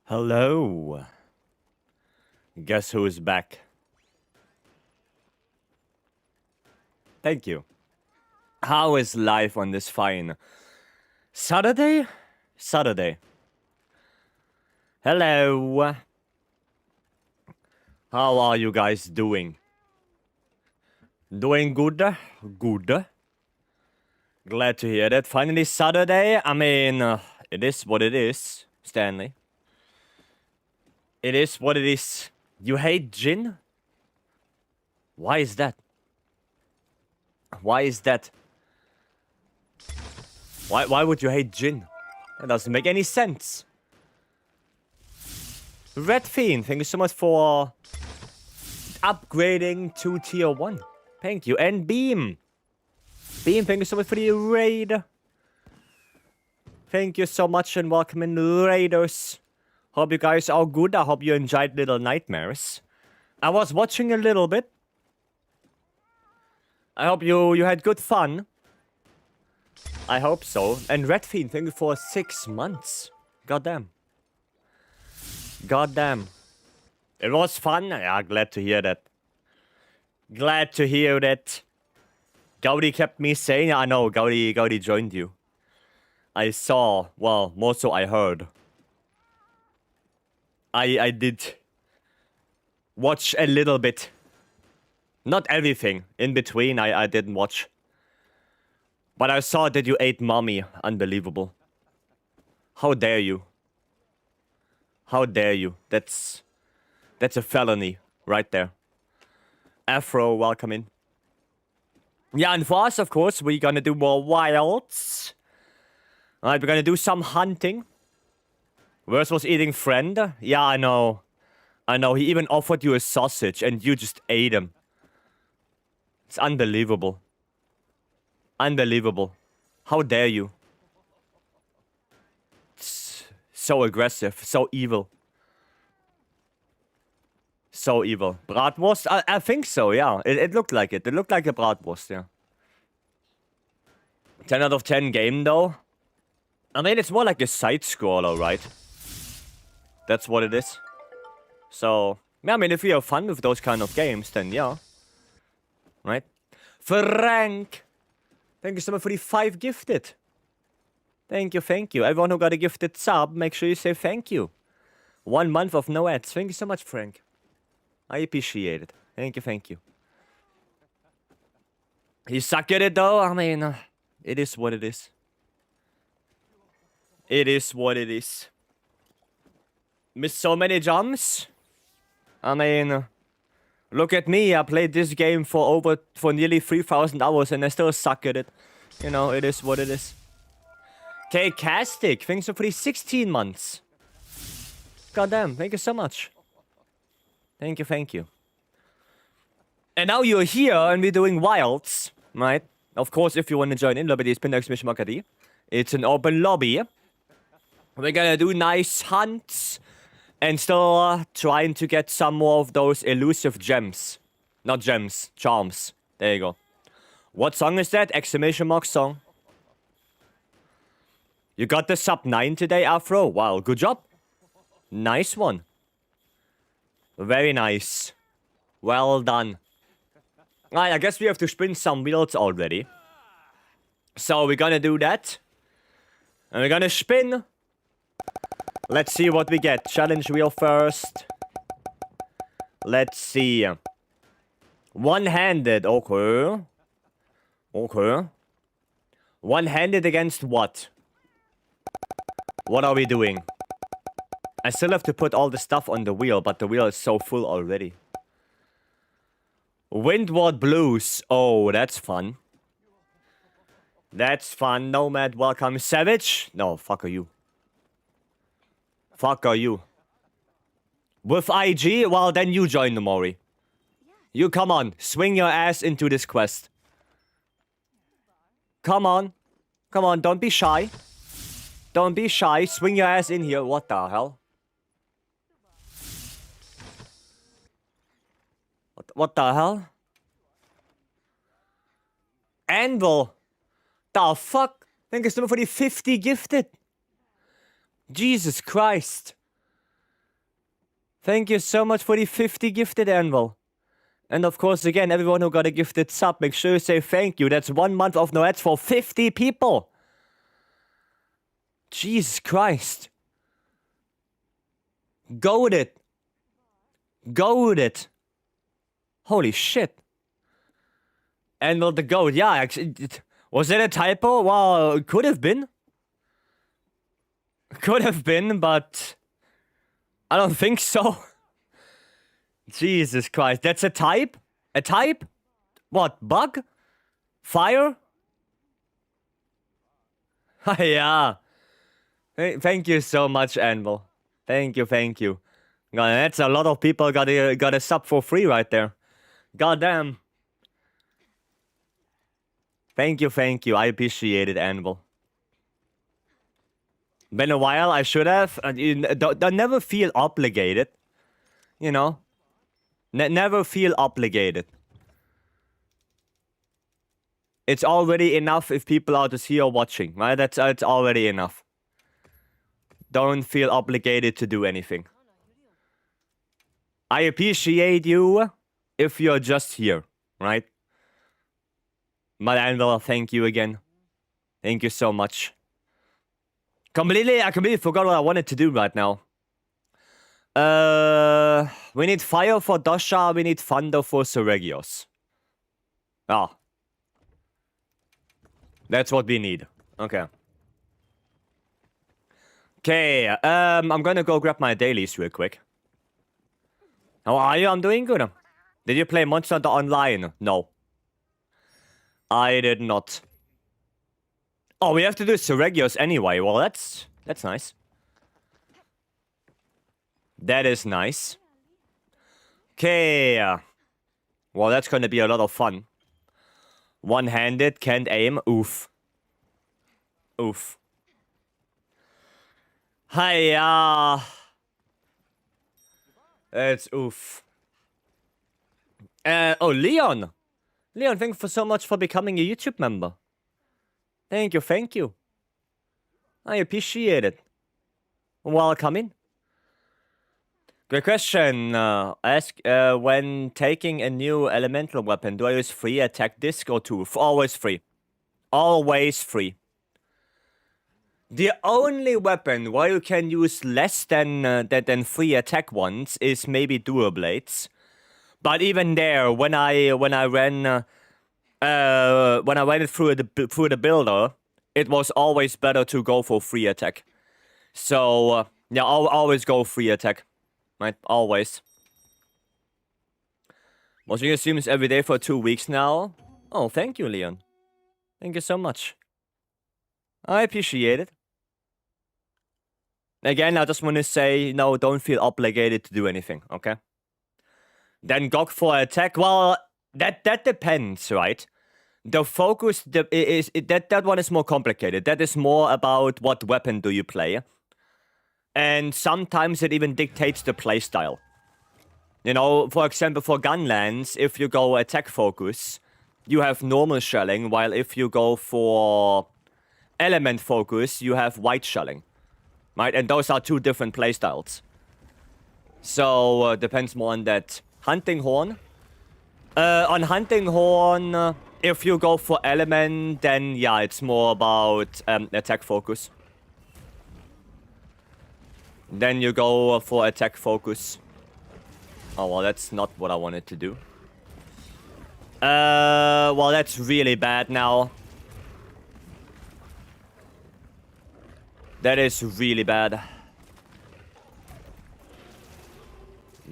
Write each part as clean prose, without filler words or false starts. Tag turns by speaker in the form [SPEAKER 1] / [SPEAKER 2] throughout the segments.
[SPEAKER 1] Hello. Guess who's back? Thank you. How is life on this fine Saturday? Saturday. Hello. How are you guys doing? Doing good? Good. Glad to hear that. Finally Saturday. I mean, it is what it is, Stanley. It is what it is. You hate gin? Why is that? Why is that? Why would you hate gin? That doesn't make any sense. Red Fiend, thank you so much for upgrading to tier 1. Thank you. And Beam. Beam, thank you so much for the raid. Thank you so much and welcome in, raiders. Hope you guys are good. I hope you enjoyed Little Nightmares. I was watching a little bit. I hope you had good fun. I hope so. And Red Fiend, thank you for 6 months. Goddamn. Goddamn. It was fun. Yeah, glad to hear that. Glad to hear that. Gaudi kept me saying, I know, Gaudi joined you. I saw, well, more so I heard. I did watch a little bit. Not everything. In between, I didn't watch. But I saw that you ate mommy. Unbelievable. How dare you? How dare you? That's a felony right there. Afro, welcome in. Yeah, and for us, of course, we're gonna do more wilds. Alright, we're gonna do some hunting. Worst was eating friend. Yeah, I know. I know, he even offered you a sausage and you just ate him. It's unbelievable. Unbelievable. How dare you? It's so aggressive, so evil. So evil. Bratwurst? I think so, yeah. It looked like it. It looked like a bratwurst, yeah. 10 out of 10 game, though. I mean, it's more like a side-scroller, right? That's what it is. So, yeah, I mean, if you have fun with those kind of games, then yeah. Right? Frank! Thank you so much for the 5 gifted. Thank you, thank you. Everyone who got a gifted sub, make sure you say thank you. 1 month of no ads. Thank you so much, Frank. I appreciate it. Thank you, thank you. You suck at it, though? I mean, it is what it is. It is what it is. Missed so many jumps. I mean, look at me. I played this game for nearly 3,000 hours and I still suck at it. You know, it is what it is. Okay, Castic, thanks for the 16 months. Goddamn, thank you so much. Thank you, thank you. And now you're here and we're doing wilds, right? Of course, if you want to join in, lobby is it's an open lobby. We're gonna do nice hunts and still trying to get some more of those elusive gems. Not gems, charms. There you go. What song is that? Exclamation mark song. You got the sub 9 today, Afro. Wow, good job. Nice one. Very nice. Well done. Alright, I guess we have to spin some wheels already. So we're gonna do that. And we're gonna spin. Let's see what we get. Challenge wheel first. Let's see. One-handed. Okay. Okay. One-handed against what? What are we doing? I still have to put all the stuff on the wheel, but the wheel is so full already. Windward Blues. Oh, that's fun. That's fun. Nomad, welcome. Savage? No, fuck are you. Fuck are you. With IG? Well, then you join the Mori. You come on. Swing your ass into this quest. Come on. Come on, don't be shy. Don't be shy. Swing your ass in here. What the hell? What the hell? Anvil. The fuck? Thank you so much for the 50 gifted. Jesus Christ. Thank you so much for the 50 gifted, Anvil. And of course, again, everyone who got a gifted sub, make sure you say thank you. That's 1 month of no ads for 50 people. Jesus Christ. Goated. Goated. Holy shit. Anvil the goat. Yeah, actually, was it a typo? Well, it could have been. Could have been, but I don't think so. Jesus Christ. That's a type? A type? What? Bug? Fire? Yeah. Thank you so much, Anvil. Thank you, thank you. God, that's a lot of people got a sub for free right there. Goddamn. Thank you, thank you. I appreciate it, Anvil. Been a while, I should have. Don't never feel obligated. You know? Never feel obligated. It's already enough if people are just here watching, right? It's already enough. Don't feel obligated to do anything. I appreciate you if you're just here, right? But Anvil, thank you again. Thank you so much. I completely forgot what I wanted to do right now. We need fire for Dosha, we need thunder for Seregios. Ah. That's what we need. Okay. Okay, I'm gonna go grab my dailies real quick. How are you? I'm doing good. Did you play Monster Hunter Online? No. I did not. Oh, we have to do Seregios anyway. Well, that's nice. That is nice. Okay. Well, that's gonna be a lot of fun. One-handed, can't aim. Oof. Oof. Hiya. It's oof. Oh, Leon. Leon, thank you so much for becoming a YouTube member. Thank you, thank you. I appreciate it. Welcome in. Great question. Ask, when taking a new elemental weapon, do I use free attack disc or two? Always free. Always free. The only weapon where you can use less than free attack ones is maybe dual blades. But even there, when I ran it through the builder, it was always better to go for free attack. So yeah, I'll always go free attack. Right, always. Watching your streams every day for 2 weeks now. Oh, thank you, Leon. Thank you so much. I appreciate it. Again, I just want to say, no, don't feel obligated to do anything, okay? Then GOG for attack, well, that depends, right? The focus, that one is more complicated. That is more about what weapon do you play. And sometimes it even dictates the playstyle. You know, for example, for Gunlands, if you go attack focus, you have normal shelling, while if you go for element focus, you have white shelling. Right? And those are two different playstyles. So, depends more on that. Hunting Horn. On Hunting Horn, if you go for element, then yeah, it's more about attack focus. Then you go for attack focus. Oh, well, that's not what I wanted to do. Well, that's really bad now. That is really bad.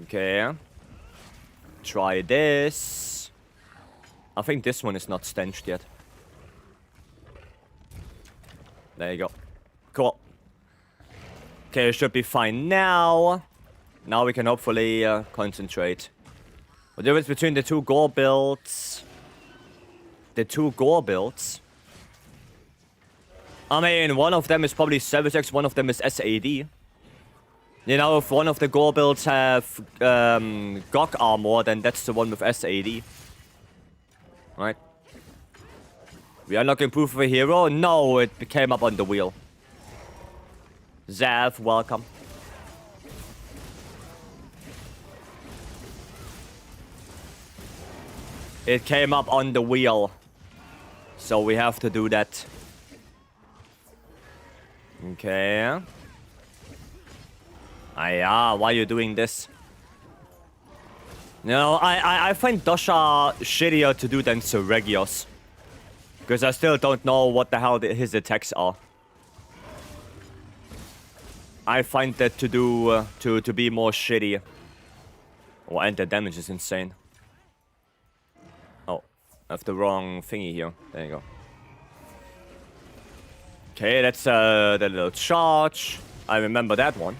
[SPEAKER 1] Okay. Try this. I think this one is not stenched yet. There you go. Cool. Okay, it should be fine now. Now we can hopefully concentrate. The difference between the two gore builds... I mean, one of them is probably Savage X, one of them is SAD. You know, if one of the gore builds have GOG armor, then that's the one with SAD. Right? We unlock improve of a hero? No, it came up on the wheel. Zav, welcome. It came up on the wheel. So we have to do that. Okay. Yeah, why are you doing this? No, I find Dosha shittier to do than Seregios. Because I still don't know what the hell his attacks are. I find that to do to be more shitty. Oh, and the damage is insane. Oh, I have the wrong thingy here. There you go. Okay, that's the little charge. I remember that one.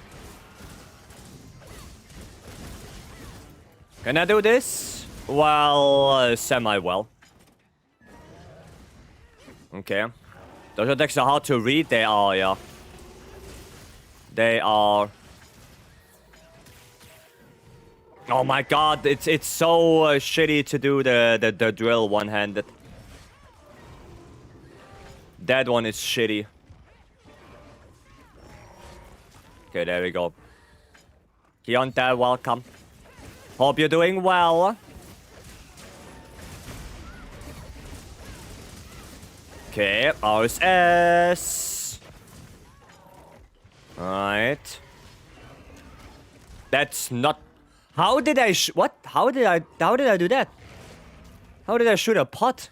[SPEAKER 1] Can I do this? Well, semi-well. Okay. Those attacks are hard to read. They are, yeah. They are. Oh my god, it's so shitty to do the drill one-handed. That one is shitty. Okay, there we go. Kionte, welcome. Hope you're doing well. Okay, RSS. Alright. That's not... How did I what? How did I do that? How did I shoot a pot?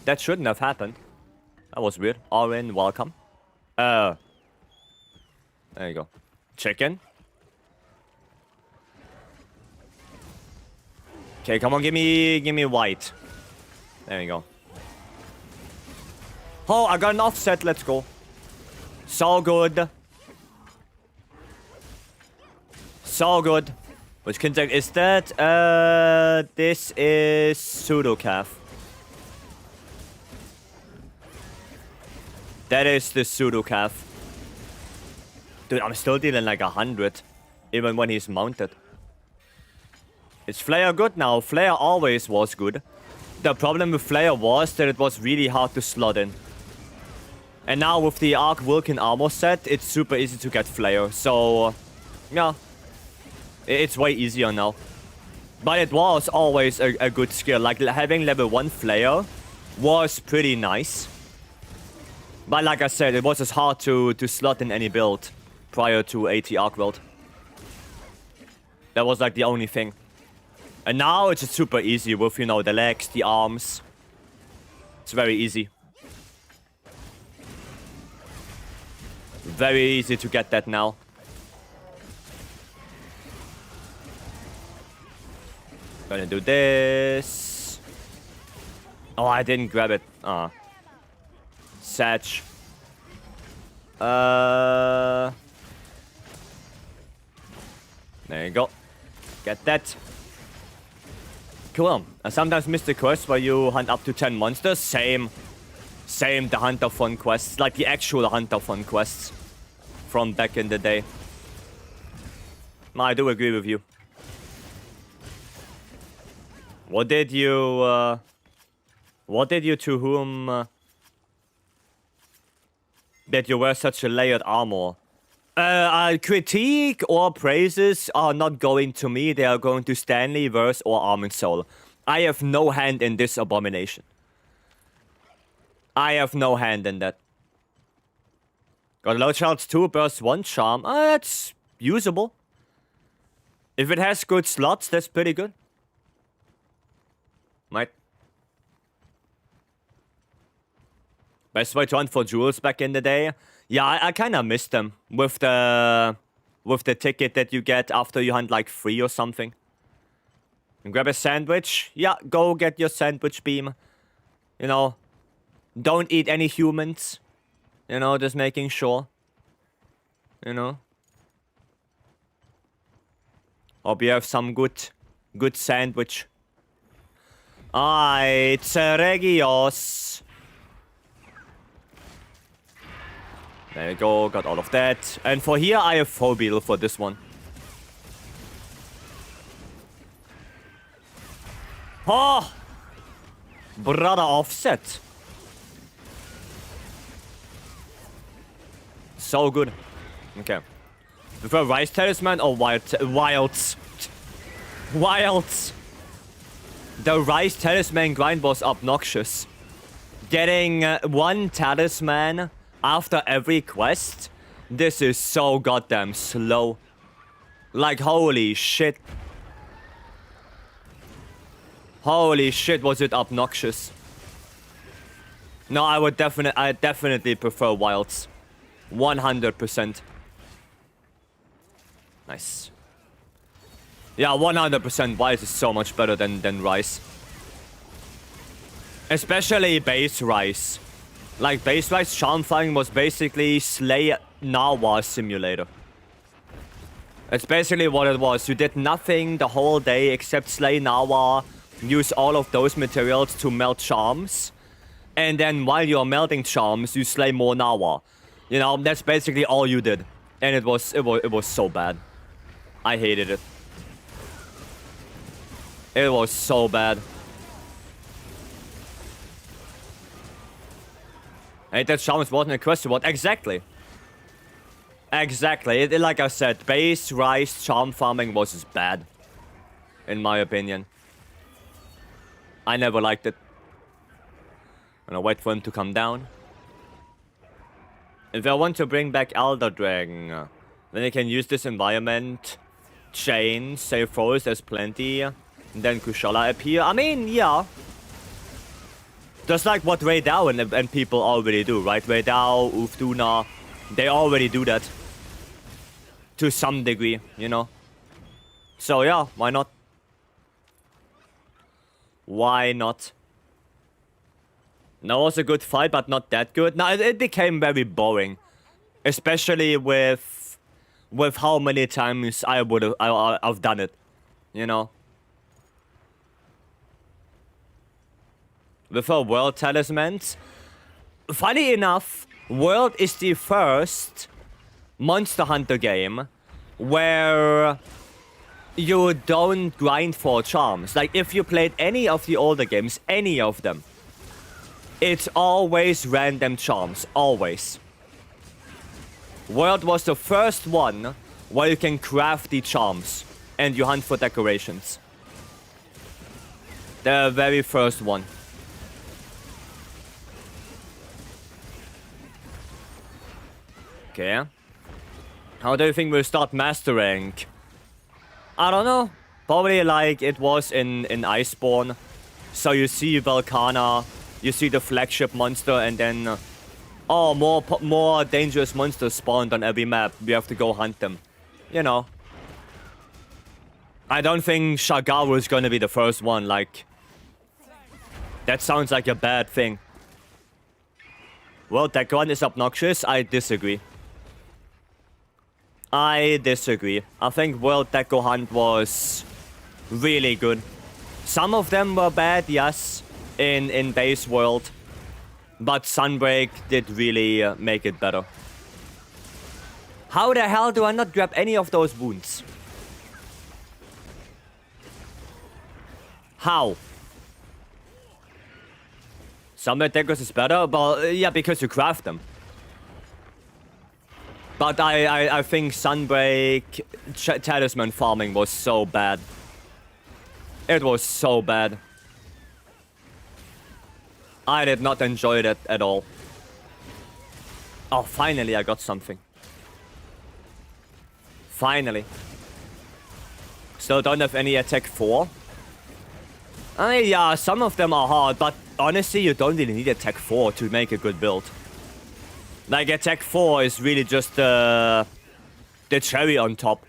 [SPEAKER 1] That shouldn't have happened. That was weird. Orin, welcome. There you go. Chicken. Okay, come on, give me white. There you go. Oh, I got an offset. Let's go. So good. So good. Which contact is that? This is pseudo calf. That is the pseudo calf. Dude, I'm still dealing like 100, even when he's mounted. Is Flare good now? Flare always was good. The problem with Flare was that it was really hard to slot in. And now with the Arc Vulcan armor set, it's super easy to get Flare. So, yeah. It's way easier now. But it was always a good skill. Like, having level 1 Flare was pretty nice. But like I said, it was as hard to slot in any build prior to AT Arc World. That was like the only thing. And now it's just super easy with, you know, the legs, the arms. It's very easy. Very easy to get that now. Gonna do this. Oh, I didn't grab it. Satch. There you go. Get that. Cool. I sometimes miss the quest where you hunt up to 10 monsters. Same, the Hunter Fun quests. Like the actual Hunter Fun quests from back in the day. I do agree with you. What did you to whom that you wear such a layered armor? Critique or praises are not going to me. They are going to Stanley, Verse, or Arm and Soul. I have no hand in this abomination. I have no hand in that. Got a low chance 2, burst 1 charm. That's usable. If it has good slots, that's pretty good. Might. Best way to hunt for jewels back in the day. Yeah, I kind of missed them with the ticket that you get after you hunt like 3 or something. And grab a sandwich. Yeah, go get your sandwich beam. You know, don't eat any humans. You know, just making sure. You know. Hope you have some good sandwich. It's Regios. There you go, got all of that. And for here, I have Phobia for this one. Oh! Brother offset. So good. Okay. Prefer Rice Talisman or Wilds? Wilds. The Rice Talisman grind was obnoxious. Getting one talisman after every quest, this is so goddamn slow. Like, holy shit. Holy shit, was it obnoxious. No, I definitely prefer Wilds. 100%. Nice. Yeah, 100% Wilds is so much better than Rice. Especially base Rice. Like, base Rice Charm Farming was basically Slay Narwa Simulator. It's basically what it was. You did nothing the whole day except Slay Narwa, use all of those materials to melt charms. And then while you're melting charms, you slay more Narwa. You know, that's basically all you did. And it was so bad. I hated it. It was so bad. Hey, that charms wasn't a question. What? Exactly. Exactly. Like I said, base Rice charm farming was just bad. In my opinion. I never liked it. I'm gonna wait for him to come down. If I want to bring back Elder Dragon, then I can use this environment. Chain, save forest, there's plenty. And then Kushala appear. I mean, yeah. Just like what Raidao and people already do, right? Raidao, Ufduna, they already do that. To some degree, you know? So yeah, why not? Why not? No, it was a good fight, but not that good. Now, it became very boring. Especially with how many times I've done it. You know? With our World Talismans. Funny enough, World is the first Monster Hunter game where you don't grind for charms. Like, if you played any of the older games, any of them, it's always random charms. Always. World was the first one where you can craft the charms and you hunt for decorations. The very first one. Okay. How do you think we'll start mastering? I don't know. Probably like it was in Iceborne. So you see Volcana, you see the flagship monster, and then more dangerous monsters spawned on every map. We have to go hunt them. You know. I don't think Shagaru is gonna be the first one. Like, that sounds like a bad thing. Well, that gun is obnoxious. I disagree. I disagree. I think World Deco Hunt was really good. Some of them were bad, yes, in base World. But Sunbreak did really make it better. How the hell do I not grab any of those wounds? How? Sunbreak Decos is better? Well, yeah, because you craft them. But I think Sunbreak Talisman farming was so bad. It was so bad. I did not enjoy that at all. Oh, finally I got something. Finally. Still don't have any attack 4. I mean, yeah, some of them are hard, but honestly, you don't really need attack 4 to make a good build. Like, attack 4 is really just the cherry on top.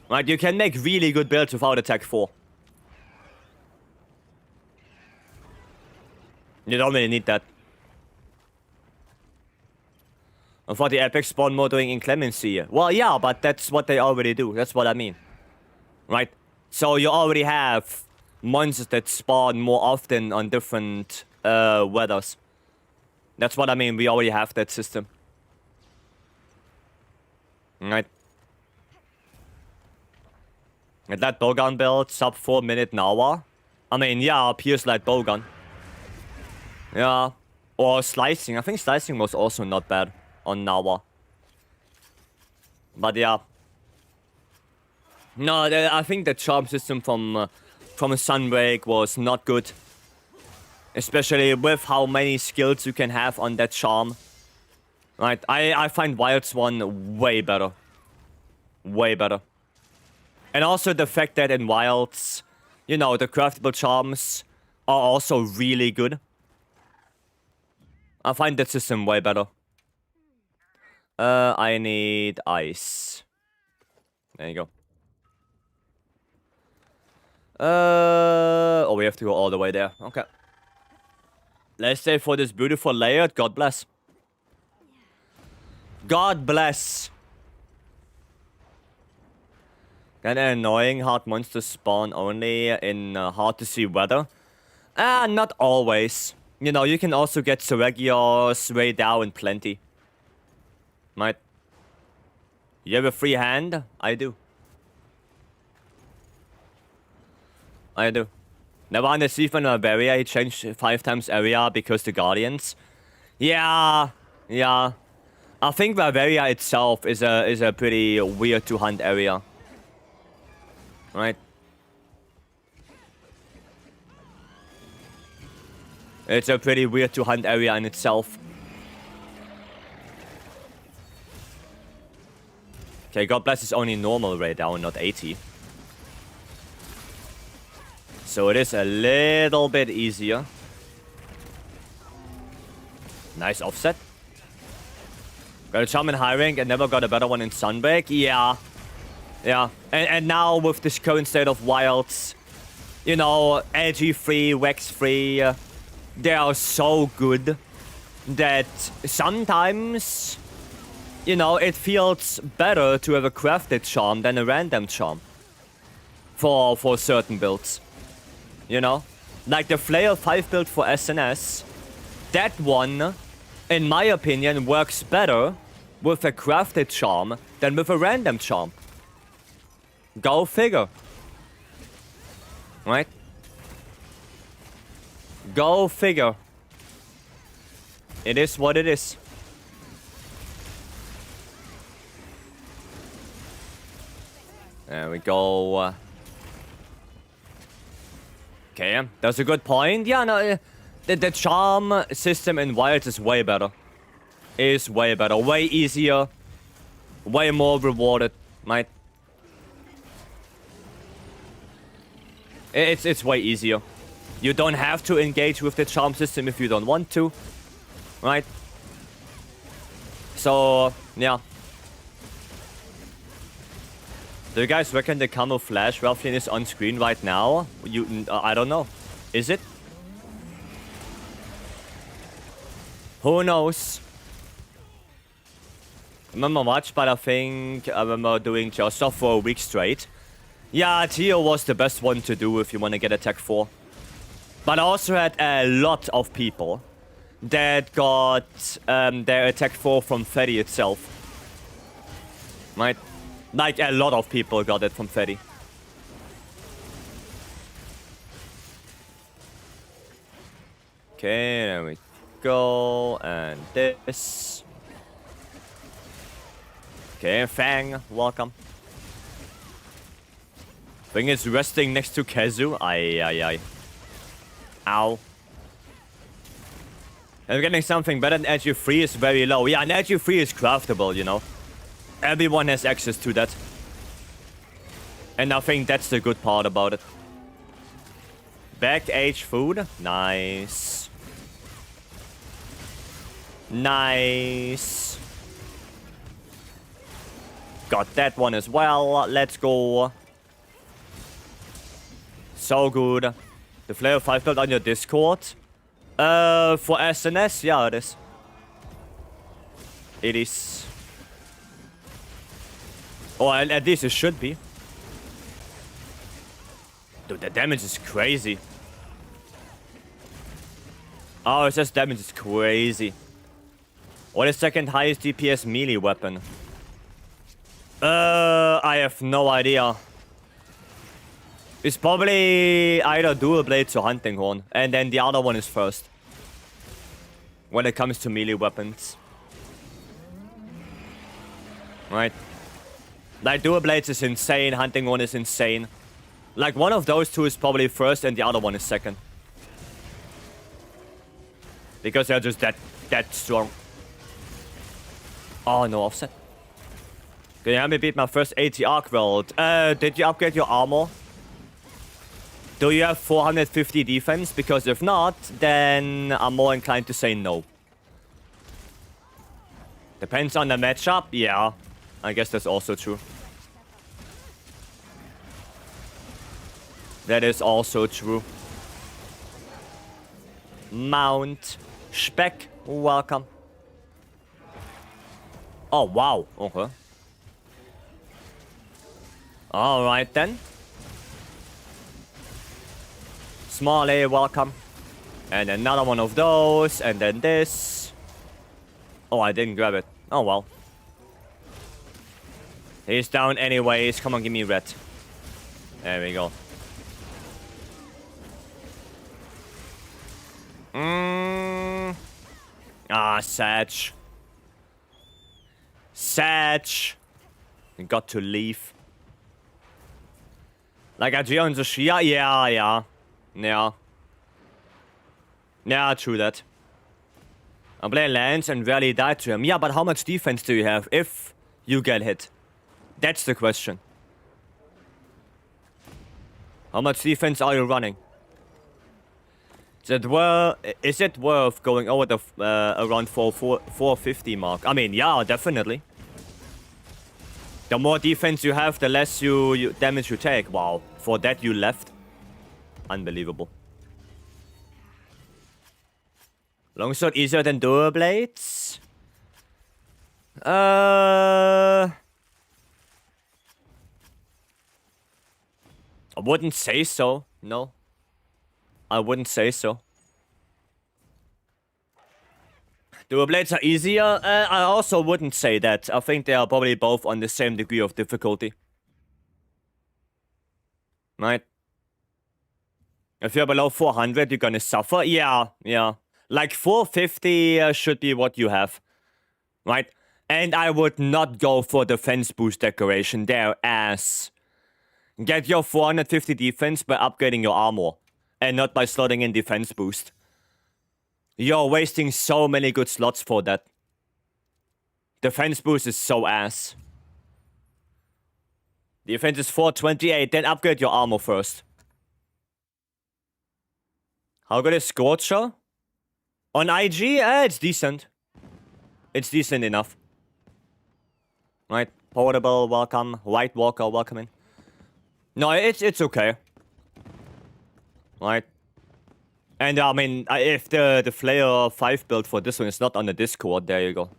[SPEAKER 1] Right, you can make really good builds without attack 4. You don't really need that. And for the epic spawn mode doing inclemency. Well, yeah, but that's what they already do. That's what I mean. Right? So you already have monsters that spawn more often on different weathers. That's what I mean. We already have that system. Right? And that bowgun build, sub 4 minute Nawa. I mean, yeah, Pierce Light bowgun. Yeah. Or slicing. I think slicing was also not bad on Nawa. But yeah. No, I think the charm system from from Sunbreak was not good. Especially with how many skills you can have on that charm. Right, I find Wilds one way better. Way better. And also the fact that in Wilds, you know, the craftable charms are also really good. I find that system way better. I need ice. There you go. Oh, we have to go all the way there. Okay. Let's stay for this beautiful layout. God bless. God bless. Kinda annoying, hard monsters spawn only in hard to see weather. Not always. You know, you can also get Seregios, Raidao, and plenty. Right? You have a free hand? I do. I do. Never underachieved on Bavaria, he changed 5 times area because the Guardians. Yeah. I think Bavaria itself is a pretty weird to hunt area. Right? It's a pretty weird to hunt area in itself. Okay, God bless is only normal right now, not 80. So it is a little bit easier. Nice offset. Got a charm in high rank and never got a better one in Sunbreak. Yeah. And now with this current state of Wilds, you know, LG free, Wax free, they are so good that sometimes, you know, it feels better to have a crafted charm than a random charm. For certain builds. You know? Like the Flail 5 build for SNS. That one, in my opinion, works better with a crafted charm than with a random charm. Go figure. Right? Go figure. It is what it is. There we go. Okay, that's a good point. Yeah, no, the charm system in Wilds is way better. Is way better. Way easier. Way more rewarded, right? It's way easier. You don't have to engage with the charm system if you don't want to. Right? So, yeah. Do you guys reckon the camouflage Ralphian is on screen right now? I don't know. Is it? Who knows? Remember much, but I think I remember doing just off for a week straight. Yeah, Tio was the best one to do if you want to get attack 4. But I also had a lot of people that got their attack 4 from Freddy itself. Right? Like, a lot of people got it from Freddy. Okay, there we go. And this. Okay, Fang, welcome. Thing is resting next to Kazu. Aye. Ow. And getting something better than Edge 3 is very low. Yeah, and Edge 3 is craftable, you know. Everyone has access to that. And I think that's the good part about it. Back age food. Nice. Nice. Got that one as well. Let's go. So good. The Flare 5 build on your Discord. For SNS, yeah, it is. It is. Oh, at least it should be. Dude, the damage is crazy. Oh, it says damage is crazy. What is second highest DPS melee weapon? I have no idea. It's probably either dual blades or hunting horn, and then the other one is first. When it comes to melee weapons. Right? Like, dual blades is insane, hunting horn is insane. Like, one of those two is probably first and the other one is second. Because they're just that strong. Oh, no offset. Can you help me beat my first ATR world? Did you upgrade your armor? Do you have 450 defense? Because if not, then I'm more inclined to say no. Depends on the matchup? Yeah. I guess that's also true. That is also true. Mount. Speck. Welcome. Oh, wow. Okay. Alright then. Small A, welcome. And another one of those. And then this. Oh, I didn't grab it. Oh, well. He's down anyways. Come on, give me red. There we go. Satch. Satch. You got to leave. Like a Gion Zoshia? Yeah. Yeah, true that. I play Lance and rarely die to him. Yeah, but how much defense do you have if you get hit? That's the question. How much defense are you running? Is it worth going over the around 450 mark? I mean, yeah, definitely. The more defense you have, the less you damage you take. Wow, for that you left. Unbelievable. Longsword easier than dual blades? I wouldn't say so. No. I wouldn't say so. Dual blades are easier? I also wouldn't say that. I think they are probably both on the same degree of difficulty. Right? If you're below 400, you're gonna suffer. Yeah. Like 450 should be what you have. Right? And I would not go for defense boost decoration there, as get your 450 defense by upgrading your armor. And not by slotting in defense boost. You're wasting so many good slots for that. Defense boost is so ass. Defense is 428, then upgrade your armor first. How good is Scorcher? On IG? It's decent. It's decent enough. Right, Portable, welcome. White Walker, welcome in. No, it's okay. Right. And I mean, if the Flare 5 build for this one is not on the Discord, there you go.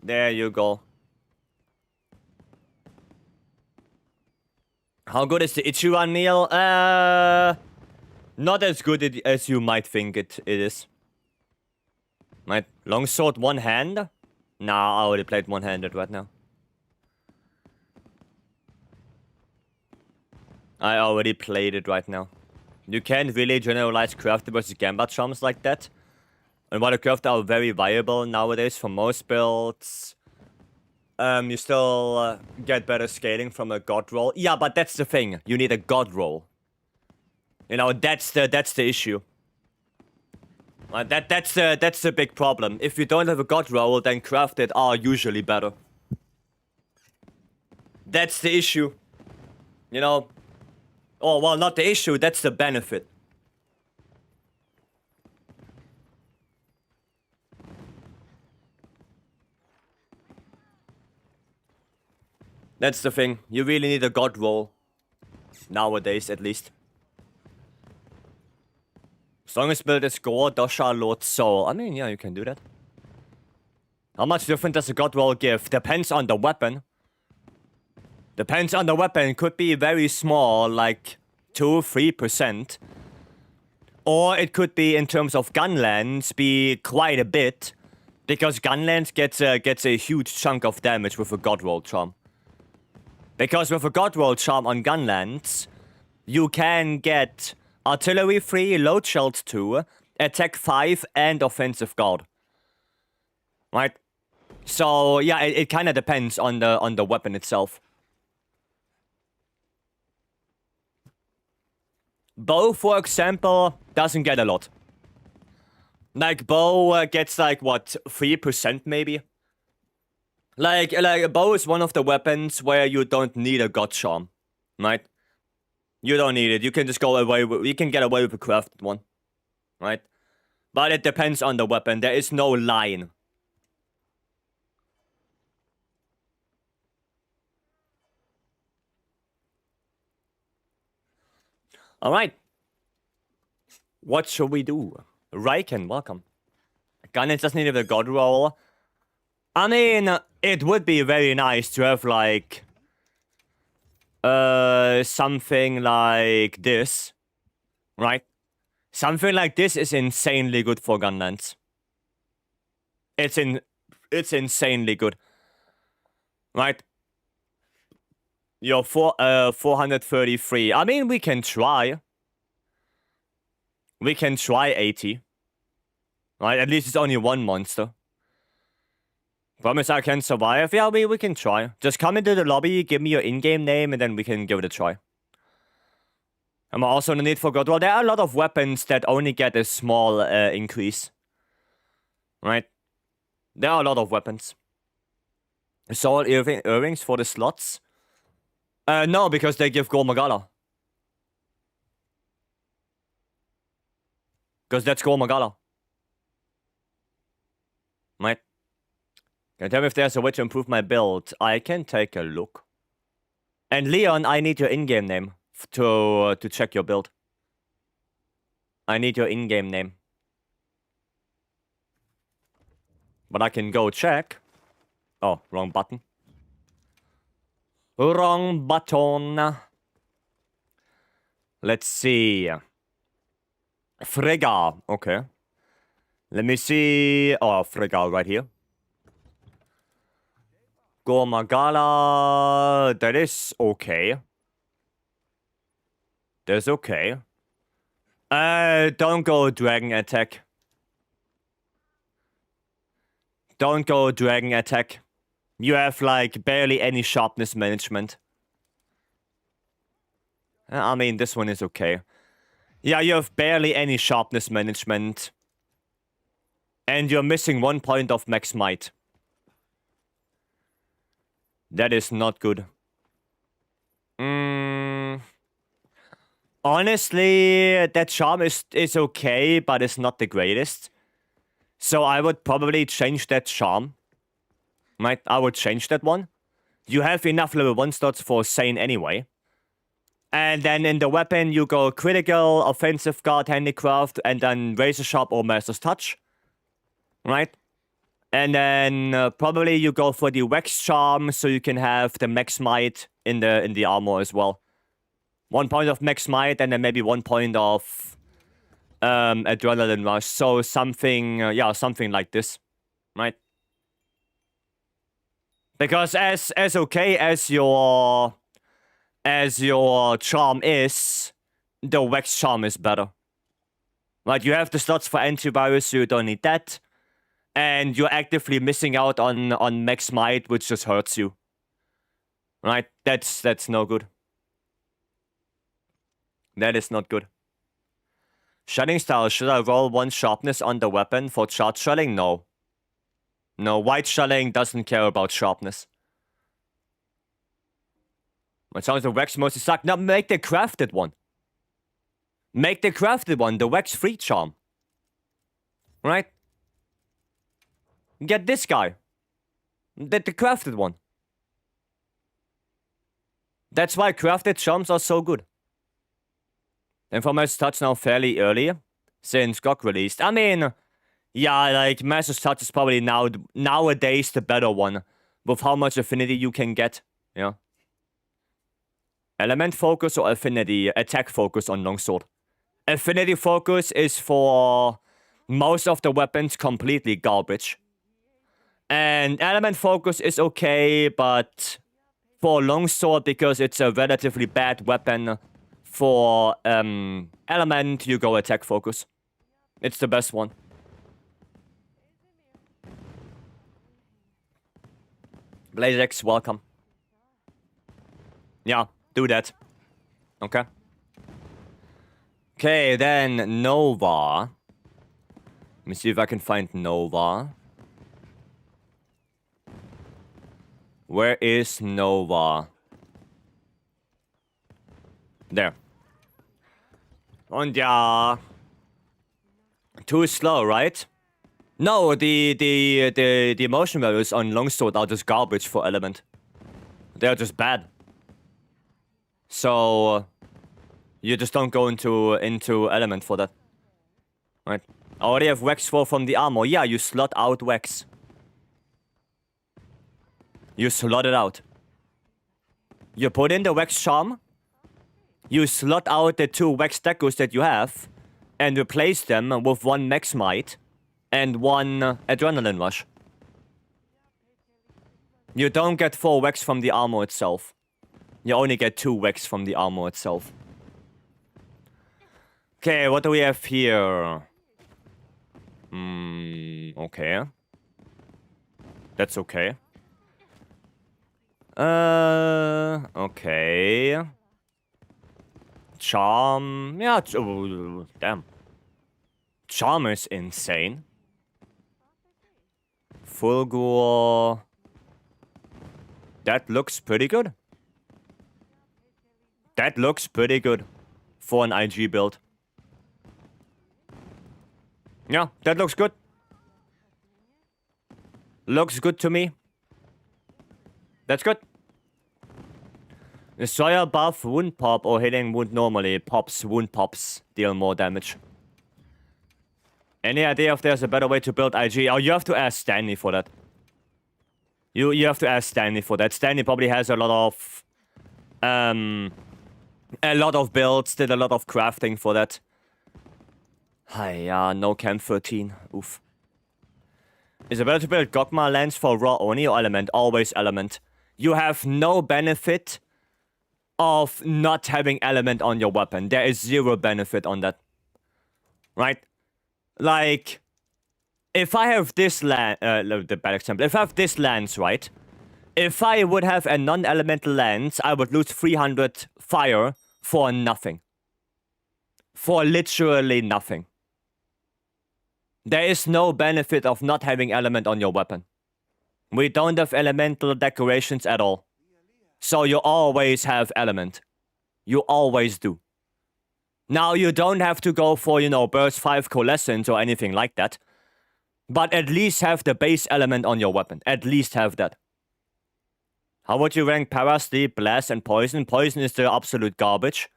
[SPEAKER 1] There you go. How good is the Ichiran meal? Not as good as you might think it is. Right, longsword one hand? Nah, I already played one-handed right now. I already played it right now. You can't really generalize crafter versus Gambit charms like that. And while the crafter are very viable nowadays for most builds, you still get better scaling from a god roll. Yeah, but that's the thing. You need a god roll. You know, that's the issue. That's the big problem. If you don't have a god roll, then crafted are usually better. That's the issue. You know. Oh, well, not the issue, that's the benefit. That's the thing. You really need a god roll. Nowadays, at least. Strongest build is Gore, Dosha, Lord, Soul. I mean, yeah, you can do that. How much different does a god roll give? Depends on the weapon. Depends on the weapon. Could be very small, like 2-3%. Or it could be, in terms of gunlands, be quite a bit. Because gunlands gets a huge chunk of damage with a god roll charm. Because with a god roll charm on gunlands, you can get artillery 3, load shells 2, attack 5, and offensive guard. Right? So yeah, it kind of depends on the weapon itself. Bow, for example, doesn't get a lot. Like, bow gets, like, what, 3% maybe? Like, a bow is one of the weapons where you don't need a god charm, right? You don't need it. You can just go away with, you can get away with a crafted one, right? But it depends on the weapon. There is no line. Alright. What should we do? Raiken, welcome. Gunnage doesn't need a god roll. I mean, it would be very nice to have, like... something like this. Right? Something like this is insanely good for Gunlands. It's insanely good. Right? You're 433. I mean, we can try. We can try 80. Right? At least it's only one monster. Promise I can survive? Yeah, we can try. Just come into the lobby, give me your in-game name, and then we can give it a try. I'm also in the need for God. Well, there are a lot of weapons that only get a small increase. Right? There are a lot of weapons. Soul earrings for the slots? No, because they give Gormagala. Because that's Gormagala. Right? Can you tell me if there's a way to improve my build? I can take a look. And Leon, I need your in-game name to check your build. I need your in-game name. But I can go check. Oh, wrong button. Wrong button. Let's see. Frigga. Okay. Let me see. Oh, Frigga right here. Gormagala. That is okay. That's okay. Don't go Dragon Attack. Don't go Dragon Attack. You have, like, barely any sharpness management. I mean, this one is okay. Yeah, you have barely any sharpness management. And you're missing 1 point of max might. That is not good. Honestly, that charm is okay, but it's not the greatest. So I would probably change that charm. Right? I would change that one. You have enough level 1 slots for Sane anyway. And then in the weapon, you go critical, offensive guard, handicraft, and then razor sharp or master's touch. Right? And then probably you go for the wax charm, so you can have the max might in the armor as well. 1 point of max might, and then maybe 1 point of adrenaline rush. So something, yeah, something like this, right? Because as okay as your charm is, the wax charm is better. Right? You have the slots for antivirus, so you don't need that. And you're actively missing out on max might, which just hurts you. Right? That's no good. That is not good. Shelling style. Should I roll 1 sharpness on the weapon for charge shelling? No. No, white shelling doesn't care about sharpness. It sounds like wax mostly suck. Now make the crafted one. Make the crafted one, the wax free charm. Right? Get this guy. The crafted one. That's why crafted charms are so good. Informer's Touch now fairly early, since GOG released. I mean, yeah, like, Master's Touch is probably nowadays the better one, with how much affinity you can get, yeah. Element focus or affinity, attack focus on longsword. Affinity focus is for most of the weapons completely garbage. And element focus is okay, but for longsword, because it's a relatively bad weapon, for element, you go attack focus. It's the best one. BlazeX, welcome. Yeah, do that. Okay. Okay, then Nova. Let me see if I can find Nova. Where is Nova? There. Und ja. Too slow, right? No, the emotion values on longsword are just garbage for element. They're just bad. So you just don't go into element for that. Right? I already have Wax 4 from the armor. Yeah, you slot out Wax. You slot it out. You put in the Wax Charm. You slot out the 2 Wax Decos that you have. And replace them with 1 Max Might. And 1 Adrenaline Rush. You don't get 4 Wax from the armor itself. You only get 2 Wax from the armor itself. Okay, what do we have here? Okay. That's okay. Okay. Charm. Yeah, oh, damn. Charm is insane. Fulgor. That looks pretty good. That looks pretty good for an IG build. Yeah, that looks good. Looks good to me. That's good. Destroyer buff wound pop or hitting wound normally. Pops, wound pops deal more damage. Any idea if there's a better way to build IG? Oh, you have to ask Stanley for that. You have to ask Stanley for that. Stanley probably has a lot of builds, did a lot of crafting for that. Hi, no Cam 13. Oof. Is it better to build Gogma lens for raw only or element? Always element. You have no benefit of not having element on your weapon. There is 0 benefit on that. Right? Like, if I have this lance, the bad example, if I have this lance, right? If I would have a non-elemental lance, I would lose 300 fire for nothing. For literally nothing. There is no benefit of not having element on your weapon. We don't have elemental decorations at all. So you always have element. You always do. Now, you don't have to go for, you know, burst 5 coalescence or anything like that. But at least have the base element on your weapon. At least have that. How would you rank Para, Sleep, Blast, and Poison? Poison is the absolute garbage.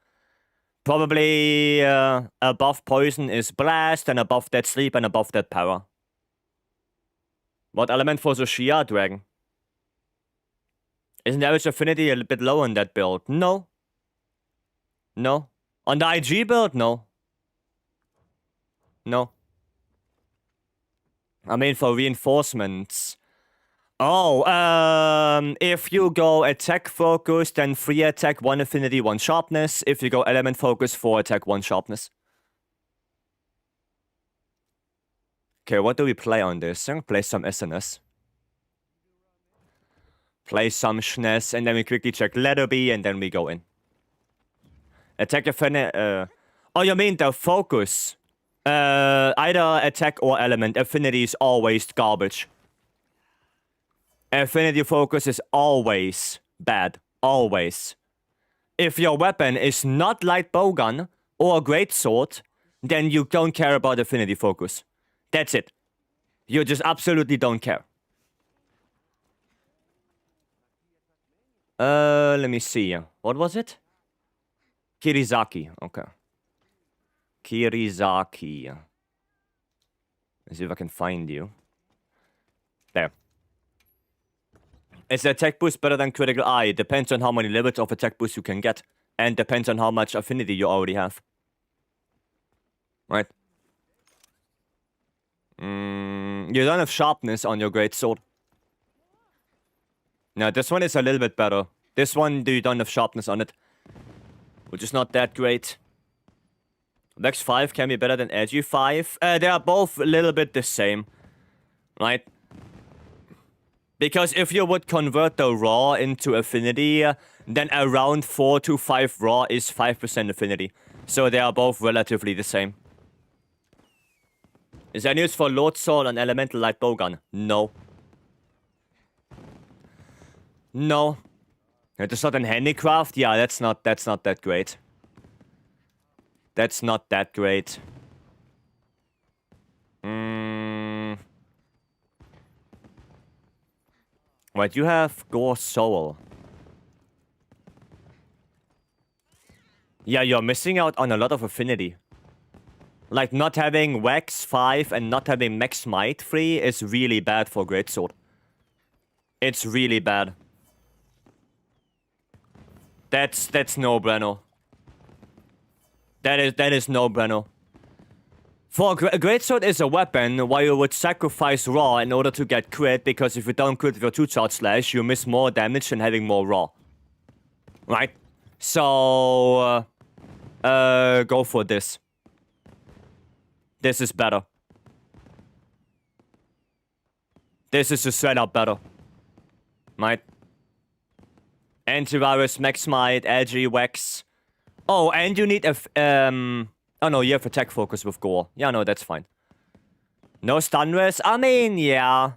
[SPEAKER 1] Probably above Poison is Blast, and above that Sleep, and above that Para. What element for Zoshia, Dragon? Isn't the average affinity a bit low on that build? No. No. On the IG build? No. No. I mean, for reinforcements. Oh, if you go attack focus, then 3 attack, 1 affinity, 1 sharpness. If you go element focus, 4 attack, 1 sharpness. Okay, what do we play on this? I'm gonna play some SNS. Play some SNES, and then we quickly check letter B, and then we go in. Attack affinity, oh, you mean the focus? Either attack or element. Affinity is always garbage. Affinity focus is always bad. Always. If your weapon is not light bowgun or greatsword, then you don't care about affinity focus. That's it. You just absolutely don't care. Let me see. What was it? Kirizaki. Okay. Kirizaki. Let's see if I can find you. There. Is the attack boost better than critical eye? It depends on how many levels of attack boost you can get. And depends on how much affinity you already have. Right? You don't have sharpness on your greatsword. Now, this one is a little bit better. This one, you don't have sharpness on it. Which is not that great. Vex 5 can be better than Edgy 5. They are both a little bit the same. Right? Because if you would convert the raw into affinity, then around 4 to 5 raw is 5% affinity. So they are both relatively the same. Is there any use for Lord Sword and Elemental Light Bowgun? No. No. It's not in handicraft? Yeah, that's not that great. That's not that great. Wait, you have Gore Soul. Yeah, you're missing out on a lot of affinity. Like, not having Wax 5 and not having Max Might 3 is really bad for Greatsword. It's really bad. That's no-brainer. That is no-brainer. For a Greatsword is a weapon where you would sacrifice Raw in order to get crit, because if you don't crit with your 2-charge slash, you miss more damage than having more Raw. Right? So... go for this. This is better. This is just straight up better. Right? Antivirus, Max Might, Edgy, Wax. Oh, and you need a... Oh no, you have attack focus with Gore. Yeah, no, that's fine. No stun res? I mean, yeah.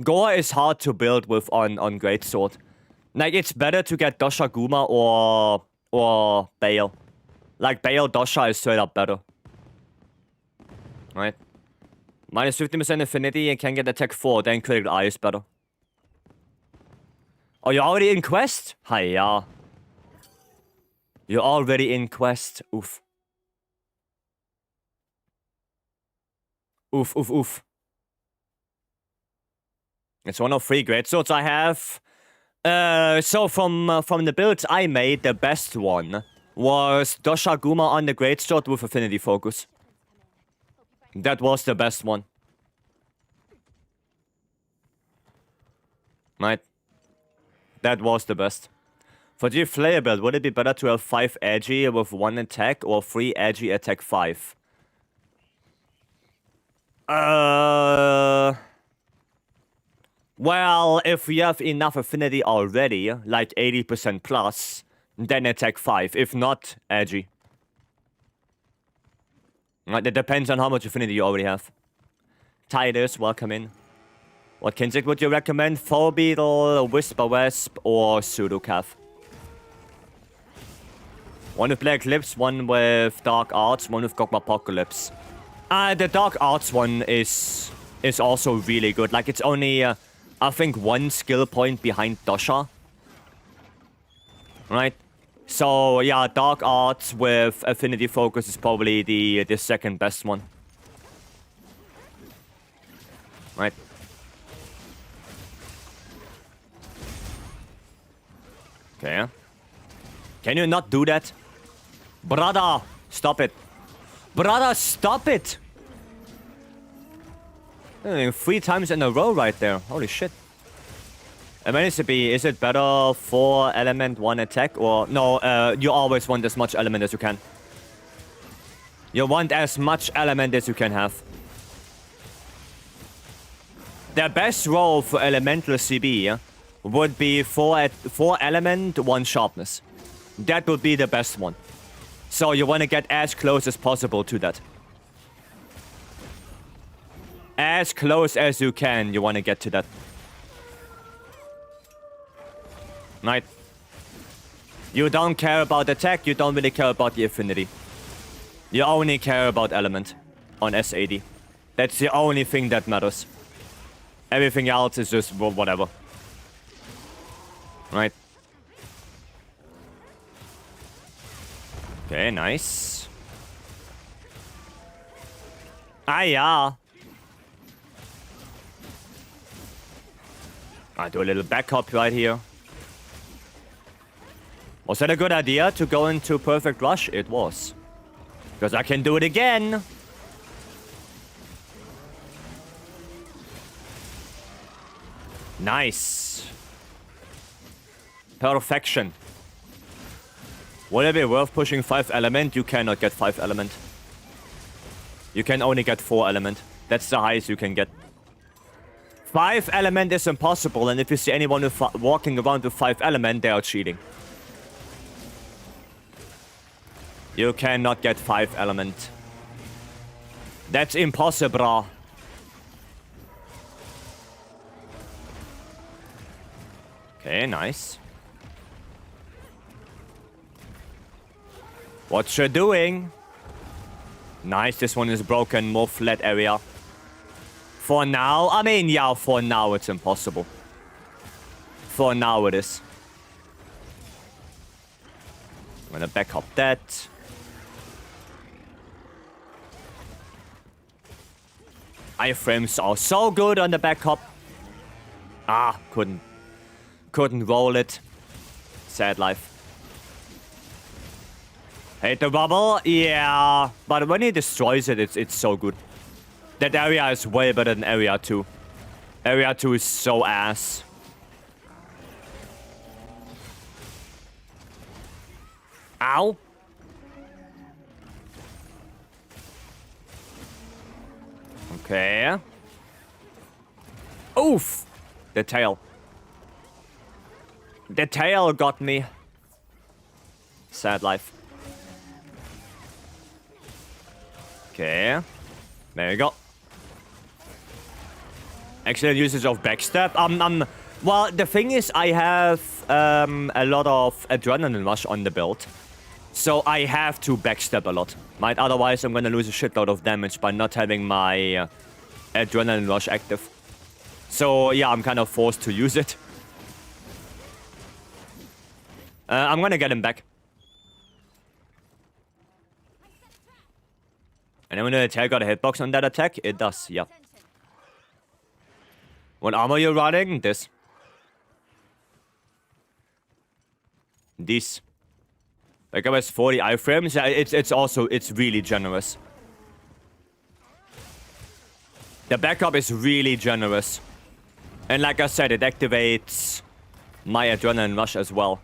[SPEAKER 1] Gore is hard to build with on Greatsword. Like, it's better to get Dosha Guma or Bale. Like, Bale Dosha is straight up better. Right? Minus 50% affinity and can get attack 4, then critical eye is better. Oh, you're already in quest? Hiya. You're already in quest. Oof. Oof, oof, oof. It's one of 3 greatswords I have. So from the builds I made, the best one was Dosha Guma on the greatsword with affinity focus. That was the best one. Right. That was the best. For the Flair build, would it be better to have 5 edgy with 1 attack or 3 edgy attack 5? Well, if we have enough affinity already, like 80% plus, then attack 5. If not, edgy. Right, it depends on how much affinity you already have. Titus, welcome in. What Kinzik would you recommend? Foe Beetle, Whisper Wasp, or Pseudocav? One with Black Lips, one with Dark Arts, one with Gogmapocalypse. The Dark Arts one is also really good. Like, it's only, I think, 1 skill point behind Dosha. Right? So, yeah, Dark Arts with Affinity Focus is probably the second best one. Right? Okay. Can you not do that? Brother, stop it. Brother, stop it! 3 times in a row right there. Holy shit. I mean, is it better 4 element, 1 attack? Or no, you always want as much element as you can. You want as much element as you can have. The best roll for elemental CB would be 4 element, 1 sharpness. That would be the best one. So you want to get as close as possible to that. As close as you can, you want to get to that. Right? You don't care about attack, you don't really care about the affinity. You only care about element on S80. That's the only thing that matters. Everything else is just whatever. Right? Okay, nice. Ah, yeah. I'll do a little back hop right here. Was that a good idea to go into Perfect Rush? It was. Because I can do it again. Nice. Perfection. Would it be worth pushing 5 element? You cannot get 5 element. You can only get 4 element. That's the highest you can get. 5 element is impossible, and if you see anyone with walking around with 5 element, they are cheating. You cannot get 5 element. That's impossible. Okay, nice. What you doing? Nice, this one is broken. More flat area. For now, I mean, yeah, for now it's impossible. For now it is. I'm gonna back up that. Iframes are so good on the backup. Ah, couldn't roll it. Sad life. Hate the bubble, yeah. But when he destroys it, it's so good. That area is way better than area 2. Area 2 is so ass. Ow. Okay. Oof. The tail. The tail got me. Sad life. Okay. There you go. Excellent usage of backstab. Well, the thing is, I have a lot of adrenaline rush on the build. So I have to backstab a lot. Right? Otherwise, I'm gonna lose a shitload of damage by not having my adrenaline rush active. So yeah, I'm kind of forced to use it. I'm gonna get him back. And when the attack got a hitbox on that attack, it does, yeah. What armor you running? This. This. Like I was 40 iframes. Yeah, it's really generous. The backup is really generous. And like I said, it activates my adrenaline rush as well.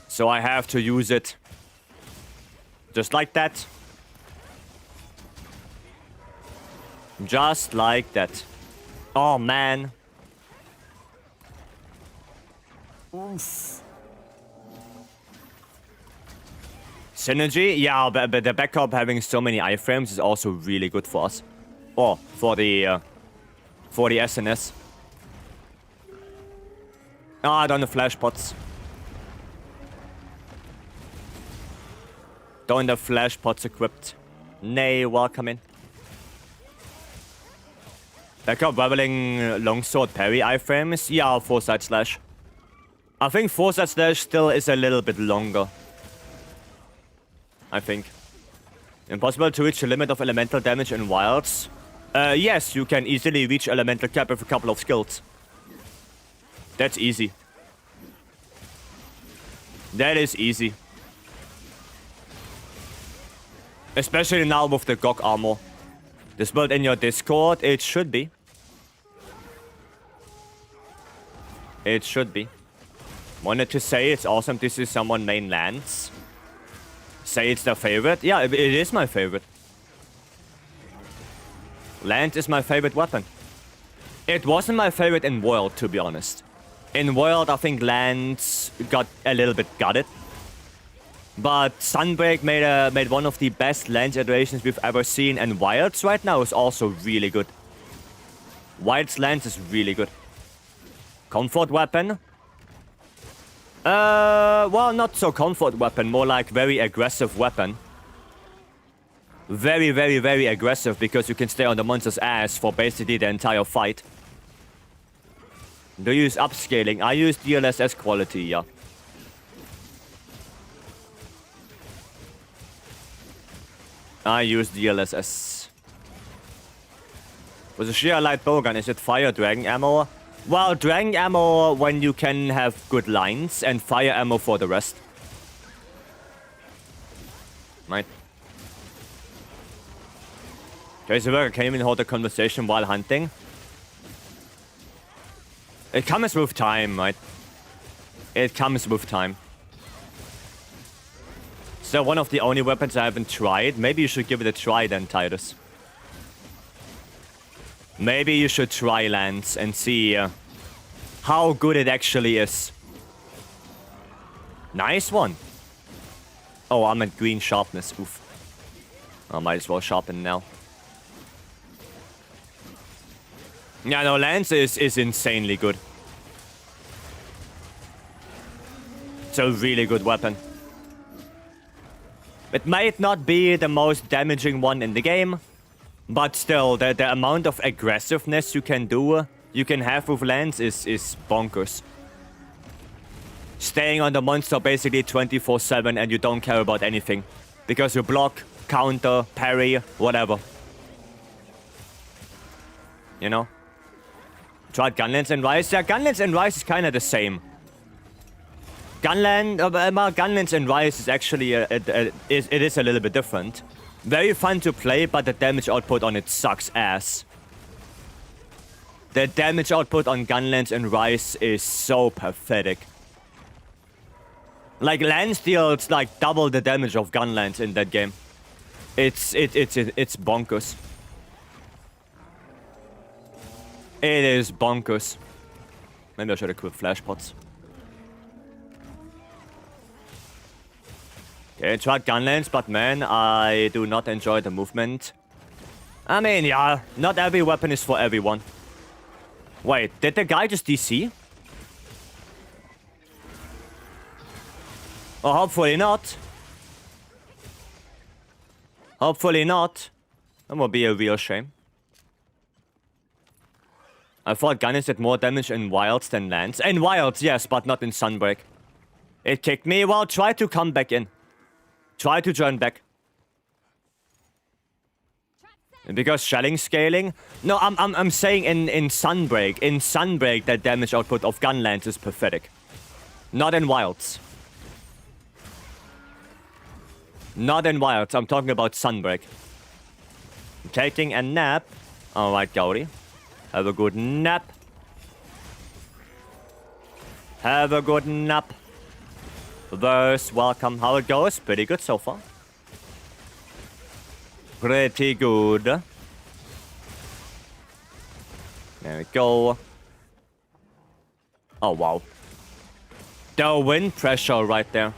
[SPEAKER 1] So I have to use it. Just like that. Just like that. Oh, man. Oof. Synergy? Yeah, but the backup having so many iframes is also really good for us. Or for the SNS. Ah, I don't have flash pots. Don't have flash pots equipped. Nay, welcome in. Backup leveling longsword parry iframes? Yeah, foresight slash. I think foresight slash still is a little bit longer. I think. Impossible to reach the limit of elemental damage in wilds? Yes, you can easily reach elemental cap with a couple of skills. That's easy. That is easy. Especially now with the GOG armor. This build in your Discord, it should be. It should be. Wanted to say it's awesome to see someone main lands. Say it's their favorite. Yeah, it is my favorite. Land is my favorite weapon. It wasn't my favorite in World, to be honest. In World, I think lands got a little bit gutted. But Sunbreak made one of the best land iterations we've ever seen, and Wilds right now is also really good. Wilds lands is really good. Comfort weapon? Well, not so comfort weapon, more like very aggressive weapon. Very, very, very aggressive because you can stay on the monster's ass for basically the entire fight. Do you use upscaling? I use DLSS quality, yeah. I use DLSS. With a sheer light bowgun, is it fire dragon ammo? Well, dragon ammo when you can have good lines, and fire ammo for the rest. Right. Tracy Burger came and hold a conversation while hunting. It comes with time, right? It comes with time. So one of the only weapons I haven't tried. Maybe you should give it a try then, Titus. Maybe you should try Lance and see how good it actually is. Nice one. Oh, I'm at green sharpness. Oof. I might as well sharpen now. Yeah, no, Lance is insanely good. It's a really good weapon. It might not be the most damaging one in the game, but still, the amount of aggressiveness you can do, you can have with Lance is bonkers. Staying on the monster basically 24/7 and you don't care about anything. Because you block, counter, parry, whatever. You know? Tried Gunlance and Rise. Yeah, Gunlance and Rise is kind of the same. Gunlance and Rise is actually, it is a little bit different. Very fun to play, but the damage output on it sucks ass. The damage output on Gunlance and Rise is so pathetic. Like, Lance deals like double the damage of Gunlance in that game. It's bonkers. It is bonkers. Maybe I should equip flash pots. Okay, tried Gunlance, but man, I do not enjoy the movement. I mean, yeah, not every weapon is for everyone. Wait, did the guy just DC? Oh, hopefully not. Hopefully not. That would be a real shame. I thought Gunlance did more damage in Wilds than Lance. In Wilds, yes, but not in Sunbreak. It kicked me. Well, try to come back in. Try to join back. Because shelling scaling? No, I'm saying in Sunbreak. In Sunbreak, the damage output of Gunlance is pathetic. Not in Wilds. Not in Wilds. I'm talking about Sunbreak. I'm taking a nap. Alright, Gauri. Have a good nap. Have a good nap. Verse, welcome. How it goes? Pretty good so far. Pretty good. There we go. Oh, wow. The wind pressure right there.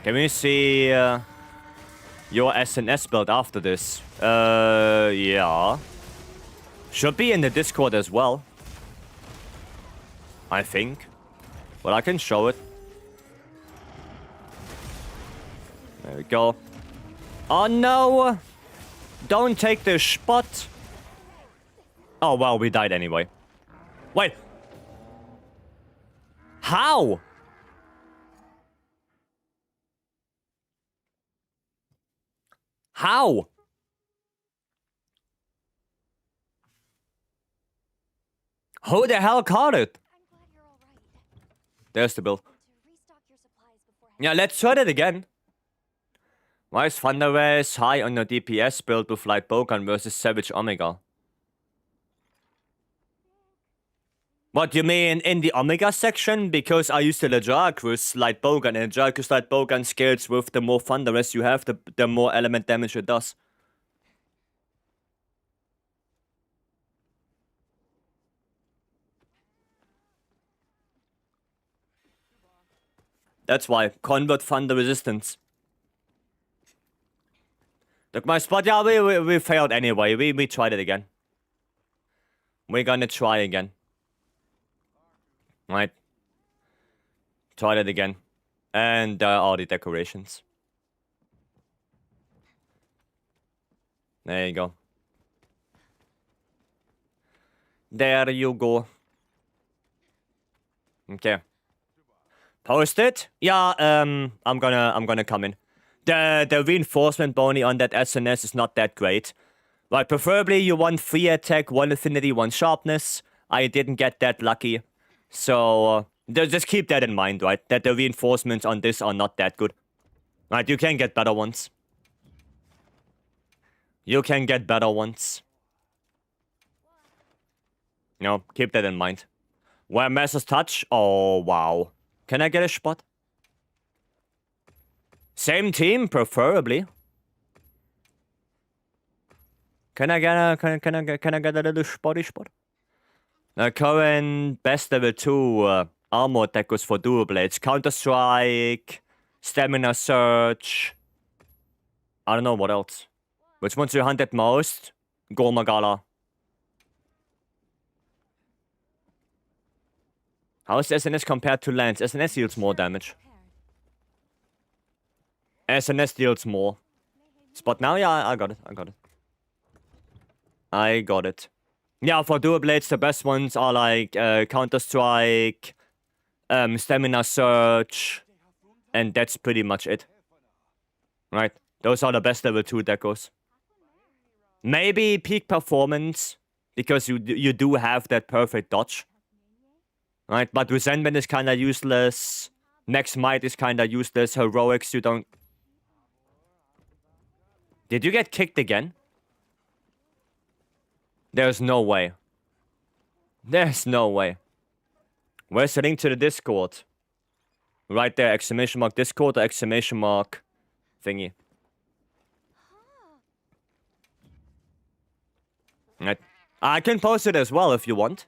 [SPEAKER 1] Can we see your SNS build after this? Yeah. Should be in the Discord as well. I think. Well, I can show it. There we go. Oh no! Don't take the spot. Oh well, we died anyway. Wait. How? How? Who the hell caught it? There's the build. Yeah, let's try it again. Why is Thunderous high on your DPS build with Light Bowgun versus Savage Omega? What, you mean in the Omega section? Because I used the Lejarcus Light Bowgun, and Lejarcus Light Bowgun scales with the more Thunderous you have, the more element damage it does. That's why. Convert Thunder Resistance. Took my spot. Yeah, we failed anyway. We tried it again. We're gonna try again. Right. Tried it again. And all the decorations. There you go. There you go. Okay. Post it? Yeah, I'm gonna come in. The reinforcement bounty on that SNS is not that great. But preferably you want 3 attack, 1 affinity, 1 sharpness. I didn't get that lucky. So, just keep that in mind, right? That the reinforcements on this are not that good. Right, you can get better ones. You can get better ones. No, keep that in mind. Where Master's Touch? Oh, wow. Can I get a spot? Same team, preferably. Can I get a little spotty spot? Current best level 2. armor deckers for dual blades. Counter-strike, stamina surge. I don't know what else. Which ones you hunted most? Gormagala. How is SNS compared to Lance? SNS deals more damage. SNS deals more. Spot now? Yeah, I got it. I got it. Yeah, for dual blades, the best ones are like Counter-Strike, Stamina Surge, and that's pretty much it. Right? Those are the best level 2 decos. Maybe Peak Performance, because you do have that perfect dodge. Right? But Resentment is kinda useless. Max Might is kinda useless. Heroics, you don't... Did you get kicked again? There's no way. There's no way. Where's the link to the Discord? Right there, exclamation mark Discord or exclamation mark thingy. Right. I can post it as well if you want.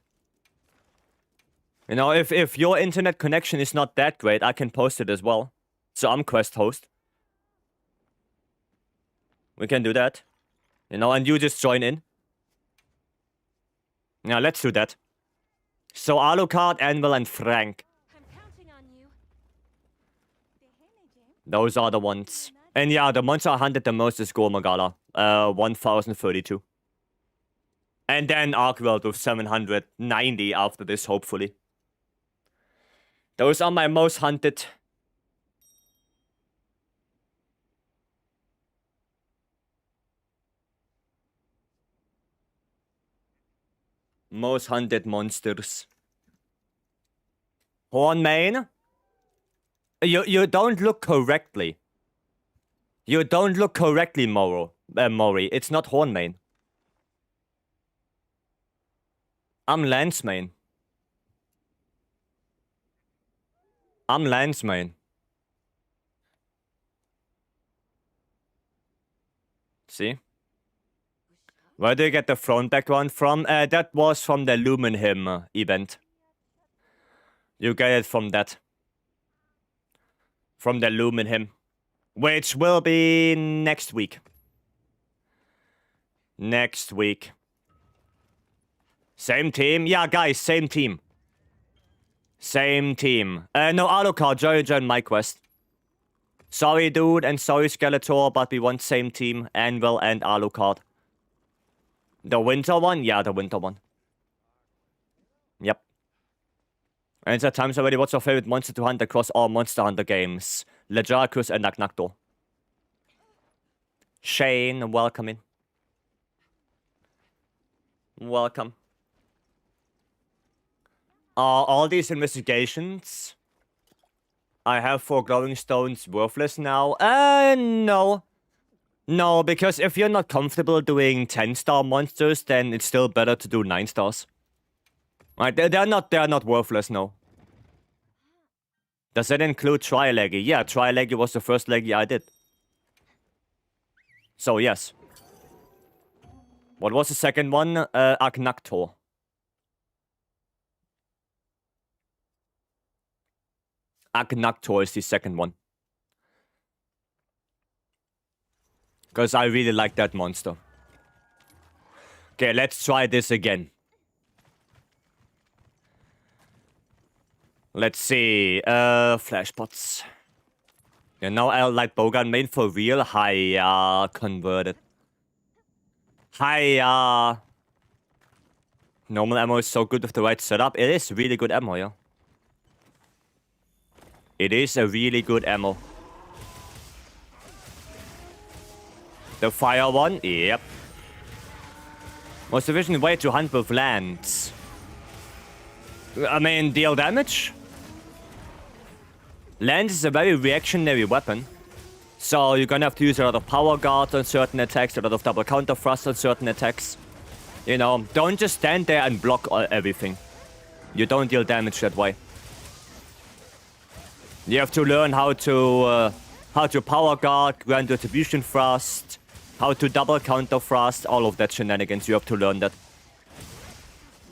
[SPEAKER 1] You know, if your internet connection is not that great, I can post it as well. So I'm quest host. We can do that. You know, and you just join in. Yeah, let's do that. So Alucard, Anvil, and Frank.
[SPEAKER 2] I'm counting on you.
[SPEAKER 1] Those are the ones. And yeah, the monster I hunted the most is Gormagala. 1032. And then MHWilds with 790 after this, hopefully. Those are my most hunted. Most hunted monsters. Hornmane? You don't look correctly. You don't look correctly, Mori. It's not Hornmane. I'm Lancemane. I'm Lancemane. See? Where do you get the throne background from? That was from the Lumen Hymn event. You get it from that. From the Lumen Hymn. Which will be next week. Next week. Same team? Yeah, guys, same team. Same team. No, Alucard, join my quest. Sorry, dude, and sorry, Skeletor, but we want same team. Anvil and Alucard. The winter one? Yeah, the winter one. Yep. And it's at times already. What's your favorite monster to hunt across all Monster Hunter games? Lejarkus and Nagnaktor. Shane, welcome in. Welcome. Are all these investigations I have for glowing stones worthless now? No. No, because if you're not comfortable doing 10-star monsters, then it's still better to do 9 stars. Right, they're not worthless, no. Does that include Tri-Leggy? Yeah, Tri-Leggy was the first Leggy I did. So, yes. What was the second one? Agnaktor. Agnaktor is the second one. Because I really like that monster. Okay, let's try this again. Let's see. Flashpots. Yeah, now I like Bogan main for real. Hiya, converted. Hiya. Normal ammo is so good with the right setup. It is really good ammo, yeah. It is a really good ammo. The fire one? Yep. Most efficient way to hunt with lands. I mean, deal damage? Lance is a very reactionary weapon. So you're gonna have to use a lot of power guards on certain attacks, a lot of double counter thrust on certain attacks. You know, don't just stand there and block everything. You don't deal damage that way. You have to learn how to power guard, grand retribution thrust, how to double counter thrust, all of that shenanigans. You have to learn that.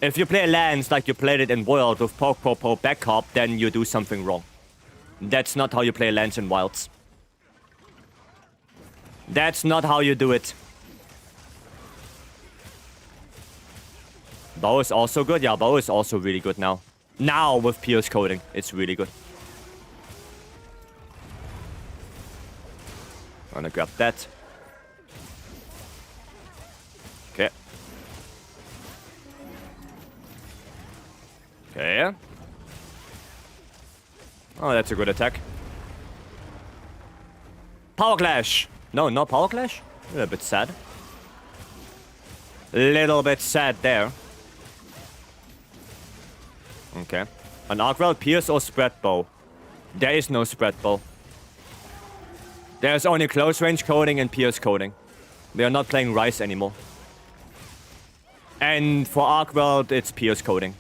[SPEAKER 1] If you play lands like you played it in World with poke, poke, poke, backup, then you do something wrong. That's not how you play lands in Wilds. That's not how you do it. Bow is also good. Yeah, bow is also really good now. Now with Pierce coding, it's really good. I'm gonna grab that. Okay. Okay. Oh, that's a good attack. Power Clash! No, not Power Clash? A little bit sad. Little bit sad there. Okay. An Arkwell, Pierce or Spread Bow? There is no Spread Bow. There's only Close Range coding and Pierce coding. We are not playing Rice anymore. And for Arkwell, it's Pierce coding.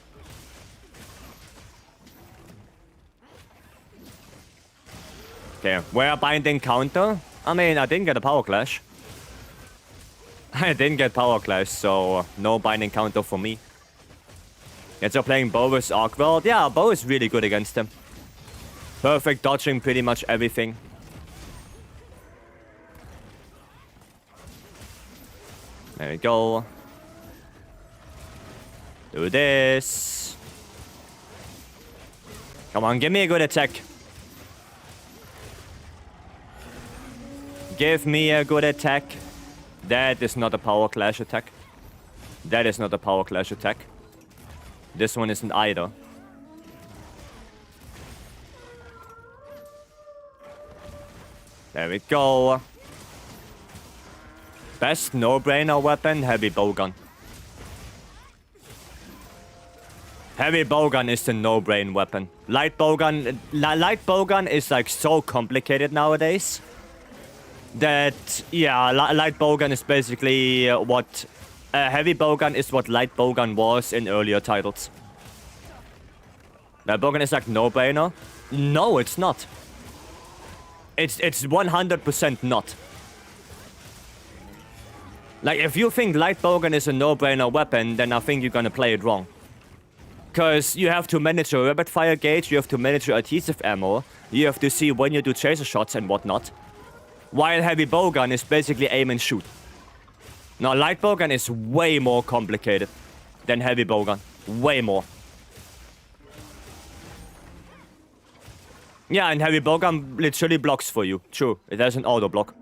[SPEAKER 1] Okay, where binding counter? I mean, I didn't get a Power Clash. I didn't get Power Clash, so no binding counter for me. Yet you're playing Bow with Arkwell. Yeah, Bow is really good against him. Perfect dodging pretty much everything. There we go. Do this. Come on, give me a good attack. Give me a good attack. That is not a Power Clash attack. That is not a Power Clash attack. This one isn't either. There we go. Best no-brainer weapon, Heavy Bowgun. Heavy Bowgun is the no-brain weapon. Light Bowgun is like so complicated nowadays. That, yeah, Light Bowgun is basically what... Heavy Bowgun is what Light Bowgun was in earlier titles. Light Bowgun is like no-brainer. No, it's not. It's 100% not. Like, if you think Light Bowgun is a no-brainer weapon, then I think you're gonna play it wrong. Because you have to manage your rapid fire gauge, you have to manage your adhesive ammo, you have to see when you do chaser shots and whatnot. While Heavy Bowgun is basically aim and shoot. Now, Light Bowgun is way more complicated than Heavy Bowgun. Way more. Yeah, and Heavy Bowgun literally blocks for you. True, it has an auto block.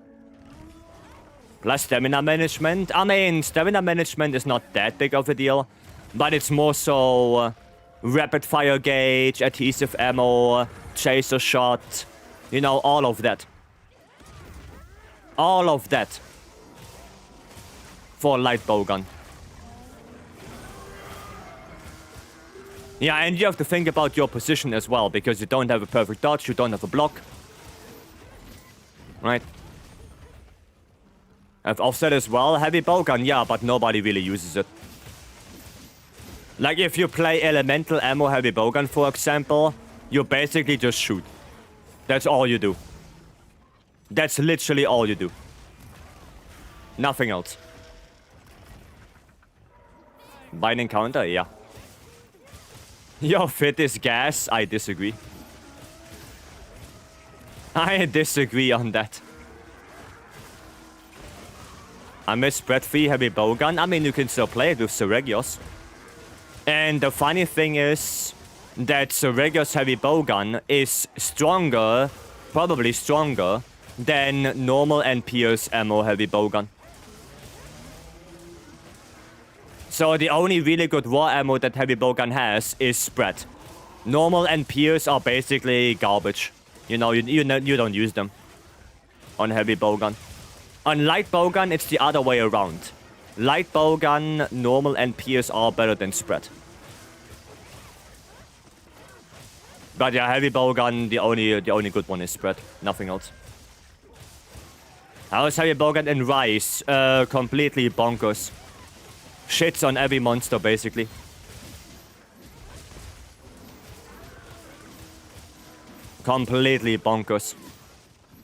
[SPEAKER 1] Plus stamina management. I mean, stamina management is not that big of a deal. But it's more so rapid fire gauge, adhesive ammo, chaser shot. You know, all of that. All of that. For Light Bowgun. Yeah, and you have to think about your position as well, because you don't have a perfect dodge, you don't have a block. Right? Have offset as well. Heavy Bowgun, yeah, but nobody really uses it. Like, if you play elemental ammo Heavy Bowgun, for example, you basically just shoot. That's all you do. That's literally all you do. Nothing else. Binding counter, yeah. Your fit is gas, I disagree. I disagree on that. I miss spread free Heavy Bowgun. I mean, you can still play it with Seregios. And the funny thing is that Seregios Heavy Bowgun is stronger, probably stronger, than normal and Pierce ammo Heavy Bowgun. So the only really good raw ammo that Heavy Bowgun has is spread. Normal and Pierce are basically garbage. You know, you don't use them on Heavy Bowgun. On Light Bowgun, it's the other way around. Light Bowgun, normal and Pierce are better than spread. But yeah, Heavy Bowgun, the only good one is spread. Nothing else. How is Heavy Bowgun in Rice? Completely bonkers. Shits on every monster, basically. Completely bonkers.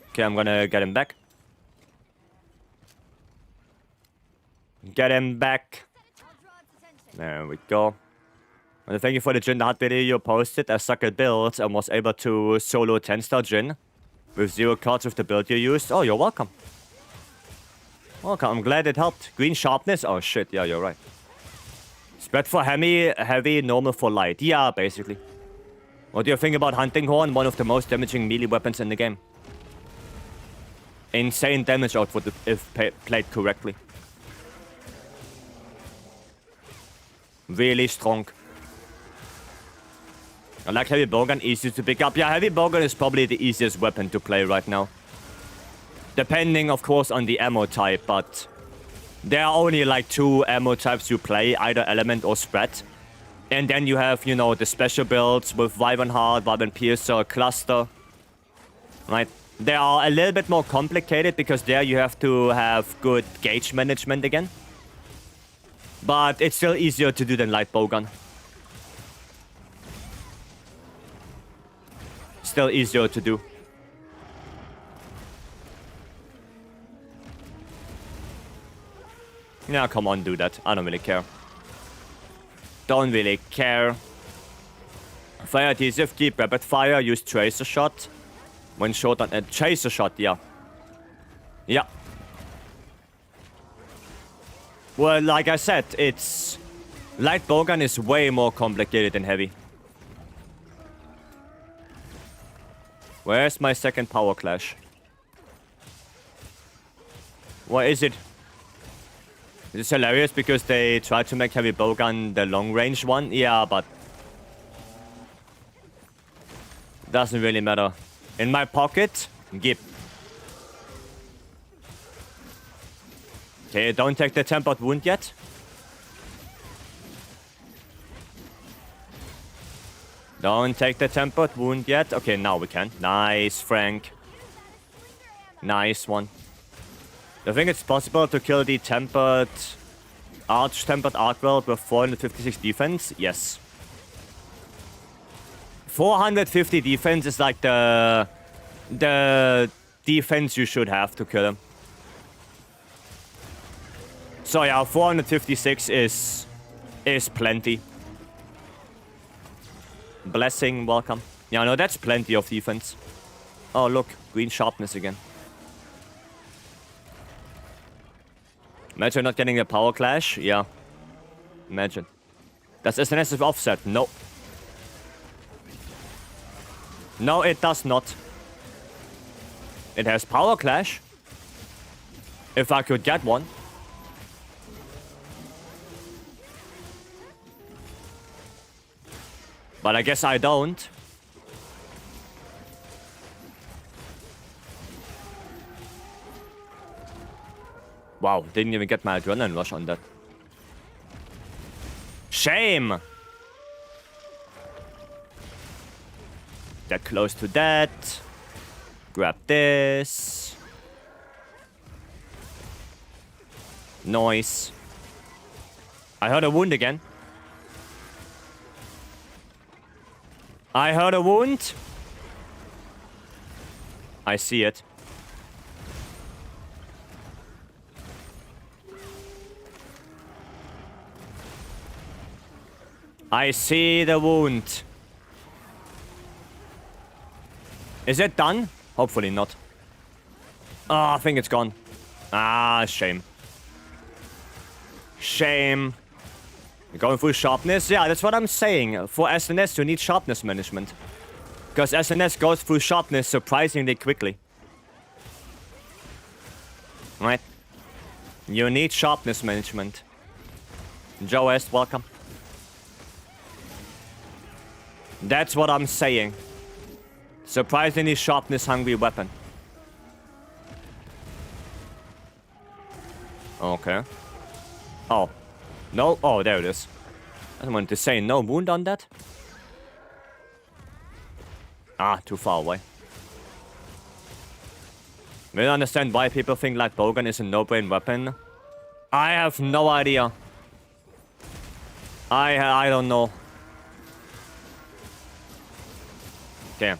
[SPEAKER 1] Okay, I'm gonna get him back. Get him back. There we go. And thank you for the Jin Hut video you posted. I suck at builds and was able to solo 10-star Jin with 0 cards with the build you used. Oh, you're welcome. Welcome, I'm glad it helped. Green sharpness? Oh shit, yeah, you're right. Spread for heavy, normal for light. Yeah, basically. What do you think about Hunting Horn? One of the most damaging melee weapons in the game. Insane damage output if played correctly. Really strong. I like Heavy Bowgun, easy to pick up. Yeah, Heavy Bowgun is probably the easiest weapon to play right now. Depending, of course, on the ammo type, but there are only like 2 ammo types you play, either Element or Spread. And then you have, you know, the special builds with Wyvern Heart, Wyvern Piercer, Cluster. Right? They are a little bit more complicated because there you have to have good gauge management again. But it's still easier to do than Light Bowgun. Still easier to do. Yeah, come on, do that. I don't really care. Don't really care. Fire adhesive, keep rapid fire, use tracer shot. When short on a tracer shot, yeah. Yeah. Well, like I said, it's... Light bowgun is way more complicated than heavy. Where's my second power clash? What is it? It's hilarious because they tried to make heavy bowgun the long range one. Yeah, but... doesn't really matter. In my pocket, Gip. Okay, don't take the tempered wound yet. Don't take the tempered wound yet. Okay, now we can. Nice, Frank. Nice one. I think it's possible to kill the tempered arc world with 456 defense. Yes. 450 defense is like the defense you should have to kill him. So yeah, 456 is plenty. Blessing, welcome. Yeah, no, that's plenty of defense. Oh, look, green sharpness again. Imagine not getting a power clash. Yeah. Imagine. Does SNS have offset? No. No, it does not. It has power clash. If I could get one. But I guess I don't. Wow, didn't even get my adrenaline rush on that. Shame! Get close to that. Grab this. Noise. I heard a wound again. I heard a wound. I see it. I see the wound. Is it done? Hopefully not. Oh, I think it's gone. Ah, shame. Shame. Going through sharpness? Yeah, that's what I'm saying. For SNS, you need sharpness management. Because SNS goes through sharpness surprisingly quickly. Right? You need sharpness management. Joe West, welcome. That's what I'm saying. Surprisingly sharpness-hungry weapon. Okay. Oh. No? Oh, there it is. I wanted to say no wound on that. Ah, too far away. I don't understand why people think light bowgun is a no-brain weapon. I have no idea. I don't know. Okay.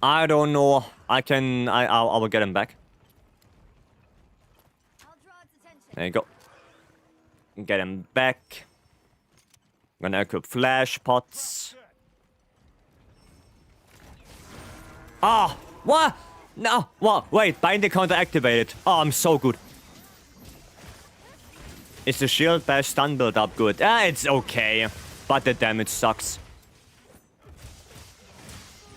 [SPEAKER 1] I don't know. I will get him back. There you go. Get him back. Gonna equip flash pots. Ah! What? No! What? Wait, binding counter activated. Oh, I'm so good. Is the shield bash stun build up good? It's okay. But the damage sucks.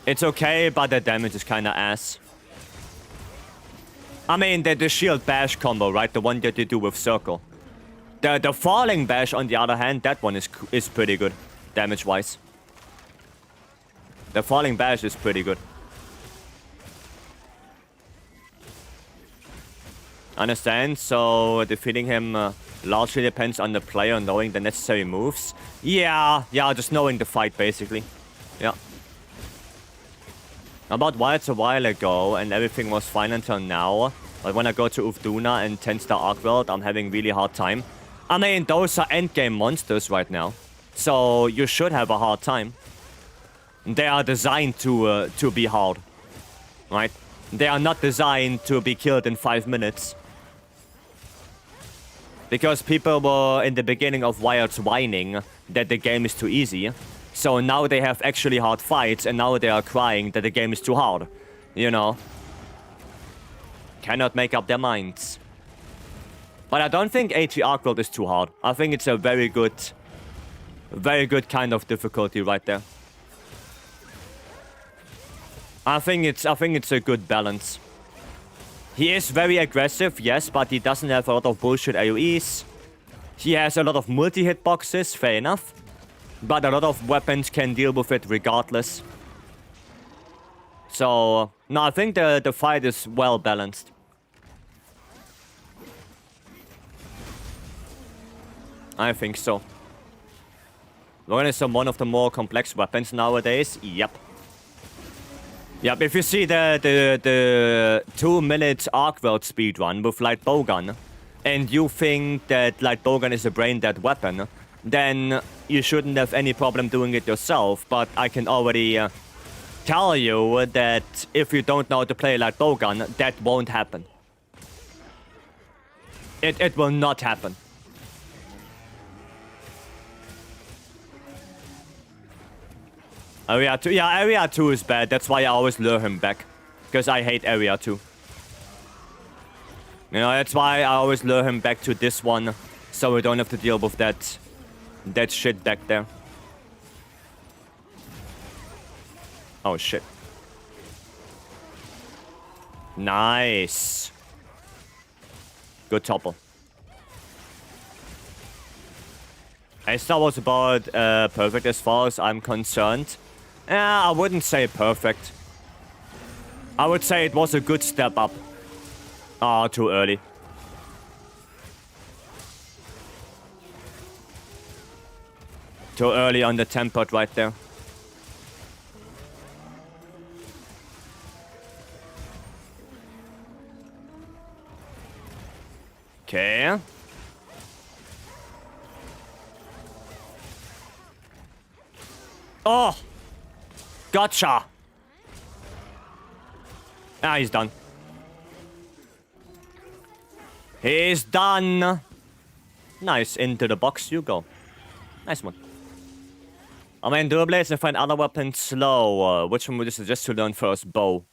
[SPEAKER 1] It's okay, but the damage is kinda ass. I mean, the shield bash combo, right? The one that you do with circle. The falling bash, on the other hand, that one is pretty good, damage-wise. The falling bash is pretty good. Understand? So defeating him largely depends on the player knowing the necessary moves. Yeah, just knowing the fight, basically. Yeah. About Wilds a while ago, and everything was fine until now. But when I go to Uvduna and 10-star Arc-World, I'm having really hard time. I mean, those are endgame monsters right now. So you should have a hard time. They are designed to be hard. Right? They are not designed to be killed in 5 minutes. Because people were, in the beginning of Wilds, whining that the game is too easy. So now they have actually hard fights, and now they are crying that the game is too hard. You know? Cannot make up their minds. But I don't think AT Arc-World is too hard. I think it's a very good kind of difficulty right there. I think it's a good balance. He is very aggressive, yes, but he doesn't have a lot of bullshit AoEs. He has a lot of multi-hitboxes, fair enough. But a lot of weapons can deal with it regardless. So, no, I think the fight is well balanced. I think so. Logan is one of the more complex weapons nowadays. Yep. Yep, if you see the 2-minute Arc-World speedrun with Light Bowgun, and you think that Light Bowgun is a brain-dead weapon, then you shouldn't have any problem doing it yourself. But I can already tell you that if you don't know how to play Light Bowgun, that won't happen. It will not happen. Area 2, yeah, Area 2 is bad. That's why I always lure him back. Because I hate Area 2. You know, that's why I always lure him back to this one. So we don't have to deal with that shit back there. Oh, shit. Nice. Good topple. Star was about perfect as far as I'm concerned. I wouldn't say perfect. I would say it was a good step up. Too early. Too early on the tempered right there. Okay. Oh! Gotcha! He's done. He's done! Nice, into the box you go. Nice one. I mean, dual blades and find other weapons slow. Which one would you suggest to learn first? Bow.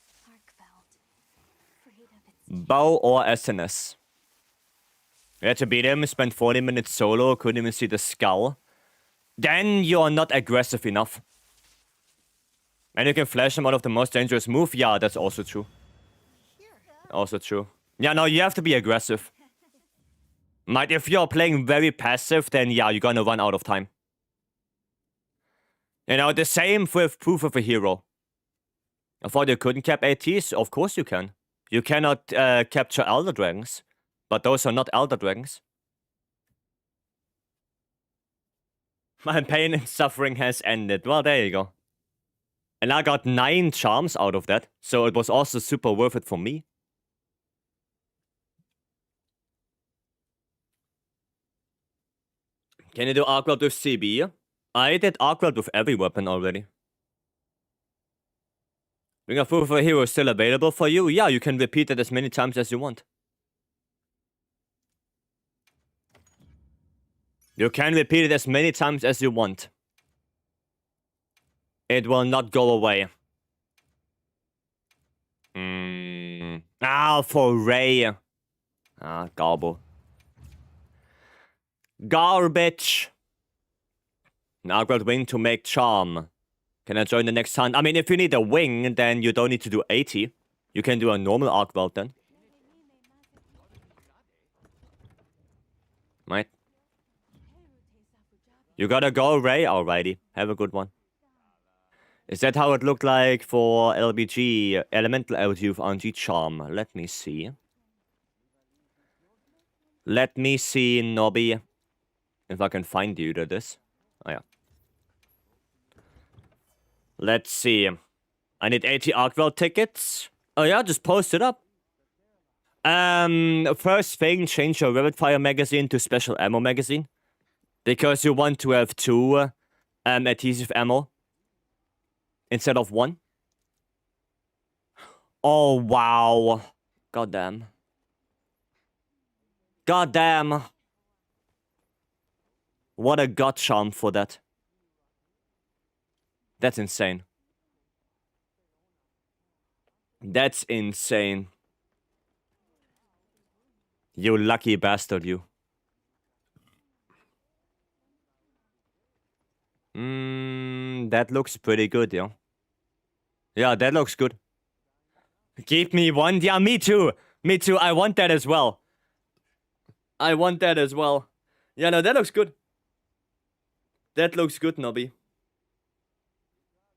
[SPEAKER 1] Bow or SNS? You had to beat him, spent 40 minutes solo, couldn't even see the skull. Then you're not aggressive enough. And you can flash him out of the most dangerous move? Yeah, that's also true. Also true. Yeah, no, you have to be aggressive. Like, if you're playing very passive, then yeah, you're gonna run out of time. You know, the same with Proof of a Hero. I thought you couldn't cap ATs? Of course you can. You cannot capture Elder Dragons. But those are not Elder Dragons. My pain and suffering has ended. Well, there you go. And I got 9 charms out of that. So it was also super worth it for me. Can you do Arc-World with CB? I did Arc-World with every weapon already. Ring of Proof of a Hero is still available for you? Yeah, you can repeat it as many times as you want. You can repeat it as many times as you want. It will not go away. For Ray. Gobble. Garbage. Now I've got wing to make charm. Can I join the next hunt? I mean, if you need a wing, then you don't need to do 80. You can do a normal arc weld then. Right? You gotta go, Ray? Alrighty. Have a good one. Is that how it looked like for LBG, Elemental Elf RNG Charm? Let me see. Let me see, Nobby. If I can find you to this. Oh, yeah. Let's see. I need 80 Arcwell tickets. Oh, yeah, just post it up. First thing, change your Rapid Fire magazine to Special Ammo magazine. Because you want to have 2 adhesive ammo. Instead of 1. Oh, wow. Goddamn. Goddamn. What a god charm for that. That's insane. That's insane. You lucky bastard, you. That looks pretty good, yeah. Yeah, that looks good. Give me one. Yeah, me too. Me too. I want that as well. I want that as well. Yeah, no, that looks good. That looks good, Nobby.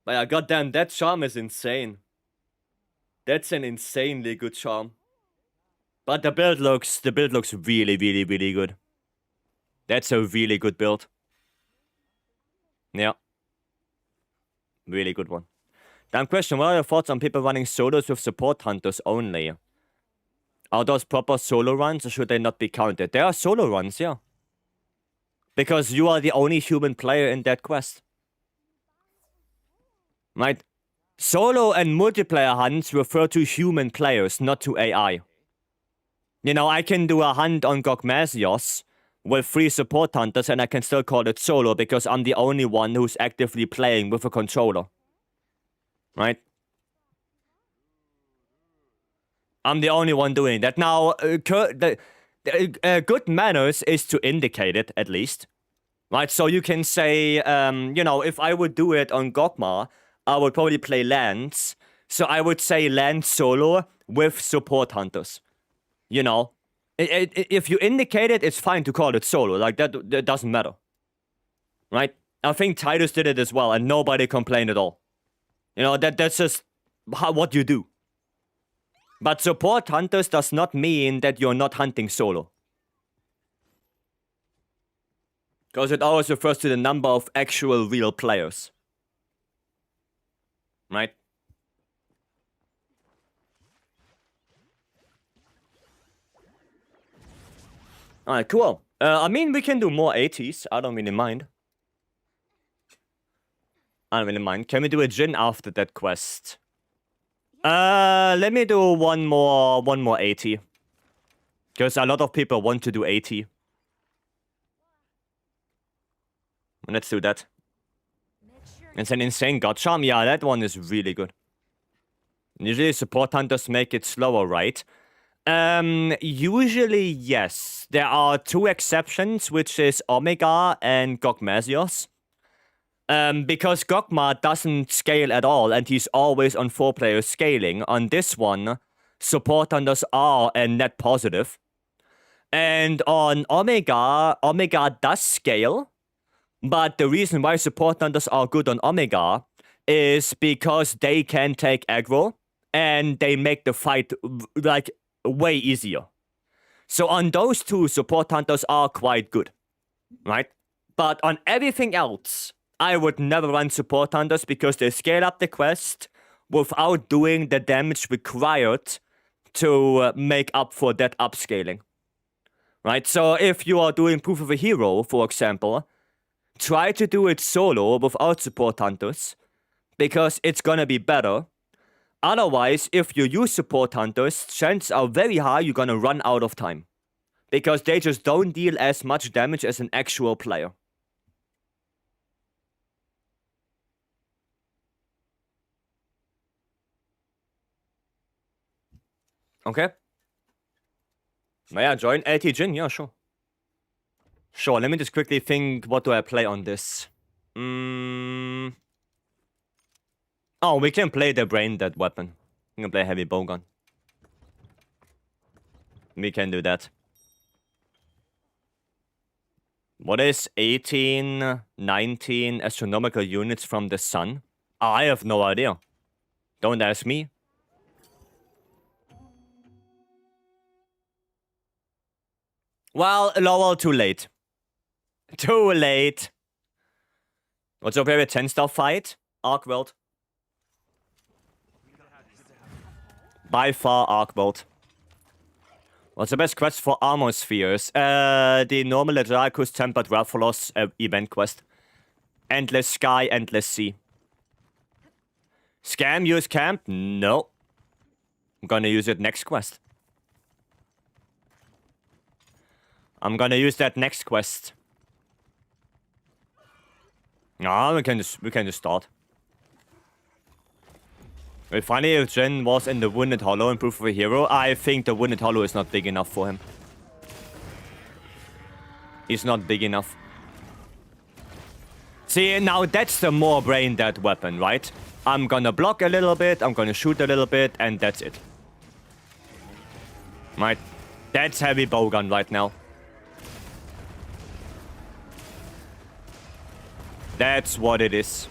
[SPEAKER 1] But yeah, goddamn, that charm is insane. That's an insanely good charm. But the build looks really, really, really good. That's a really good build. Yeah. Really good one. Damn question, what are your thoughts on people running solos with support hunters only? Are those proper solo runs or should they not be counted? They are solo runs, yeah. Because you are the only human player in that quest. Right? Solo and multiplayer hunts refer to human players, not to AI. You know, I can do a hunt on Gogmasios with 3 support hunters and I can still call it solo because I'm the only one who's actively playing with a controller. Right? I'm the only one doing that. Now, good manners is to indicate it, at least. Right? So you can say, you know, if I would do it on Gogma, I would probably play Lance. So I would say Lance solo with support hunters. You know? If you indicate it, it's fine to call it solo. Like, that doesn't matter. Right? I think Titus did it as well, and nobody complained at all. You know, that's just what you do. But support hunters does not mean that you're not hunting solo. Because it always refers to the number of actual real players. Right? Alright, cool. I mean, we can do more 80s. I don't really mind. I don't really mind. Can we do a Jin after that quest? Let me do one more 80. Because a lot of people want to do 80. Let's do that. It's an insane god charm. Yeah, that one is really good. Usually support hunters make it slower, right? Usually, yes. There are 2 exceptions, which is Omega and Gogmasios. Because Gogma doesn't scale at all, and he's always on 4-player scaling. On this one, support hunters are a net positive. And on Omega, Omega does scale. But the reason why support hunters are good on Omega is because they can take aggro, and they make the fight, like, way easier. So on those 2, support hunters are quite good. Right? But on everything else, I would never run support hunters because they scale up the quest without doing the damage required to make up for that upscaling. Right? So if you are doing Proof of a Hero, for example, try to do it solo without support hunters because it's gonna be better. Otherwise, if you use support hunters, chances are very high you're gonna run out of time. Because they just don't deal as much damage as an actual player. Okay. Yeah, join LT Jin. Yeah, sure. Sure, let me just quickly think, what do I play on this? Oh, we can play the brain dead weapon. We can play heavy bowgun. We can do that. What is 18, 19 astronomical units from the sun? I have no idea. Don't ask me. Well, Lowell, too late. Too late. What's your favorite 10-star fight? ArcWorld. By far, ArcWorld. What's the best quest for armor spheres? The normal Adracus Tempered Rathalos event quest. Endless sky, endless sea. Scam, use camp? No. I'm gonna use it next quest. I'm gonna use that next quest. No, we can just start. Wait, finally, if Jin was in the Wounded Hollow and Proof of a Hero, I think the Wounded Hollow is not big enough for him. He's not big enough. See, now that's the more brain dead weapon, right? I'm gonna block a little bit, I'm gonna shoot a little bit, and that's it. Right? That's heavy bowgun right now. That's what it is.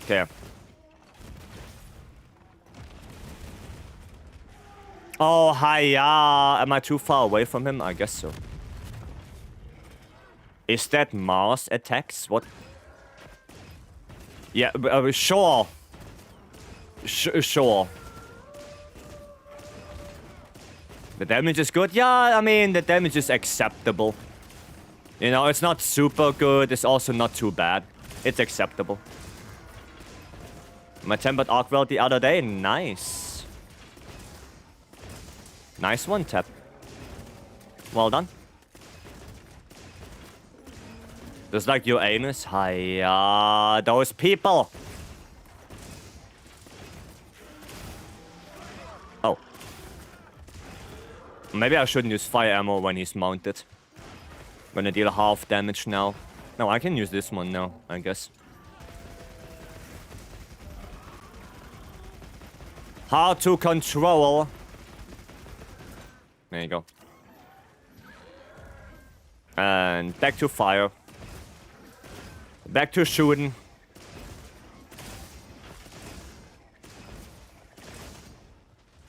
[SPEAKER 1] Okay. Oh, hiya. Am I too far away from him? I guess so. Is that Mars attacks? What? Yeah, sure. Sure. The damage is good? Yeah, I mean, the damage is acceptable. You know, it's not super good. It's also not too bad. It's acceptable. My tempered ArcWorld the other day. Nice. Nice one, Tap. Well done. Just like your anus. Hiya, those people. Oh. Maybe I shouldn't use fire ammo when he's mounted. I'm gonna deal half damage now. No, I can use this one now, I guess. Hard to control. There you go. And back to fire. Back to shooting.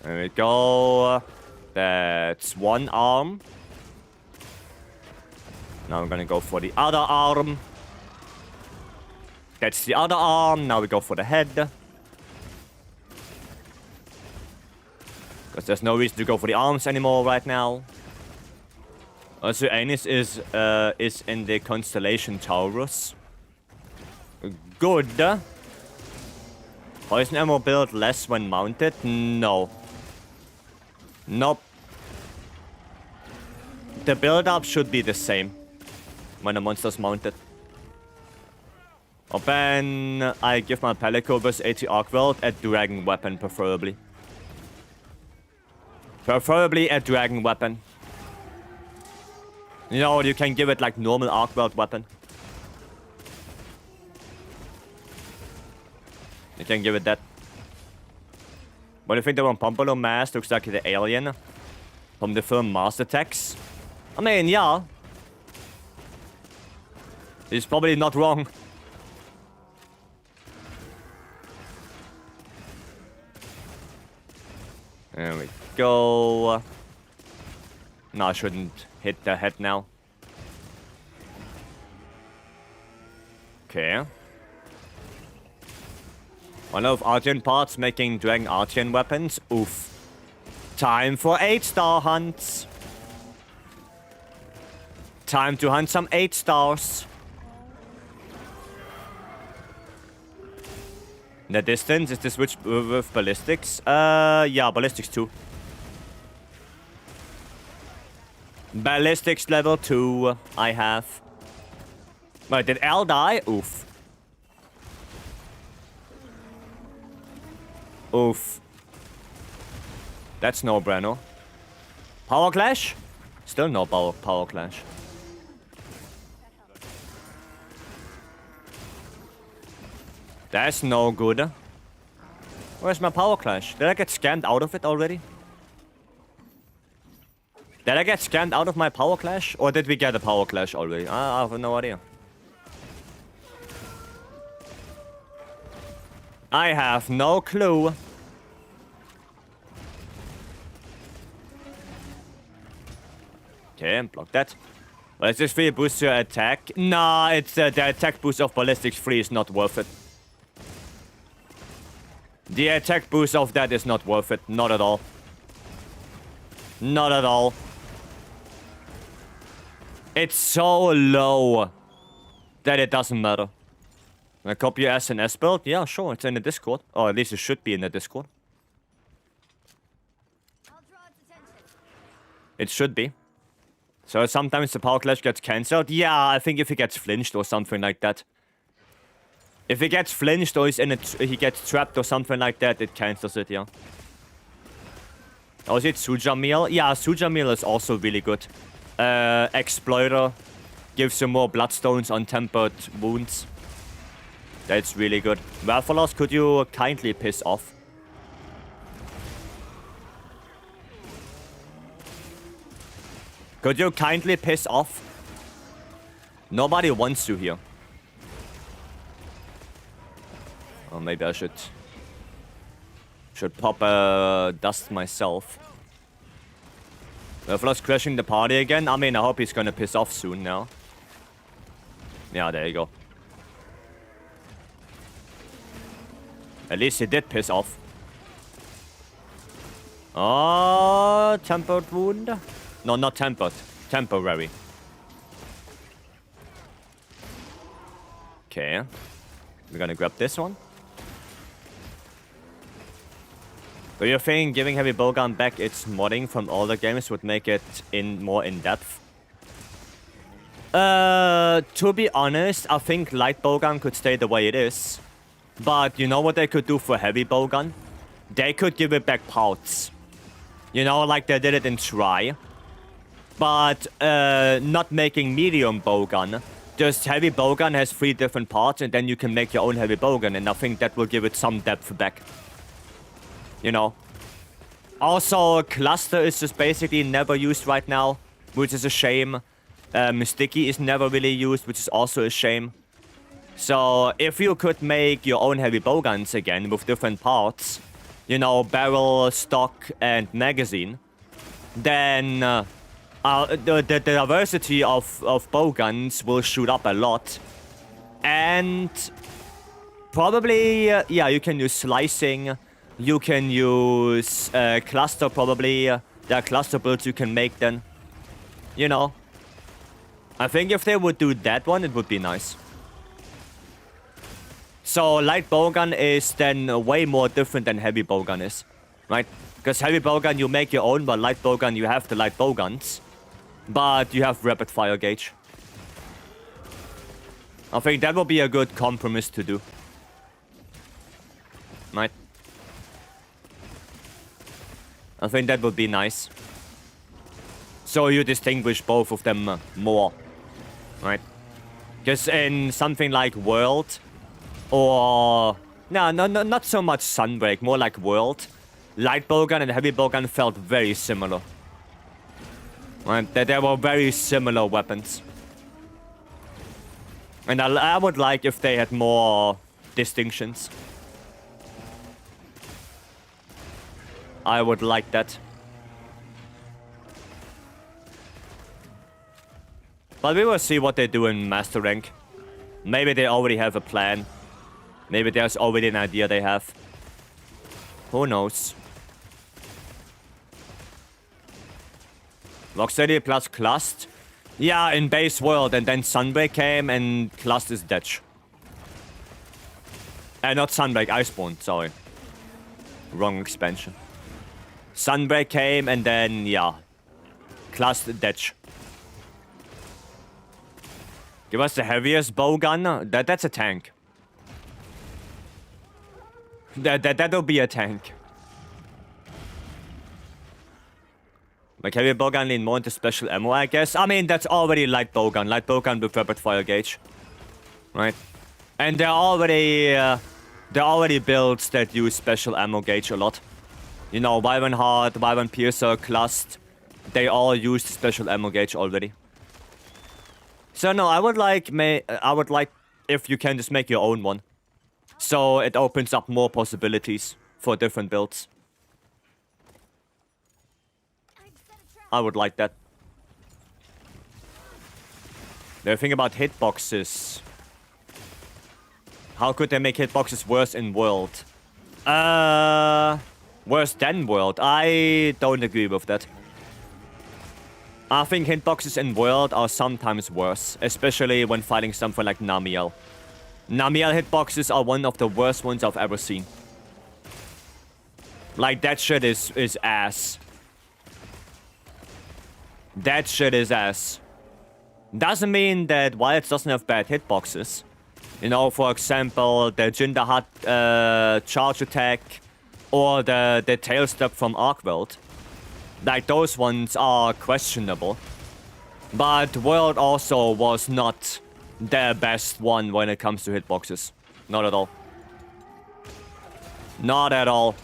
[SPEAKER 1] There we go. That's one arm. Now I'm gonna go for the other arm. That's the other arm. Now we go for the head. Because there's no reason to go for the arms anymore right now. Also, Anis is in the constellation Taurus. Good. Poison ammo build less when mounted? No. Nope. The build-up should be the same when the monster's mounted. Or then I give my Pelicobus AT ArcWorld a dragon weapon, preferably. Preferably a dragon weapon. You know, you can give it like normal ArcWorld weapon. You can give it that. What do you think the one Pompolo mask looks like the alien from the film Mars Attacks? I mean, yeah. He's probably not wrong. There we go. No, I shouldn't hit the head now. Okay. One of Argent parts making Dragon Argent weapons. Oof. Time for 8-star hunts. Time to hunt some 8 stars. The distance is the switch with ballistics. Yeah, ballistics 2. Ballistics level 2, I have. Wait, did L die? Oof. Oof. That's no bueno. Power Clash? Still no power Clash. That's no good. Where's my Power Clash? Did I get scammed out of it already? Did I get scammed out of my Power Clash? Or did we get a Power Clash already? I have no idea. I have no clue. Okay, block that. Ballistics 3 boosts your attack. Nah, it's the attack boost of Ballistics 3 is not worth it. The attack boost of that is not worth it. Not at all. Not at all. It's so low that it doesn't matter. I copy your SNS build? Yeah, sure. It's in the Discord. Or at least it should be in the Discord. It should be. So sometimes the Power Clash gets cancelled. Yeah, I think if he gets flinched or something like that. If he gets flinched or he gets trapped or something like that, it cancels it, yeah. Oh, is it Suja Meal? Yeah, Suja Meal is also really good. Exploiter gives you more bloodstones on tempered wounds. That's really good. Waffles, could you kindly piss off? Could you kindly piss off? Nobody wants you here. Or maybe I should pop a dust myself. Waffles crashing the party again. I mean, I hope he's gonna piss off soon now. Yeah, there you go. At least he did piss off. Oh, tempered wound? No, not tempered. Temporary. Okay. We're gonna grab this one. Do you think giving Heavy Bowgun back its modding from older games would make it more in-depth? To be honest, I think Light Bowgun could stay the way it is. But you know what they could do for Heavy Bowgun? They could give it back parts. You know, like they did it in Try. But not making Medium Bowgun. Just Heavy Bowgun has 3 different parts and then you can make your own Heavy Bowgun. And I think that will give it some depth back. You know. Also, Cluster is just basically never used right now, which is a shame. Sticky is never really used, which is also a shame. So, if you could make your own Heavy Bowguns again with different parts, you know, barrel, stock, and magazine, then the diversity of bowguns will shoot up a lot. And probably, yeah, you can use slicing. You can use cluster probably. There are cluster builds you can make then. You know. I think if they would do that one, it would be nice. So light bowgun is then way more different than heavy bowgun is. Right? Because heavy bowgun you make your own, but light bowgun you have the light bowguns. But you have rapid fire gauge. I think that will be a good compromise to do. Right? I think that would be nice. So you distinguish both of them more. Right? Because in something like World, or... No, not so much Sunbreak, more like World, light bowgun and heavy bowgun felt very similar. Right? They were very similar weapons. And I would like if they had more distinctions. I would like that. But we will see what they do in Master Rank. Maybe they already have a plan. Maybe there's already an idea they have. Who knows? Rocksteady plus Clust. Yeah, in base world, and then Sunbreak came and Clust is dead. Not Sunbreak, Iceborne, sorry. Wrong expansion. Sunbreak came and then, yeah. Class Detch. Give us the heaviest bow gun. That's a tank. That'll be a tank. Like heavy bowgun lean more into special ammo, I guess. I mean, that's already light bowgun. Light bowgun with rapid fire gauge. Right? And there are already builds that use special ammo gauge a lot. You know, Wyvern Heart, Wyvern Piercer, Clust. They all use special ammo gauge already. So no, I would like if you can just make your own one. So it opens up more possibilities for different builds. I would like that. The thing about hitboxes. How could they make hitboxes worse in World? Worse than World? I don't agree with that. I think hitboxes in World are sometimes worse, especially when fighting something like Namiel. Namiel hitboxes are one of the worst ones I've ever seen. Like, that shit is ass. That shit is ass. Doesn't mean that Wilds doesn't have bad hitboxes. You know, for example, the Jindahat charge attack or the tail step from MHWilds. Like, those ones are questionable. But World also was not the best one when it comes to hitboxes. Not at all. Not at all.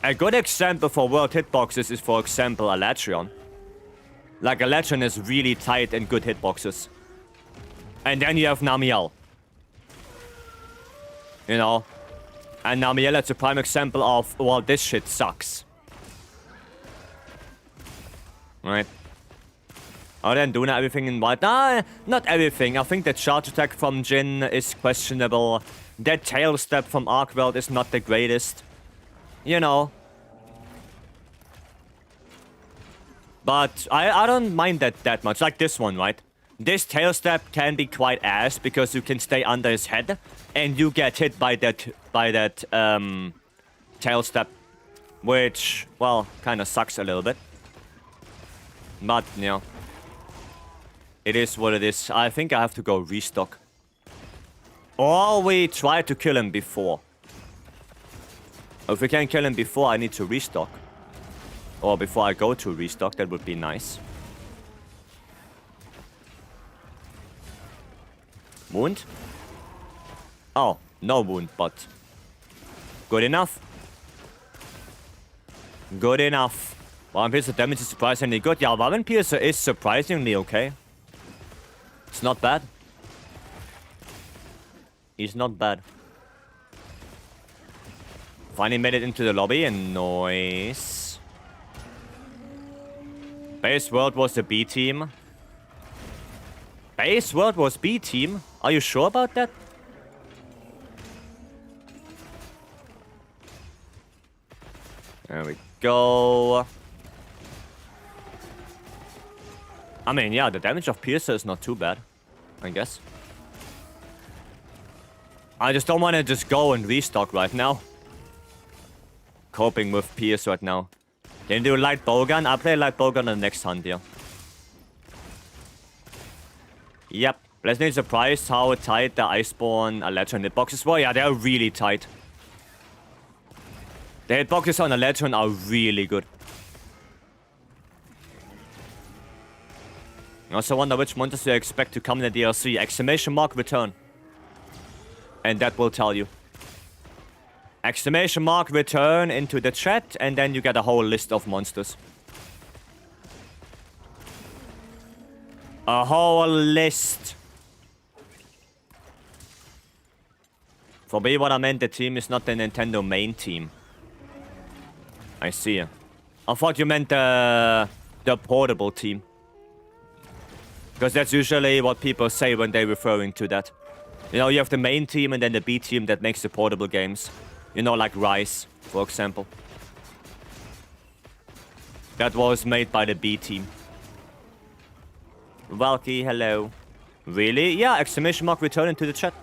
[SPEAKER 1] A good example for World hitboxes is, for example, Alatreon. Like, Alatreon is really tight and good hitboxes. And then you have Namiel. You know? And Namiel is a prime example of, well, this shit sucks. Right? Other than doing everything in white. Nah, not everything. I think the charge attack from Jin is questionable. That tail step from MHWilds is not the greatest. You know. But I don't mind that much. Like this one, right? This tail step can be quite ass because you can stay under his head and you get hit by that tail step, which, well, kind of sucks a little bit. But, you know, it is what it is. I think I have to go restock. Or we try to kill him before. If we can kill him before, I need to restock. Or before I go to restock, that would be nice. Wound? Oh, no wound, but good enough. Good enough. Wyvern Piercer damage is surprisingly good. Yeah, Wyvern Piercer is surprisingly okay. It's not bad. He's not bad. Finally made it into the lobby and noise. Base World was the B team. Base World was B team? Are you sure about that? There we go. I mean, yeah, the damage of Piercer is not too bad, I guess. I just don't want to just go and restock right now. Coping with Pierce right now. Can you do light bowgun? I'll play light bowgun on the next hunt here. Yep. Pleasantly surprised how tight the Iceborne Alatreon hitboxes were. Yeah, they're really tight. The hitboxes on Alatreon are really good. I also wonder which monsters you expect to come in the DLC. Exclamation mark return. And that will tell you. Exclamation mark return into the chat, and then you get a whole list of monsters. A whole list. For me, what I meant, the team is not the Nintendo main team. I see. I thought you meant the portable team. Because that's usually what people say when they're referring to that. You know, you have the main team and then the B team that makes the portable games. You know, like Rise, for example. That was made by the B team. Valky, hello. Really? Yeah, exclamation mark return into the chat.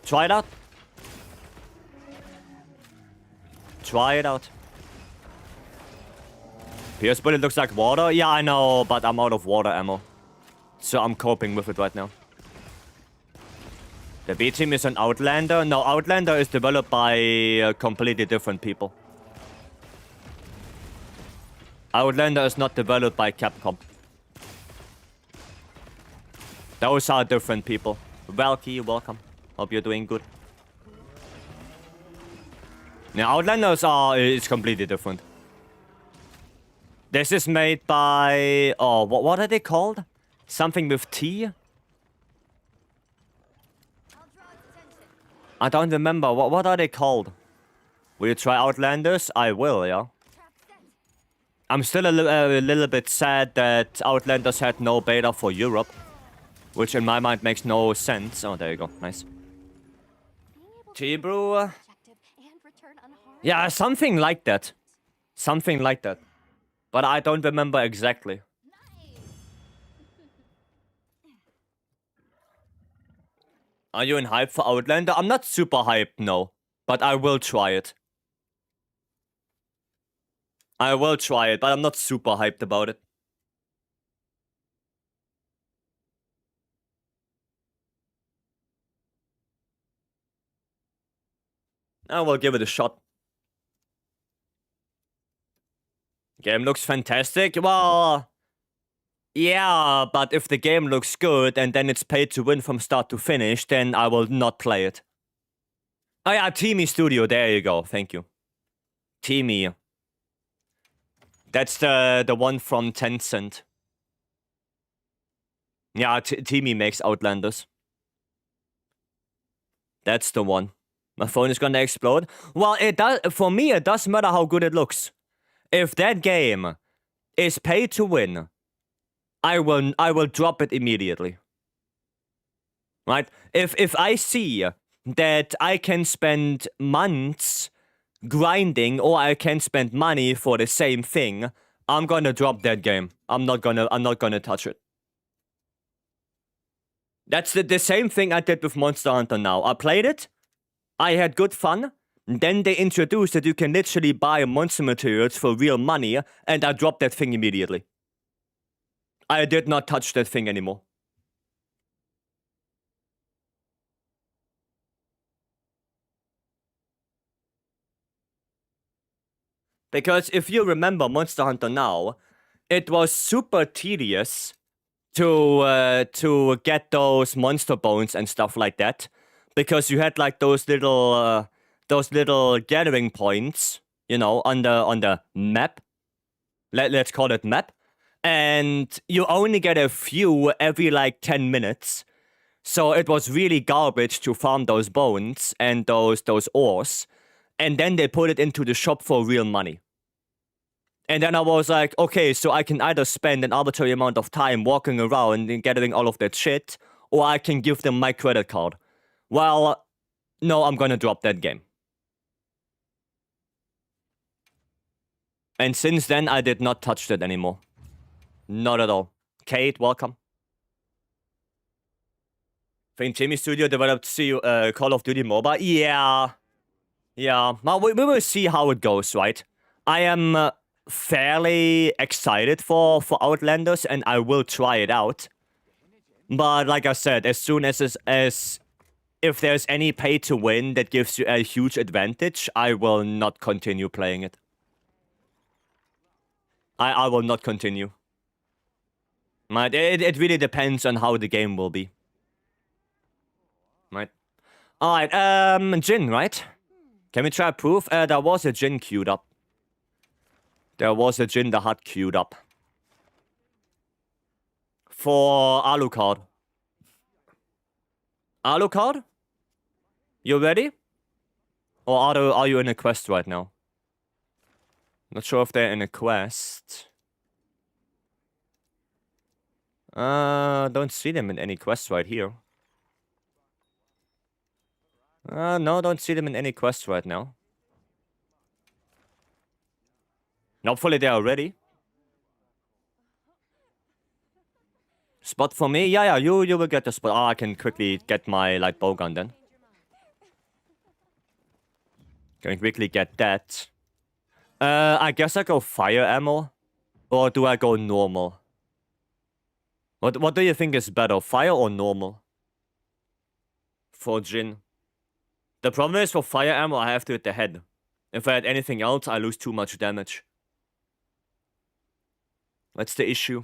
[SPEAKER 1] Try it out. Try it out. Pierce bullet looks like water? Yeah, I know, but I'm out of water ammo. So I'm coping with it right now. The B team is an Outlander? No, Outlander is developed by completely different people. Outlander is not developed by Capcom. Those are different people. Valky, welcome. Hope you're doing good. Now, Outlanders is completely different. This is made by... Oh, what are they called? Something with T? I don't remember. What are they called? Will you try Outlanders? I will, yeah. I'm still a little bit sad that Outlanders had no beta for Europe. Which in my mind makes no sense. Oh, there you go. Nice. T-Brew? Yeah, something like that. Something like that. But I don't remember exactly. Are you in hype for Outlander? I'm not super hyped, no. But I will try it. I will try it, but I'm not super hyped about it. I will give it a shot. Game looks fantastic. Well, yeah, but if the game looks good and then it's paid to win from start to finish, then I will not play it. Oh yeah, Teamy Studio, there you go, thank you. Teamy. That's the one from Tencent. Yeah, Teamy makes Outlanders. That's the one. My phone is gonna explode. Well, it does. For me, it doesn't matter how good it looks. If that game is paid to win, I will drop it immediately. Right? If I see that I can spend months grinding or I can spend money for the same thing, I'm gonna drop that game. I'm not gonna touch it. That's the same thing I did with Monster Hunter now. I played it. I had good fun. Then they introduced that you can literally buy monster materials for real money, and I dropped that thing immediately. I did not touch that thing anymore. Because if you remember Monster Hunter now, it was super tedious to get those monster bones and stuff like that. Because you had like those little gathering points, you know, on the map. Let's call it map. And you only get a few every like 10 minutes. So it was really garbage to farm those bones and those ores. And then they put it into the shop for real money. And then I was like, okay, so I can either spend an arbitrary amount of time walking around and gathering all of that shit, or I can give them my credit card. Well, no, I'm gonna drop that game. And since then, I did not touch that anymore. Not at all. Kate, welcome. Think Jimmy Studio developed Call of Duty Mobile? Yeah. Yeah. Well, we will see how it goes, right? I am fairly excited for Outlanders, and I will try it out. But like I said, as soon as if there's any pay to win that gives you a huge advantage, I will not continue playing it. I will not continue. Right? It really depends on how the game will be. Right? Alright, Jin, right? Can we try proof? There was a Jin queued up. There was a Jin the Hutt queued up. For Alucard. Alucard? You ready? Or are you in a quest right now? Not sure if they're in a quest. Don't see them in any quest right here. No, don't see them in any quest right now. Hopefully they are ready. Spot for me? Yeah, you will get the spot. Oh, I can quickly get my light bow gun then. Can quickly get that. I guess I go fire ammo. Or do I go normal? What do you think is better, fire or normal? For Jin. The problem is for fire ammo, I have to hit the head. If I had anything else, I lose too much damage. That's the issue.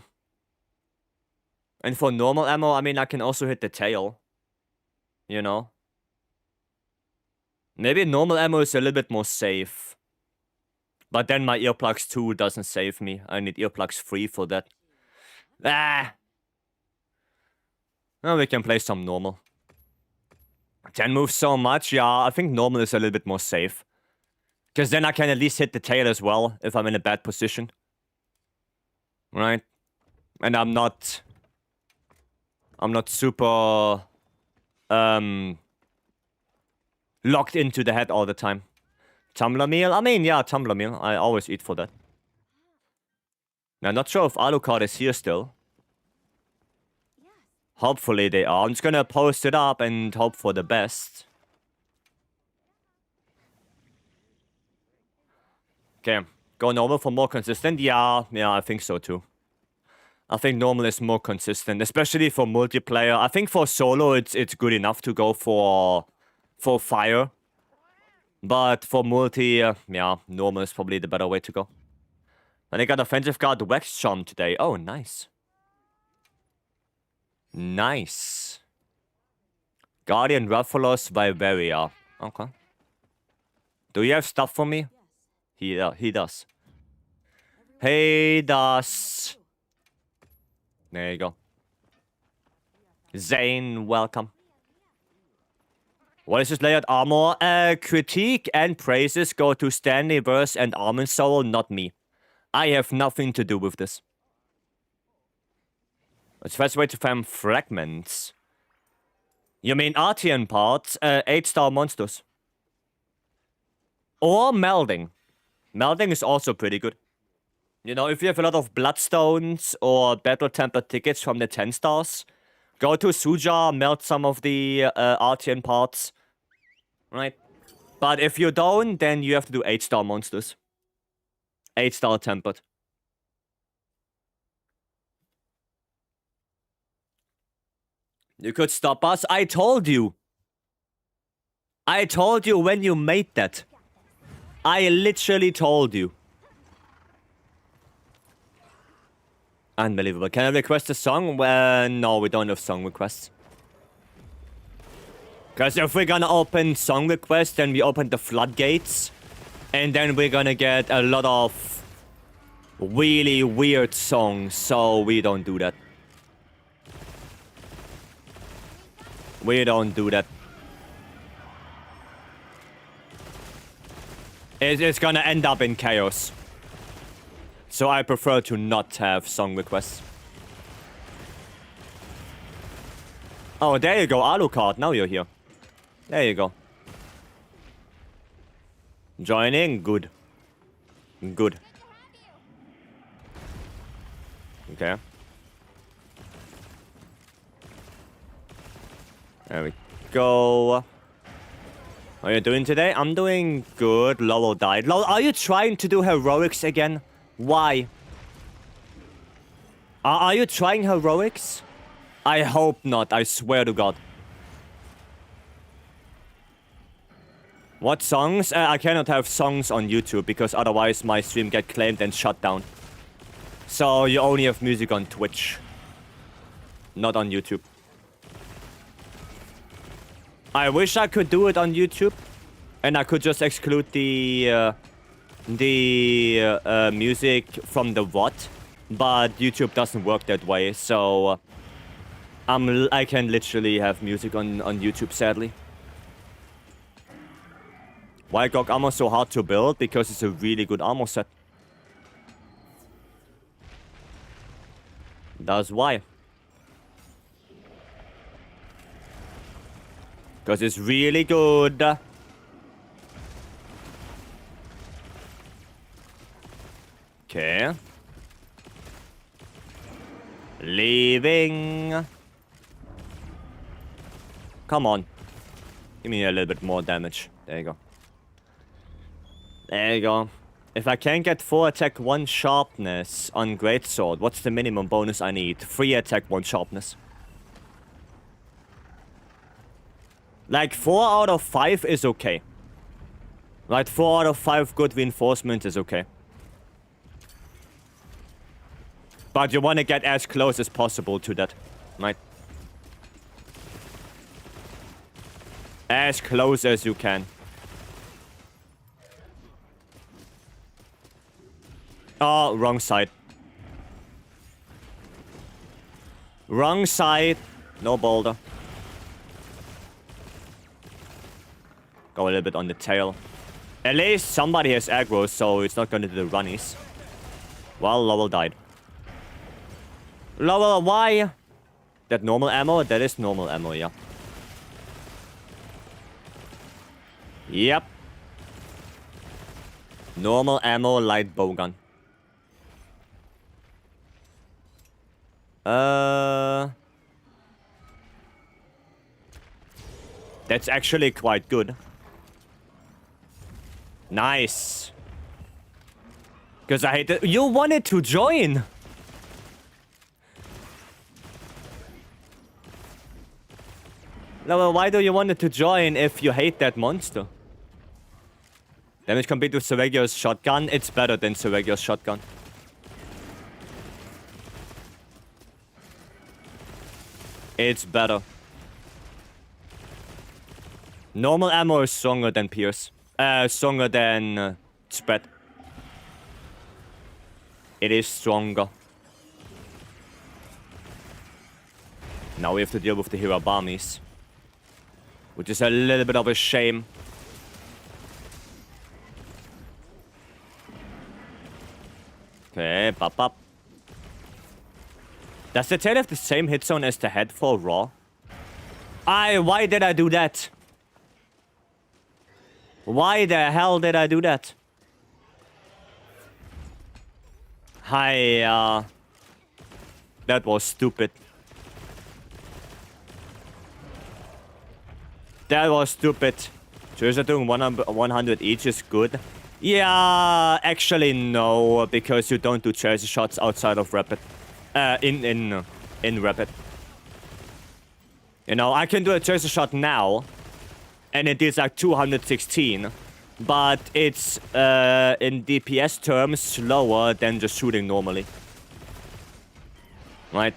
[SPEAKER 1] And for normal ammo, I mean, I can also hit the tail. You know? Maybe normal ammo is a little bit more safe. But then my earplugs 2 doesn't save me. I need earplugs 3 for that. Ah! Well, we can play some normal. 10 moves so much, yeah, I think normal is a little bit more safe. Because then I can at least hit the tail as well, if I'm in a bad position. Right? And I'm not super... locked into the head all the time. Tumbler meal? I mean, yeah, tumbler meal. I always eat for that. Now, not sure if Alucard is here still. Hopefully they are. I'm just gonna post it up and hope for the best. Okay. Go normal for more consistent? Yeah, I think so too. I think normal is more consistent, especially for multiplayer. I think for solo, it's good enough to go for fire. But for multi, yeah, normal is probably the better way to go. And I got offensive guard Wax Charm today. Oh, nice. Nice. Guardian Rathalos Vycery. Okay. Do you have stuff for me? He does. He does. There you go. Zane, welcome. What is this layered armor? Critique and praises go to Stanley Verse and Armin Soul, not me. I have nothing to do with this. It's the best way to farm fragments. You mean Artian parts? 8-star monsters. Or melding. Melding is also pretty good. You know, if you have a lot of bloodstones or battle temper tickets from the 10 stars, go to Suja, melt some of the Artian parts. Right? But if you don't, then you have to do 8-star monsters. 8-star tempered. You could stop us. I told you. I told you when you made that. I literally told you. Unbelievable. Can I request a song? Well, no, we don't have song requests. Because if we're gonna open song requests, then we open the floodgates. And then we're gonna get a lot of really weird songs, so we don't do that. We don't do that. It's gonna end up in chaos. So I prefer to not have song requests. Oh, there you go, Alucard. Now you're here. There you go. Joining? Good. Good. Okay. There we go. How are you doing today? I'm doing good. Lowell died. Lowell, are you trying to do heroics again? Why? Are you trying heroics? I hope not. I swear to God. What songs? I cannot have songs on YouTube because otherwise my stream get claimed and shut down. So you only have music on Twitch. Not on YouTube. I wish I could do it on YouTube. And I could just exclude the music from the VOD. But YouTube doesn't work that way. So I can literally have music on YouTube, sadly. Why GOG armor so hard to build? Because it's a really good armor set. That's why. Because it's really good. Okay. Leaving. Come on. Give me a little bit more damage. There you go. There you go. If I can get 4 attack, 1 sharpness on Greatsword, what's the minimum bonus I need? 3 attack, 1 sharpness. Like 4 out of 5 is okay. Right, 4 out of 5 good reinforcement is okay. But you want to get as close as possible to that, right? As close as you can. Oh, wrong side. Wrong side. No boulder. Go a little bit on the tail. At least somebody has aggro, so it's not gonna do the runnies. Well, Lowell died. Lowell, why? That normal ammo? That is normal ammo, yeah. Yep. Normal ammo, light bowgun. That's actually quite good. Nice. Because I hate it. You wanted to join. No, well, why do you want to join if you hate that monster? Damage compared to Seregio's shotgun, it's better than Seregio's shotgun. It's better. Normal ammo is stronger than Pierce. Stronger than Spread. It is stronger. Now we have to deal with the Hirabamis. Which is a little bit of a shame. Okay, pop up. Does the tail have the same hit zone as the head for Raw? Why did I do that? Why the hell did I do that? That was stupid. That was stupid. Treasure doing 100 each is good. Yeah, actually no, because you don't do treasure shots outside of rapid. In rapid. You know, I can do a treasure shot now, and it is like 216, but it's in DPS terms slower than just shooting normally. Right?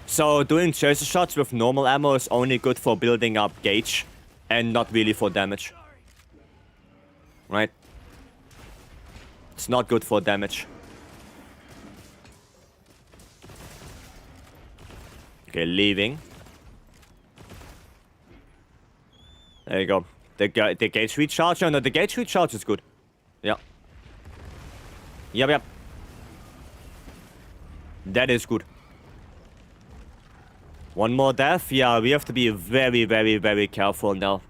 [SPEAKER 1] So doing treasure shots with normal ammo is only good for building up gauge, and not really for damage. Right? It's not good for damage. Okay, leaving. There you go. The gauge recharge. No, the gauge recharge is good. Yeah. Yep. That is good. One more death? Yeah, we have to be very, very, very careful now.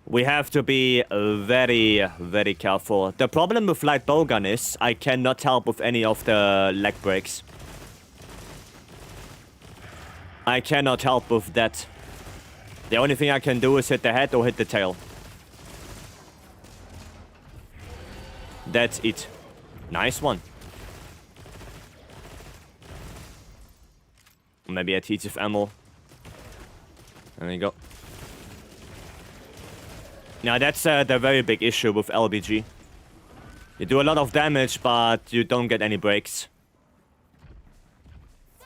[SPEAKER 1] We have to be very, very careful. The problem with light bowgun is I cannot help with any of the leg breaks. I cannot help with that. The only thing I can do is hit the head or hit the tail. That's it. Nice one. Maybe a teach of ammo. There you go. Now that's the very big issue with LBG. You do a lot of damage, but you don't get any breaks.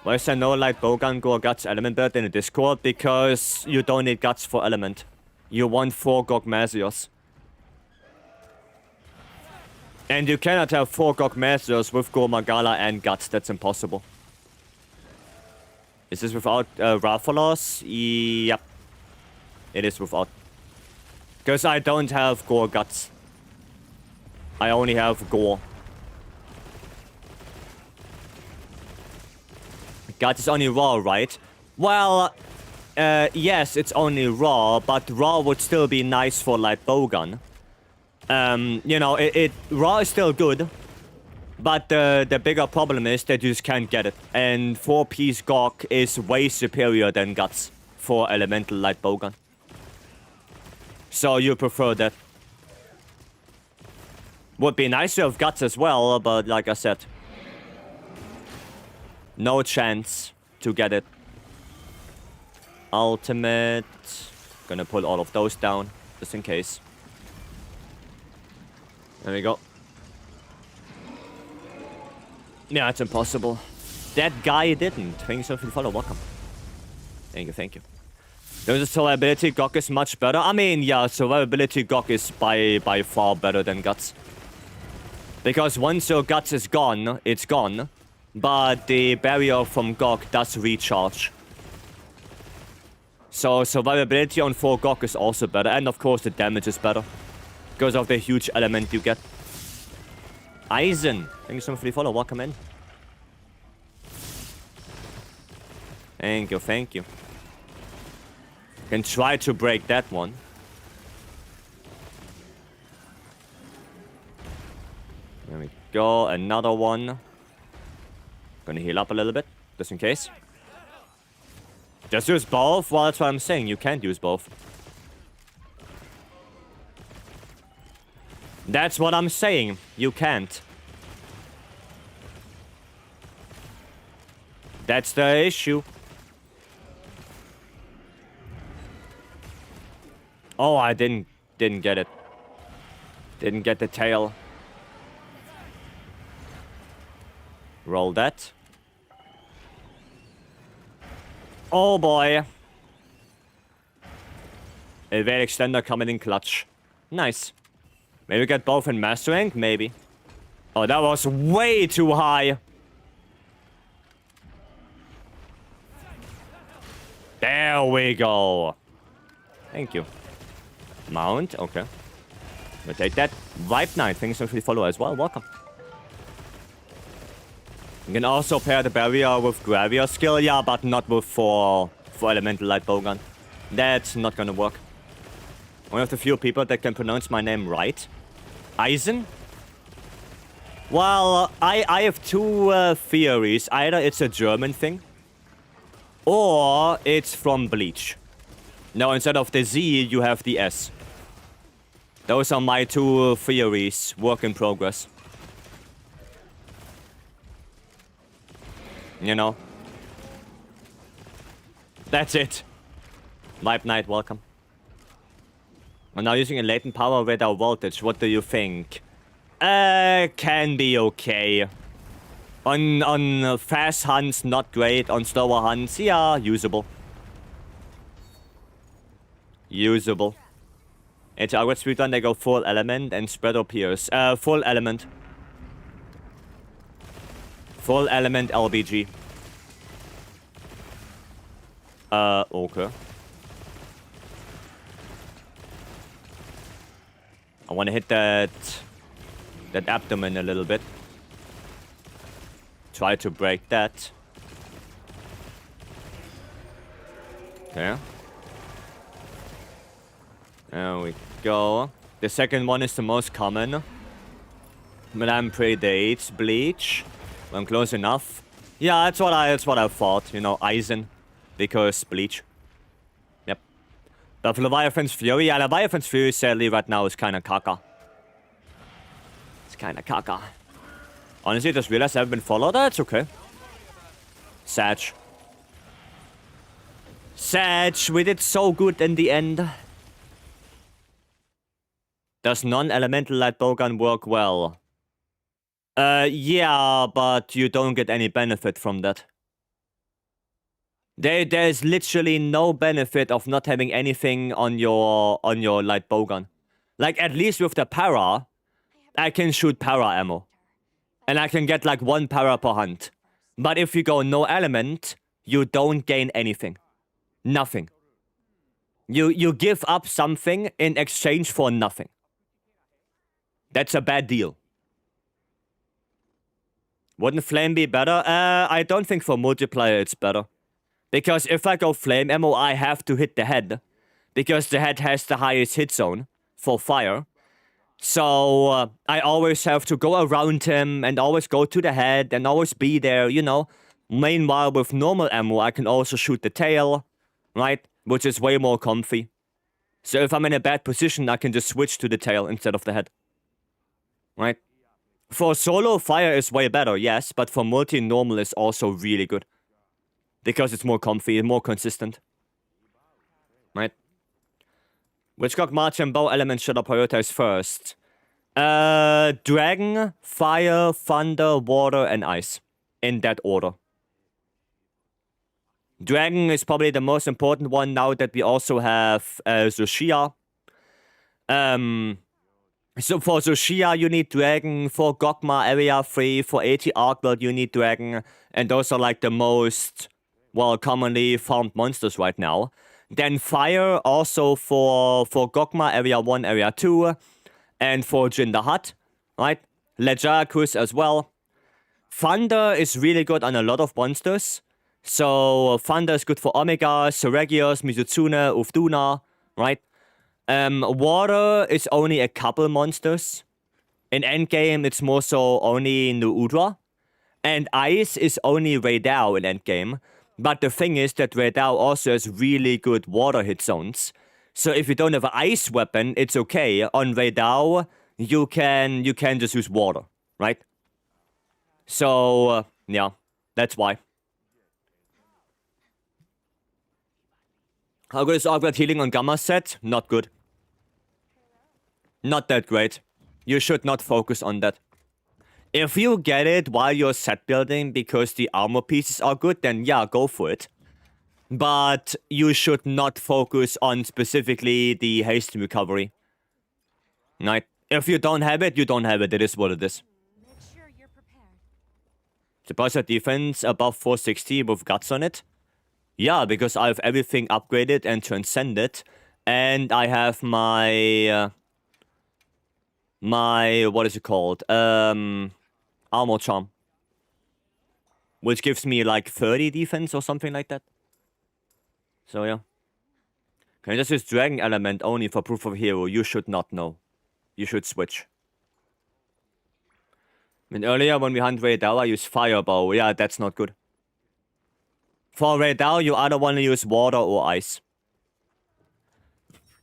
[SPEAKER 1] Why is there no light bowgun gore guts element build in the Discord? Because you don't need guts for element. You want 4 Gogmasios. And you cannot have 4 Gogmasios with Gore Magala and guts. That's impossible. Is this without Rathalos? Yep. It is without. Because I don't have Gore guts. I only have Gore. Guts is only raw, right? Well, yes, it's only raw, but raw would still be nice for light bowgun. You know, raw is still good. But the bigger problem is that you just can't get it. And 4-piece Gog is way superior than Guts for Elemental Light Bowgun. So you prefer that. Would be nice to have Guts as well, but like I said, no chance to get it. Ultimate. Gonna pull all of those down, just in case. There we go. Yeah, it's impossible. That guy didn't. Thank you so much for the follow. Welcome. Thank you, thank you. There's a survivability Gog is much better. I mean, yeah, survivability Gog is by far better than Guts. Because once your Guts is gone, it's gone. But the barrier from Gog does recharge. So survivability on 4 Gog is also better. And of course the damage is better. Because of the huge element you get. Eisen, thank you so much for the follow. Welcome in. Thank you, thank you. Can try to break that one. There we go, another one. Gonna heal up a little bit, just in case. Just use both? Well, that's what I'm saying, you can't use both. That's what I'm saying, you can't. That's the issue. Oh, I didn't get it. Didn't get the tail. Roll that. Oh boy. Evade extender coming in clutch. Nice. Maybe get both in master rank? Maybe. Oh, that was way too high. There we go. Thank you. Mount, okay. We'll take that. Vibe Knight, thanks so much for the follow as well. Welcome. You can also pair the barrier with Gravia skill, yeah, but not with for Elemental Light Bowgun. That's not gonna work. One of the few people that can pronounce my name right. Eisen? Well, I have two theories. Either it's a German thing, or it's from Bleach. No, instead of the Z, you have the S. Those are my two theories. Work in progress. You know. That's it. Vibe Knight, welcome. I'm now using a latent power without voltage. What do you think? Can be okay. On fast hunts, not great. On slower hunts, yeah, usable. Usable. It's target speedrun, they go full element and spread or pierce. Full element. Full element LBG. Okay. I want to hit that abdomen a little bit. Try to break that. Okay. There we go. The second one is the most common. Madame predates Bleach. When close enough. Yeah, that's what I thought. You know, Eisen. Because Bleach. Yep. But for Leviathan's Fury, yeah, Leviathan's Fury sadly right now is kinda caca. It's kinda caca. Honestly, just realized I haven't been followed. That's okay. Sag. Sag, we did so good in the end. Does non-elemental light bowgun work well? Yeah, but you don't get any benefit from that. There's literally no benefit of not having anything on your light bowgun. Like, at least with the para, I can shoot para ammo. And I can get like 1 para per hunt. But if you go no element, you don't gain anything. Nothing. You give up something in exchange for nothing. That's a bad deal. Wouldn't flame be better? I don't think for multiplayer it's better. Because if I go flame ammo, I have to hit the head. Because the head has the highest hit zone for fire. So I always have to go around him and always go to the head and always be there, you know. Meanwhile, with normal ammo, I can also shoot the tail, right? Which is way more comfy. So if I'm in a bad position, I can just switch to the tail instead of the head. Right? For solo, fire is way better, yes, but for multi, normal is also really good. Because it's more comfy and more consistent. Right? Which cock, march, and bow elements should I prioritize first? Dragon, fire, thunder, water, and ice. In that order. Dragon is probably the most important one now that we also have Zushia. So for Zushia, you need Dragon. For Gokma, Area 3. For AT Arcworld, you need Dragon. And those are like the most, well, commonly farmed monsters right now. Then Fire, also for Gokma, Area 1, Area 2. And for Jin the Hutt, right? Lejarkus as well. Thunder is really good on a lot of monsters. So Thunder is good for Omega, Seregios, Mizutsune, Ufduna, right? Water is only a couple monsters. In endgame, it's more so only Nuudra. And Ice is only Raidao in endgame. But the thing is that Raidao also has really good water hit zones. So if you don't have an ice weapon, it's okay. On Raidao, you can just use water, right? So, yeah, that's why. How good is Arcworld healing on Gamma set? Not good. Not that great. You should not focus on that. If you get it while you're set building because the armor pieces are good, then yeah, go for it. But you should not focus on specifically the haste recovery. Right? If you don't have it, you don't have it. It is what it is.
[SPEAKER 2] Make sure you're prepared.
[SPEAKER 1] Suppressor defense above 460 with guts on it. Yeah, because I have everything upgraded and transcended. And I have my... what is it called? Armor charm. Which gives me like 30 defense or something like that. So yeah. Can I just use Dragon Element only for proof of hero? You should not know. You should switch. I mean, earlier when we hunt Raidao, I used Firebow. Yeah, that's not good. For Raidao, you either want to use water or ice.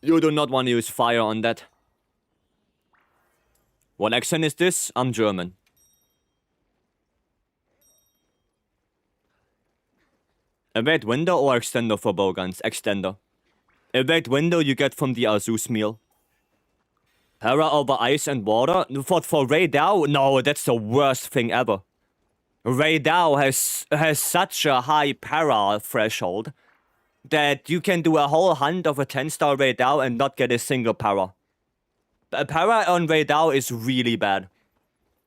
[SPEAKER 1] You do not want to use fire on that. What accent is this? I'm German. Evade window or extender for bowguns? Extender. Evade window you get from the Azus meal. Para over ice and water? For Raidao? No, that's the worst thing ever. Raidao has such a high para threshold that you can do a whole hunt of a 10-star Raidao and not get a single para. A para on Raidao is really bad.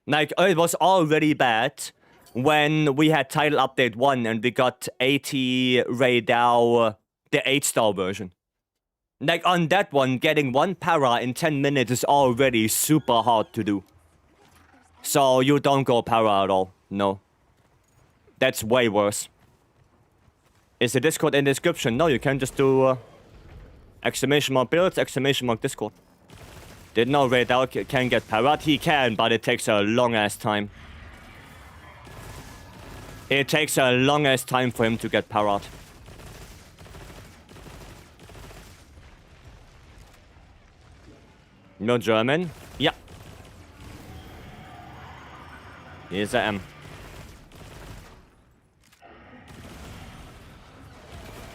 [SPEAKER 1] Like, it was already bad when we had Title Update 1 and we got 80 Raidao, the 8-star version. Like, on that one, getting one para in 10 minutes is already super hard to do. So, you don't go para at all. No. That's way worse. Is the Discord in the description? No, you can just do... exclamation mark builds, exclamation mark Discord. Didn't know Raidao can get para'd. He can, but it takes a long-ass time. It takes a long-ass time for him to get para'd. No German? Yeah. Here's a M.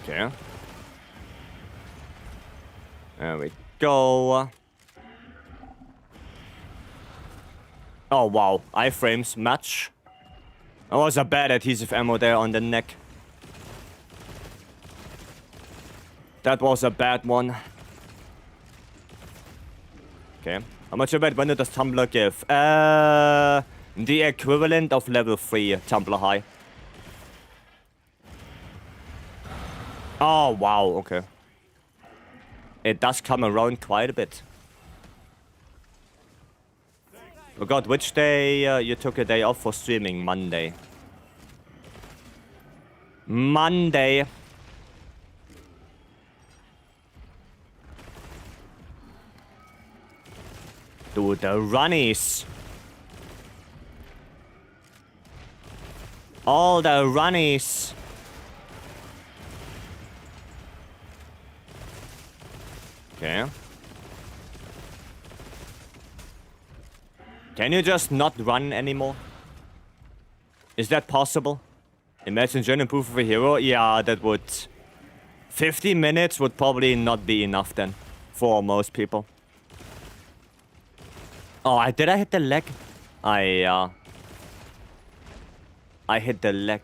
[SPEAKER 1] Okay. There we go. Oh wow, iframes match. That was a bad adhesive ammo there on the neck. That was a bad one. Okay. How much of that window does Tumbler give? The equivalent of level 3 Tumbler high. Oh wow, okay. It does come around quite a bit. Oh god, which day you took a day off for streaming? Monday. Monday. Dude, Dude, the runnies. All the runnies. Okay. Can you just not run anymore? Is that possible? Imagine joining proof of a hero? Yeah, that would... 50 minutes would probably not be enough then. For most people. Oh, did I hit the leg? I hit the leg.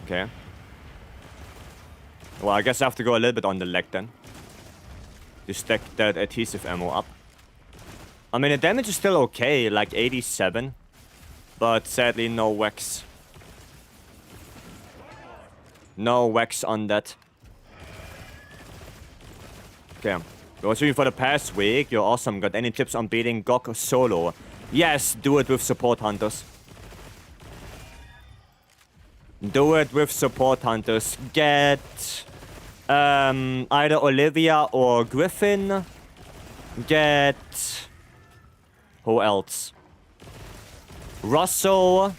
[SPEAKER 1] Okay. Well, I guess I have to go a little bit on the leg then. To stack that adhesive ammo up. I mean, the damage is still okay, like 87. But sadly, no wax. No wax on that. Okay. We're watching you for the past week. You're awesome. Got any tips on beating Gok solo? Yes, do it with support hunters. Do it with support hunters. Get either Olivia or Griffin. Get... Who else? Russell.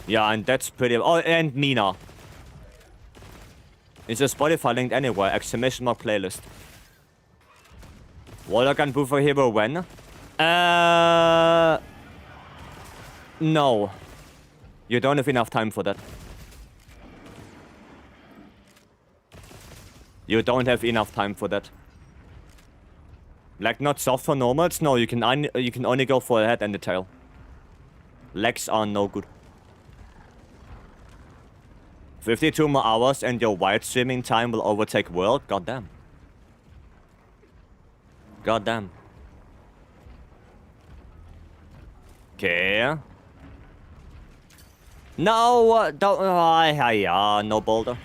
[SPEAKER 1] Yeah, and that's pretty... Oh, and Nina. Is a Spotify linked anywhere? Exclamation mark playlist. Water gun proof for hero when? No. You don't have enough time for that. You don't have enough time for that. Like, not soft for normals? No, you can only go for the head and the tail. Legs are no good. 52 more hours and your wide streaming time will overtake world? Goddamn. Goddamn. Okay. No, don't... yeah, no boulder.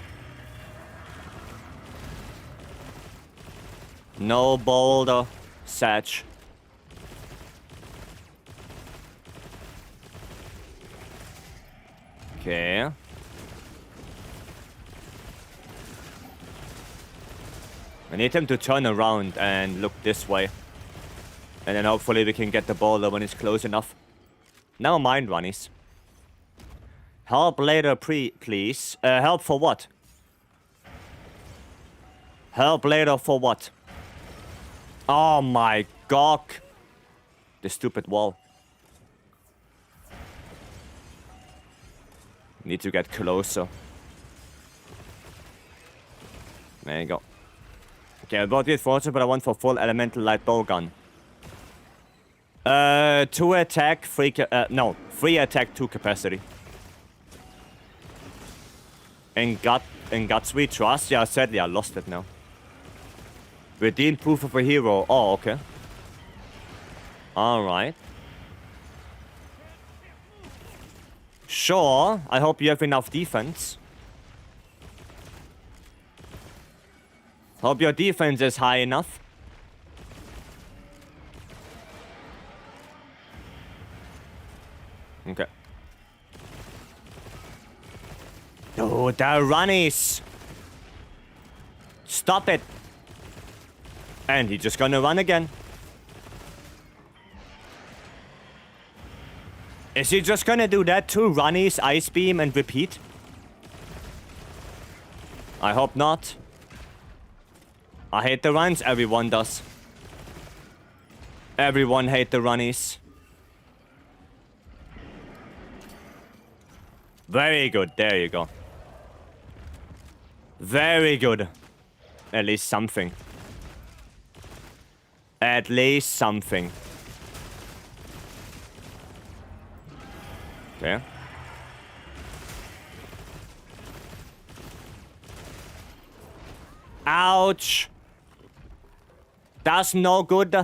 [SPEAKER 1] No boulder. Satch. Okay. I need him to turn around and look this way. And then hopefully we can get the boulder when it's close enough. Never mind, runnies. Help later, please. Help for what? Help later for what? Oh my god. The stupid wall. Need to get closer. There you go. Okay, I bought it for but I want for full elemental light bow gun. 2 attack, 3 no, 3 attack, 2 capacity. And guts we trust? Yeah, sadly I lost it now. Redeem proof of a hero. Oh, okay. Alright. Sure, I hope you have enough defense. Hope your defense is high enough. Okay. Oh, the runnies! Stop it! And he's just gonna run again. Is he just gonna do that? 2 runnies, ice beam, and repeat? I hope not. I hate the runs, everyone does. Everyone hate the runnies. Very good, there you go. Very good. At least something. At least something. Okay. Ouch! That's no good.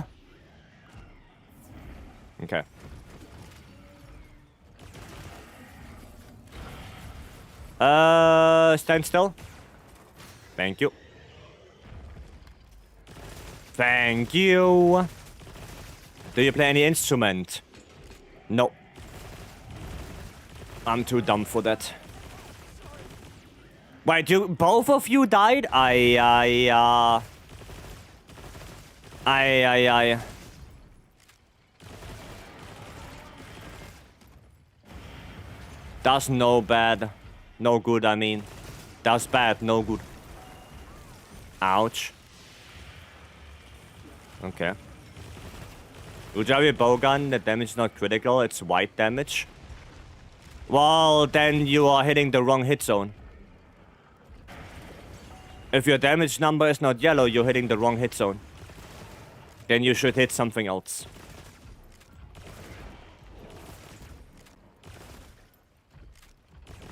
[SPEAKER 1] Okay. Stand still. Thank you. Thank you. Do you play any instrument? No. I'm too dumb for that. Wait, both of you died? I. That's no bad. No good, I mean. That's bad, no good. Ouch. Okay. Good job with bowgun, the damage is not critical, it's white damage. Well, then you are hitting the wrong hit zone. If your damage number is not yellow, you're hitting the wrong hit zone. Then you should hit something else.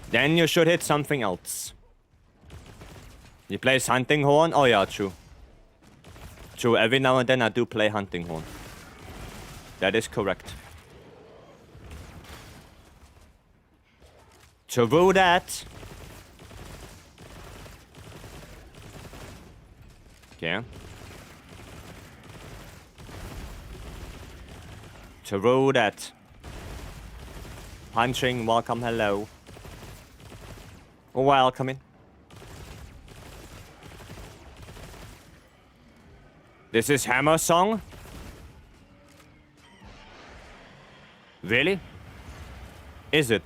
[SPEAKER 1] Then you should hit something else. You play hunting horn? Oh yeah, true. True, every now and then I do play hunting horn. That is correct. True that. Okay. True that. Punching, welcome, hello. Welcome in. This is Hammer Song? Really? Is it?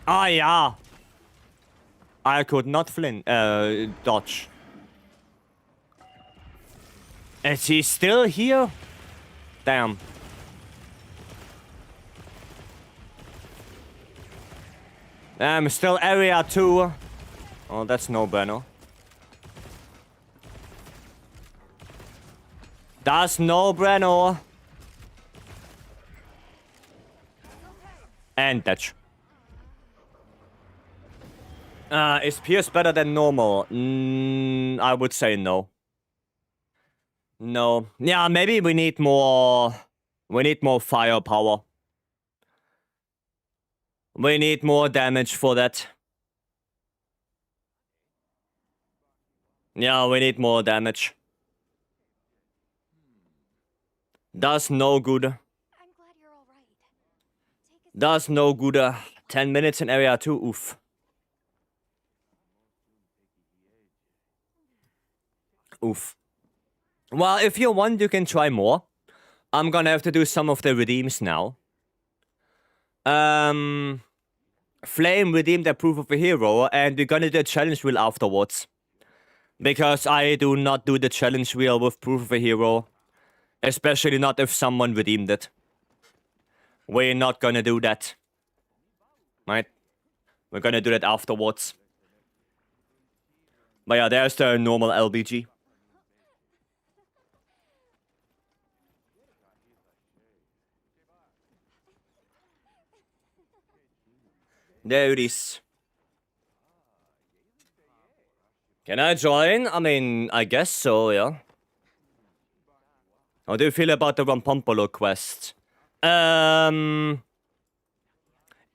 [SPEAKER 1] Ah, yeah. I could not dodge. Is he still here? Damn. Still area 2. Oh, that's no bueno. That's no bueno. And dodge. Is Pierce better than normal? I would say no. No. Yeah, maybe we need more... We need more firepower. We need more damage for that. Yeah, we need more damage. That's no good.
[SPEAKER 2] I'm glad you're all right.
[SPEAKER 1] That's no good. 10 minutes in area 2, oof. Oof. Well, if you want, you can try more. I'm gonna have to do some of the redeems now. Flame redeemed the proof of a hero, and we're gonna do a challenge wheel afterwards. Because I do not do the challenge wheel with proof of a hero. Especially not if someone redeemed it. We're not gonna do that. Right? We're gonna do that afterwards. But yeah, there's the normal LBG. There it is. Can I join? I mean, I guess so, yeah. How do you feel about the Rampompolo quest?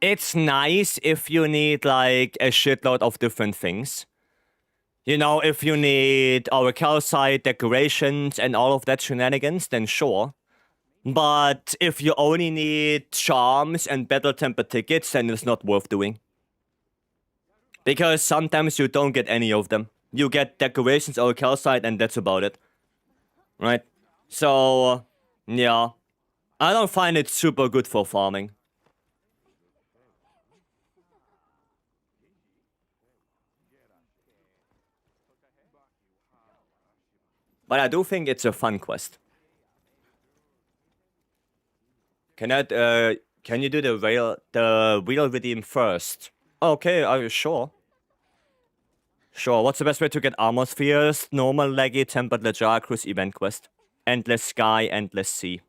[SPEAKER 1] It's nice if you need, like, a shitload of different things. You know, if you need our calcite, decorations, and all of that shenanigans, then sure. But if you only need charms and battle temper tickets, then it's not worth doing. Because sometimes you don't get any of them. You get decorations or calcite and that's about it. Right? So, yeah. I don't find it super good for farming. But I do think it's a fun quest. Can you do the wheel redeem first? Okay, are you sure? Sure, what's the best way to get armor spheres? Normal, leggy, tempered, lejar, cruise, event quest. Endless sky, endless sea.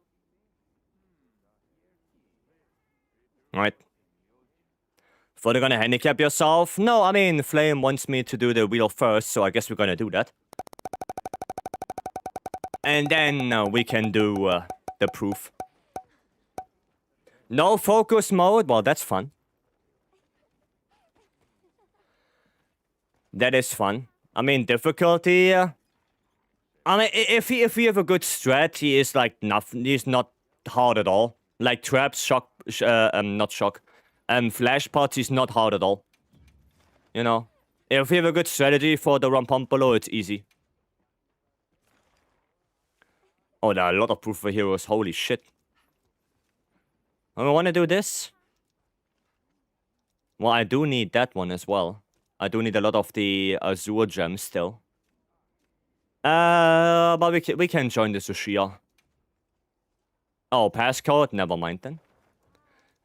[SPEAKER 1] Right. So they're gonna handicap yourself? No, I mean, Flame wants me to do the wheel first, so I guess we're gonna do that. And then we can do the proof. No focus mode? Well, that's fun. That is fun. I mean, difficulty... I mean, if you have a good strat, he is like nothing. He's not hard at all. Like traps, shock... not shock. And flash pots is not hard at all. You know, if you have a good strategy for the Rampompolo, it's easy. Oh, there are a lot of proof of heroes. Holy shit. I want to do this. Well, I do need that one as well. I do need a lot of the Azure gems still. But we can join the Tsushia. Oh, passcode? Never mind then.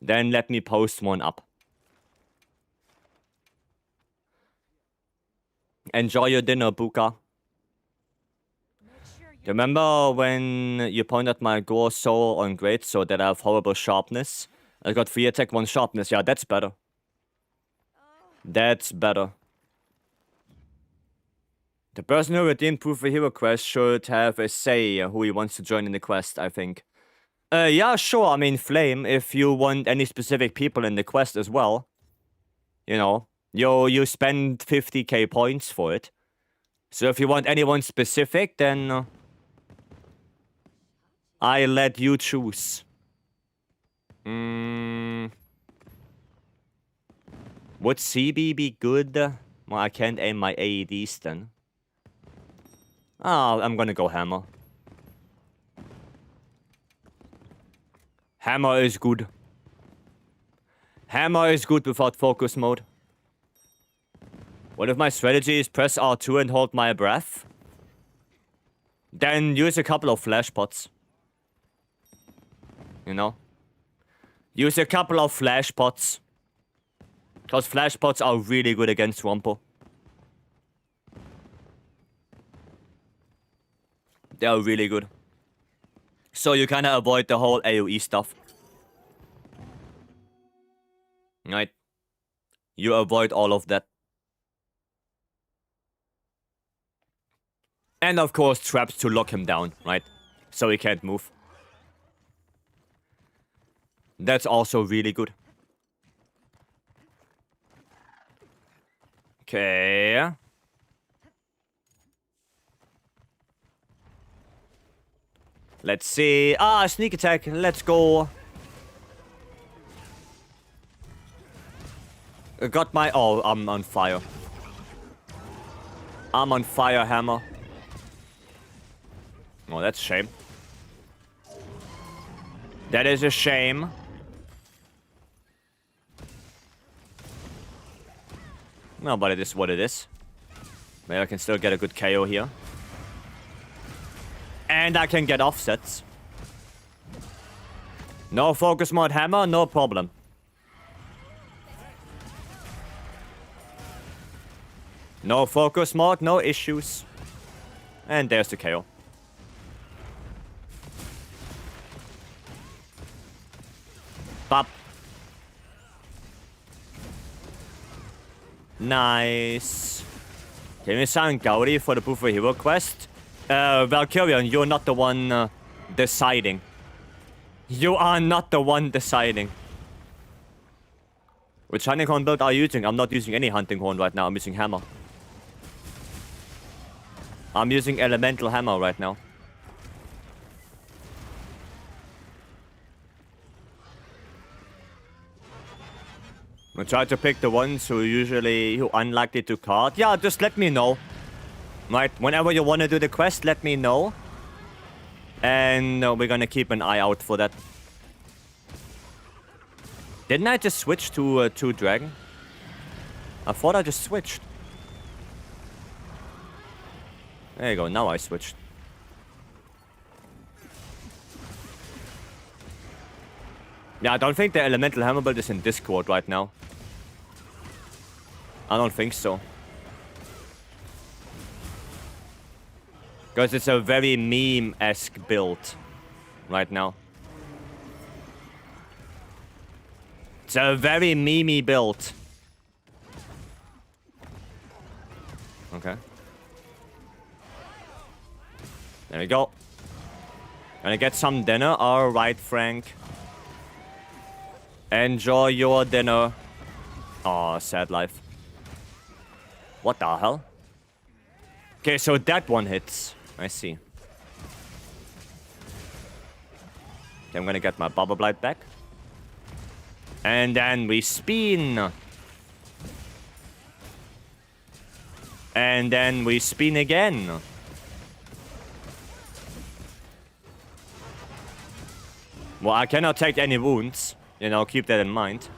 [SPEAKER 1] Then let me post one up. Enjoy your dinner, Buka. Remember when you pointed my gore soul on great so that I have horrible sharpness? I got 3 attack, 1 sharpness. Yeah, that's better. That's better. The person who redeemed Proof of Hero quest should have a say who he wants to join in the quest, I think. Yeah, sure, I mean, Flame, if you want any specific people in the quest as well. You know, you spend 50k points for it. So if you want anyone specific, then I let you choose. Would CB be good? Well, I can't aim my AEDs then. Oh, I'm gonna go Hammer. Hammer is good. Hammer is good without focus mode. What if my strategy is press R2 and hold my breath? Then use a couple of flash pots. You know? Use a couple of flash pots. Because flash pots are really good against Rompo. They are really good. So you kind of avoid the whole AoE stuff. Right? You avoid all of that. And of course traps to lock him down, right? So he can't move. That's also really good. Okay. Let's see. Ah, sneak attack. Let's go. I got my... Oh, I'm on fire. I'm on fire, Hammer. Oh, that's a shame. That is a shame. No, but it is what it is. Maybe I can still get a good KO here. And I can get offsets. No focus mod Hammer, no problem. No focus mode, no issues. And there's the KO. Bop. Nice. Can we sign Gaudi for the Proof of Hero quest? Valkyrian, you're not the one deciding. You are not the one deciding. Which hunting horn build are you using? I'm not using any hunting horn right now. I'm using hammer. I'm using elemental hammer right now. I try to pick the ones who unlikely to card. Yeah, just let me know. Right, whenever you want to do the quest, let me know. And we're gonna keep an eye out for that. Didn't I just switch to Dragon? I thought I just switched. There you go, now I switched. Yeah, I don't think the Elemental Hammer build is in Discord right now. I don't think so. Because it's a very meme-esque build right now. It's a very meme-y build. Okay. There we go. Gonna get some dinner. Alright, Frank. Enjoy your dinner. Aw, sad life. What the hell? Okay, so that one hits. I see. Okay, I'm gonna get my Bubble Blight back. And then we spin. And then we spin again. Well, I cannot take any wounds. You know, keep that in mind.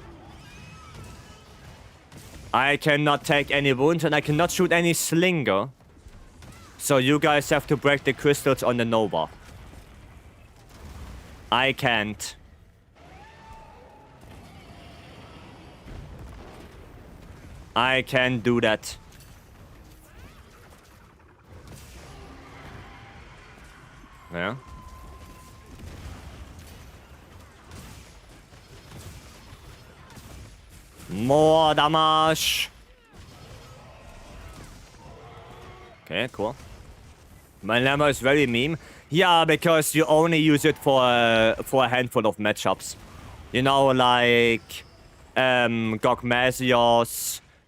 [SPEAKER 1] I cannot take any wounds and I cannot shoot any slinger. So you guys have to break the crystals on the Nova. I can't. I can do that. Yeah. More damage. Okay, cool. My Llama is very meme. Yeah, because you only use it for a handful of matchups. You know, like Gogmasios,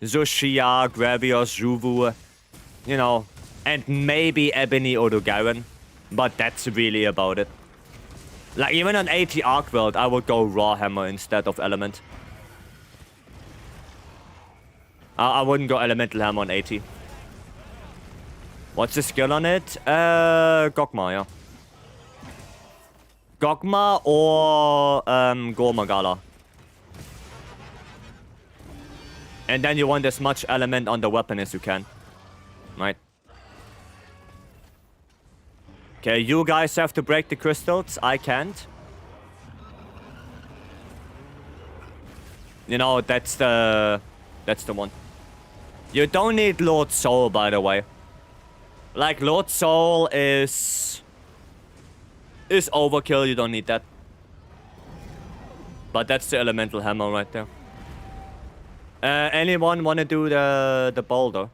[SPEAKER 1] Zushia, Gravios, Juvu. You know, and maybe Ebony or Garen. But that's really about it. Like, even on AT Arcworld, I would go Raw Hammer instead of Element. I wouldn't go Elemental Hammer on AT. What's the skill on it? Gogma, yeah. Gogma or Gormagala. And then you want as much element on the weapon as you can. Right. Okay, you guys have to break the crystals. I can't. You know, that's the one. You don't need Lord Soul, by the way. Like, Lord Soul is overkill. You don't need that. But that's the elemental hammer right there. Anyone want to do the boulder?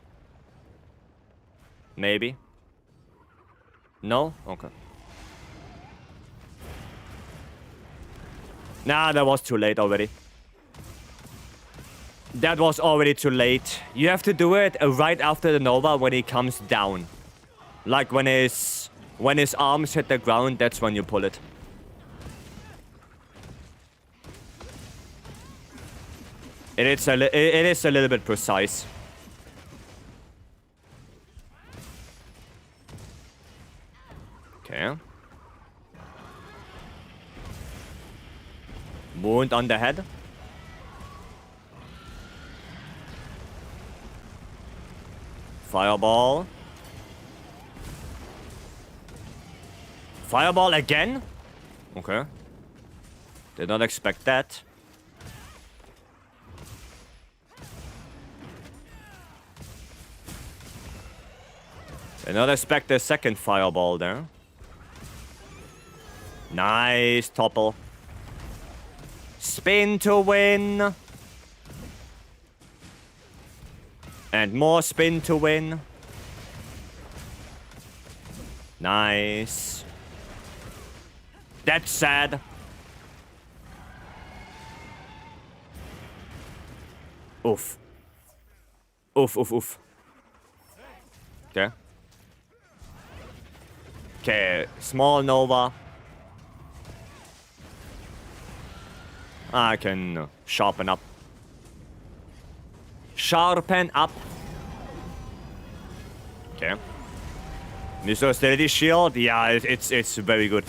[SPEAKER 1] Maybe. No? Okay. Nah, that was too late already. That was already too late. You have to do it right after the Nova when he comes down. Like when his arms hit the ground, that's when you pull it. It is a little bit precise. Okay. Wound on the head. Fireball. Fireball again? Okay. Did not expect that. Did not expect the second fireball there. Nice topple. Spin to win. And more spin to win. Nice. That's sad. Oof. Oof, oof, oof. Okay. Okay, small Nova. I can sharpen up. Sharpen up. Okay. Missile Steady Shield, yeah, it's very good.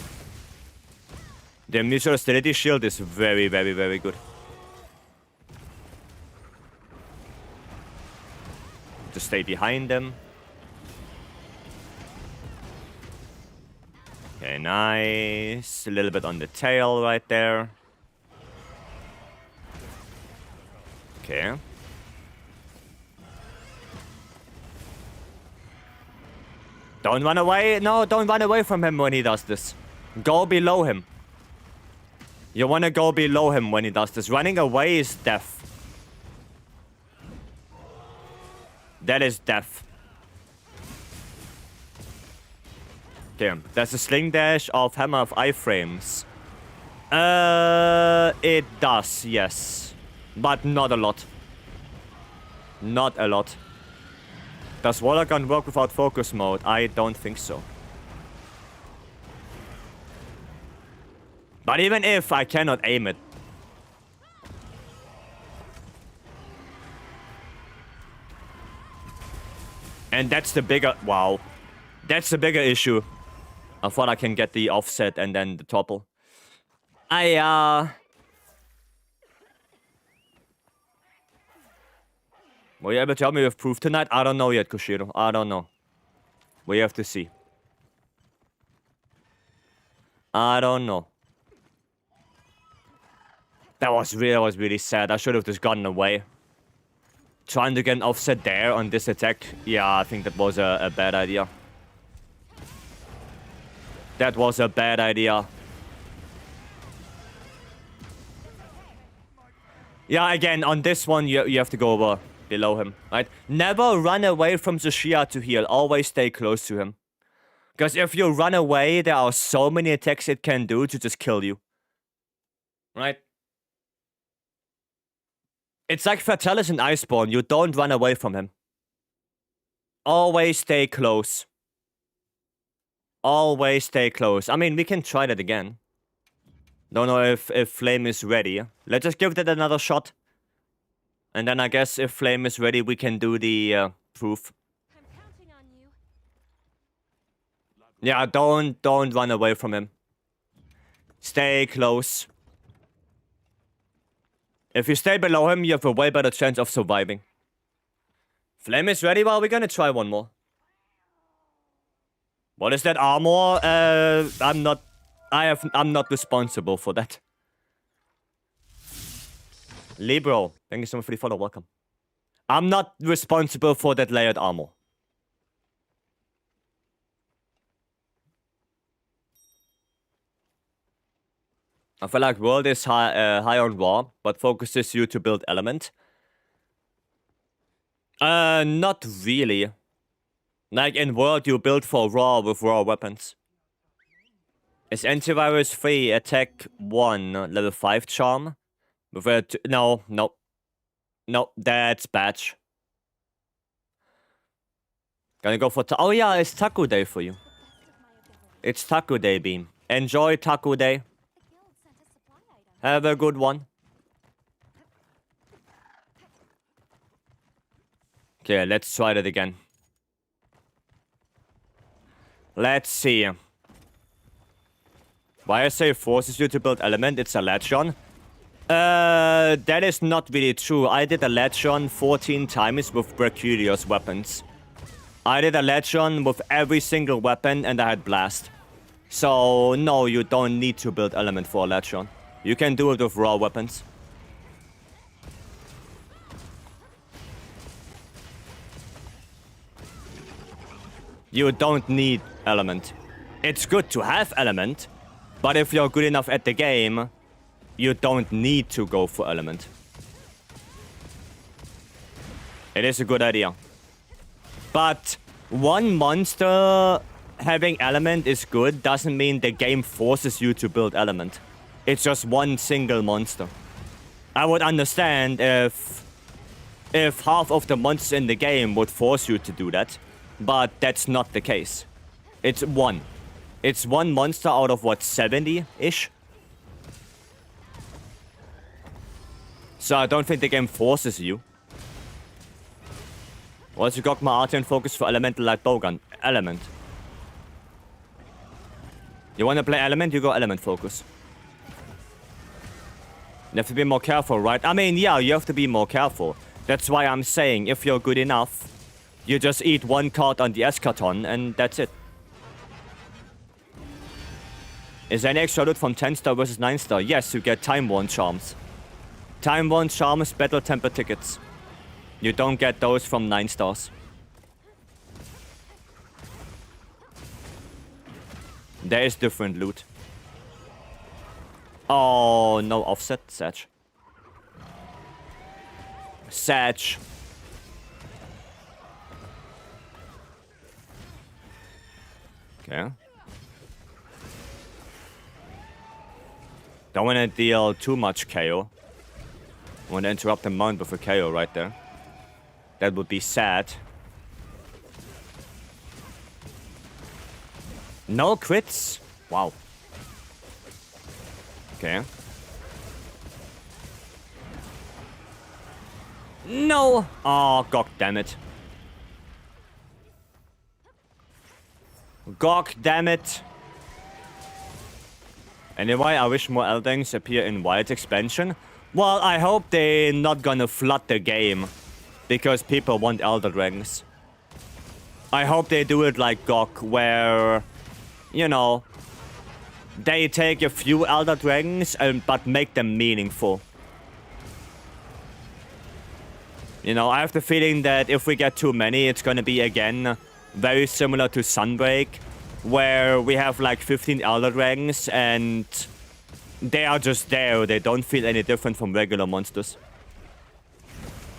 [SPEAKER 1] The Missile Steady Shield is very, very, very good. To stay behind them. Okay, nice. A little bit on the tail right there. Okay. Don't run away. No, don't run away from him when he does this. Go below him. You want to go below him when he does this. Running away is death. That is death. Damn. There's a sling dash of Hammer of Iframes. It does, yes. But not a lot. Not a lot. Does Water Gun work without focus mode? I don't think so. But even if I cannot aim it. And that's the bigger... Wow. That's the bigger issue. I thought I can get the offset and then the topple. Will you ever tell me you have proof tonight? I don't know yet, Koshiro. I don't know. We have to see. I don't know. That was really sad. I should have just gotten away. Trying to get an offset there on this attack. Yeah, I think that was a bad idea. That was a bad idea. Yeah, again, on this one, you have to go over below him, right? Never run away from Zushia to heal. Always stay close to him. Because if you run away, there are so many attacks it can do to just kill you. Right? It's like Fatalis and Iceborne. You don't run away from him. Always stay close. Always stay close. I mean, we can try that again. Don't know if Flame is ready. Let's just give that another shot. And then I guess if Flame is ready, we can do the proof.
[SPEAKER 2] I'm counting on you.
[SPEAKER 1] Yeah, don't run away from him. Stay close. If you stay below him, you have a way better chance of surviving. Flame is ready. Well, we're gonna try one more. What is that armor? I'm not responsible for that. Libro, thank you so much for the follow. Welcome. I'm not responsible for that layered armor. I feel like World is high on Raw, but focuses you to build Element. Not really. Like in World, you build for Raw with Raw weapons. Is Antivirus 3 Attack 1 level 5 Charm? With a no, that's Batch. Gonna go for... Oh yeah, it's Taco Day for you. It's Taco Day, Beam. Enjoy Taco Day. Have a good one. Okay, let's try that again. Let's see. Why I say forces you to build Element, it's a Legion. That is not really true. I did a Legion 14 times with Mercurius weapons. I did a Legion with every single weapon and I had Blast. So, no, you don't need to build Element for a Legion. You can do it with raw weapons. You don't need Element. It's good to have Element, but if you're good enough at the game, you don't need to go for Element. It is a good idea. But one monster having Element is good doesn't mean the game forces you to build Element. It's just one single monster. I would understand if half of the monsters in the game would force you to do that, but that's not the case. It's one. It's one monster out of what, 70-ish? So I don't think the game forces you. What's your Gogma Artian focus for Elemental Light Bowgun? Element. You wanna play Element, you go Element focus. You have to be more careful, right? I mean, yeah, you have to be more careful. That's why I'm saying, if you're good enough, you just eat one card on the Eschaton, and that's it. Is there any extra loot from 10-star versus 9-star? Yes, you get Time-Worn Charms. Time-Worn Charms, Battle Temper tickets. You don't get those from 9-stars. There is different loot. Oh, no offset, Sag. Sag. Okay. Don't want to deal too much KO. I want to interrupt the mount with a KO right there. That would be sad. No crits? Wow. Okay. No! Oh, god damn it. Gok, damn it. Anyway, I wish more Eldings appear in Wild expansion. Well, I hope they're not gonna flood the game. Because people want Elder Dragons. I hope they do it like Gok, where, you know, they take a few Elder Dragons, but make them meaningful. You know, I have the feeling that if we get too many, it's gonna be, again, very similar to Sunbreak, where we have like 15 Elder Dragons, and they are just there. They don't feel any different from regular monsters.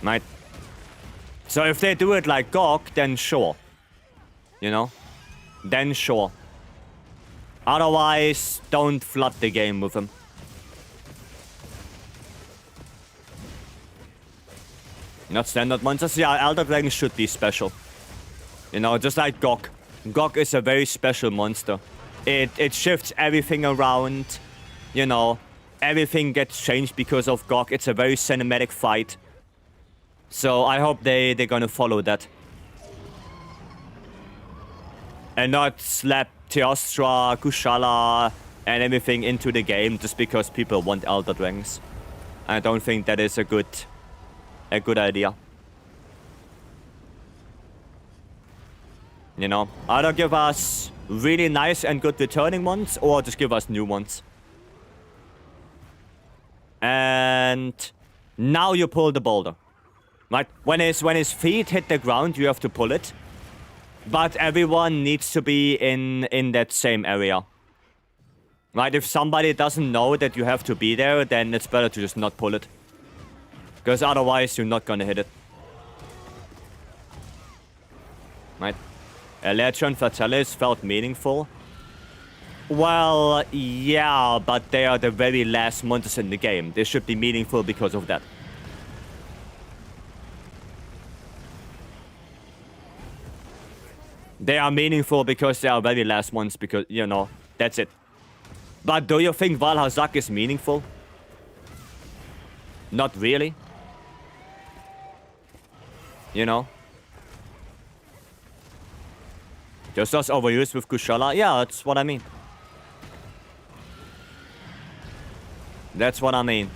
[SPEAKER 1] Right? So if they do it like Gok, then sure. You know? Then sure. Otherwise, don't flood the game with them. Not standard monsters. Yeah, Elder Dragons should be special. You know, just like Gok. Gok is a very special monster. It shifts everything around. You know, everything gets changed because of Gok. It's a very cinematic fight. So I hope they're gonna follow that. And not slap Teostra, Kushala, and everything into the game just because people want Elder Dragons. I don't think that is a good idea. You know, either give us really nice and good returning ones, or just give us new ones. And now you pull the boulder. Right? When his feet hit the ground, you have to pull it. But everyone needs to be in that same area. Right? If somebody doesn't know that you have to be there, then it's better to just not pull it. Because otherwise, you're not gonna hit it. Right? Elytra and Fatalis felt meaningful. Well, yeah, but they are the very last monsters in the game. They should be meaningful because of that. They are meaningful because they are very last ones, because, you know, that's it. But do you think Valhazak is meaningful? Not really. You know? Just us overused with Kushala? Yeah, that's what I mean. That's what I mean.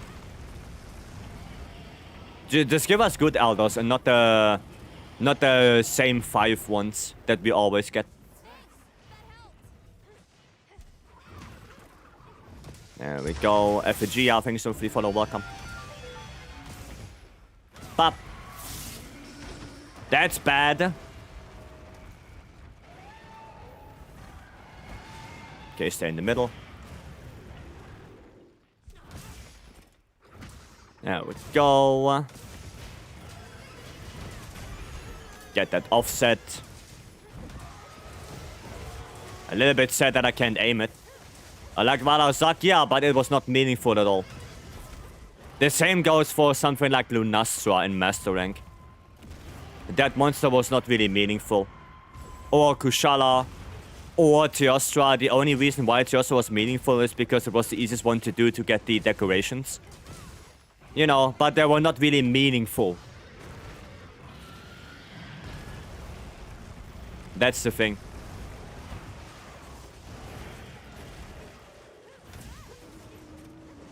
[SPEAKER 1] Just give us good elders and not the same 5 ones that we always get. There we go. Effigy, I think so. Free follow, welcome. Pop. That's bad. Okay, stay in the middle. There we go. Get that offset. A little bit sad that I can't aim it. I like Valhazak, yeah, but it was not meaningful at all. The same goes for something like Lunastra in Master Rank. That monster was not really meaningful. Or Kushala. Or Teostra. The only reason why Teostra was meaningful is because it was the easiest one to do to get the decorations. You know, but they were not really meaningful. That's the thing.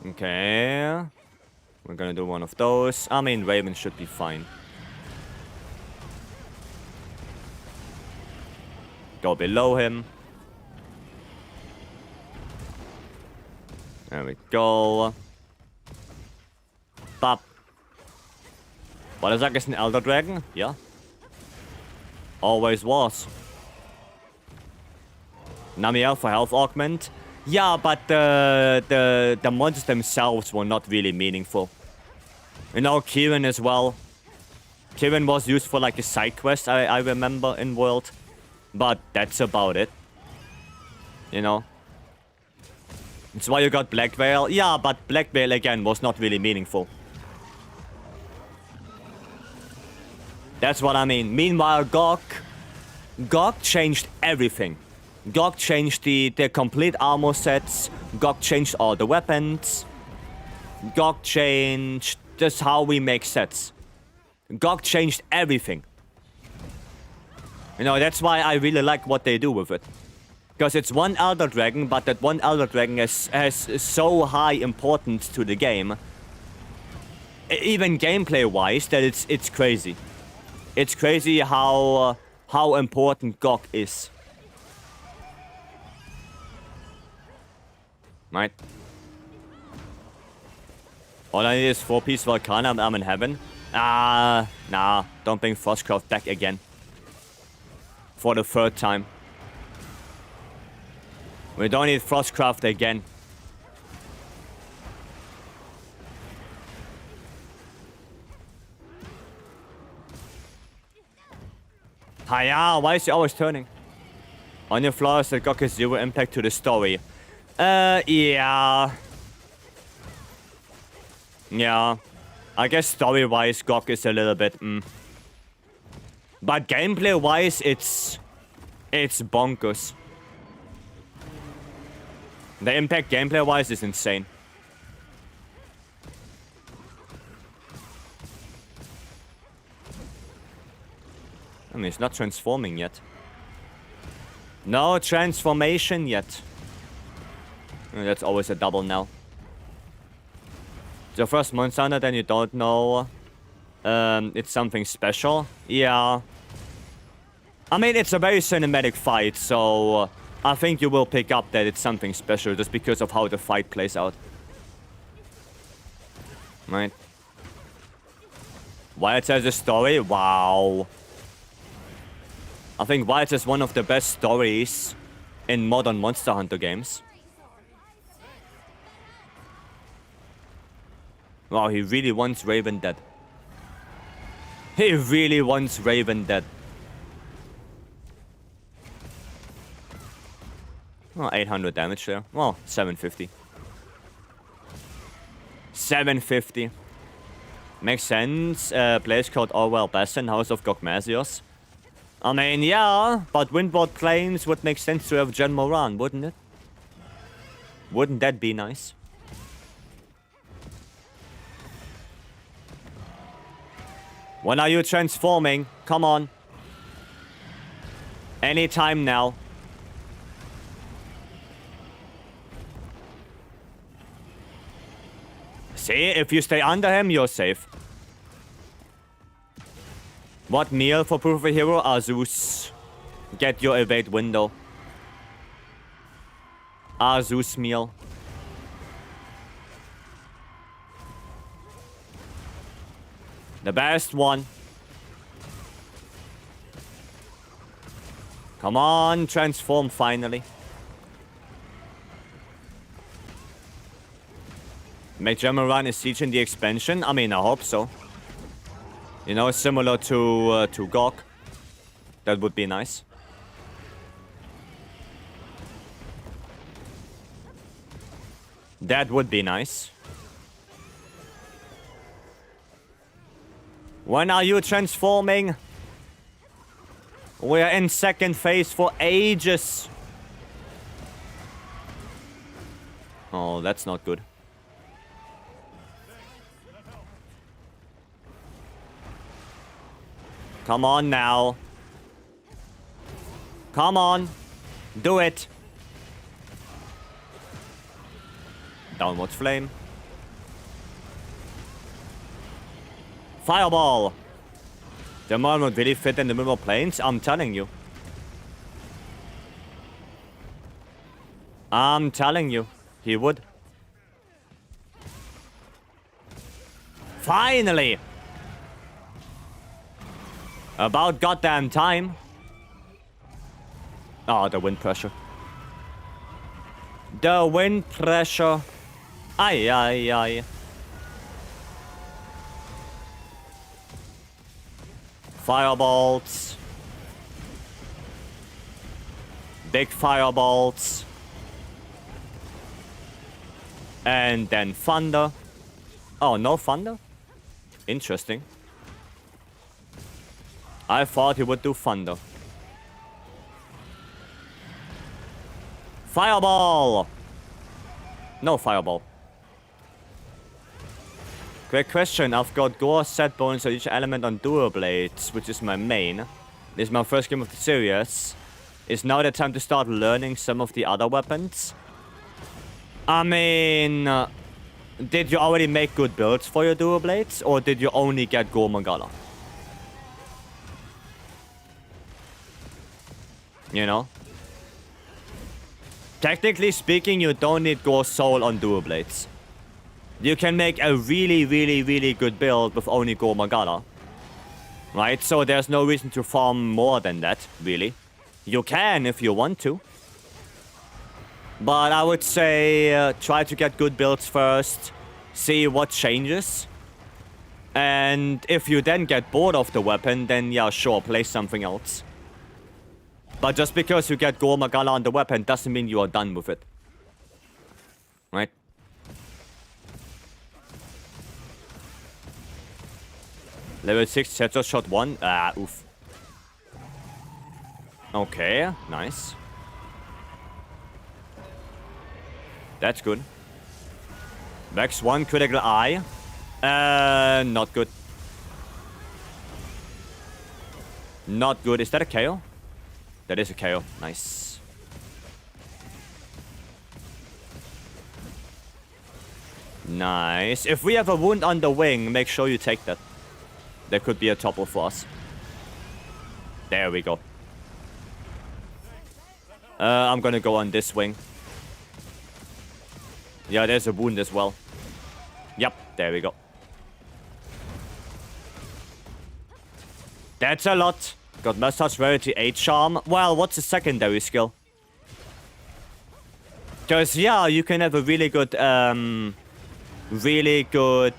[SPEAKER 1] Okay. We're gonna do one of those. I mean, Raven should be fine. Go below him. There we go. Bop. Valhazak is an Elder Dragon? Yeah. Always was. Namiel for health augment. Yeah, but the monsters themselves were not really meaningful. You know, Kieran as well. Kieran was used for like a side quest, I remember, in World. But that's about it. You know? That's why you got Black Veil. Yeah, but Black Veil again was not really meaningful. That's what I mean. Meanwhile, Gok changed everything. Gok changed the complete armor sets. Gok changed all the weapons. Gok changed just how we make sets. Gok changed everything. You know, that's why I really like what they do with it. Because it's one Elder Dragon, but that one Elder Dragon has so high importance to the game. Even gameplay-wise, that it's crazy. It's crazy how important GOG is. Right. All I need is 4-piece Volcana, I'm in heaven. Nah, don't bring Frostcraft back again. For the 3rd time. We don't need Frostcraft again. Hiya, why is he always turning? On your flaws that GOG has 0 impact to the story. Yeah. Yeah. I guess story-wise, GOG is a little bit, But gameplay-wise, it's bonkers. The impact gameplay-wise is insane. I mean, it's not transforming yet. No transformation yet. That's always a double now. The first monster hunter, then you don't know. It's something special. Yeah. I mean, it's a very cinematic fight, so I think you will pick up that it's something special just because of how the fight plays out. Right. Wilds has a story? Wow. I think Wilds is one of the best stories in modern Monster Hunter games. Wow, he really wants Raven dead. He really wants Raven dead. Oh, 800 damage there. Well, 750. 750. Makes sense. Place called Orwell Bastion, House of Gogmasios. I mean, yeah, but Windward Plains would make sense to have Jen Moran, wouldn't it? Wouldn't that be nice? When are you transforming? Come on. Anytime now. See, if you stay under him, you're safe. What meal for proof of a hero? Azus. Get your evade window. Azus meal. The best one. Come on, transform finally. Make Jamaran a siege in the expansion? I mean, I hope so. You know, similar to GOG. That would be nice. That would be nice. When are you transforming? We're in second phase for ages. Oh, that's not good. Come on now. Come on. Do it. Downward flame. Fireball. The man would really fit in the middle planes, I'm telling you. I'm telling you, he would. Finally! About goddamn time. Oh, the wind pressure. The wind pressure. Aye, aye, aye. Firebolts. Big firebolts. And then thunder. Oh, no thunder? Interesting. I thought he would do thunder. Fireball! No fireball. Great question. I've got gore, set bonus for each element on dual blades, which is my main. This is my first game of the series. Is now the time to start learning some of the other weapons? I mean, did you already make good builds for your dual blades, or did you only get Gormagala? You know? Technically speaking, you don't need Gore Soul on dual blades. You can make a really good build with only Gormagala. Right? So there's no reason to farm more than that, really. You can if you want to. But I would say try to get good builds first. See what changes. And if you then get bored of the weapon, then yeah, sure, play something else. But just because you get Gormagala on the weapon doesn't mean you are done with it. Right? Level 6 Tetris shot 1. Ah, oof. Okay, nice. That's good. Vex 1 critical eye. Not good. Not good. Is that a KO? That is a KO. Nice. Nice. If we have a wound on the wing, make sure you take that. There could be a topple for us. There we go. I'm gonna go on this wing. Yeah, there's a wound as well. Yep, there we go. That's a lot. Got Massage Rarity 8 Charm. Well, what's the secondary skill? Because, yeah, you can have a really good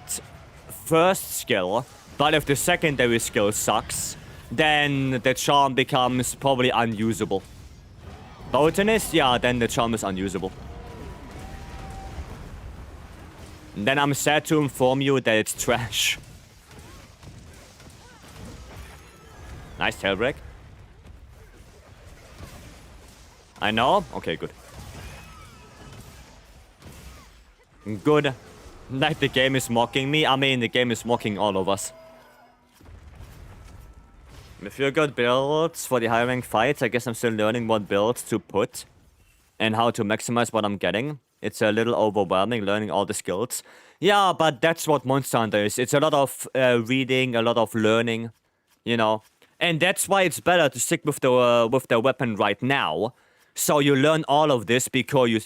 [SPEAKER 1] first skill. But if the secondary skill sucks, then the charm becomes probably unusable. Botanist? Yeah, then the charm is unusable. Then I'm sad to inform you that it's trash. Nice tail break. I know? Okay, good. Good. Like the game is mocking me. I mean, the game is mocking all of us. If you're good builds for the high rank fights, I guess I'm still learning what builds to put and how to maximize what I'm getting. It's a little overwhelming learning all the skills. Yeah, but that's what Monster Hunter is. It's a lot of reading, a lot of learning, you know. And that's why it's better to stick with the weapon right now, so you learn all of this before you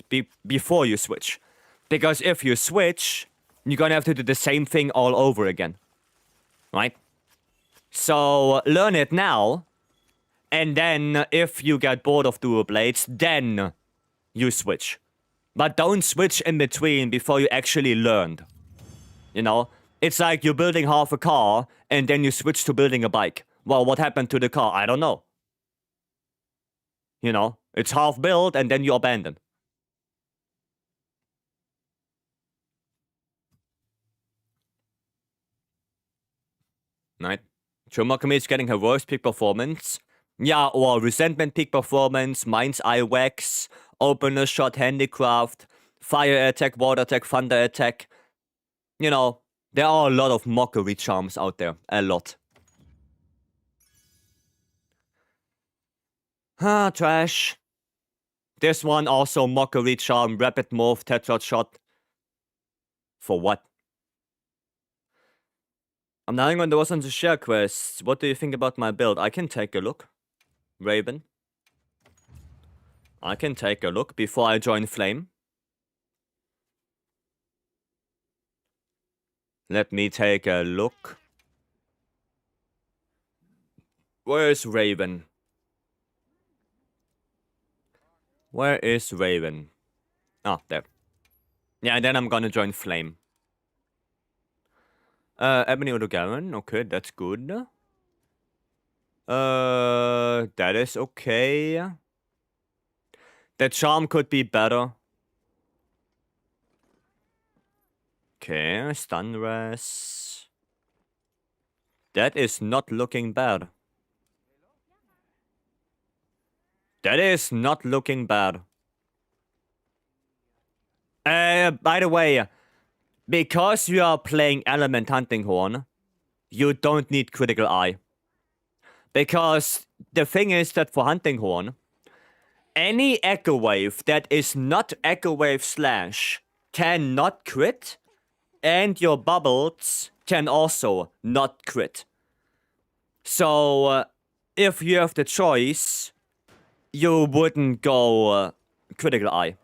[SPEAKER 1] switch. Because if you switch, you're gonna have to do the same thing all over again, right? So learn it now, and then if you get bored of dual blades, then you switch. But don't switch in between before you actually learned. You know? It's like you're building half a car, and then you switch to building a bike. Well, what happened to the car? I don't know. You know? It's half built, and then you abandon. Right? Chumakami is getting her worst peak performance. Yeah, or Resentment peak performance, Mind's Eye Wax, Opener Shot, Handicraft, Fire Attack, Water Attack, Thunder Attack. You know, there are a lot of mockery charms out there. A lot. Ah, trash. This one also mockery charm, Rapid Morph, Tetrad Shot. For what? I'm now going to listen to share quests. What do you think about my build? I can take a look. Raven. I can take a look before I join Flame. Let me take a look. Where is Raven? Where is Raven? Ah, there. Yeah, and then I'm gonna join Flame. Ebony Odogaron, okay, that's good. That is okay. The charm could be better. Okay, stun res. That is not looking bad. That is not looking bad. By the way, because you are playing Element Hunting Horn, you don't need Critical Eye. Because the thing is that for Hunting Horn, any Echo Wave that is not Echo Wave slash cannot crit, and your bubbles can also not crit. So, if you have the choice, you wouldn't go Critical Eye.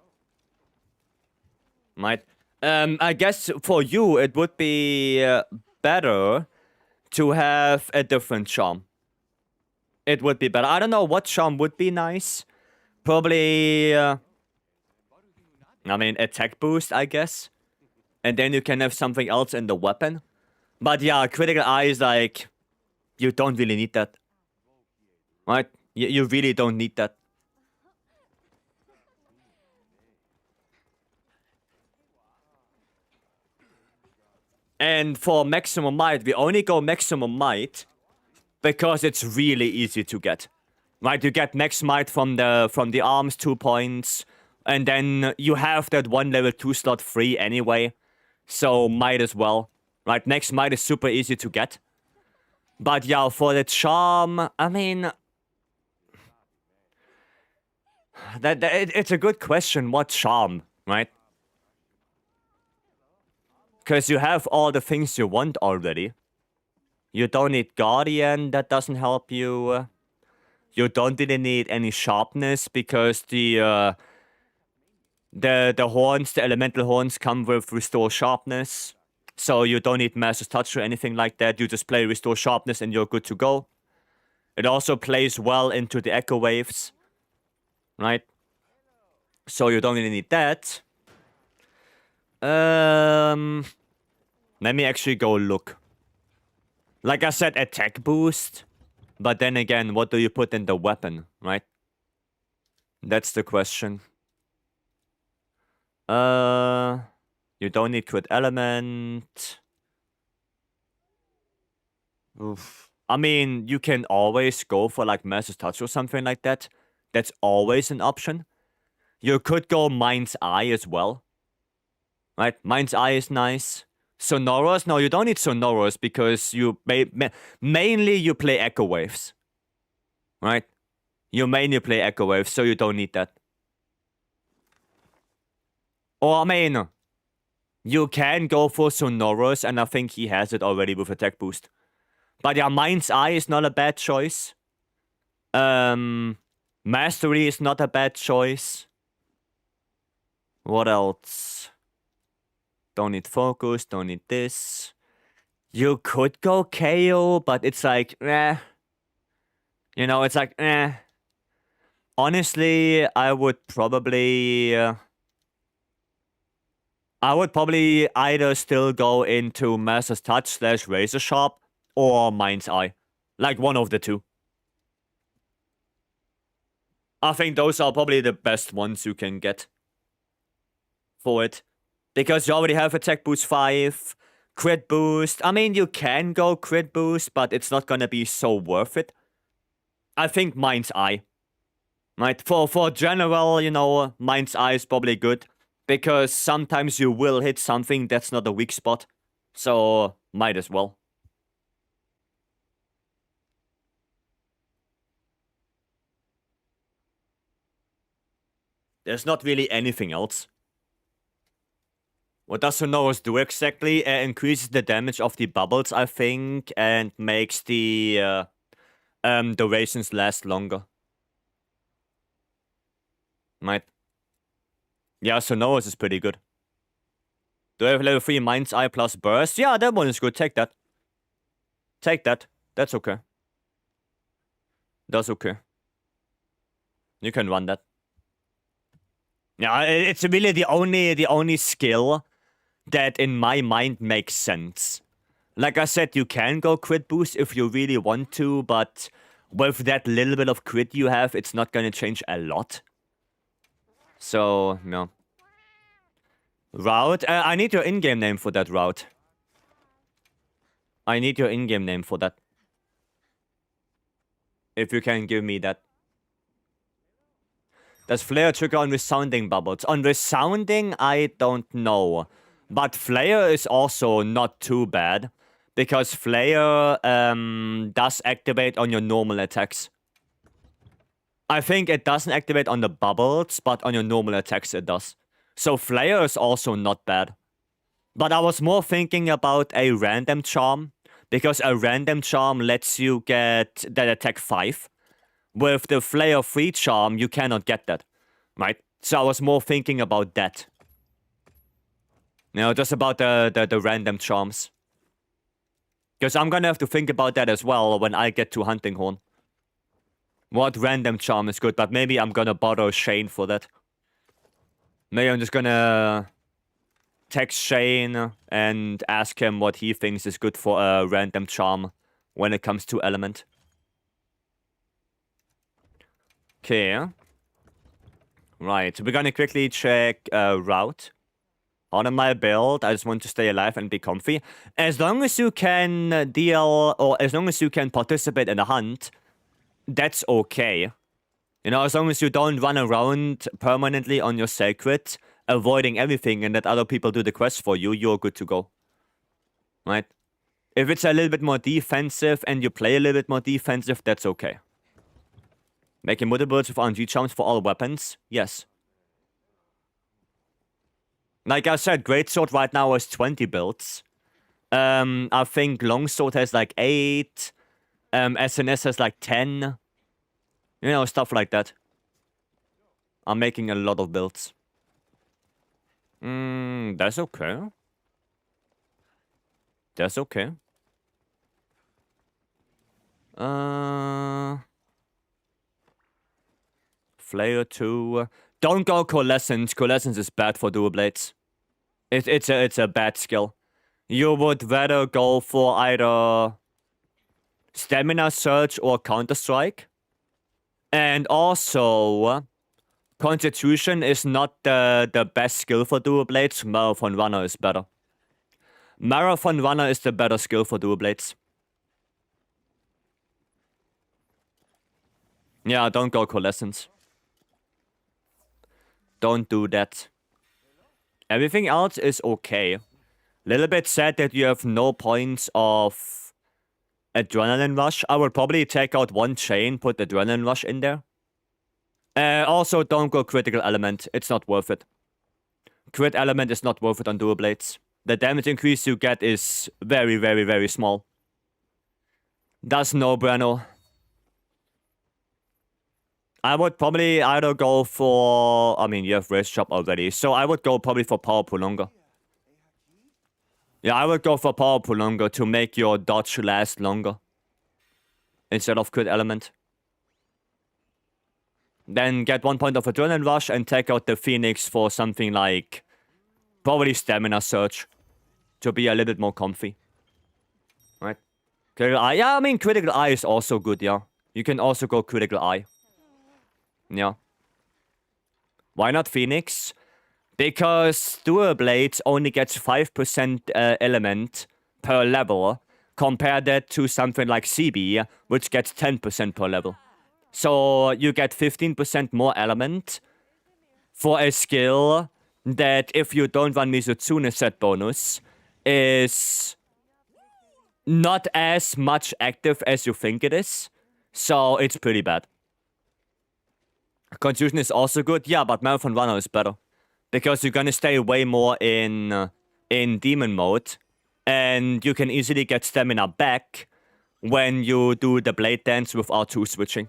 [SPEAKER 1] Right? I guess for you, it would be better to have a different charm. It would be better. I don't know what charm would be nice. Probably, I mean, attack boost, I guess. And then you can have something else in the weapon. But yeah, Critical Eye is like, you don't really need that. Right? You really don't need that. And for Maximum Might, we only go Maximum Might because it's really easy to get. Right? You get Max Might from the arms, 2 points. And then you have that 1 level 2 slot free anyway. So might as well. Right? Max Might is super easy to get. But yeah, for the charm, I mean... it's a good question, what charm, right? Because you have all the things you want already. You don't need Guardian, that doesn't help you. You don't really need any sharpness, because the horns, the elemental horns come with Restore Sharpness. So you don't need Master's Touch or anything like that. You just play Restore Sharpness and you're good to go. It also plays well into the Echo Waves. Right? So you don't really need that. Let me actually go look. Like I said, attack boost. But then again, what do you put in the weapon, right? That's the question. You don't need crit element. Oof. I mean, you can always go for like Master's Touch or something like that. That's always an option. You could go Mind's Eye as well. Right? Mind's Eye is nice. Sonoros? No, you don't need Sonoros because you mainly you play Echo Waves. Right? You mainly play Echo Waves, so you don't need that. Or, I mean, you can go for Sonoros, and I think he has it already with attack boost. But yeah, Mind's Eye is not a bad choice. Mastery is not a bad choice. What else? Don't need focus, don't need this. You could go KO, but it's like, eh. You know, it's like, eh. Honestly, I would probably either still go into Master's Touch / Razor Sharp or Mind's Eye. Like one of the two. I think those are probably the best ones you can get for it. Because you already have attack boost 5, crit boost. I mean, you can go crit boost, but it's not gonna be so worth it. I think Mind's Eye. Right? For general, you know, Mind's Eye is probably good. Because sometimes you will hit something that's not a weak spot. So, might as well. There's not really anything else. What does Sonoros do exactly? Increases the damage of the bubbles, I think, and makes the durations last longer. Right. Yeah, Sonoros is pretty good. Do I have level 3 Mind's Eye plus Burst? Yeah, that one is good. Take that. Take that. That's okay. That's okay. You can run that. Yeah, it's really the only skill that in my mind makes sense. Like I said, you can go crit boost if you really want to, but with that little bit of crit you have, it's not gonna change a lot. So, no. Route? I need your in-game name for that route. I need your in-game name for that. If you can give me that. Does Flare trigger on Resounding bubbles? On Resounding, I don't know. But Flare is also not too bad. Because Flare does activate on your normal attacks. I think it doesn't activate on the bubbles, but on your normal attacks it does. So Flare is also not bad. But I was more thinking about a random charm, because a random charm lets you get that attack 5. With the Flare 3 charm, you cannot get that, right? So I was more thinking about that. You know, just about the random charms. Because I'm gonna have to think about that as well when I get to Hunting Horn. What random charm is good, but maybe I'm gonna bother Shane for that. Maybe I'm just gonna text Shane and ask him what he thinks is good for a random charm when it comes to element. Okay. Right, we're gonna quickly check route. On my build, I just want to stay alive and be comfy. As long as you can deal, or as long as you can participate in the hunt, that's okay. You know, as long as you don't run around permanently on your sacred, avoiding everything and let other people do the quest for you, you're good to go. Right? If it's a little bit more defensive and you play a little bit more defensive, that's okay. Making multiple builds with RNG charms for all weapons? Yes. Like I said, Greatsword right now is 20 builds. I think Longsword has like 8. SNS has like 10. You know, stuff like that. I'm making a lot of builds. That's okay. That's okay. Flare 2. Don't go Coalescence. Coalescence is bad for dual blades. It's a bad skill. You would rather go for either Stamina Surge or Counter Strike. And also, Constitution is not the best skill for dual blades. Marathon Runner is better. Marathon Runner is the better skill for dual blades. Yeah, don't go Coalescence. Don't do that. Everything else is okay. Little bit sad that you have no points of Adrenaline Rush. I will probably take out one chain, put Adrenaline Rush in there. Also, don't go Critical Element. It's not worth it. Crit Element is not worth it on dual blades. The damage increase you get is very, very, very small. That's no bueno. I would probably either go for... I mean, you have Wrist Chop already. So I would go probably for Power Prolonger. Yeah, I would go for Power Prolonger to make your dodge last longer. Instead of Crit Element. Then get 1 point of Adrenaline Rush and take out the Phoenix for something like... probably Stamina Surge. To be a little bit more comfy. Right? Critical Eye. Yeah, I mean, Critical Eye is also good, yeah. You can also go Critical Eye. Yeah. Why not Phoenix? Because Dual Blades only gets 5% element per level. Compare that to something like CB, which gets 10% per level. So you get 15% more element for a skill that, if you don't run Mizutsune set bonus, is not as much active as you think it is. So it's pretty bad. Confusion is also good, yeah, but Marathon Runner is better. Because you're gonna stay way more in demon mode. And you can easily get stamina back when you do the blade dance with R2 switching.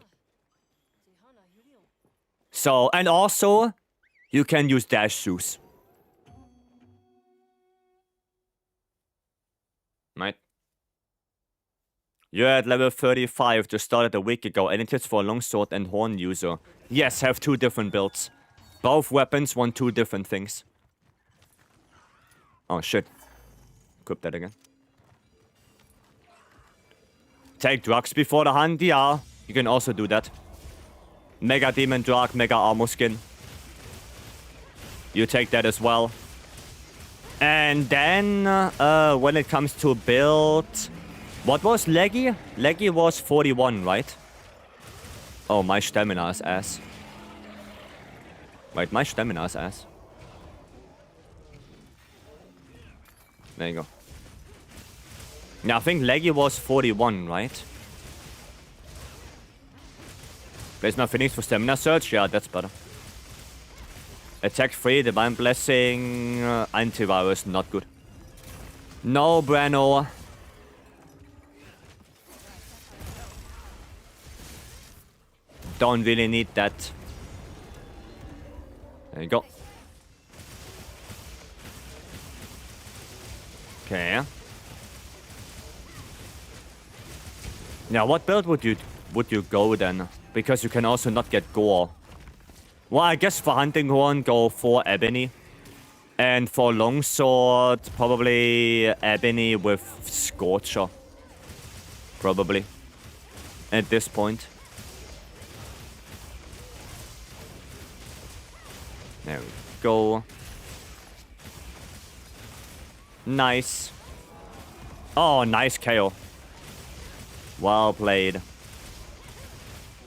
[SPEAKER 1] So, and also, you can use dash shoes. Right? You're at level 35, just started a week ago. Any tips for a longsword and horn user? Yes, have 2 different builds. Both weapons want 2 different things. Oh shit. Equip that again. Take drugs before the hunt? Yeah, you can also do that. Mega Demon Drug, Mega Armor Skin. You take that as well. And then, when it comes to build... What was Leggy? Leggy was 41, right? Oh, my stamina is ass. Wait, my stamina is ass. There you go. Yeah, I think Leggy was 41, right? Place my Phoenix for stamina surge. Yeah, that's better. Attack 3, Divine Blessing, Antivirus, not good. No, Brano. Don't really need that. There you go. Okay. Now, what build would you go then? Because you can also not get gore. Well, I guess for Hunting Horn, go for Ebony. And for Longsword, probably Ebony with Scorcher. Probably. At this point. There we go. Nice. Oh, nice KO. Well played.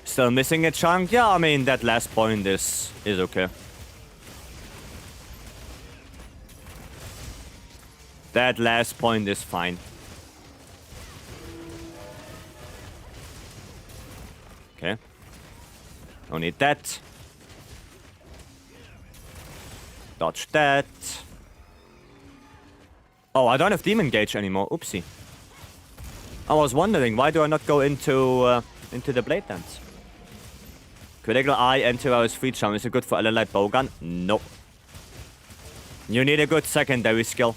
[SPEAKER 1] Still missing a chunk? Yeah, I mean, that last point is okay. That last point is fine. Okay. Don't need that. Dodge that. Oh, I don't have Demon Gauge anymore. Oopsie. I was wondering, why do I not go into the Blade Dance? Critical Eye, Antivirus, Free Charm. Is it good for Allied Bowgun? Nope. You need a good secondary skill.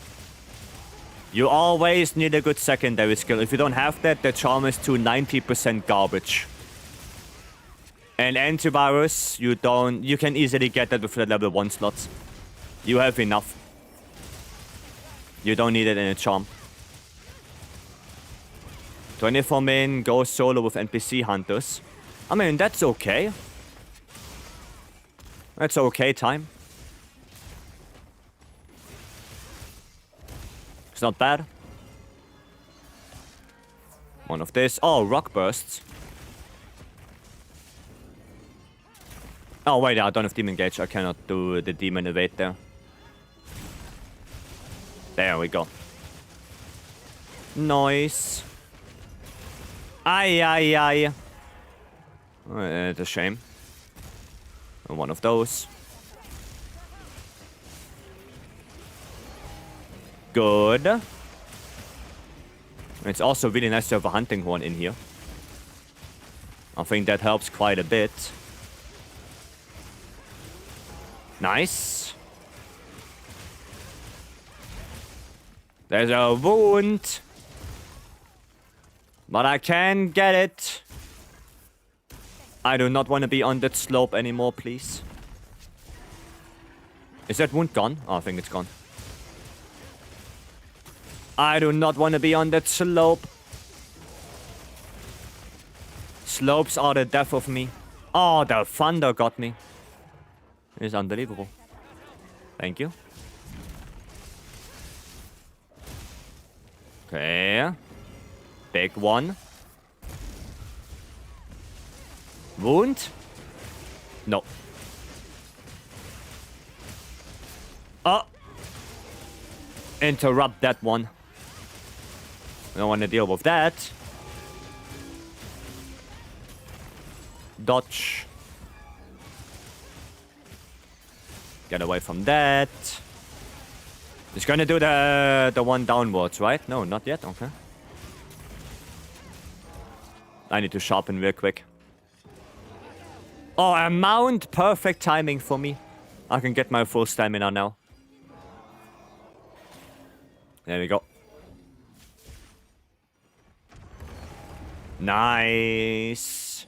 [SPEAKER 1] You always need a good secondary skill. If you don't have that, the charm is to 90% garbage. And Antivirus, you can easily get that with the level 1 slots. You have enough. You don't need it in a charm. 24 main, go solo with NPC hunters. I mean, that's okay. That's okay time. It's not bad. One of this. Oh, rock bursts. Oh, wait, I don't have Demon Gauge. I cannot do the Demon Evade there. There we go. Nice. Aye. Oh, it's a shame. One of those. Good. It's also really nice to have a Hunting Horn in here. I think that helps quite a bit. Nice. There's a wound. But I can get it. I do not want to be on that slope anymore, please. Is that wound gone? Oh, I think it's gone. I do not want to be on that slope. Slopes are the death of me. Oh, the thunder got me. It's unbelievable. Thank you. Okay. Big one. Wound? No. Oh. Interrupt that one. I don't want to deal with that. Dodge. Get away from that. It's gonna do the one downwards, right? No, not yet. Okay. I need to sharpen real quick. Oh, a mount! Perfect timing for me. I can get my full stamina now. There we go. Nice.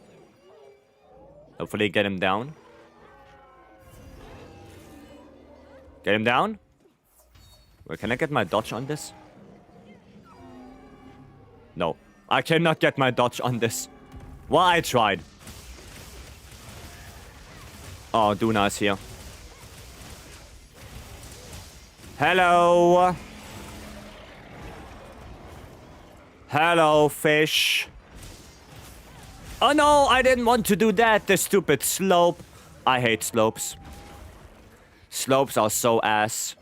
[SPEAKER 1] Hopefully get him down. Get him down. Wait, can I get my dodge on this? No. I cannot get my dodge on this. Well, I tried. Oh, Duna is here. Hello. Hello, fish. Oh no, I didn't want to do that. The stupid slope. I hate slopes. Slopes are so ass.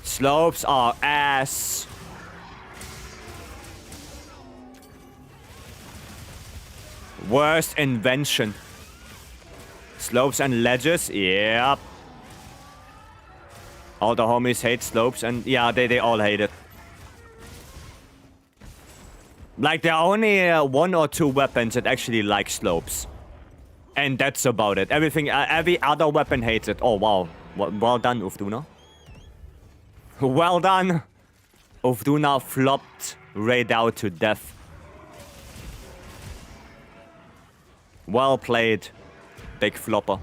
[SPEAKER 1] Slopes are ass. Worst invention. Slopes and ledges, yep. All the homies hate slopes, and yeah, they all hate it. Like, there are only 1 or 2 weapons that actually like slopes. And that's about it. Every other weapon hates it. Oh, wow. Well done, Ufduna. Well done. Ufduna flopped Raid out to death. Well played, big flopper.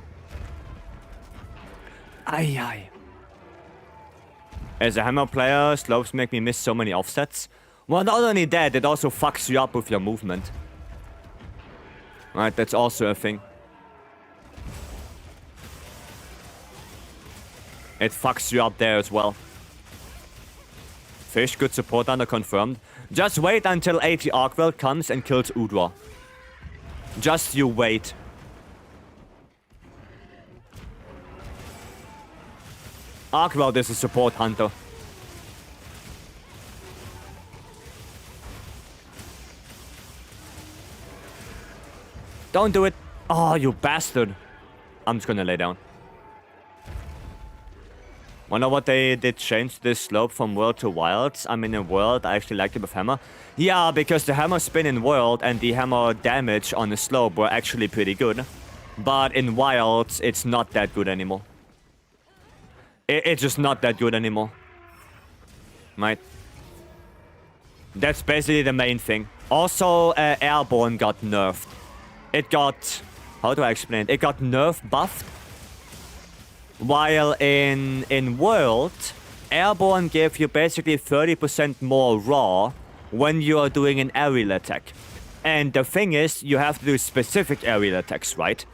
[SPEAKER 1] Aye, aye. As a hammer player, slopes make me miss so many offsets. Well, not only that, it also fucks you up with your movement. Right, that's also a thing. It fucks you up there as well. Fish, good support under confirmed. Just wait until 80 Arkwell comes and kills Udra. Just you wait. Arkwell is a support hunter. Don't do it. Oh, you bastard. I'm just gonna lay down. Wonder what they did change this slope from World to Wilds. I mean, in World, I actually liked it with Hammer. Yeah, because the Hammer spin in World and the Hammer damage on the slope were actually pretty good. But in Wilds, it's not that good anymore. It's just not that good anymore. Right? That's basically the main thing. Also, Airborne got nerfed. It got... How do I explain it? It got nerf buffed. While in World, Airborne gave you basically 30% more raw when you are doing an aerial attack. And the thing is, you have to do specific aerial attacks, right?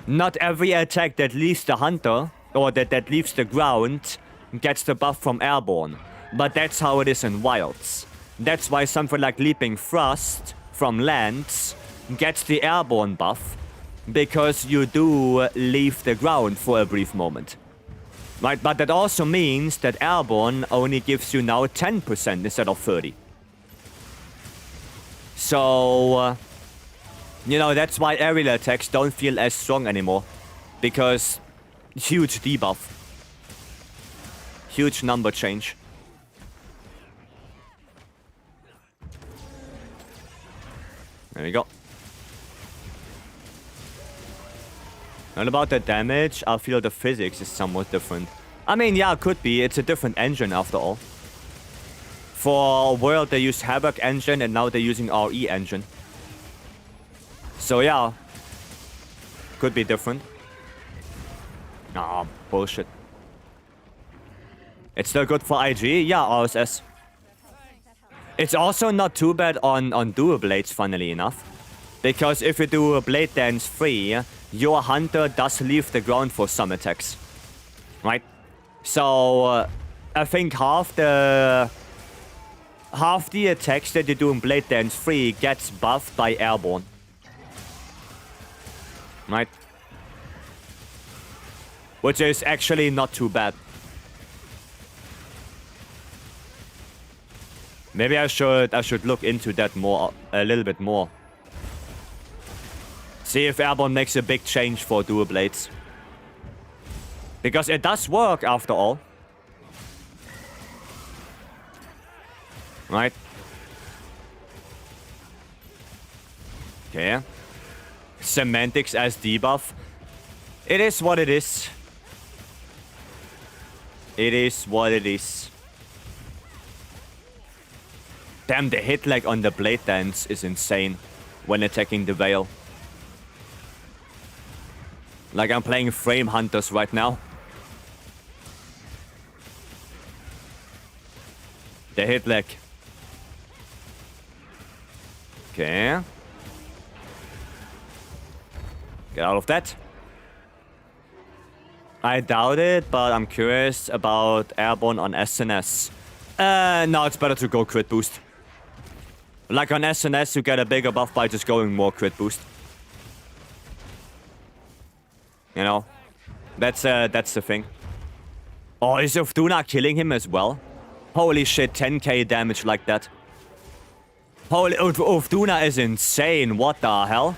[SPEAKER 1] Not every attack that leaves the hunter, or that leaves the ground, gets the buff from Airborne. But that's how it is in Wilds. That's why something like Leaping Thrust from lands gets the Airborne buff. Because you do leave the ground for a brief moment. Right, but that also means that Airborne only gives you now 10% instead of 30. So, you know, that's why aerial attacks don't feel as strong anymore. Because huge debuff. Huge number change. There we go. And about the damage, I feel the physics is somewhat different. I mean, yeah, it could be. It's a different engine after all. For World, they use Havoc engine, and now they're using RE engine. So yeah, could be different. Ah, bullshit. It's still good for IG? Yeah, RSS. It's also not too bad on dual blades, funnily enough. Because if you do a blade dance free, your hunter does leave the ground for some attacks. Right? So, I think half the attacks that you do in blade dance free gets buffed by Airborne. Right? Which is actually not too bad. Maybe I should look into that more, a little bit more. See if Airborne makes a big change for dual blades. Because it does work after all. Right? Okay. Semantics as debuff. It is what it is. It is what it is. Damn, the hit lag on the blade dance is insane when attacking the Veil. Like I'm playing Frame Hunters right now. The hit lag. Okay. Get out of that. I doubt it, but I'm curious about Airborne on SNS. No, it's better to go crit boost. Like on SNS, you get a bigger buff by just going more crit boost. You know, that's the thing. Oh, is Ufduna killing him as well? Holy shit, 10k damage like that. Holy, Duna is insane. What the hell?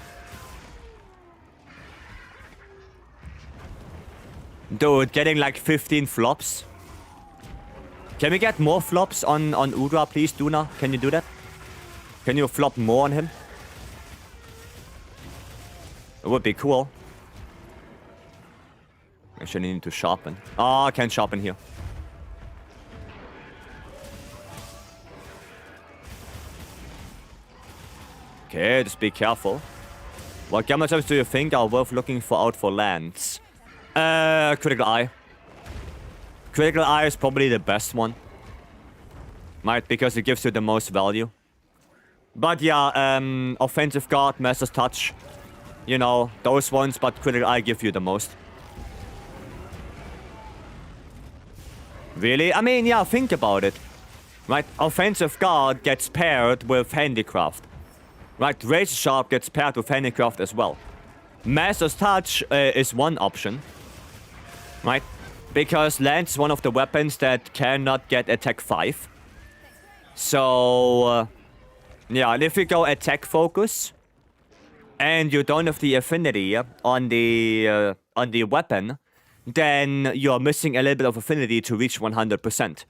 [SPEAKER 1] Dude, getting like 15 flops. Can we get more flops on Udra, please, Duna? Can you do that? Can you flop more on him? It would be cool. Actually, need to sharpen. Oh, I can't sharpen here. Okay, just be careful. What gamma types do you think are worth looking for out for lands? Critical Eye. Critical Eye is probably the best one. Right, because it gives you the most value. But yeah, Offensive Guard, Master's Touch. You know, those ones, but Critical Eye give you the most. Really? I mean, yeah, think about it. Right, Offensive Guard gets paired with Handicraft. Right, Razor Sharp gets paired with Handicraft as well. Master's Touch is one option. Right? Because Lance is one of the weapons that cannot get attack 5. So, yeah, if you go attack focus, and you don't have the affinity on the weapon, then you're missing a little bit of affinity to reach 100%.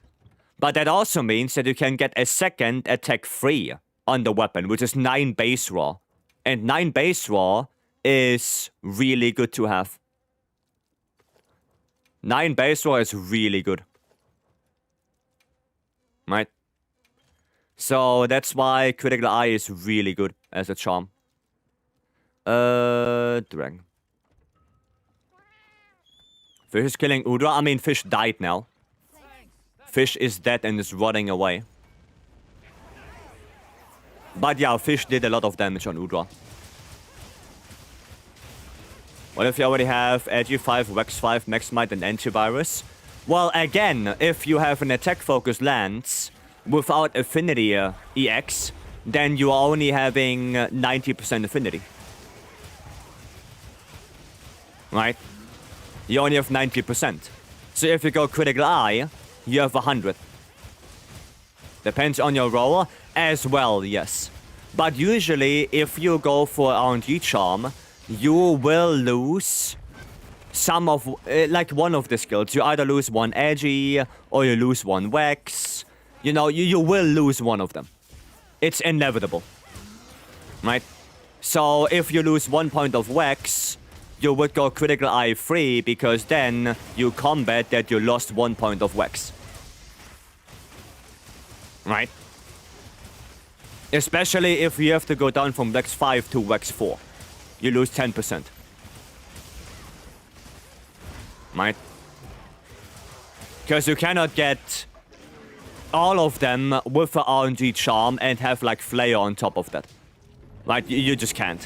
[SPEAKER 1] But that also means that you can get a second attack 3 on the weapon, which is 9 base raw. And 9 base raw is really good to have. 9 base raw is really good. Right? So that's why Critical Eye is really good as a charm. Dragon. Fish is killing Udra. I mean, Fish died now. Fish is dead and is rotting away. But yeah, Fish did a lot of damage on Udra. What if you already have Agi 5, Vex 5, Max Might, and Antivirus? Well, again, if you have an attack-focused lance without affinity EX, then you are only having 90% affinity. Right? You only have 90%. So if you go Critical Eye, you have 100. Depends on your roller as well, yes. But usually, if you go for RNG Charm, you will lose some of, like one of the skills. You either lose one Agi, or you lose one Vex. You know, you will lose one of them. It's inevitable. Right? So if you lose 1 point of Vex, you would go Critical Eye 3, because then you combat that you lost 1 point of Vex. Right? Especially if you have to go down from Vex 5 to Vex 4. You lose 10%. Right? Because you cannot get all of them with an RNG charm and have like Flare on top of that. Right? You just can't.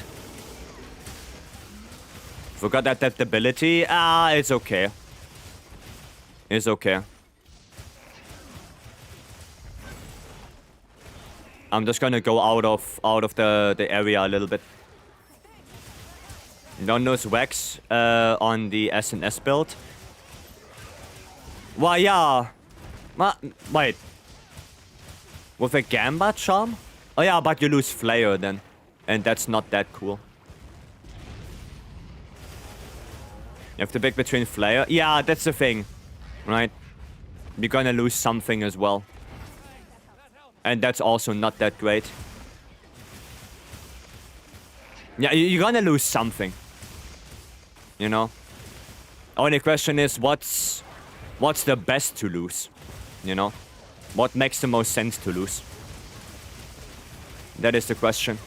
[SPEAKER 1] Forgot that adaptability. Ah, it's okay. It's okay. I'm just gonna go out of the area a little bit. Don't lose Vex on the SNS build. Well, yeah. Wait. With a Gamba charm? Oh yeah, but you lose Flare then. And that's not that cool. You have to pick between Flare. Yeah, that's the thing. Right? You're gonna lose something as well. And that's also not that great. Yeah, you're gonna lose something. You know? Only question is, what's the best to lose? You know? What makes the most sense to lose? That is the question.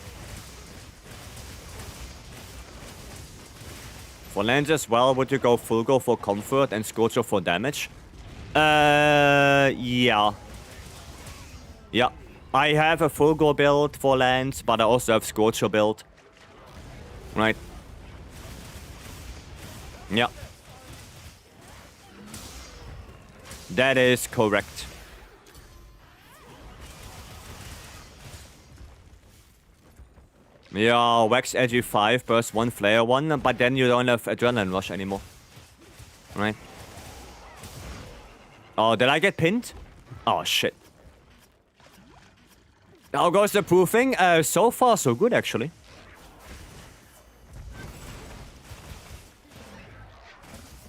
[SPEAKER 1] For lands as well, would you go full go for comfort and Scorcher for damage? Yeah. Yeah. I have a full go build for lands, but I also have Scorcher build. Right. Yeah. That is correct. Yeah, Wax Edgy 5 burst 1 Flare 1, but then you don't have Adrenaline Rush anymore. Right? Oh, did I get pinned? Oh, shit. How goes the proofing? So far, so good, actually.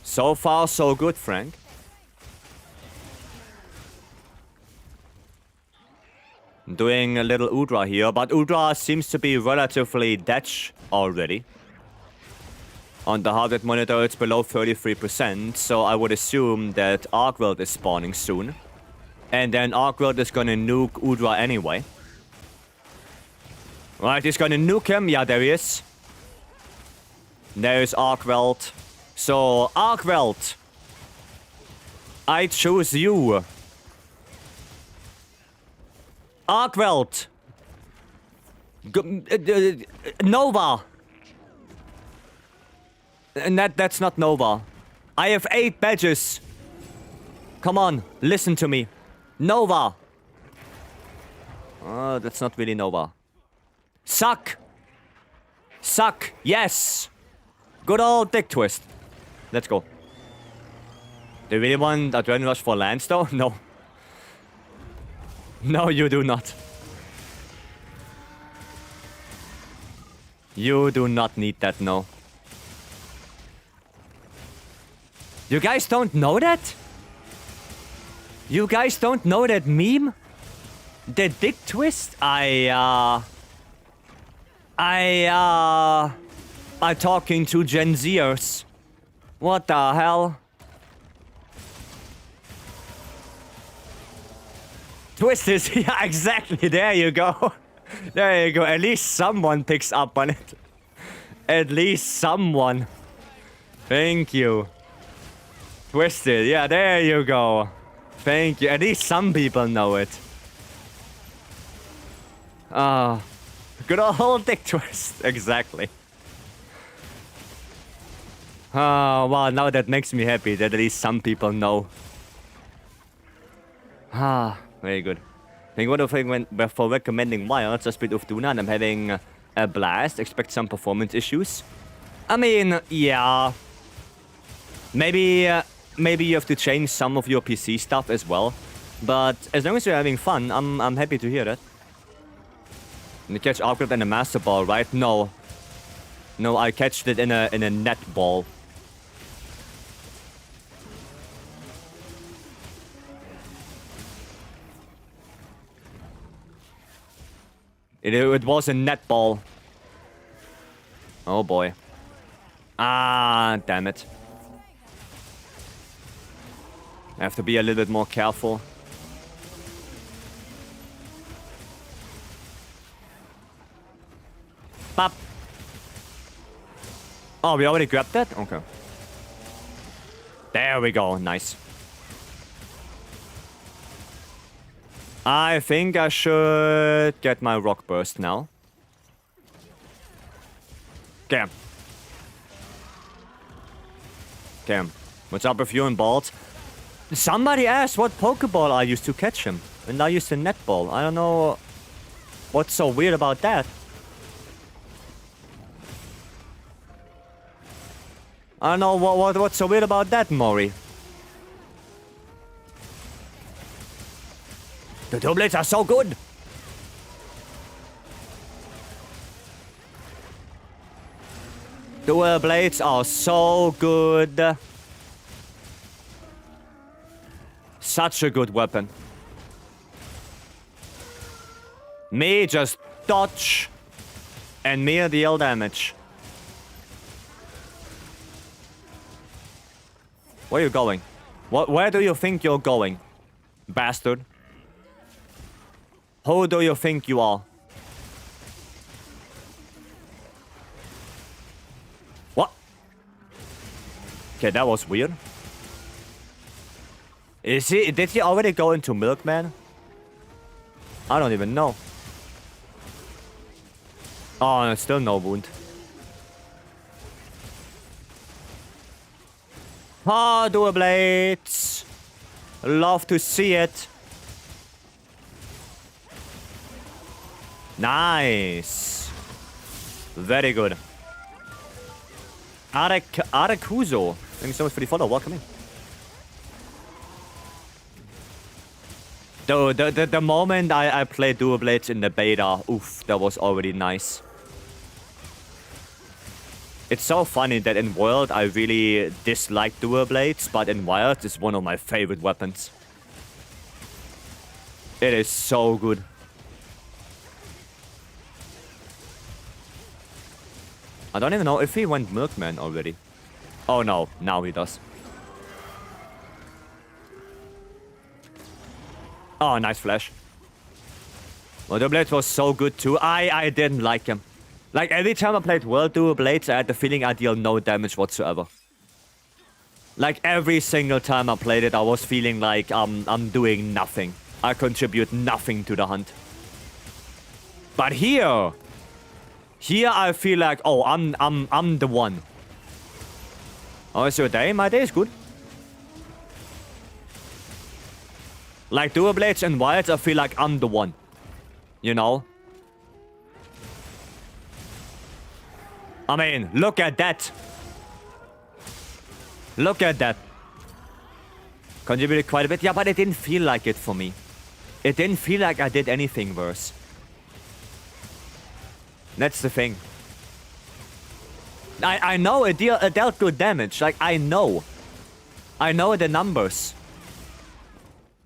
[SPEAKER 1] So far, so good, Frank. Doing a little Udra here, but Udra seems to be relatively dead already. On the heart rate monitor, it's below 33%, so I would assume that MHWilds is spawning soon. And then MHWilds is gonna nuke Udra anyway. Right, he's gonna nuke him. Yeah, there he is. There's MHWilds. So, MHWilds, I choose you. MHWilds. Nova. That's not Nova. I have 8 badges. Come on, listen to me. Nova. Oh, that's not really Nova. Suck. Suck. Yes. Good old dick twist. Let's go. Do you really want Adrenaline Rush for Lance though? No. No, you do not. You do not need that, no. You guys don't know that? You guys don't know that meme? The dick twist? I'm talking to Gen Zers. What the hell? Twist is, yeah, exactly, there you go. There you go, at least someone picks up on it. At least someone. Thank you. Twisted, yeah, there you go. Thank you, at least some people know it. Good old dick twist, exactly. Oh, wow, now that makes me happy that at least some people know. Very good. Thank you for recommending Wilds, a Speed of Duna, and I'm having a blast. Expect some performance issues. I mean, yeah. Maybe you have to change some of your PC stuff as well. But as long as you're having fun, I'm happy to hear that. And you catch MHWilds in a Master Ball, right? No. No, I catched it in a net ball. It was a netball. Oh boy. Ah, damn it. I have to be a little bit more careful. Pop. Oh, we already grabbed that? Okay. There we go. Nice. I think I should get my rock burst now. Cam. Cam. What's up with you and balls? Somebody asked what Pokeball I used to catch him. And I used a netball. I don't know what's so weird about that. I don't know what's so weird about that, Maury. The two blades are so good. Dual blades are so good. Such a good weapon. Me just dodge and me deal damage. Where are you going? Where do you think you're going, bastard? Who do you think you are? What? Okay, that was weird. Did he already go into Milkman? I don't even know. Oh, no, still no wound. Ah, dual blades. Love to see it. Nice. Very good. Arekuzo. Thank you so much for the follow. Welcome in. Though the moment I played dual blades in the beta, oof, that was already nice. It's so funny that in World I really dislike dual blades, but in Wild it's one of my favorite weapons. It is so good. I don't even know if he went Milkman already. Oh no, now he does. Oh, nice flash. Well, the blades was so good too. I didn't like him. Like, every time I played World Dual Blades, I had the feeling I deal no damage whatsoever. Like, every single time I played it, I was feeling like I'm doing nothing. I contribute nothing to the hunt. But here I feel like, oh, I'm the one. Oh, it's your day? My day is good. Like, dual blades and wilds, I feel like I'm the one. You know? I mean, look at that. Look at that. Contributed quite a bit. Yeah, but it didn't feel like it for me. It didn't feel like I did anything worse. That's the thing. I know it dealt good damage. Like, I know. I know the numbers.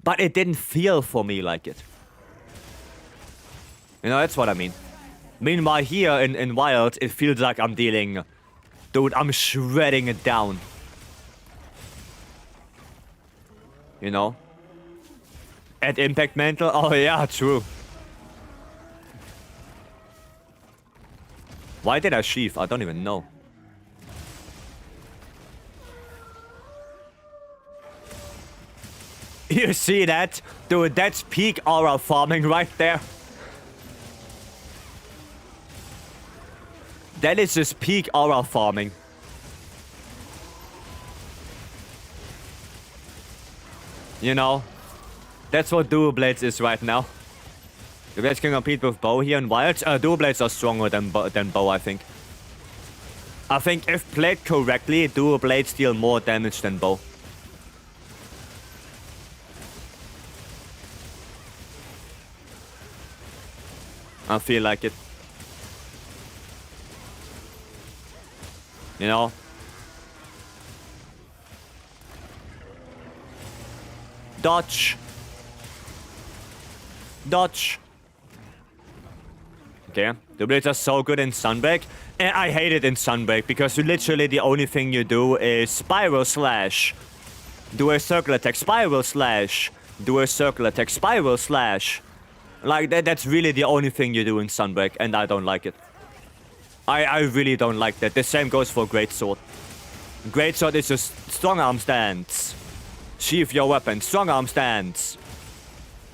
[SPEAKER 1] But it didn't feel for me like it. You know, that's what I mean. Meanwhile, here in Wild, it feels like I'm dealing... Dude, I'm shredding it down. You know? At Impact Mantle? Oh, yeah, true. Why did I sheath? I don't even know. You see that? Dude, that's peak aura farming right there. That is just peak aura farming. You know? That's what dual blades is right now. The blades can compete with bow here in Wild. Dual blades are stronger than bow, I think. I think if played correctly, dual blades deal more damage than bow. I feel like it. You know? Dodge. Dodge. Okay. The blades are so good in Sunbreak. And I hate it in Sunbreak because literally the only thing you do is Spiral Slash. Do a circle attack, Spiral Slash. Do a circle attack, Spiral Slash. Like, that's really the only thing you do in Sunbreak, and I don't like it. I really don't like that. The same goes for Greatsword. Greatsword is just strong arm stance. Sheath your weapon, strong arm stance.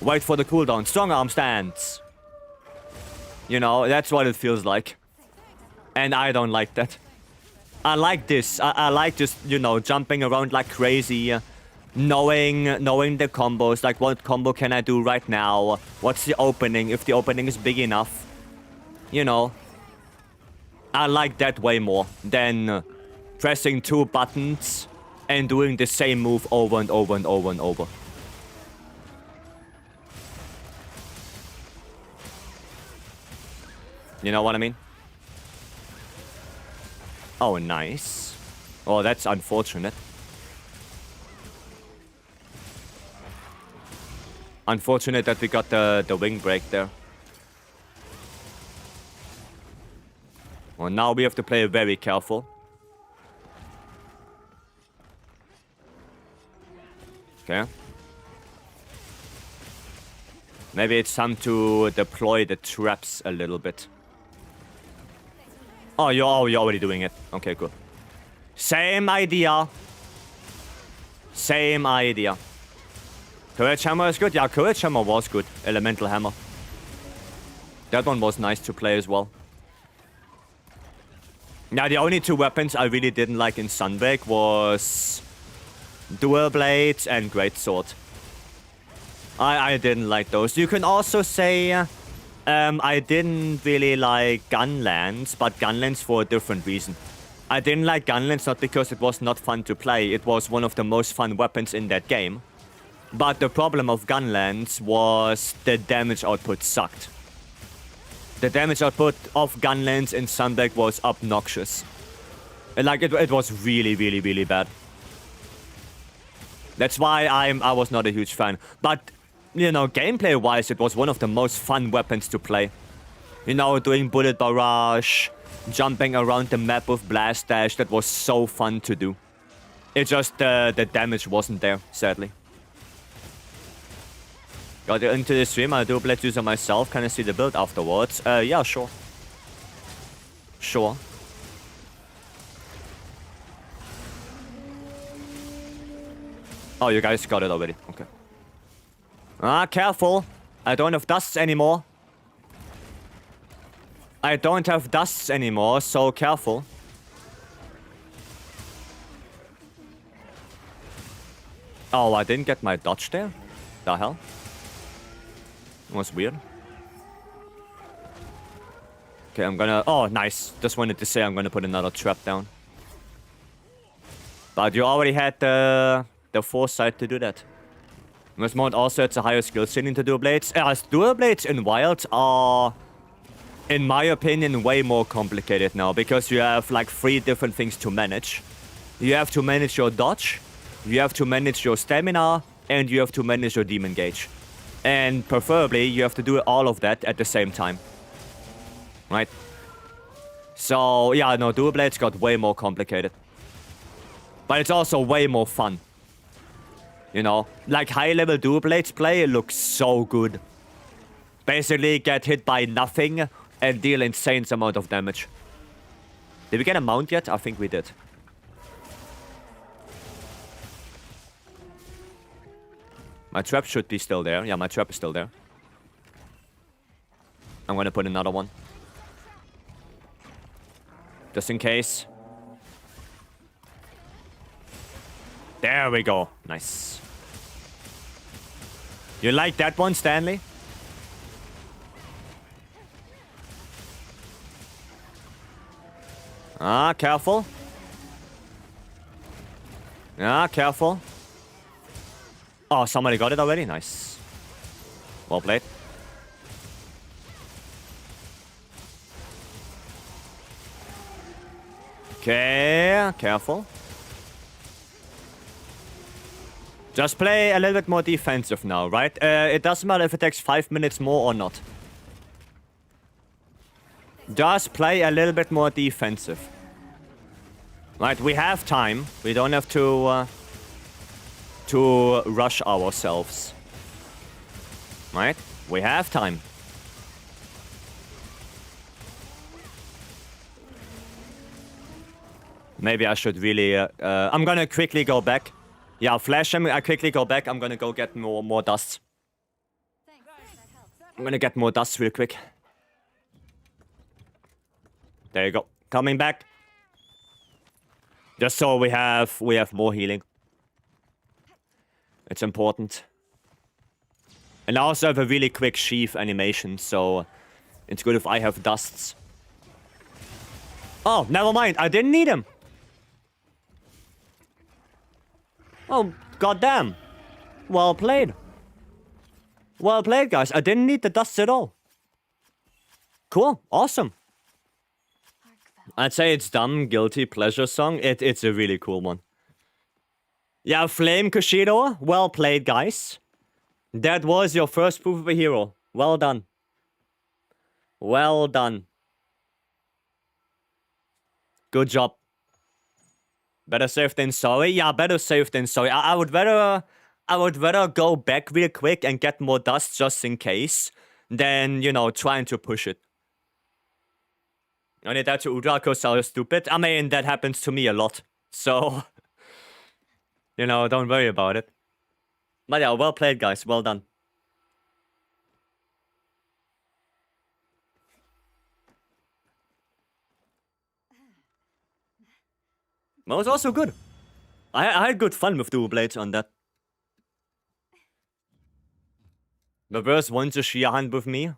[SPEAKER 1] Wait for the cooldown, strong arm stance. You know, that's what it feels like. And I don't like that. I like this. I like just, you know, jumping around like crazy. Knowing the combos, like what combo can I do right now? What's the opening, if the opening is big enough? You know. I like that way more than pressing 2 buttons and doing the same move over and over and over and over. You know what I mean? Oh, nice. Oh, that's unfortunate. Unfortunate that we got the wing break there. Well, now we have to play very careful. Okay. Maybe it's time to deploy the traps a little bit. Oh, you're already doing it. Okay, good. Same idea. Same idea. Courage Hammer is good. Yeah, Courage Hammer was good. Elemental Hammer. That one was nice to play as well. Yeah, the only 2 weapons I really didn't like in Sunbreak was Dual Blades and Greatsword. I didn't like those. You can also say I didn't really like Gunlance, but Gunlance for a different reason. I didn't like Gunlance not because it was not fun to play. It was one of the most fun weapons in that game. But the problem of Gunlands was the damage output sucked. The damage output of Gunlands in Sundeck was obnoxious. Like, it was really, really, really bad. That's why I was not a huge fan. But, you know, gameplay-wise, it was one of the most fun weapons to play. You know, doing bullet barrage, jumping around the map with blast dash, that was so fun to do. It just, the damage wasn't there, sadly. Got into the stream, I'll do a blade user myself. Can I see the build afterwards? Yeah, sure. Sure. Oh, you guys got it already. Okay. Ah, careful. I don't have dusts anymore. I don't have dusts anymore, so careful. Oh, I didn't get my dodge there? The hell? It was weird. Okay, I'm gonna... Oh, nice. Just wanted to say I'm gonna put another trap down. But you already had the foresight to do that. This mode also has a higher skill ceiling to dual blades. As dual blades in Wild are, in my opinion, way more complicated now. Because you have like 3 different things to manage. You have to manage your dodge. You have to manage your stamina. And you have to manage your demon gauge. And preferably, you have to do all of that at the same time. Right? So, yeah, no, dual blades got way more complicated. But it's also way more fun. You know, like high-level dual blades play looks so good. Basically, get hit by nothing and deal insane amount of damage. Did we get a mount yet? I think we did. My trap should be still there. Yeah, my trap is still there. I'm gonna put another one. Just in case. There we go. Nice. You like that one, Stanley? Ah, careful. Ah, careful. Oh, somebody got it already? Nice. Well played. Okay, careful. Just play a little bit more defensive now, right? It doesn't matter if it takes 5 minutes more or not. Just play a little bit more defensive. Right, we have time. We don't have to rush ourselves. Right? We have time. Maybe I should really... I'm gonna quickly go back. Yeah, flash him. I quickly go back. I'm gonna go get more dust. I'm gonna get more dust real quick. There you go. Coming back. Just so we have more healing. It's important. And I also have a really quick sheath animation, so it's good if I have dusts. Oh, never mind. I didn't need him. Oh, goddamn. Well played. Well played, guys. I didn't need the dusts at all. Cool. Awesome. I'd say it's dumb, guilty pleasure song. It's a really cool one. Yeah, Flame Kushido. Well played, guys. That was your first proof of a hero. Well done. Well done. Good job. Better safe than sorry. Yeah, better safe than sorry. I would rather go back real quick and get more dust just in case than, you know, trying to push it. Only that to Udra because I was stupid. I mean, that happens to me a lot. So, you know, don't worry about it. But yeah, well played, guys. Well done. That was also good. I had good fun with dual blades on that. Reverse one to Shia hand with me.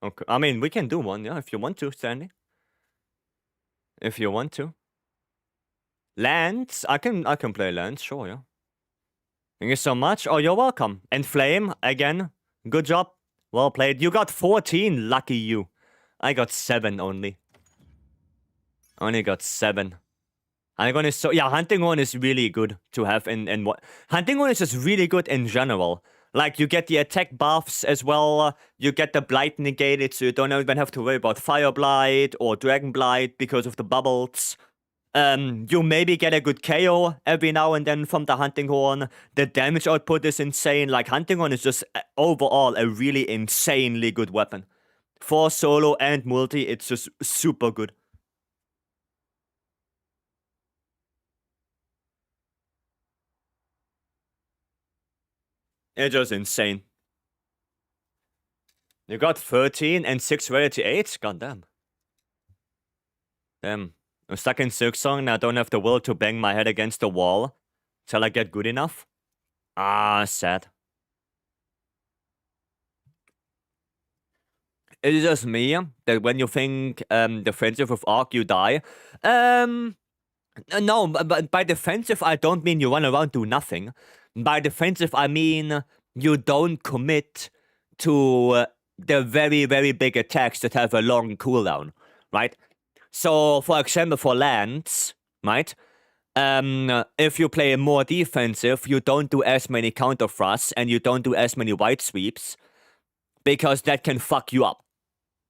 [SPEAKER 1] Okay. I mean, we can do one, yeah, if you want to, Stanley. If you want to. Lands? I can play lands, sure, yeah. Thank you so much. Oh, you're welcome. And Flame, again, good job. Well played. You got 14, lucky you. I got 7 only. Only got 7. Hunting Horn is so... Yeah, Hunting Horn is really good to have in what... Hunting Horn is just really good in general. Like, you get the attack buffs as well. You get the Blight negated, so you don't even have to worry about Fire Blight or Dragon Blight because of the bubbles. You maybe get a good KO every now and then from the Hunting Horn. The damage output is insane. Like, Hunting Horn is just overall a really insanely good weapon. For solo and multi, it's just super good. It's just insane. You got 13 and 6 rarity 8? Goddamn. Damn. I'm stuck in Silksong and I don't have the will to bang my head against the wall till I get good enough. Ah, sad. It is just me that when you think defensive with Arc, you die. No, but by defensive, I don't mean you run around do nothing. By defensive, I mean you don't commit to the very, very big attacks that have a long cooldown, right? So, for example, for lands, right? If you play more defensive, you don't do as many counter thrusts and you don't do as many wide sweeps because that can fuck you up,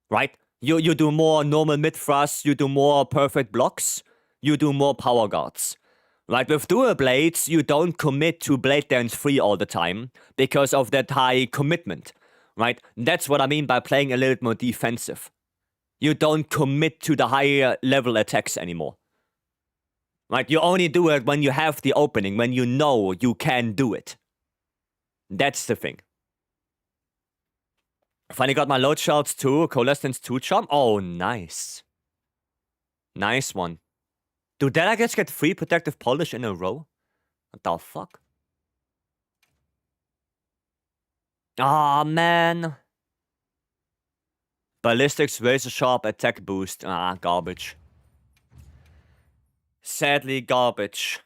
[SPEAKER 1] right? You do more normal mid thrusts, you do more perfect blocks, you do more power guards. Right, with dual blades, you don't commit to blade dance 3 all the time because of that high commitment, right? That's what I mean by playing a little bit more defensive. You don't commit to the higher level attacks anymore. Right, you only do it when you have the opening, when you know you can do it. That's the thing. Finally got my load shards too, Coalescence 2 charm. Oh, nice. Nice one. Do that I guess get 3 protective polish in a row? What the fuck? Ah, man. Ballistics, razor sharp, attack boost. Ah, garbage. Sadly, garbage.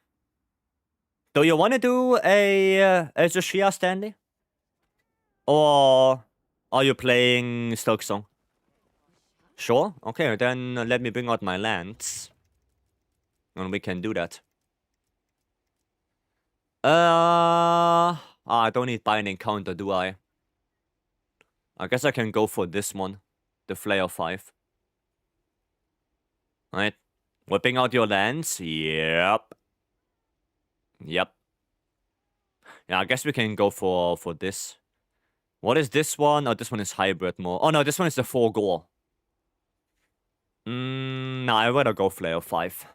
[SPEAKER 1] Do you want to do a Zushia Stanley? Or are you playing Silksong? Sure? Okay, then let me bring out my lands. And we can do that. I don't need binding counter, do I? I guess I can go for this one. The Flare 5. Alright. Whipping out your lands. Yep. Yep. Yeah, I guess we can go for this. What is this one? Oh, this one is hybrid more. Oh no, this one is the 4 gore. Nah, I'd rather go Flare 5.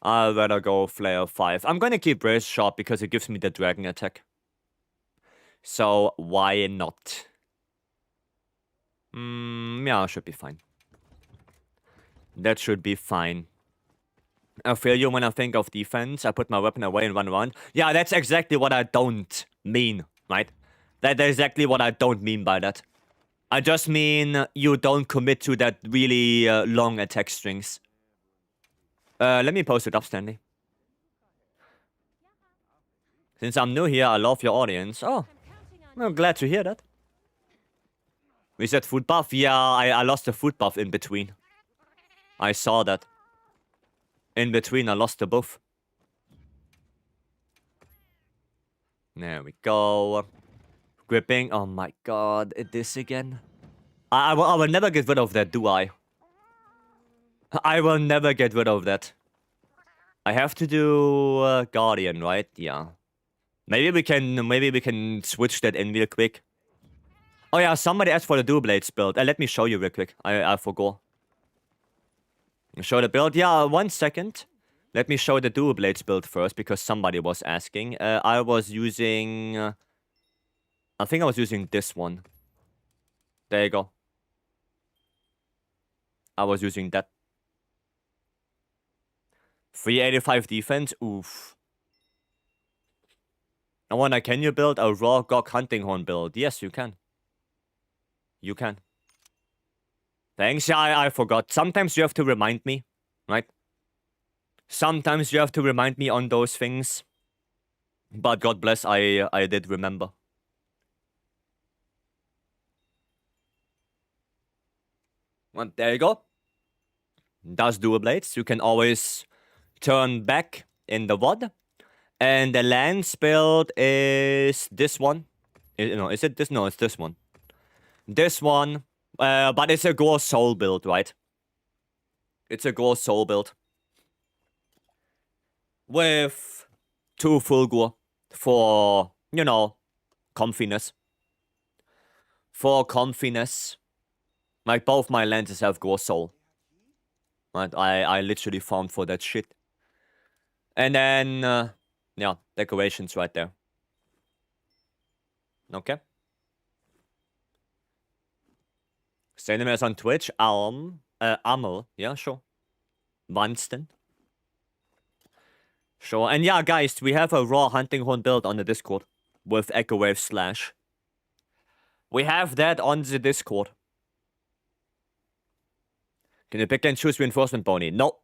[SPEAKER 1] I'd rather go Flare 5. I'm gonna keep Brace Sharp because it gives me the dragon attack. So, why not? Yeah, should be fine. That should be fine. I feel you when I think of defense. I put my weapon away and run around. Yeah, that's exactly what I don't mean, right? That's exactly what I don't mean by that. I just mean you don't commit to that really long attack strings. Let me post it up, Stanley. Since I'm new here, I love your audience. Oh, I'm glad to hear that. We said food buff? Yeah, I lost the food buff in between. I saw that. In between, I lost the buff. There we go. Gripping. Oh my god, this again. I will never get rid of that, do I? I will never get rid of that. I have to do Guardian, right? Yeah. Maybe we can switch that in real quick. Oh yeah, somebody asked for the dual blades build. Let me show you real quick. I forgot. Show the build. Yeah, 1 second. Let me show the dual blades build first because somebody was asking. I was using. I think I was using this one. There you go. I was using that. 385 defense. Oof. I wonder, can you build a raw Gog Hunting Horn build? Yes, you can. You can. Thanks. Yeah, I forgot. Sometimes you have to remind me, right? Sometimes you have to remind me on those things. But God bless, I did remember. Well, there you go. Does dual blades. You can always turn back in the VOD. And the lance build is this one. No, is it this? No, it's this one. This one. But it's a Gore Soul build, right? It's a Gore Soul build. With 2 full Gore for, you know, comfiness. For comfiness. Like, both my lances have Gore Soul. Right? I literally farmed for that shit. And then, yeah, decorations right there. Okay. Same name as on Twitch. Amel. Yeah, sure. Vanston. Sure. And yeah, guys, we have a raw hunting horn build on the Discord. With Echo Wave Slash. We have that on the Discord. Can you pick and choose reinforcement bony? No.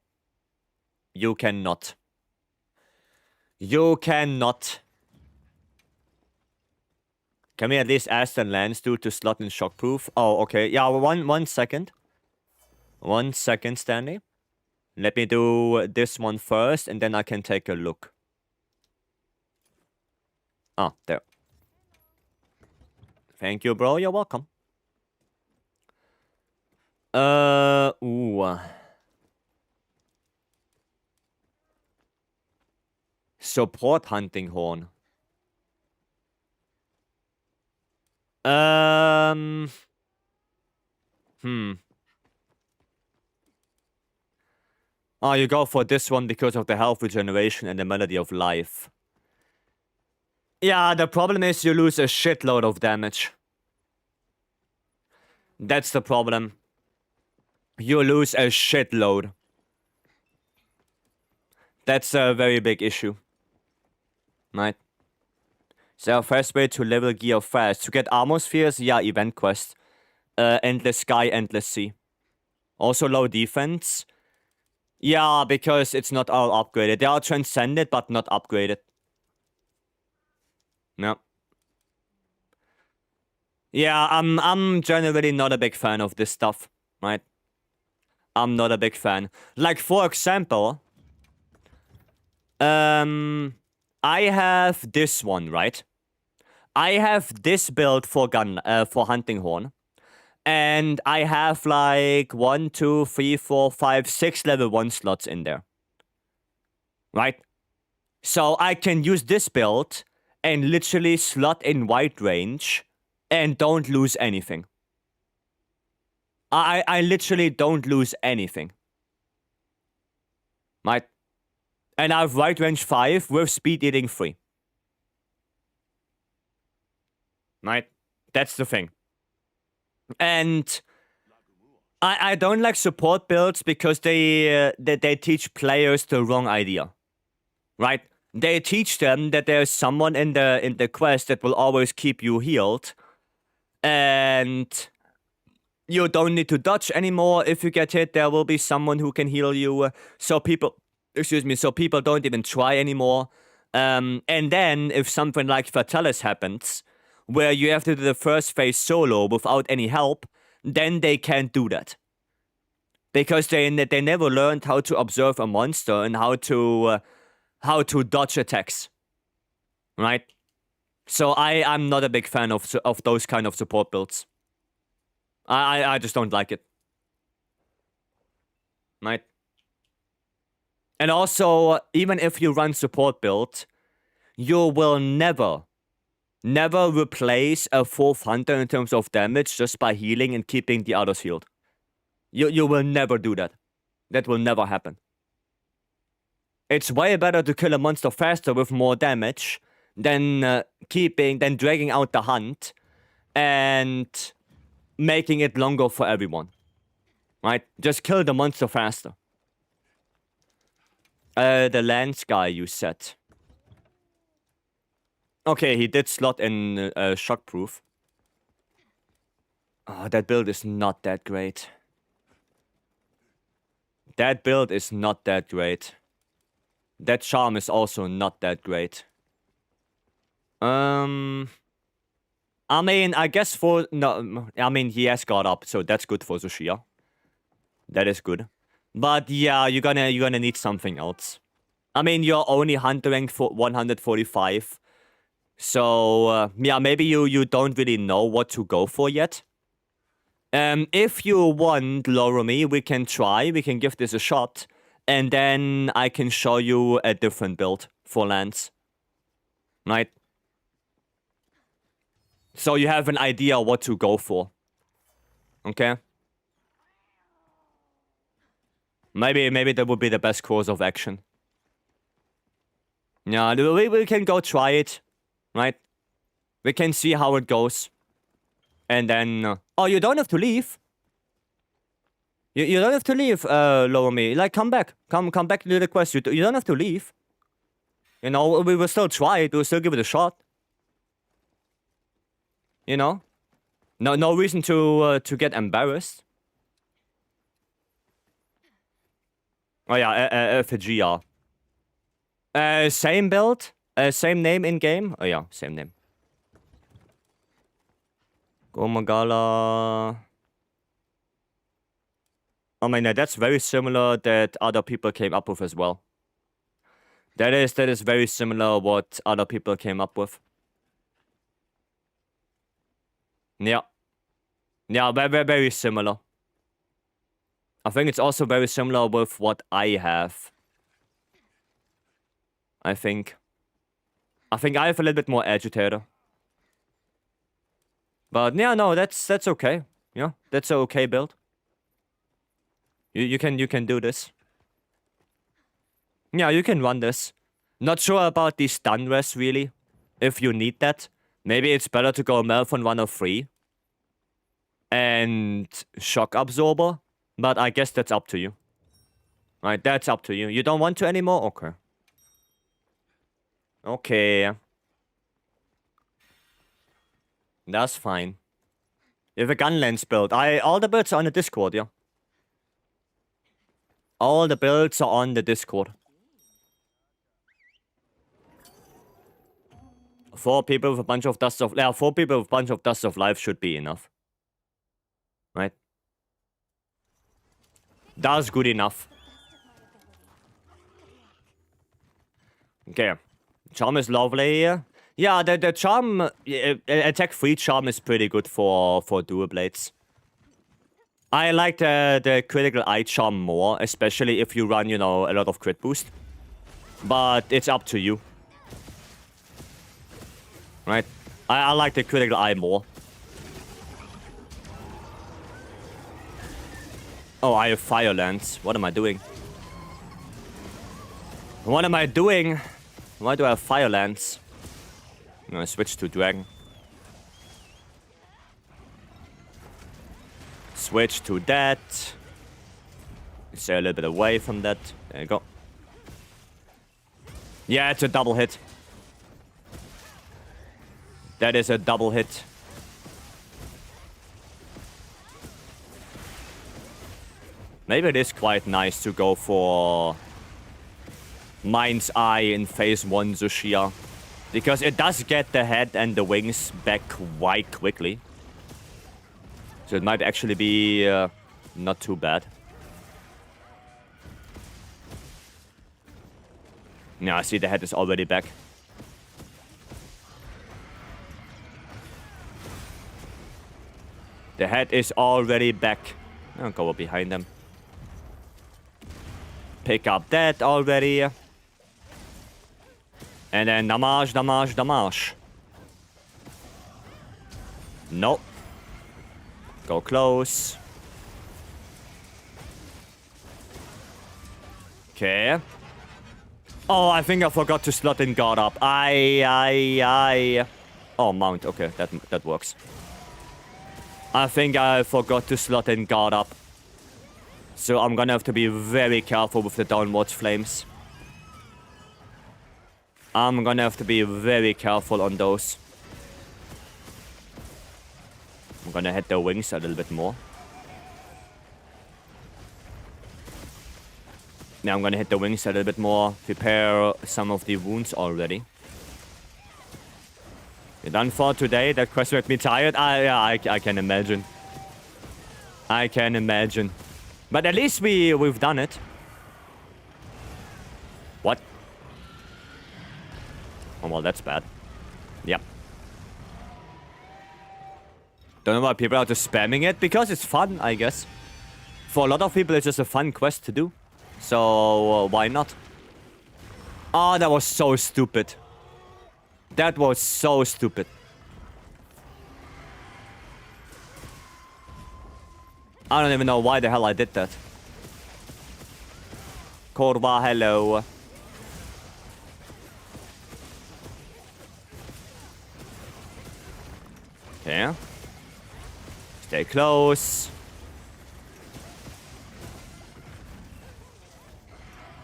[SPEAKER 1] You cannot. You cannot. Can we at least ask the Lance dude to slot in shockproof? Oh, okay. Yeah, one second. 1 second, Stanley. Let me do this one first, and then I can take a look. Ah, there. Thank you, bro. You're welcome. Ooh. Support hunting horn. Oh, you go for this one because of the health regeneration and the melody of life. Yeah, the problem is you lose a shitload of damage. That's the problem. You lose a shitload. That's a very big issue. Right? So, first way to level gear fast. To get armor spheres, yeah, event quest. Endless sky, endless sea. Also low defense. Yeah, because it's not all upgraded. They are transcended, but not upgraded. No. Yeah, I'm generally not a big fan of this stuff, right? I'm not a big fan. Like, for example, I have this one, right? I have this build for hunting horn. And I have like 1, 2, 3, 4, 5, 6 level 1 slots in there. Right? So I can use this build and literally slot in wide range and don't lose anything. I literally don't lose anything. Right? And I have wide range 5 with speed eating 3. Right? That's the thing. And I don't like support builds because they teach players the wrong idea. Right? They teach them that there's someone in the quest that will always keep you healed. And you don't need to dodge anymore. If you get hit, there will be someone who can heal you. So people don't even try anymore. And then if something like Fatalis happens, where you have to do the first phase solo without any help, then they can't do that. Because they never learned how to observe a monster and how to dodge attacks. Right? So I'm not a big fan of those kind of support builds. I just don't like it. Right? And also, even if you run support build, you will never replace a 4th hunter in terms of damage just by healing and keeping the others healed. You will never do that. That will never happen. It's way better to kill a monster faster with more damage than dragging out the hunt and making it longer for everyone. Right? Just kill the monster faster. The lance guy you said. Okay, he did slot in shockproof. Oh, that build is not that great. That build is not that great. That charm is also not that great. I mean, I guess for... No, I mean, he has got up, so that's good for Zushia. That is good. But yeah, you're gonna need something else. I mean, you're only hunter rank for 145. So, yeah, maybe you don't really know what to go for yet. If you want, Loromee, we can try. We can give this a shot. And then I can show you a different build for lands. Right? So you have an idea what to go for. Okay? Maybe that would be the best course of action. Yeah, we can go try it. Right? We can see how it goes. And then... oh, you don't have to leave. You don't have to leave, Loromee. Like, come back. Come back to the quest. You don't have to leave. You know, we will still try it. We'll still give it a shot. You know? No reason to get embarrassed. Oh yeah, for GR. Same build? Same name in-game? Oh yeah, same name. Gomagala... I mean, that's very similar that other people came up with as well. That is very similar what other people came up with. Yeah. Yeah, very similar. I think it's also very similar with what I have. I think I have a little bit more agitator. But yeah, no, that's okay. Yeah, that's an okay build. You can do this. Yeah, you can run this. Not sure about the stun rest, really. If you need that. Maybe it's better to go Malphon 103. And Shock Absorber. But I guess that's up to you. Right, that's up to you. You don't want to anymore? Okay. Okay. That's fine. You have a Gunlance build. All the builds are on the Discord, yeah. All the builds are on the Discord. 4 people with a bunch of dust of... yeah, 4 people with a bunch of dust of life should be enough. Right? That's good enough. Okay. Charm is lovely. Yeah, the charm... attack 3 charm is pretty good for dual blades. I like the critical eye charm more, especially if you run, you know, a lot of crit boost. But it's up to you. Right? I like the critical eye more. Oh, I have Fire Lance. What am I doing? What am I doing? Why do I have Fire Lance? I'm gonna switch to Dragon. Switch to that. Stay a little bit away from that. There you go. Yeah, it's a double hit. That is a double hit. Maybe it is quite nice to go for Mind's Eye in phase 1 Zushia. Because it does get the head and the wings back quite quickly. So it might actually be not too bad. Yeah, I see the head is already back. The head is already back. I'll go up behind them. Pick up that already. And then damage, damage, damage. Nope. Go close. Okay. Oh, I think I forgot to slot in guard up. Oh, mount. Okay, that works. I think I forgot to slot in guard up. So I'm gonna have to be very careful with the downwards flames. I'm gonna have to be very careful on those. I'm gonna hit the wings a little bit more. Yeah, I'm gonna hit the wings a little bit more. Prepare some of the wounds already. You done for today? That quest made me tired. Yeah, I can imagine. I can imagine. But at least we've done it. What? Oh, well, that's bad. Yep. Don't know why people are just spamming it. Because it's fun, I guess. For a lot of people, it's just a fun quest to do. So, why not? Oh, that was so stupid. That was so stupid. I don't even know why the hell I did that. Korva, hello. Okay. Stay close.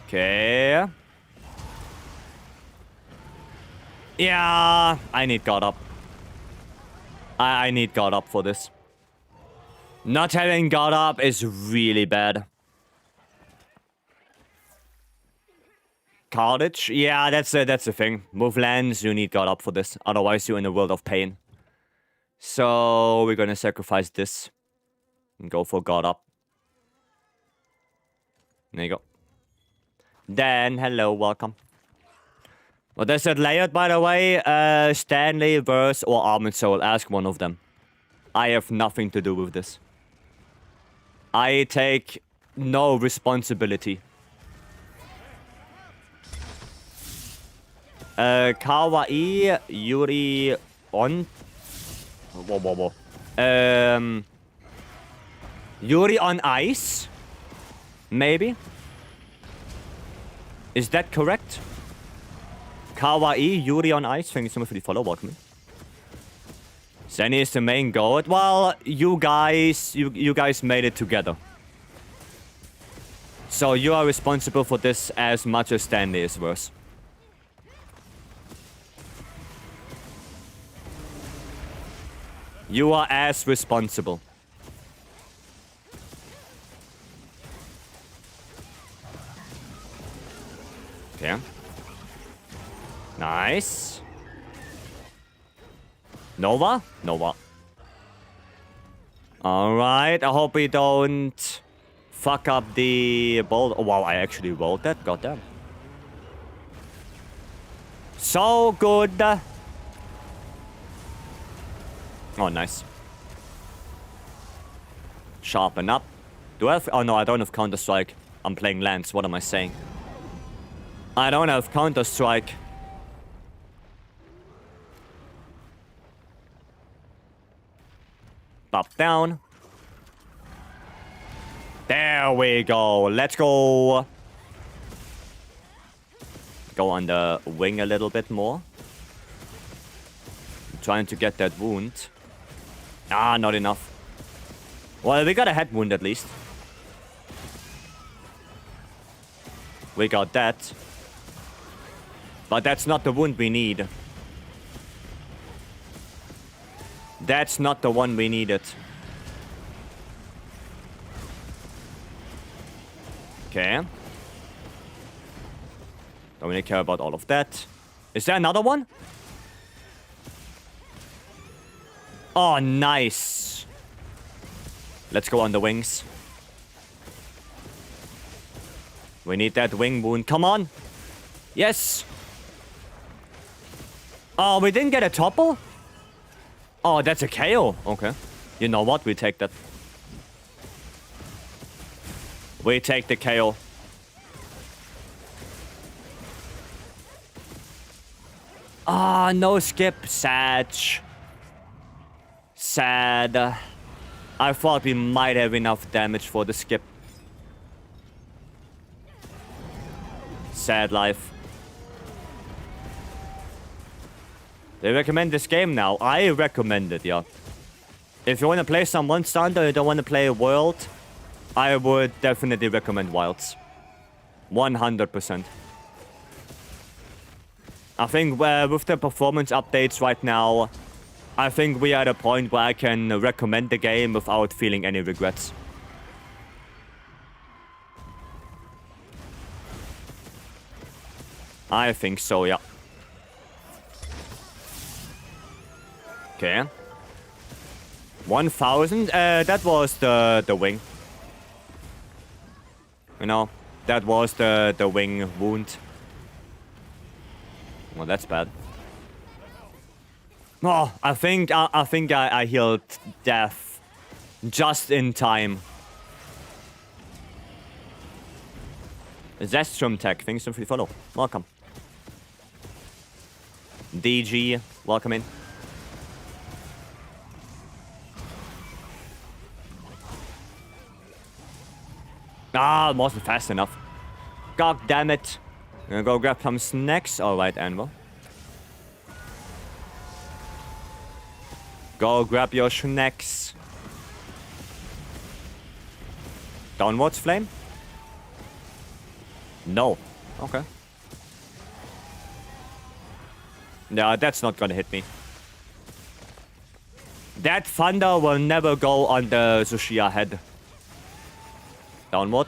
[SPEAKER 1] Okay. Yeah, I need God up. I need God up for this. Not having God up is really bad. Cartage? Yeah, that's the thing. Move lands, you need God up for this. Otherwise, you're in a world of pain. So, we're gonna sacrifice this. And go for God up. There you go. Dan, hello, welcome. What is that layout, by the way? Stanley, Verse, or Armored Soul. Ask one of them. I have nothing to do with this. I take no responsibility. Kawaii, Yuri, on... Whoa. Yuri on Ice? Maybe? Is that correct? Kawaii, Yuri on Ice. Thank you so much for the follow. Welcome. Zenny is the main goat. Well, you guys made it together. So you are responsible for this as much as Stanley is worse. You are as responsible. Okay. Nice. Nova? Nova. Alright, I hope we don't fuck up the ball. Oh, wow, I actually rolled that. Goddamn. So good. Oh, nice. Sharpen up. Do I have... Oh, no, I don't have Counter-Strike. I'm playing Lance. What am I saying? I don't have Counter-Strike. Pop down. There we go. Let's go. Go on the wing a little bit more. I'm trying to get that wound. Ah, not enough. Well, we got a head wound at least. We got that. But that's not the wound we need. That's not the one we needed. Okay. Don't really care about all of that. Is there another one? Oh, nice. Let's go on the wings. We need that wing wound. Come on. Yes. Oh, we didn't get a topple? Oh, that's a KO. Okay. You know what? We take that. We take the KO. Ah, no skip. Sad. Sad. I thought we might have enough damage for the skip. Sad life. They recommend this game now. I recommend it, yeah. If you want to play some Monster Hunter and you don't want to play a World, I would definitely recommend Wilds. 100%. I think with the performance updates right now, I think we are at a point where I can recommend the game without feeling any regrets. I think so, yeah. Okay. 1,000. That was the wing. You know, that was the wing wound. Well, that's bad. Oh, I think I healed death just in time. Zestrum Tech, thanks for the follow. Welcome. DG, welcome in. Ah, wasn't fast enough. God damn it. I'm gonna go grab some snacks. Alright, Anvil. Go grab your snacks. Downwards flame? No. Okay. Yeah, that's not gonna hit me. That thunder will never go on the Tsuchiya head. Downward.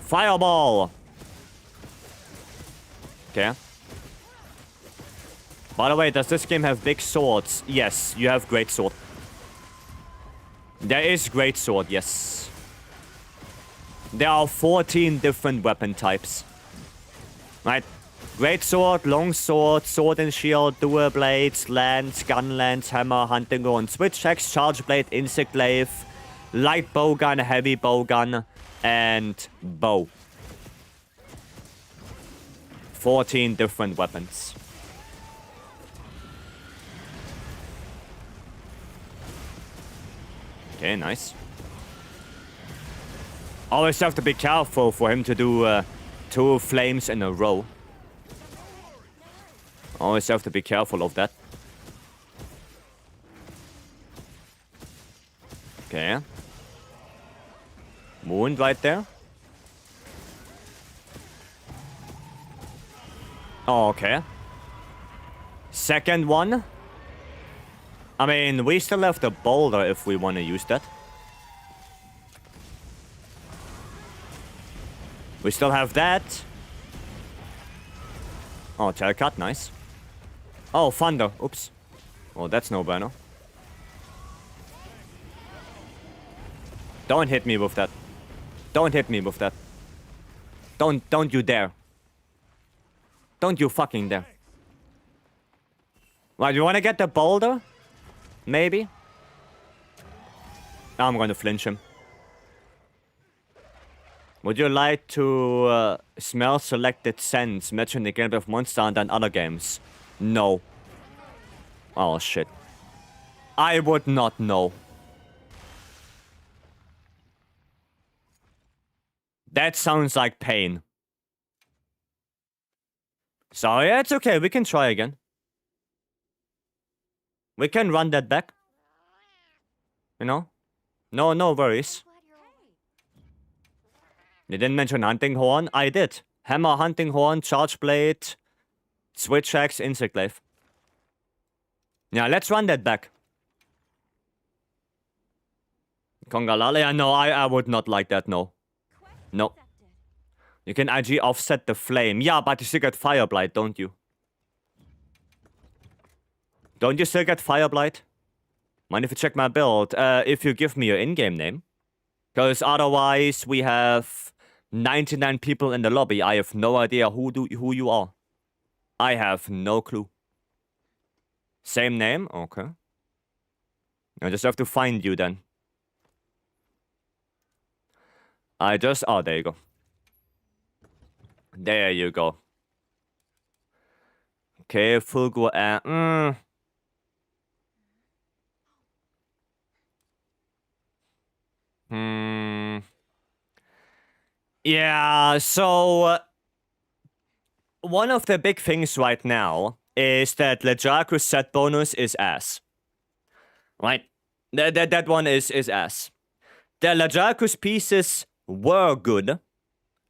[SPEAKER 1] Fireball! Okay. By the way, does this game have big swords? Yes, you have great sword. There is great sword, yes. There are 14 different weapon types. Right? Great sword, long sword, sword and shield, dual blades, lance, gun lance, hammer, hunting horn, switch axe, charge blade, insect glaive, light bow gun, heavy bow gun, and bow. 14 different weapons. Okay, nice. Always have to be careful for him to do 2 flames in a row. Always have to be careful of that. Okay. Wound right there. Oh, okay. Second one. I mean, we still have the boulder if we want to use that. We still have that. Oh, Telcut, nice. Oh, thunder. Oops. Well, that's no bueno. Don't hit me with that. Don't hit me with that. Don't you dare. Don't you fucking dare. Right, you wanna get the boulder? Maybe? I'm gonna flinch him. Would you like to smell selected scents matching the game of Monster Hunter and other games? No. Oh shit. I would not know. That sounds like pain. So yeah, it's okay. We can try again. We can run that back. You know? No worries.
[SPEAKER 2] Glad you're all right.
[SPEAKER 1] You didn't mention hunting horn? I did. Hammer, hunting horn, charge blade, switch axe, insect glaive. Yeah, let's run that back. Kongalale? Yeah, no, I would not like that, no. No. You can IG offset the flame. Yeah, but you still get fire blight, don't you? Don't you still get fire blight? Mind if you check my build? If you give me your in-game name. Because otherwise we have 99 people in the lobby. I have no idea who you are. I have no clue. Same name? Okay. I just have to find you then. Oh, there you go. There you go. Okay, Fulgur and... Yeah, so... one of the big things right now is that Lejaku's set bonus is ass. Right? That one is ass. The Lejaku's pieces were good.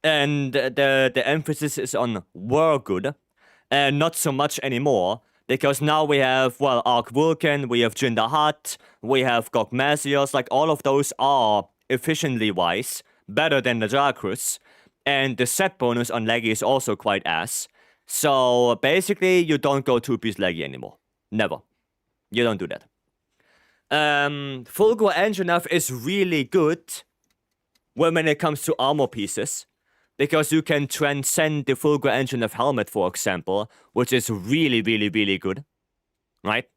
[SPEAKER 1] And the emphasis is on were good. And not so much anymore. Because now we have, well, Arc Vulcan, we have Jinder Hutt, we have Gogmasios. Like, all of those are, efficiently wise, better than the Lejaku's. And the set bonus on Leggy is also quite ass. So basically, you don't go 2-piece leggy anymore. Never. You don't do that. Fulgur Engineer is really good when it comes to armor pieces, because you can transcend the Fulgur Engineer helmet, for example, which is really, really, really good, right?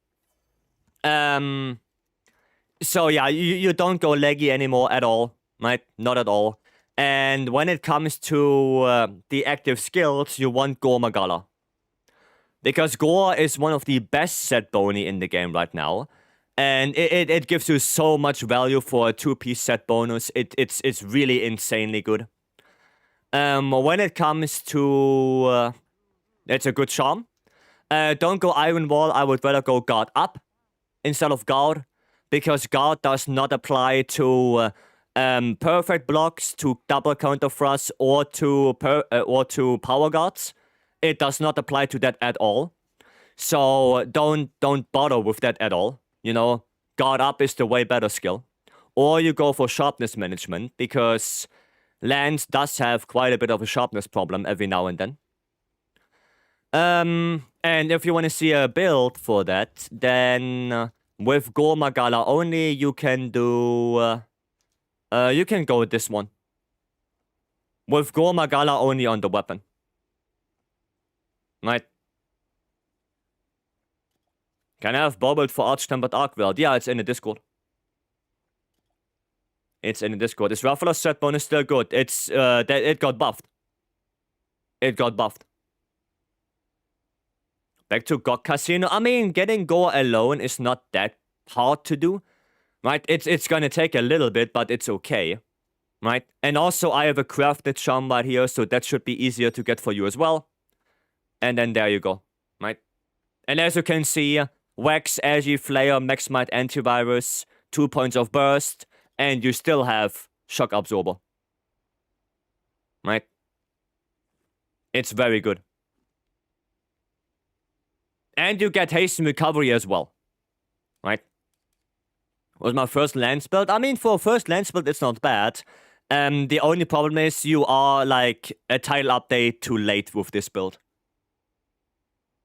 [SPEAKER 1] So yeah, you don't go leggy anymore at all, right? Not at all. And when it comes to the active skills, you want Gore Magala. Because Gore is one of the best set bony in the game right now. And it gives you so much value for a 2-piece set bonus. It's really insanely good. When it comes to... it's a good charm. Don't go Iron Wall, I would rather go Guard Up instead of Guard. Because Guard does not apply to perfect blocks, to double counter thrusts, or to power guards. It does not apply to that at all. So don't bother with that at all. You know, Guard Up is the way better skill. Or you go for Sharpness Management, because Lance does have quite a bit of a sharpness problem every now and then. And if you want to see a build for that, then with Gore Magala only, you can do... you can go with this one. With Gore Magala only on the weapon. Right. Can I have Bobbled for Arch-Tempered Arcweld? Yeah, it's in the Discord. It's in the Discord. Is Ruffler's set bonus still good? It's, it got buffed. It got buffed. Back to GOG Casino. I mean, getting Gore alone is not that hard to do. Right? It's gonna take a little bit, but it's okay. Right? And also, I have a crafted charm right here, so that should be easier to get for you as well. And then there you go. Right? And as you can see, Wax, Agi, Flare, Maxmite, Antivirus, 2 points of burst, and you still have Shock Absorber. Right? It's very good. And you get Hasten Recovery as well. Right? Was my first Lance build? I mean, for a first Lance build, it's not bad. The only problem is you are, like, a title update too late with this build.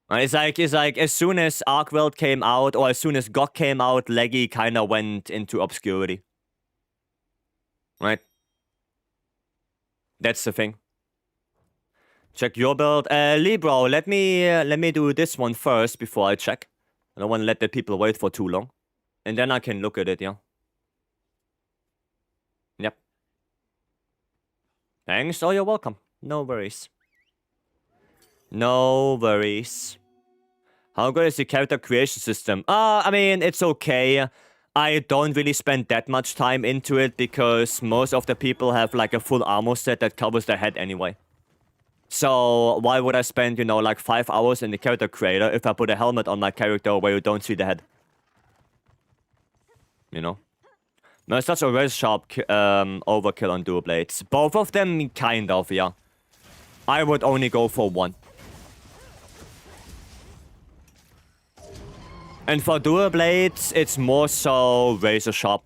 [SPEAKER 1] It's like as soon as Arcweld came out, or as soon as GOG came out, Leggy kind of went into obscurity. Right? That's the thing. Check your build. Libro, let me do this one first before I check. I don't want to let the people wait for too long. And then I can look at it, yeah. Yep. Thanks, oh, you're welcome. No worries. No worries. How good is the character creation system? I mean, it's okay. I don't really spend that much time into it because most of the people have like a full armor set that covers their head anyway. So why would I spend, you know, like 5 hours in the character creator if I put a helmet on my character where you don't see the head? You know? No, it's such a very sharp overkill on dual blades. Both of them, kind of, yeah. I would only go for one. And for dual blades, it's more so razor sharp.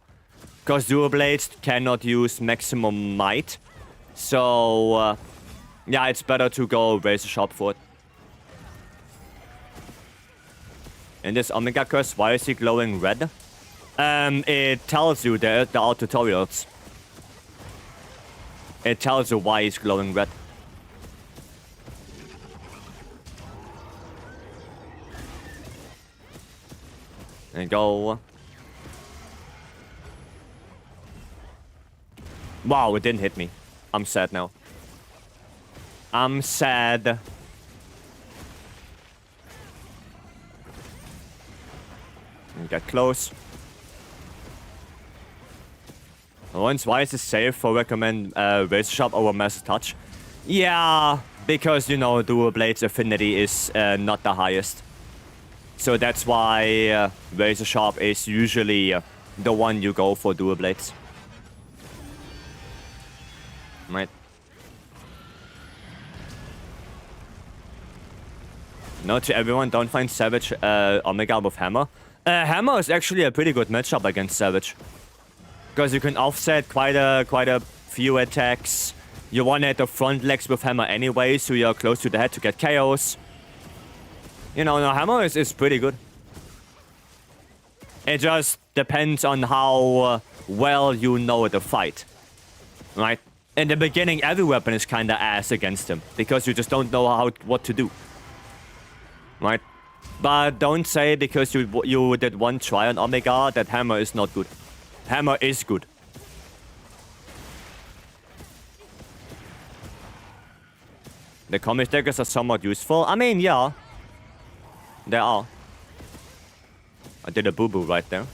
[SPEAKER 1] Because dual blades cannot use maximum might. So, yeah, it's better to go razor sharp for it. In this Omega Curse, why is he glowing red? It tells you there are tutorials. It tells you why he's glowing red. There you go. Wow, it didn't hit me. I'm sad now. I'm sad. Get close. Once, why is it safe for recommend Razor Sharp over Master Touch? Yeah, because, you know, Dual Blade's affinity is not the highest. So that's why Razor Sharp is usually the one you go for Dual Blades. Right. No to everyone, don't find Savage Omega with Hammer. Hammer is actually a pretty good matchup against Savage. Because you can offset quite a few attacks. You wanted the front legs with hammer anyway, so you're close to the head to get KOs. You know, the hammer is pretty good. It just depends on how well you know the fight. Right? In the beginning, every weapon is kinda ass against him, because you just don't know what to do. Right? But don't say because you did one try on Omega that hammer is not good. Hammer is good. The comic stickers are somewhat useful. I mean, yeah. They are. I did a boo-boo right there.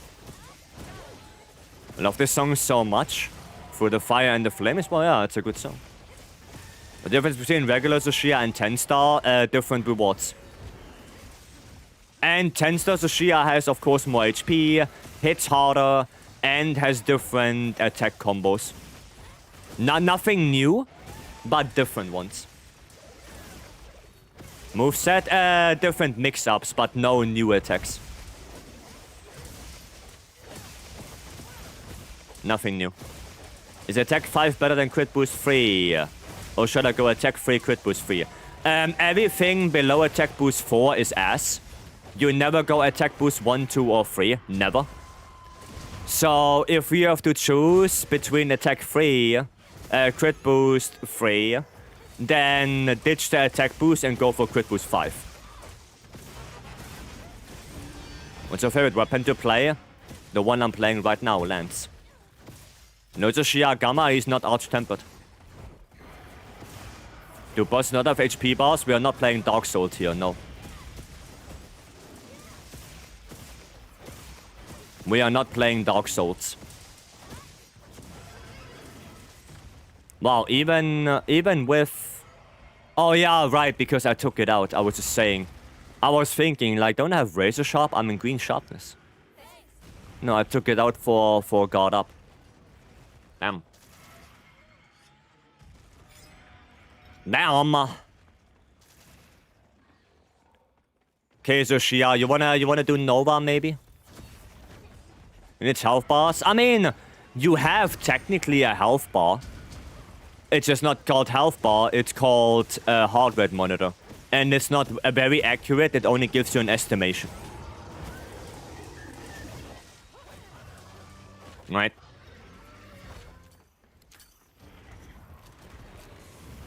[SPEAKER 1] I love this song so much. Through the Fire and the Flames. Well, yeah, it's a good song. The difference between regular Tsushia and 10-star, different rewards. And 10-star Tsushia has, of course, more HP, hits harder, and has different attack combos. Nothing new, but different ones. Moveset, different mix-ups, but no new attacks. Nothing new. Is attack 5 better than crit boost 3? Or should I go attack 3, crit boost 3? Everything below attack boost 4 is ass. You never go attack boost 1, 2, or 3. Never. So if you have to choose between attack 3, crit boost 3, then ditch the attack boost and go for crit boost 5. What's your favorite weapon to play? The one I'm playing right now, Lance. No Tsushia Gamma, he's not arch-tempered. Do boss not have HP bars? We are not playing Dark Souls here, no. We are not playing Dark Souls. Wow, even with... Oh yeah, right, because I took it out. I was just saying. I was thinking, like, don't I have Razor Sharp? I'm in green sharpness. No, I took it out for guard up. Damn. Damn. Okay, so Shia, you wanna do Nova maybe? And it's health bars. I mean, you have technically a health bar. It's just not called health bar. It's called a heart rate monitor, and it's not very accurate. It only gives you an estimation. Right.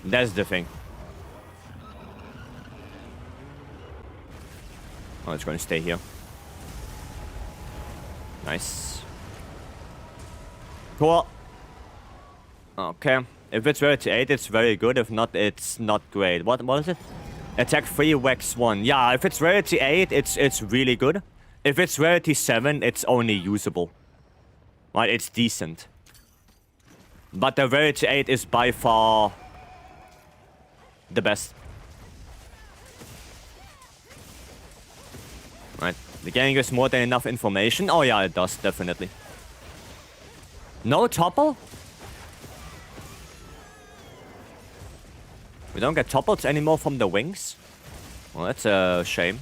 [SPEAKER 1] That's the thing. Oh, it's going to stay here. Nice. Cool. Okay. If it's rarity 8, it's very good. If not, it's not great. What is it? Attack 3, Wax 1. Yeah, if it's rarity 8, it's really good. If it's rarity 7, it's only usable. Right, it's decent. But the rarity 8 is by far the best. Right. The game gives more than enough information. Oh yeah, it does, definitely. No topple? We don't get topples anymore from the wings? Well, that's a shame.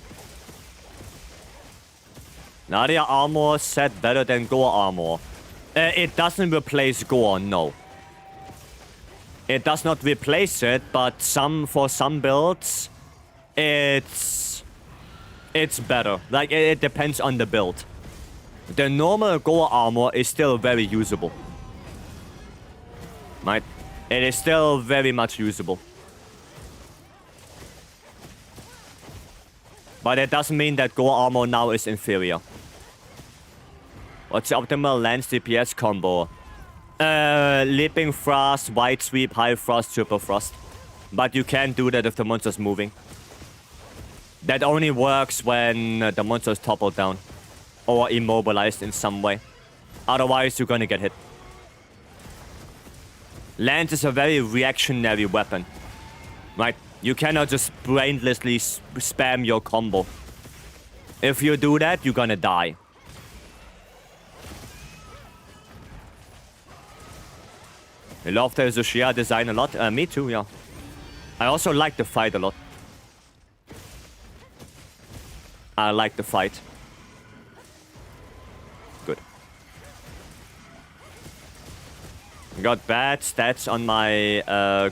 [SPEAKER 1] Nadia armor set better than Gore armor. It doesn't replace Gore, no. It does not replace it, but for some builds, it's better. Like, it depends on the build. The normal Gore armor is still very usable. Right? It is still very much usable. But it doesn't mean that Gore armor now is inferior. What's the optimal lance DPS combo? Leaping Thrust, Wide Sweep, High Thrust, Triple Thrust. But you can't do that if the monster's moving. That only works when the monster's toppled down. Or immobilized in some way. Otherwise, you're gonna get hit. Lance is a very reactionary weapon. Right? You cannot just brainlessly spam your combo. If you do that, you're gonna die. I love the Tsushia design a lot. Me too, yeah. I also like the fight a lot. I like the fight. Good. Got bad stats on my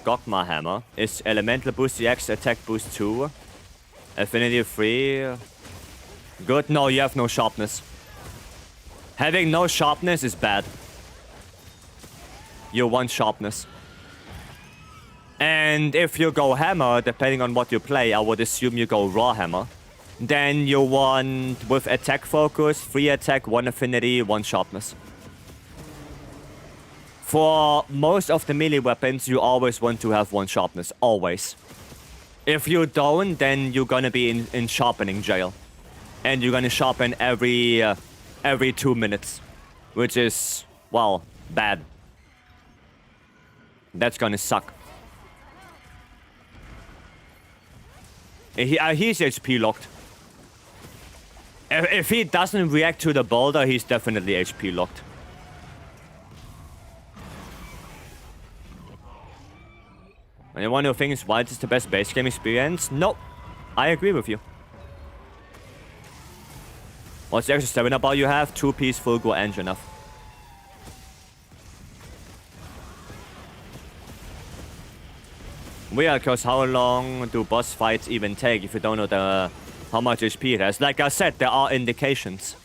[SPEAKER 1] Gogma hammer. It's elemental boost EX, attack boost 2, affinity 3. Good. No, you have no sharpness. Having no sharpness is bad. You want sharpness. And if you go hammer, depending on what you play, I would assume you go raw hammer. Then you want with attack focus, 3 attack, 1 affinity, 1 sharpness. For most of the melee weapons, you always want to have 1 sharpness. Always. If you don't, then you're gonna be in sharpening jail. And you're gonna sharpen every 2 minutes. Which is, well, bad. That's gonna suck. He's HP locked. If he doesn't react to the boulder, he's definitely HP locked. Anyone who thinks Wilds is the best base game experience? Nope. I agree with you. What's the extra stamina bar you have? 2-piece full go and enough. Weird, because how long do boss fights even take if you don't know how much HP it has? Like I said, there are indications.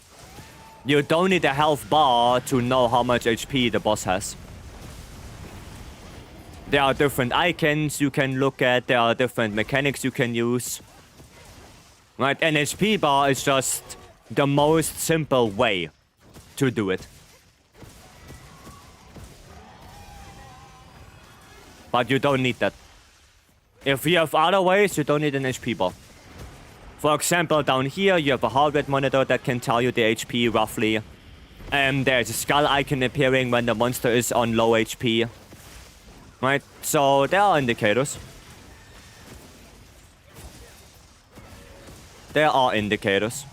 [SPEAKER 1] You don't need a health bar to know how much HP the boss has. There are different icons you can look at. There are different mechanics you can use. Right, an HP bar is just the most simple way to do it. But you don't need that. If you have other ways, you don't need an HP bar. For example, down here, you have a heart rate monitor that can tell you the HP roughly. There's a skull icon appearing when the monster is on low HP. Right, so there are indicators. There are indicators.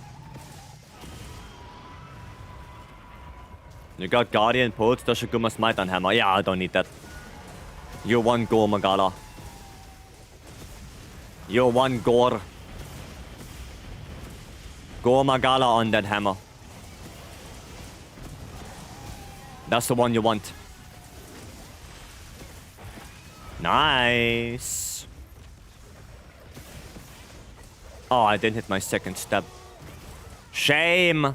[SPEAKER 1] You got Guardian, Pulse, Doshiguma, Smite, and Hammer. Yeah, I don't need that. You want Gore Magala. You want Gore. Gore Magala on that hammer. That's the one you want. Nice. Oh, I didn't hit my second step. Shame.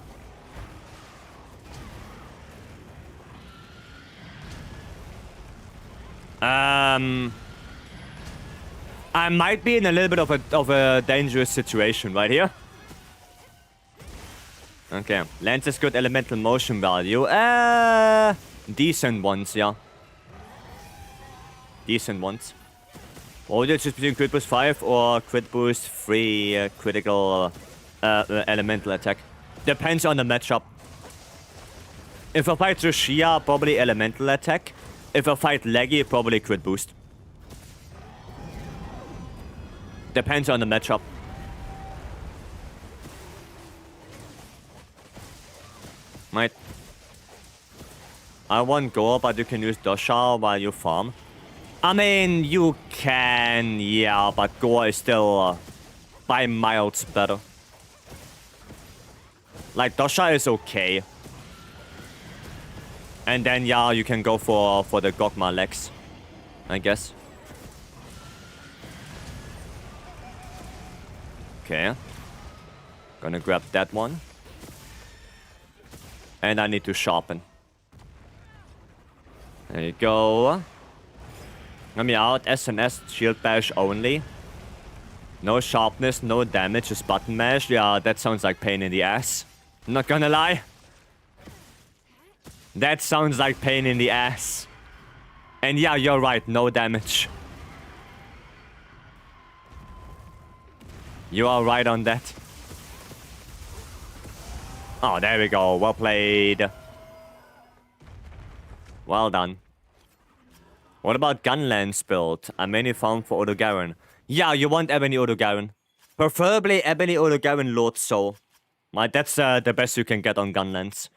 [SPEAKER 1] I might be in a little bit of a dangerous situation right here. Okay, Lance is good elemental motion value. Decent ones, yeah. Decent ones. Or just between crit boost 5 or crit boost 3 critical elemental attack. Depends on the matchup. If I fight Tsushia, probably elemental attack. If I fight Leggy, probably crit boost. Depends on the matchup. Right. I want Gore, but you can use Dosha while you farm. I mean, you can, yeah, but Gore is still by miles better. Like, Dosha is okay. And then, yeah, you can go for the Gogma legs, I guess. Okay. Gonna grab that one. And I need to sharpen. There you go. Let me out. SNS shield bash only. No sharpness, no damage, just button mash. Yeah, that sounds like pain in the ass. I'm not gonna lie. That sounds like pain in the ass. And yeah, you're right, no damage. You are right on that. Oh, there we go. Well played. Well done. What about Gunlance build? I mainly found for Odogaron. Yeah, you want Ebony Odogaron. Preferably Ebony Odogaron Lord Soul. Right, that's the best you can get on Gunlance.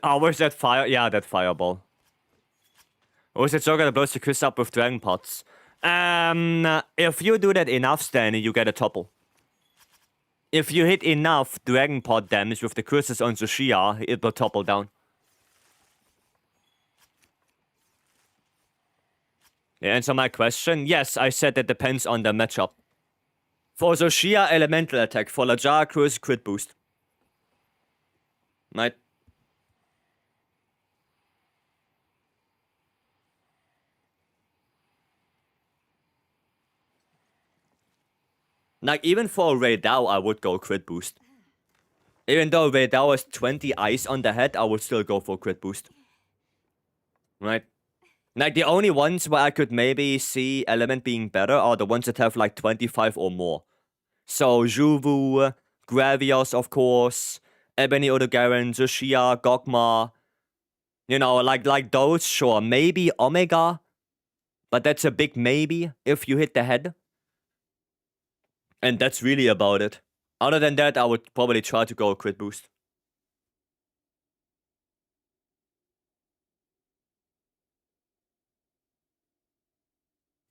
[SPEAKER 1] Oh, where's that fire? Yeah, that fireball. Where's that Joker that blows the Chris up with Dragon Pots? If you do that enough, Stanley, you get a topple. If you hit enough Dragon Pot damage with the curses on Tsushia, it will topple down. Answer my question? Yes, I said it depends on the matchup. For Zoshia, elemental attack. For Lajarkrus, crit boost. Right? Like, even for Raidao, I would go crit boost. Even though Raidao has 20 ice on the head, I would still go for crit boost. Right? Like, the only ones where I could maybe see element being better are the ones that have, like, 25 or more. So, Juvu, Gravios, of course, Ebony Odogaron, Zoshia, Gogma. You know, like those, sure. Maybe Omega, but that's a big maybe if you hit the head. And that's really about it. Other than that, I would probably try to go crit boost.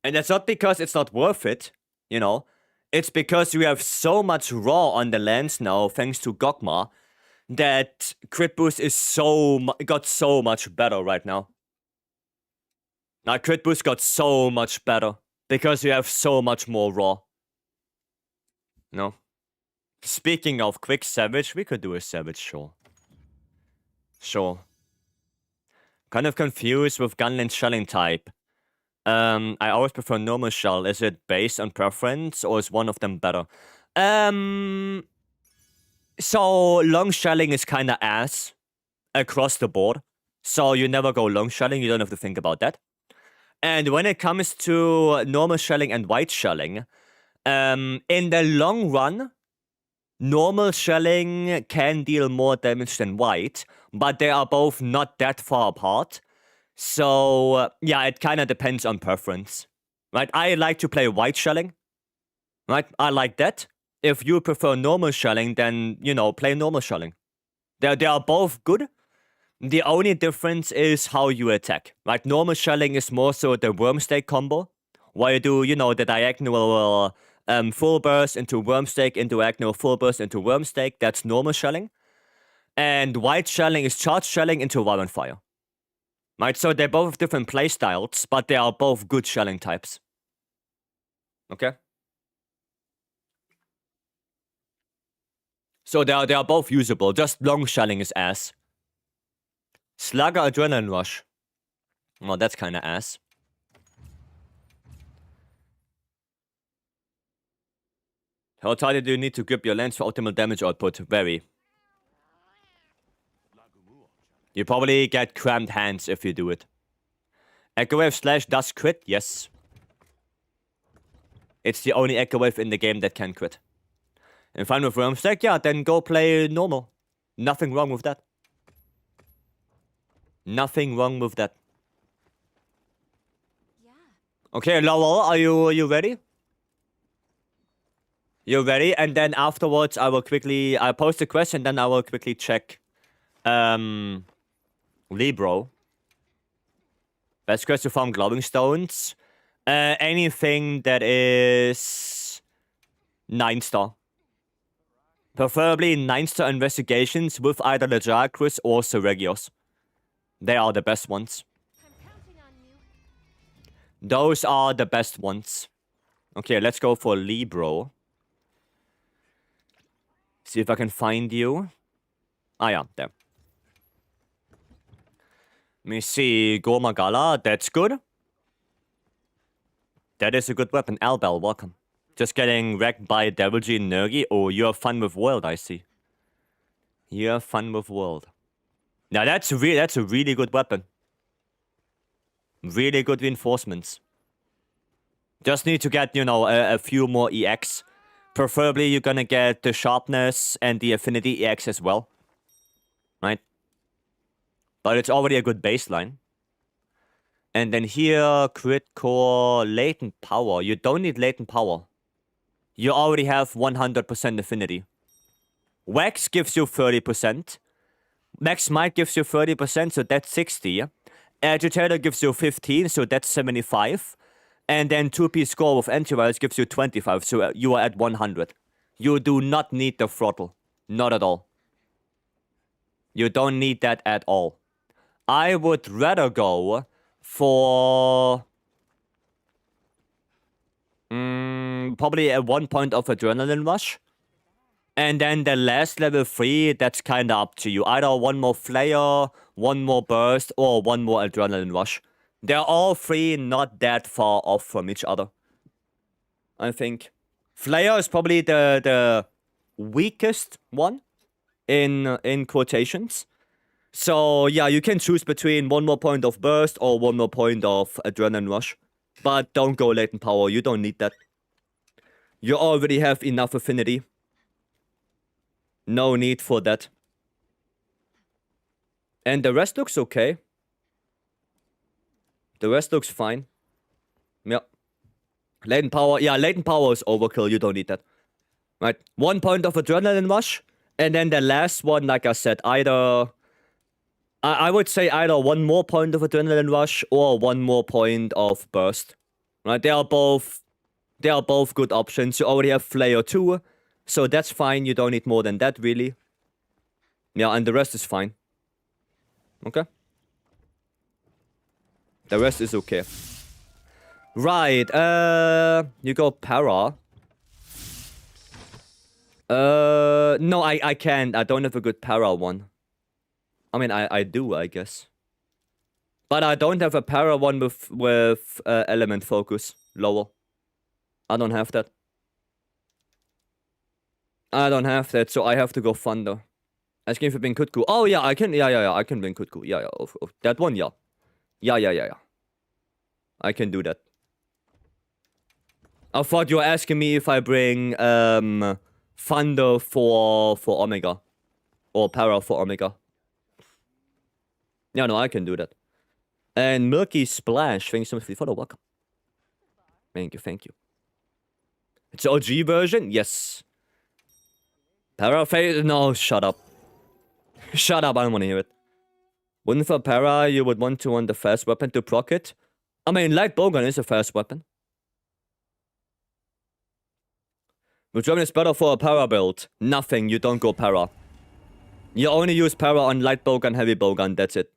[SPEAKER 1] And that's not because it's not worth it, you know. It's because we have so much raw on the lands now, thanks to Gogma, that crit boost is got so much better right now. Now, crit boost got so much better because we have so much more raw. No. Speaking of quick savage, we could do a savage, sure. Sure. Kind of confused with gunland shelling type. I always prefer normal shell. Is it based on preference or is one of them better? So long shelling is kinda ass across the board. So you never go long shelling, you don't have to think about that. And when it comes to normal shelling and white shelling, in the long run, normal shelling can deal more damage than white, but they are both not that far apart. So, yeah, it kind of depends on preference, right? I like to play white shelling, right? I like that. If you prefer normal shelling, then, you know, play normal shelling. They are both good. The only difference is how you attack, right? Normal shelling is more so the wormstake combo, where you do, you know, the diagonal full burst into wormstake, into diagonal full burst into wormstake. That's normal shelling. And white shelling is charge shelling into Wild on Fire. Right, so they both have different playstyles, but they are both good shelling types. Okay? So they are both usable, just long shelling is ass. Slugger Adrenaline Rush. Well, that's kinda ass. How tight do you need to grip your lens for optimal damage output? Very. You probably get cramped hands if you do it. Echo Wave Slash does crit, yes. It's the only Echo Wave in the game that can crit. And fine with Wormstake, yeah, then go play normal. Nothing wrong with that. Nothing wrong with that.
[SPEAKER 2] Yeah.
[SPEAKER 1] Okay, Lowell, are you ready? You ready? And then afterwards, I'll post a question, then I will quickly check. Libro. Best quest to farm glowing stones. Anything that is 9-star. Preferably 9-star investigations with either the Jacris or Seregios. They are the best ones.
[SPEAKER 2] I'm counting on you.
[SPEAKER 1] Those are the best ones. Okay, let's go for Libro. See if I can find you. Ah, yeah, there. Let me see. Gormagala, that's good. That is a good weapon. Albel, welcome. Just getting wrecked by Devil G and Nergi. Oh, you have fun with World, I see. You have fun with World. Now that's a really good weapon. Really good reinforcements. Just need to get, you know, a few more EX. Preferably you're gonna get the sharpness and the affinity EX as well. Right? But it's already a good baseline. And then here, crit core, latent power. You don't need latent power. You already have 100% affinity. Wax gives you 30%. Max Smite gives you 30%, so that's 60. Agitator gives you 15, so that's 75. And then 2-piece score with antivirus gives you 25, so you are at 100. You do not need the throttle. Not at all. You don't need that at all. I would rather go for probably at 1 point of adrenaline rush. And then the last level 3, that's kind of up to you. Either 1 more flare, 1 more burst, or 1 more adrenaline rush. They're all 3 not that far off from each other, I think. Flare is probably the weakest one in quotations. So yeah, you can choose between 1 more point of burst or 1 more point of adrenaline rush. But don't go latent power, you don't need that. You already have enough affinity. No need for that. And the rest looks okay. The rest looks fine. Yeah. Latent power, yeah, latent power is overkill, you don't need that. Right, 1 point of adrenaline rush. And then the last one, like I said, either... I would say either 1 more point of adrenaline rush or 1 more point of burst. Right, they are both good options. You already have flare 2. So that's fine, you don't need more than that, really. Yeah, and the rest is fine. Okay? The rest is okay. Right, you go para. No, I can't. I don't have a good para one. I mean, I do, I guess. But I don't have a para one with element focus lower. I don't have that. I don't have that, so I have to go Thunder. Asking if I been Kutku. Oh, yeah, I can. Yeah, I can bring Kutku. Yeah. That one, yeah. Yeah. I can do that. I thought you were asking me if I bring Thunder for Omega. Or Para for Omega. Yeah, no, I can do that. And Milky Splash, thanks so much for the follow. Welcome. Thank you. It's OG version? Yes. Paraphase? No, shut up. Shut up, I don't want to hear it. Wouldn't for Para, you would want to want the fast weapon to proc it? I mean, light bowgun is a fast weapon. Which weapon is better for a Para build? Nothing, you don't go Para. You only use Para on light bowgun, heavy bowgun, that's it.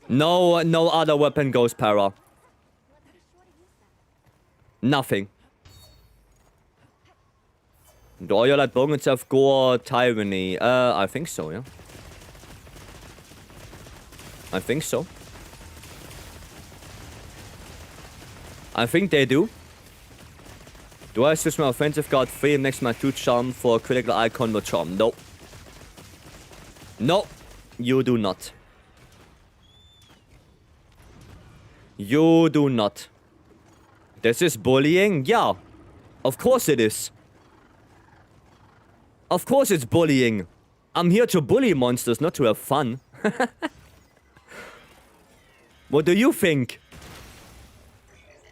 [SPEAKER 1] No other weapon goes Para. Nothing. Do all your light bowguns have Gore Tyranny? I think so, yeah. I think so. I think they do. Do I switch my offensive guard 3 next to my 2 charm for a critical icon with charm? No. No, you do not. You do not. This is bullying? Yeah. Of course it is. Of course it's bullying. I'm here to bully monsters, not to have fun. What do you think?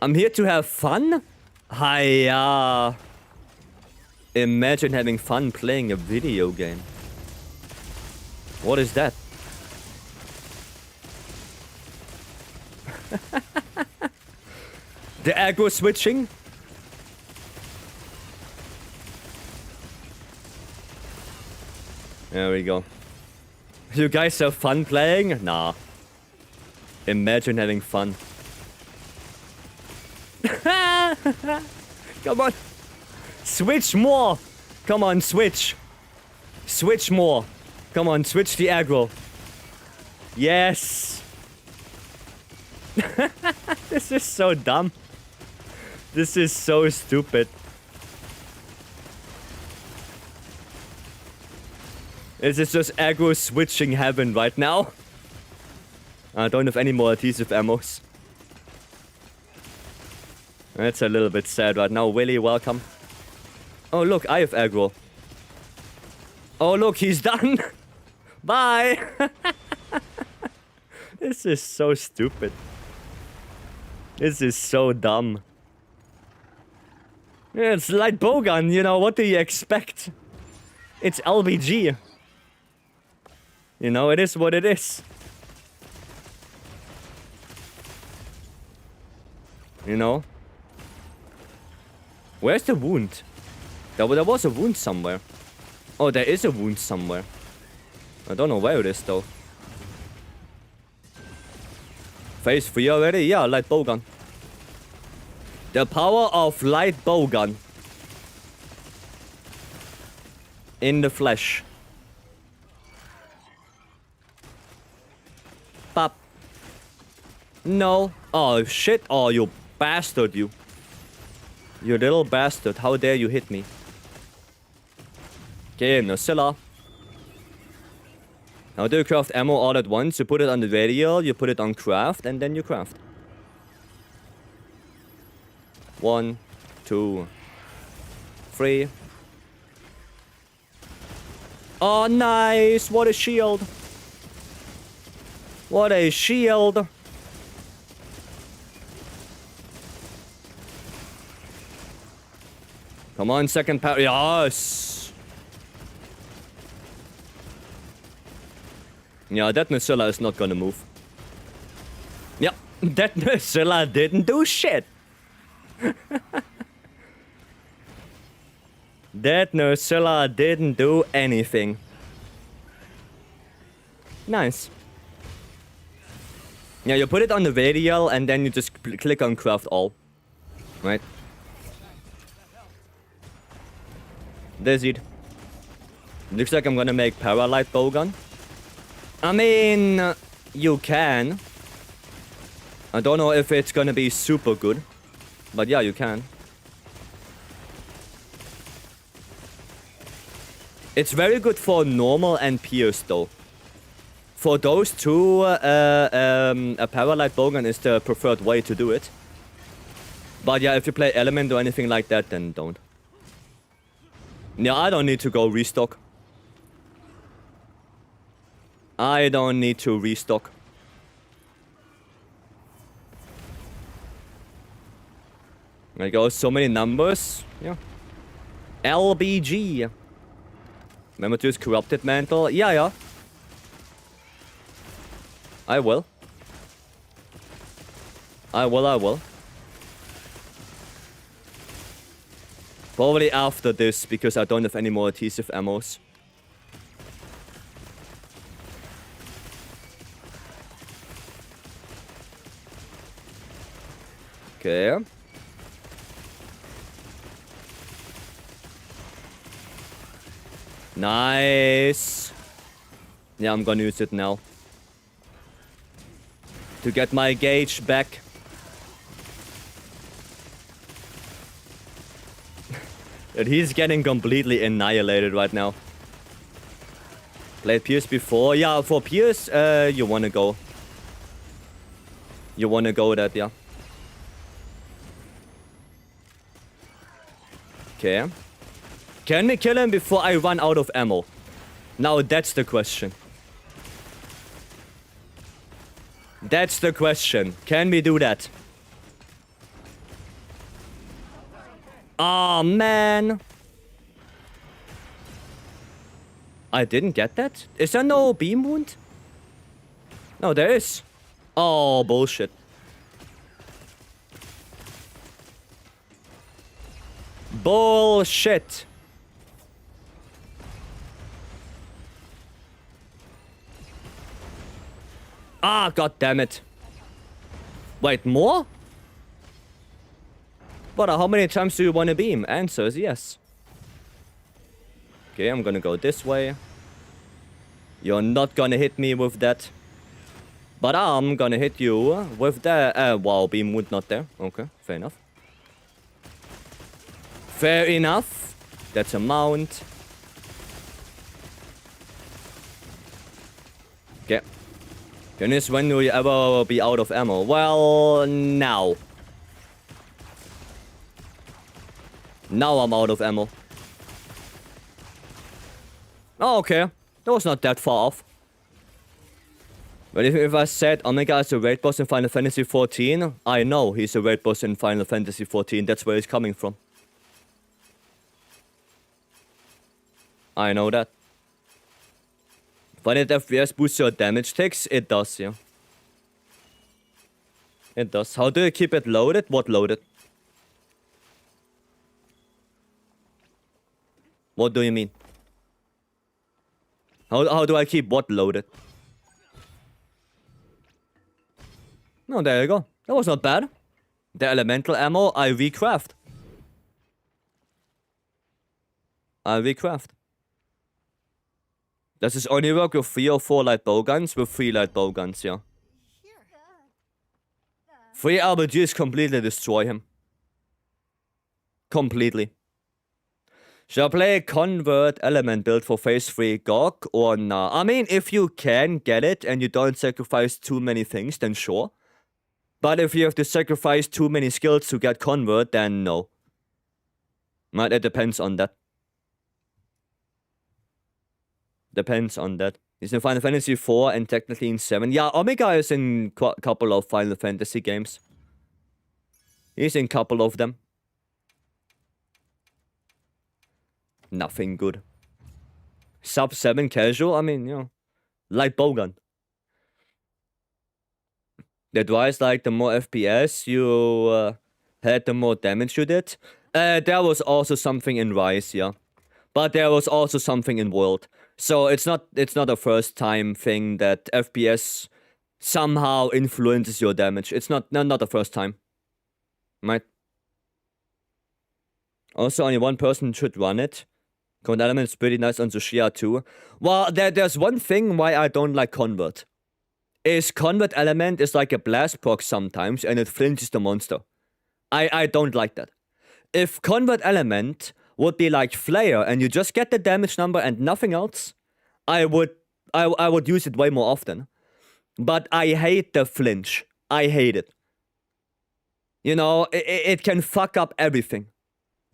[SPEAKER 1] I'm here to have fun? Hiya. Imagine having fun playing a video game. What is that? The aggro switching? There we go. You guys have fun playing? Nah. Imagine having fun. Come on. Switch more. Come on, switch. Switch more. Come on, switch the aggro. Yes. This is so dumb. This is so stupid. This is just aggro switching heaven right now. I don't have any more adhesive ammos. That's a little bit sad right now. Willy, welcome. Oh, look, I have aggro. Oh, look, he's done. Bye. This is so stupid. This is so dumb. Yeah, it's light bowgun, you know, what do you expect? It's LBG. You know, it is what it is. You know? Where's the wound? There was a wound somewhere. Oh, there is a wound somewhere. I don't know where it is, though. Phase 3 already? Yeah, light bowgun. The power of light bowgun. In the flesh. Pop. No. Oh, shit. Oh, you bastard, you. You little bastard. How dare you hit me? Okay, Nocilla. Now do you craft ammo all at once? You put it on the radial, you put it on craft, and then you craft. 1, 2, 3. Oh, nice! What a shield! What a shield! Come on, second power. Yes! Yeah, that Nocilla is not gonna move. Yeah, that Nocilla didn't do shit. That Nocilla didn't do anything. Nice. Yeah, you put it on the radial and then you just click on craft all. Right? There's it. Looks like I'm gonna make Paralight Bowgun. I mean, you can. I don't know if it's gonna be super good. But yeah, you can. It's very good for normal and pierce though. For those two, a Paralight Bowgun is the preferred way to do it. But yeah, if you play element or anything like that, then don't. Yeah, I don't need to go restock. I don't need to restock. There you go, so many numbers. Yeah. LBG. Remember to use Corrupted Mantle? Yeah. I will. I will. Probably after this, because I don't have any more adhesive ammos. Okay. Nice. Yeah, I'm gonna use it now. To get my gauge back. And he's getting completely annihilated right now. Played Pierce before. Yeah, for Pierce, you wanna go. You wanna go that, yeah. Okay. Can we kill him before I run out of ammo? Now that's the question. That's the question. Can we do that? Oh man. I didn't get that? Is there no beam wound? No, there is. Oh, bullshit. Bullshit. Ah, god damn it. Wait, more? But how many times do you want to beam? Answer is yes. Okay, I'm gonna go this way. You're not gonna hit me with that. But I'm gonna hit you with the... wow, beam wound not there. Okay, fair enough. Fair enough. That's a mount. Okay. Goodness, when will you ever be out of ammo? Well, now. Now I'm out of ammo. Oh, okay. That was not that far off. But if I said Omega is a raid boss in Final Fantasy XIV, I know he's a raid boss in Final Fantasy XIV. That's where he's coming from. I know that. 100 FPS boosts your damage ticks? It does, yeah. It does. How do you keep it loaded? What loaded? What do you mean? How do I keep what loaded? No, there you go. That was not bad. The elemental ammo, I recraft. Does this only work with 3 or 4 light bowguns? With 3 light bowguns, yeah. 3 RPGs completely destroy him. Completely. Shall I play a convert element build for phase 3 GOG or nah? I mean, if you can get it and you don't sacrifice too many things, then sure. But if you have to sacrifice too many skills to get convert, then no. Right, it depends on that. Depends on that. He's in Final Fantasy IV and technically in 7. Yeah, Omega is in a couple of Final Fantasy games. He's in a couple of them. Nothing good. Sub 7 casual? I mean, you know, light bowgun. That was like the more FPS you had, the more damage you did. There was also something in Rise, yeah. But there was also something in World. So it's not a first time thing that FPS somehow influences your damage. It's not the first time. Right? Also, only one person should run it. Convert element is pretty nice on Tsushia too. Well, there's one thing why I don't like Convert. Is Convert element is like a blast proc sometimes and it flinches the monster. I don't like that. If Convert element would be like Flare and you just get the damage number and nothing else, I would use it way more often. But I hate the flinch. I hate it. You know, it can fuck up everything.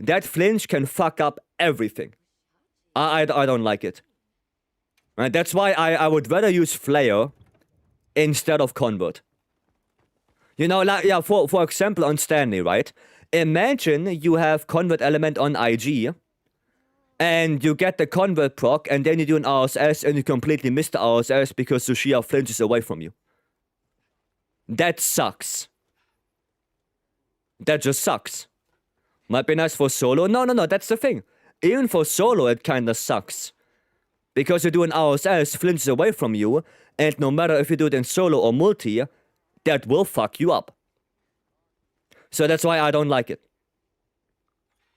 [SPEAKER 1] That flinch can fuck up everything. I don't like it. Right? That's why I would rather use Flare instead of Convert. You know, like, yeah, for example, on Stanley, right? Imagine you have Convert element on IG, and you get the Convert proc, and then you do an RSS, and you completely miss the RSS because Tsushia flinches away from you. That sucks. That just sucks. Might be nice for solo. No, that's the thing. Even for solo, it kinda sucks. Because you do an RSS, flinches away from you, and no matter if you do it in solo or multi, that will fuck you up. So that's why I don't like it.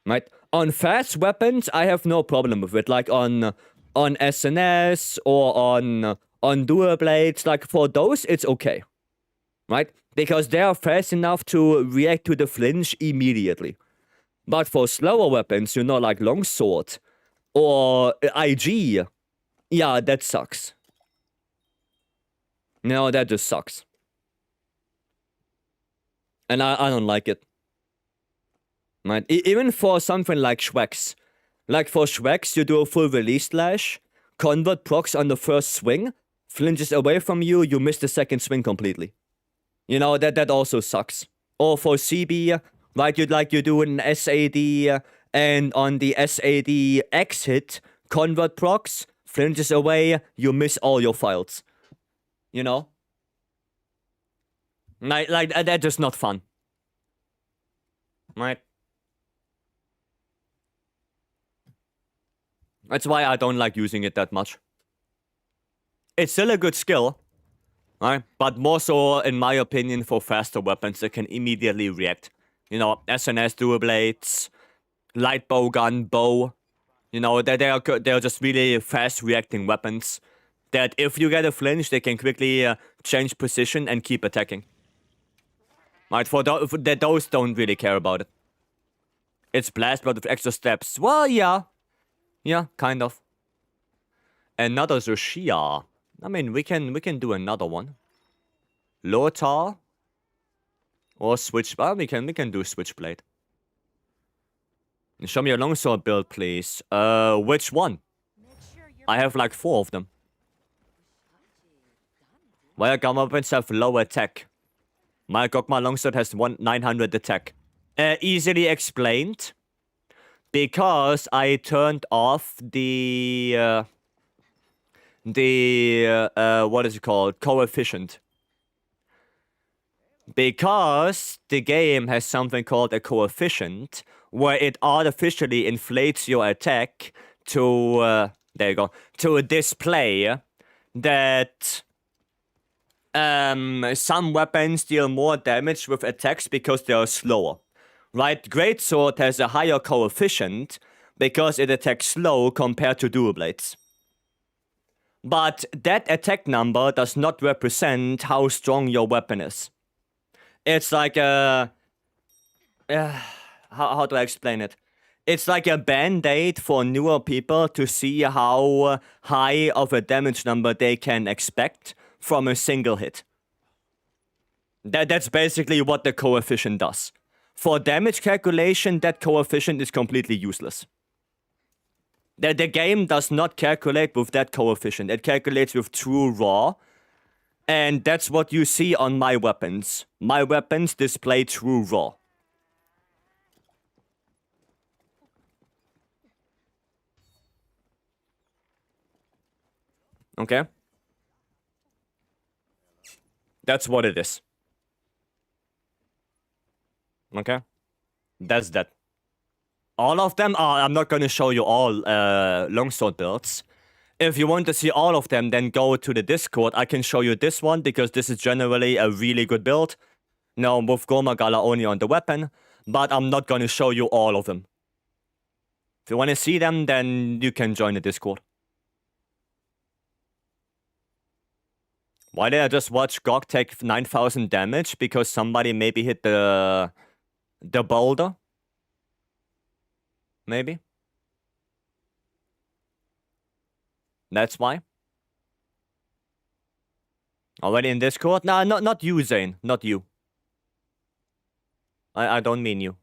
[SPEAKER 1] Right? On fast weapons, I have no problem with it. Like on SNS or on dual blades, like for those, it's okay. Right? Because they are fast enough to react to the flinch immediately. But for slower weapons, you know, like longsword or IG, yeah, that sucks. No, that just sucks. And I don't like it. Right? Even for something like Schwex. Like for Schwex, you do a full release slash, Convert procs on the first swing, flinches away from you, you miss the second swing completely. You know, that also sucks. Or for CB, right, you do an SAD, and on the SAD X hit, Convert procs, flinches away, you miss all your files. You know? Like that's just not fun. Right? That's why I don't like using it that much. It's still a good skill, right? But more so, in my opinion, for faster weapons that can immediately react. You know, SNS dual blades, light bowgun, bow. You know, they're just really fast reacting weapons. That if you get a flinch, they can quickly change position and keep attacking. Right, those don't really care about it. It's blast, but with extra steps. Well, yeah. Yeah, kind of. Another Tsushia. I mean, we can do another one. Lothar. Or Switch. Well, we can do Switchblade. Show me a longsword build, please. Which one? I have like 4 of them. Why gun weapons have low attack? My Gogma longsword has 900 attack. Easily explained. Because I turned off the what is it called? Coefficient. Because the game has something called a coefficient, where it artificially inflates your attack to, there you go, to display that some weapons deal more damage with attacks because they are slower. Right? Greatsword has a higher coefficient because it attacks slow compared to dual blades. But that attack number does not represent how strong your weapon is. It's like a... how do I explain it? It's like a band-aid for newer people to see how high of a damage number they can expect from a single hit. That's basically what the coefficient does. For damage calculation, that coefficient is completely useless. The game does not calculate with that coefficient. It calculates with true raw. And that's what you see on my weapons. My weapons display true raw. Okay? That's what it is. Okay? That's that. All of them are... I'm not gonna show you all longsword builds. If you want to see all of them, then go to the Discord. I can show you this one, because this is generally a really good build. Now, with Gormagala only on the weapon. But I'm not gonna show you all of them. If you want to see them, then you can join the Discord. Why did I just watch Gog take 9,000 damage? Because somebody maybe hit the boulder? Maybe? That's why? Already in Discord? Nah, not you, Zane. Not you. I don't mean you.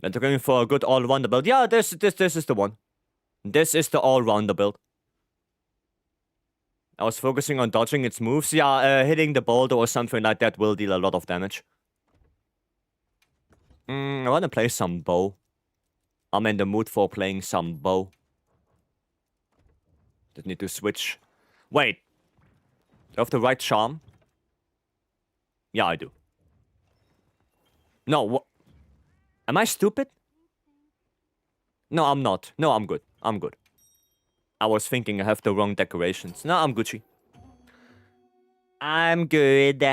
[SPEAKER 1] They're looking for a good all-rounder build. Yeah, this is the one. This is the all-rounder build. I was focusing on dodging its moves. Yeah, hitting the boulder or something like that will deal a lot of damage. I want to play some bow. I'm in the mood for playing some bow. Just need to switch. Wait. Do I have the right charm? Yeah, I do. No, what? Am I stupid? No, I'm not. No, I'm good. I'm good. I was thinking I have the wrong decorations. No, I'm Gucci. I'm good.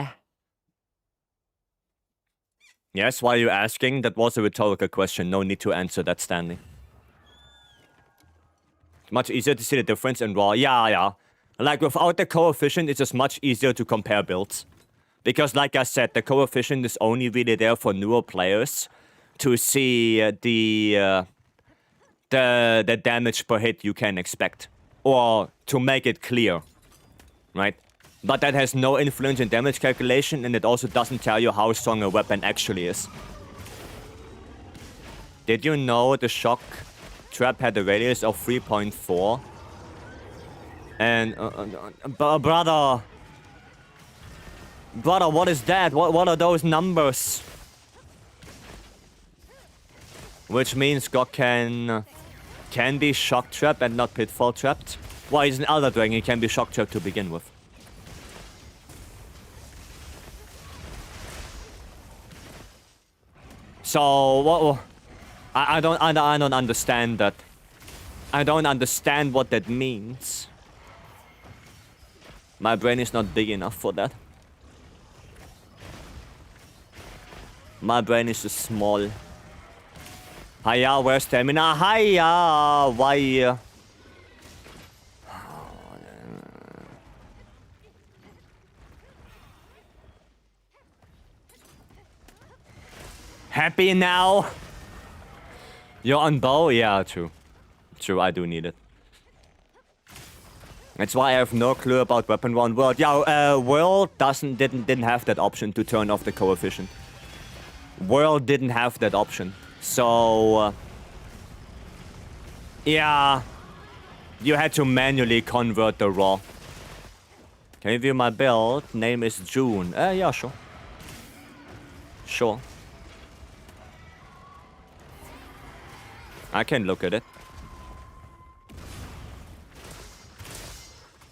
[SPEAKER 1] Yes, why are you asking? That was a rhetorical question. No need to answer that, Stanley. Much easier to see the difference in raw. Yeah. Like, without the coefficient, it's just much easier to compare builds. Because, like I said, the coefficient is only really there for newer players to see the damage per hit you can expect. Or to make it clear. Right? But that has no influence in damage calculation, and it also doesn't tell you how strong a weapon actually is. Did you know the shock trap had a radius of 3.4? And... brother... Brother, what is that? What are those numbers? Which means God can be shock trapped and not pitfall trapped. Why is an Elder Dragon? He can be shock trapped to begin with. So what? I don't understand that. I don't understand what that means. My brain is not big enough for that. My brain is just small. Hiya, where's stamina? Hiya, why? Happy now? You're on bow? Yeah, true. True, I do need it. That's why I have no clue about Weapon 1 World. Yeah, World didn't have that option to turn off the coefficient. World didn't have that option. So... yeah. You had to manually convert the raw. Can you view my build? Name is June. Yeah, sure. Sure. I can look at it.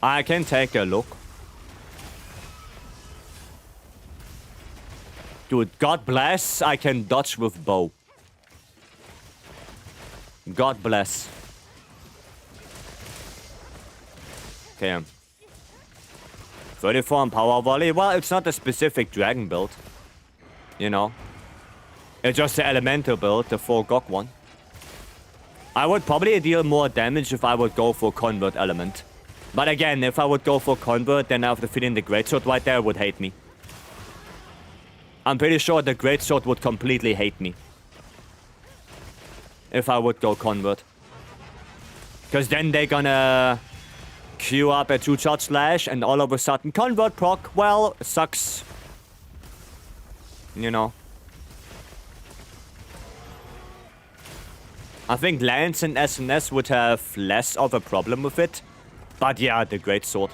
[SPEAKER 1] I can take a look. Dude, God bless, I can dodge with bow. God bless. Okay. 34 on power volley. Well, it's not a specific dragon build. You know. It's just the elemental build, the 4 GOG one. I would probably deal more damage if I would go for convert element. But again, if I would go for convert, then I have the feeling the greatsword right there would hate me. I'm pretty sure the greatsword would completely hate me. If I would go convert. Because then they're gonna queue up a 2-shot slash and all of a sudden convert proc, well, sucks. You know. I think Lance and SNS would have less of a problem with it. But yeah, the greatsword.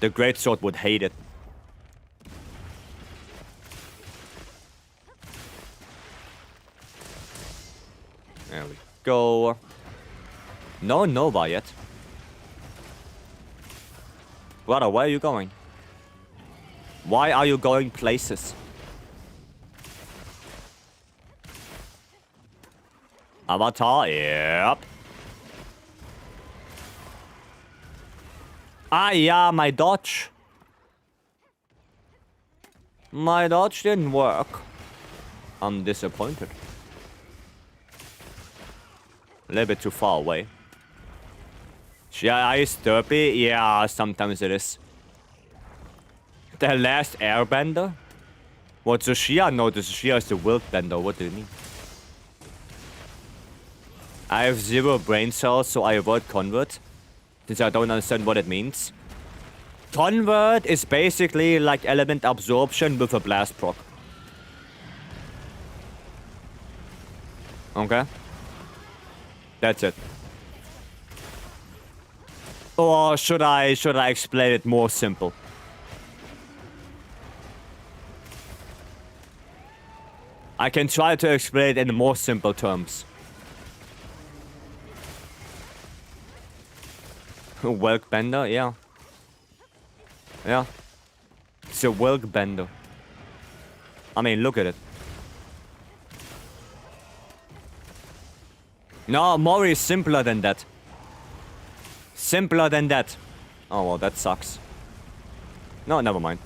[SPEAKER 1] The greatsword would hate it. There we go. No Nova yet. Brother, where are you going? Why are you going places? Avatar, yep. Ah, yeah, my dodge. My dodge didn't work. I'm disappointed. A little bit too far away. Shia is derpy? Yeah, sometimes it is. The last airbender? What's a Shia? No, the Shia is the wild bender. What do you mean? I have 0 brain cells, so I avoid convert. Since I don't understand what it means. Convert is basically like element absorption with a blast proc. Okay? That's it. Or should I explain it more simple? I can try to explain it in more simple terms. Welk bender, yeah. Yeah. It's a Welk bender. I mean, look at it. No, Mori is simpler than that. Simpler than that. Oh, well, that sucks. No, never mind.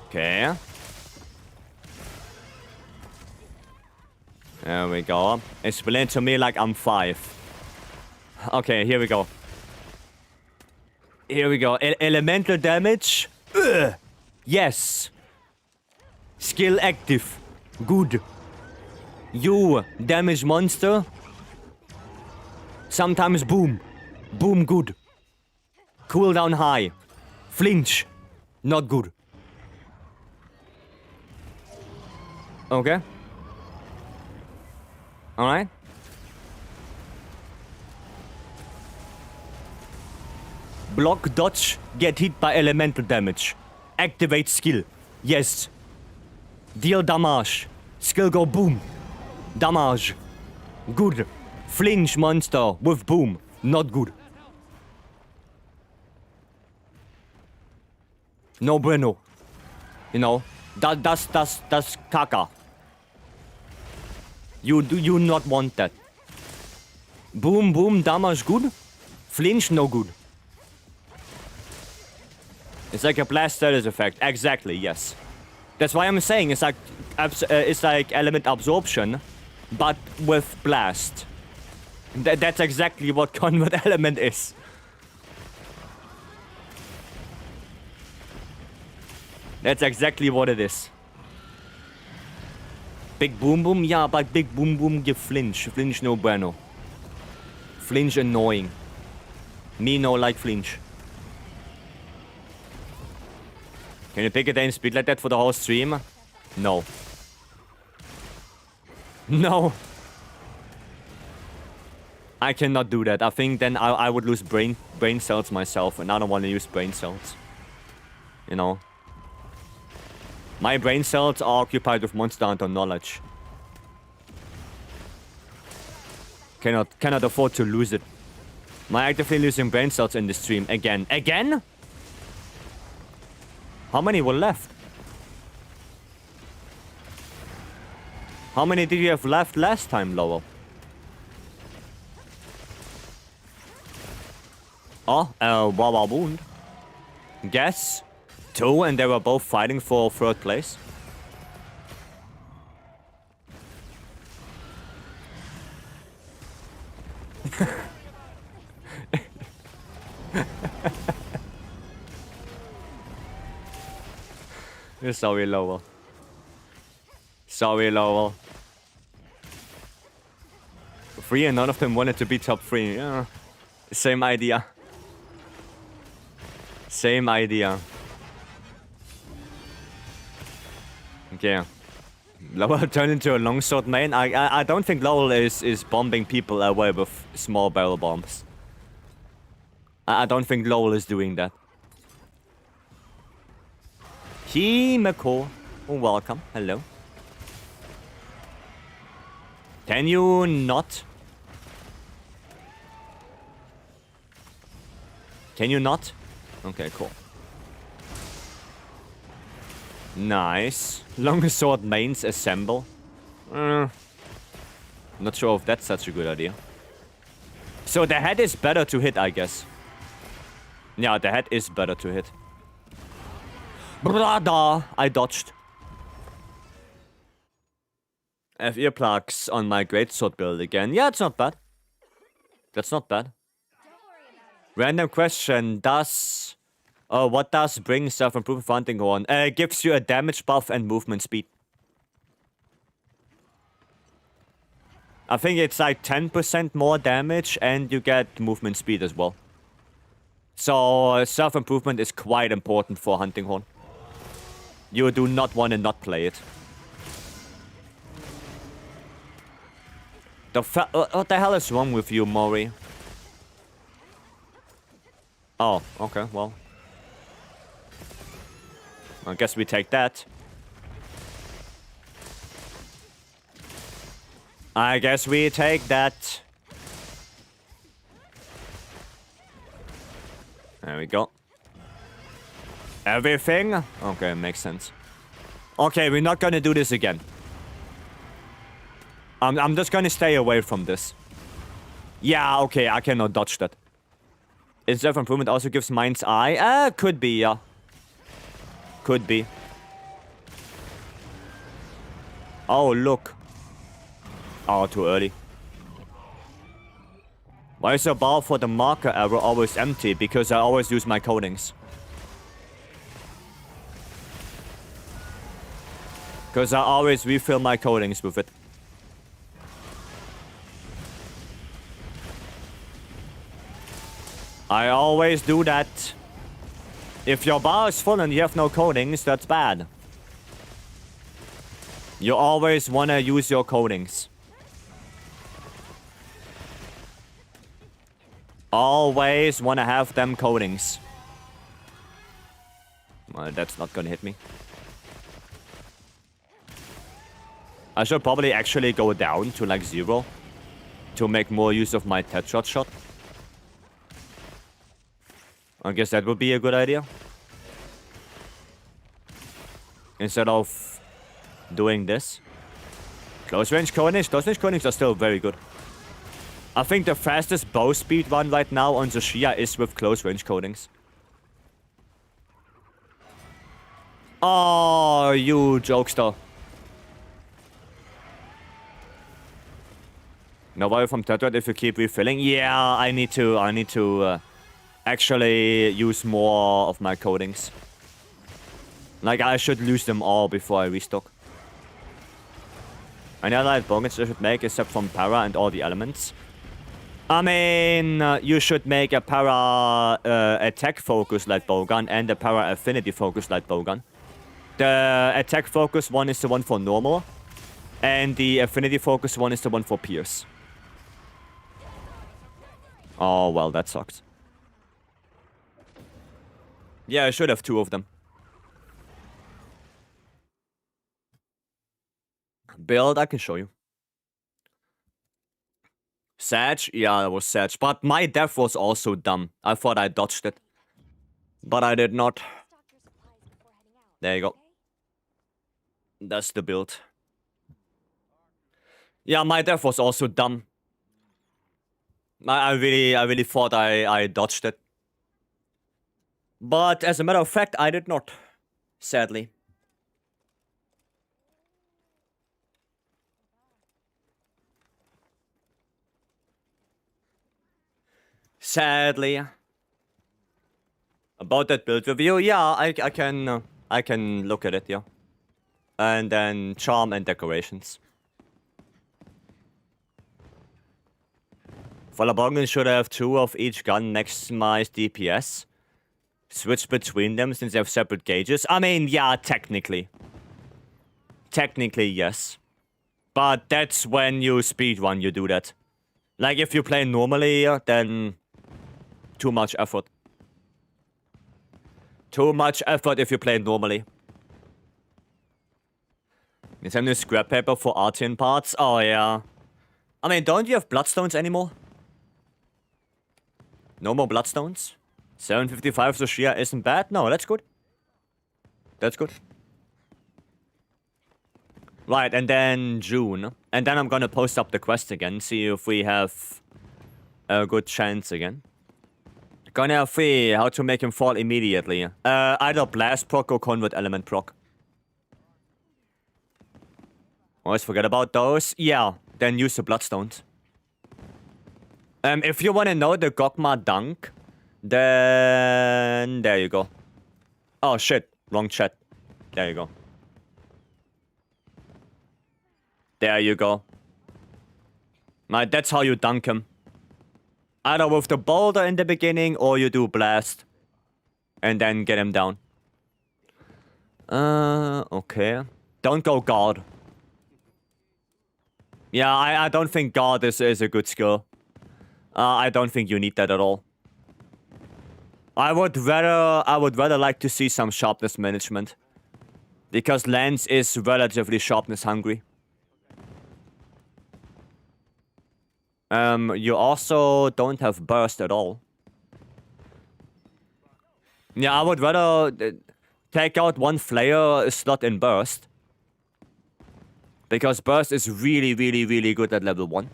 [SPEAKER 1] Okay. There we go. Explain to me like I'm 5. Okay, here we go. Here we go. Elemental damage. Ugh. Yes. Skill active. Good. You damage monster. Sometimes boom. Boom good. Cooldown high. Flinch. Not good. Okay. Alright. Block, dodge, get hit by elemental damage. Activate skill. Yes. Deal damage. Skill go boom. Damage. Good. Flinch monster with boom. Not good. No bueno. You know, that's caca. You do not want that. Boom, boom, damage good. Flinch no good. It's like a blast status effect. Exactly, yes. That's why I'm saying it's like element absorption, but with blast. That's exactly what convert element is. That's exactly what it is. Big boom boom, yeah, but big boom boom give flinch. Flinch no bueno. Flinch annoying. Me no like flinch. Can you pick a damn speed like that for the whole stream? No. No. I cannot do that. I think then I would lose brain cells myself, and I don't want to use brain cells. You know. My brain cells are occupied with Monster Hunter knowledge. Cannot afford to lose it. Am I actively losing brain cells in the stream again? Again? How many were left? How many did you have left last time, Lowell? Oh, wow wound. Guess 2, and they were both fighting for 3rd place. Sorry, Lowell. Sorry, Lowell. 3 and none of them wanted to be top 3. Yeah. Same idea. Same idea. Okay. Lowell turned into a longsword main. I don't think Lowell is bombing people away with small barrel bombs. I don't think Lowell is doing that. Himeko. Welcome. Hello. Can you not? Can you not? Okay, cool. Nice. Longsword mains assemble. Not sure if that's such a good idea. So the head is better to hit, I guess. Yeah, the head is better to hit. Brother! I dodged. I have earplugs on my greatsword build again. Yeah, it's not bad. That's not bad. Random question. Does... what does bring self-improvement for hunting horn? Gives you a damage buff and movement speed. I think it's like 10% more damage and you get movement speed as well. So self-improvement is quite important for hunting horn. You do not want to not play it. What the hell is wrong with you, Mori? Oh, okay, well. I guess we take that. I guess we take that. There we go. Everything? Okay, makes sense. Okay, we're not gonna do this again. I'm just gonna stay away from this. Yeah, okay, I cannot dodge that. Is self-improvement also gives mind's eye? Could be, yeah. Could be. Oh, look. Oh, too early. Why is the bar for the marker arrow always empty? Because I always use my coatings. Because I always refill my coatings with it. I always do that. If your bar is full and you have no coatings, that's bad. You always want to use your coatings. Always want to have them coatings. Well, that's not gonna hit me. I should probably actually go down to like 0 to make more use of my Tetrod shot. I guess that would be a good idea. Instead of doing this. Close range coatings. Close range coatings are still very good. I think the fastest bow speed run right now on the Shia is with close range coatings. Oh, you jokester. No worry from Tetrad if you keep refilling. Yeah, I need to actually use more of my coatings. Like, I should lose them all before I restock. Any other bowguns I should make except from para and all the elements? I mean, you should make a para attack focus light bowgun and a para affinity focus light bowgun. The attack focus one is the one for normal, and the affinity focus one is the one for pierce. Oh, well, that sucks. Yeah, I should have 2 of them. Build, I can show you. Sag? Yeah, that was Sag. But my death was also dumb. I thought I dodged it. But I did not. There you go. That's the build. Yeah, my death was also dumb. I really thought I dodged it. But as a matter of fact, I did not. Sadly. Sadly. About that build review, yeah, I can look at it, yeah. And then charm and decorations. Fallabongen should have 2 of each gun maximize DPS. Switch between them since they have separate gauges. I mean, yeah, technically. Technically, yes. But that's when you speedrun, you do that. Like, if you play normally, then too much effort. Too much effort if you play normally. Is there new scrap paper for Artian parts? Oh, yeah. I mean, don't you have bloodstones anymore? No more bloodstones? 755 Soshia isn't bad? No, that's good. That's good. Right, and then June. And then I'm gonna post up the quest again, see if we have a good chance again. Gonna see how to make him fall immediately. Either blast proc or convert element proc. Always forget about those. Yeah, then use the bloodstones. If you wanna know the Gogma dunk, then there you go. Oh shit, wrong chat. There you go. There you go. Right, that's how you dunk him. Either with the boulder in the beginning, or you do blast. And then get him down. Okay. Don't go guard. Yeah, I don't think guard is a good skill. I don't think you need that at all. I would rather like to see some sharpness management. Because Lance is relatively sharpness hungry. You also don't have burst at all. Yeah, I would rather take out one flare slot in burst. Because burst is really, really, really good at level 1.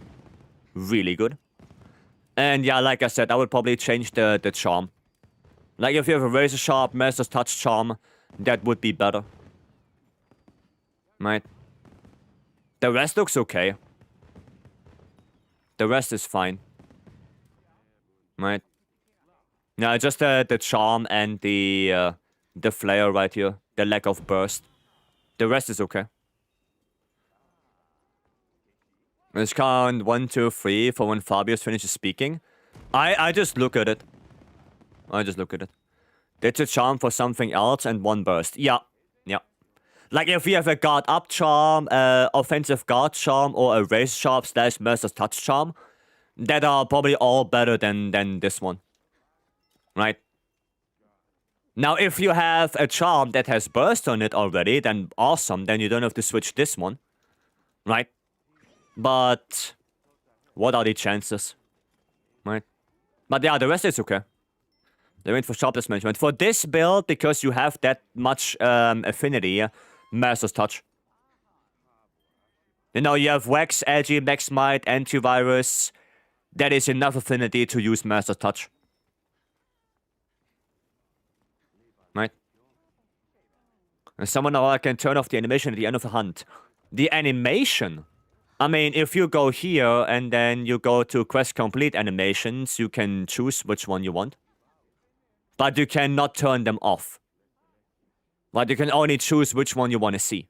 [SPEAKER 1] Really good. And yeah, like I said, I would probably change the charm. Like if you have a razor sharp, master's touch charm, that would be better. Right. The rest looks okay. The rest is fine. Right. Yeah, just the charm and the flare right here. The lack of burst. The rest is okay. Let's count 1, 2, 3 for when Fabius finishes speaking. I just look at it. I just look at it. That's a charm for something else and 1 burst. Yeah. Yeah. Like if we have a guard up charm, offensive guard charm, or a race sharp / master's touch charm, that are probably all better than this one. Right? Now, if you have a charm that has burst on it already, then awesome. Then you don't have to switch this one. Right? But what are the chances? Right? But yeah, the rest is okay. They went for sharpness management. For this build, because you have that much affinity, Master's Touch. You know, you have Wax, Agi, Max Might, Antivirus. That is enough affinity to use Master's Touch. Right? And someone can turn off the animation at the end of the hunt. The animation? I mean, if you go here and then you go to quest complete animations, you can choose which one you want. But you cannot turn them off. But you can only choose which one you want to see.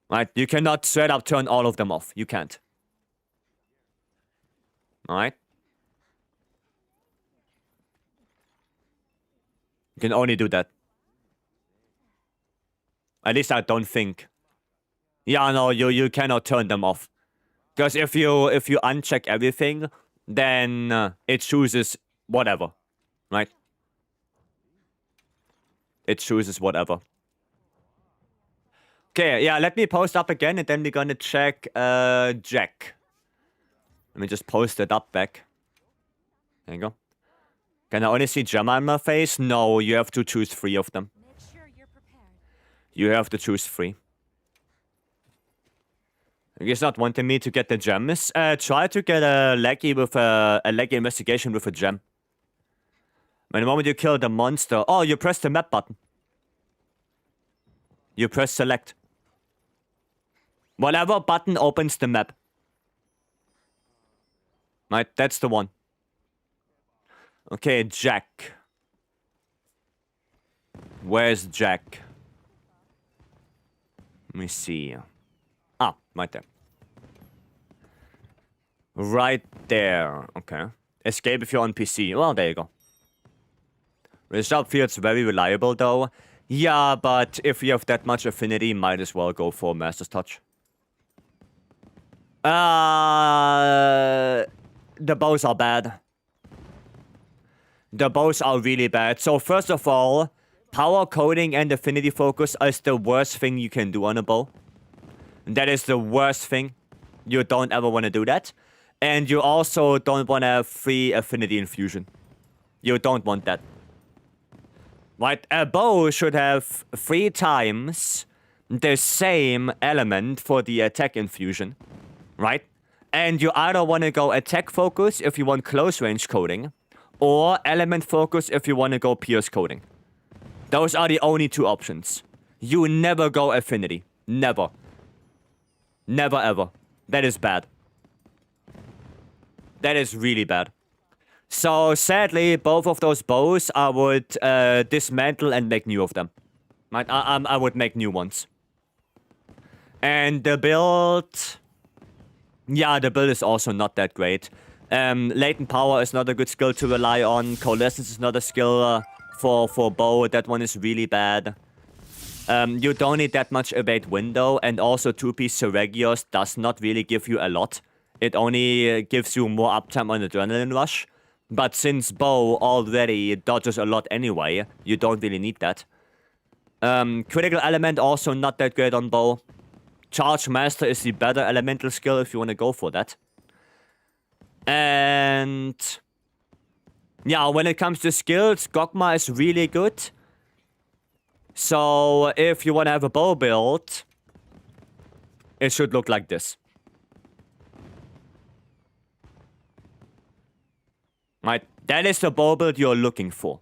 [SPEAKER 1] Right? You cannot straight up turn all of them off. You can't. Alright? You can only do that. At least I don't think. Yeah, no, you cannot turn them off. Because if you uncheck everything, then it chooses whatever. Right? It chooses whatever. Okay, yeah, let me post up again and then we're gonna check Jack. Let me just post it up back. There you go. Can I only see Gemma in my face? No, you have to choose 3 of them.
[SPEAKER 2] Make sure you're prepared.
[SPEAKER 1] You have to choose 3. He's not wanting me to get the gems. Try to get a leggy with a leggy investigation with a gem. When the moment you kill the monster... Oh, you press the map button. You press select. Whatever button opens the map. Right, that's the one. Okay, Jack. Where's Jack? Let me see. Ah, right there. Right there. Okay. Escape if you're on PC. Well, there you go. Result feels very reliable, though. Yeah, but if you have that much affinity, might as well go for Master's Touch. The bows are bad. The bows are really bad. So first of all, power coding and affinity focus is the worst thing you can do on a bow. That is the worst thing. You don't ever want to do that. And you also don't want to have free affinity infusion. You don't want that. Right? A bow should have 3 times the same element for the attack infusion. Right? And you either want to go attack focus if you want close range coding, or element focus if you want to go pierce coding. Those are the only 2 options. You never go affinity. Never. Never ever. That is bad. That is really bad. So sadly, both of those bows I would dismantle and make new of them. Right? I would make new ones. And the build... Yeah, the build is also not that great. Latent power is not a good skill to rely on. Coalescence is not a skill for bow. That one is really bad. You don't need that much evade window, and also 2-piece Seregios does not really give you a lot. It only gives you more uptime on Adrenaline Rush. But since bow already dodges a lot anyway, you don't really need that. Critical element also not that great on bow. Charge Master is the better elemental skill if you want to go for that. And... yeah, when it comes to skills, Gogma is really good. So, if you want to have a bow build, it should look like this. Right? That is the bow build you're looking for.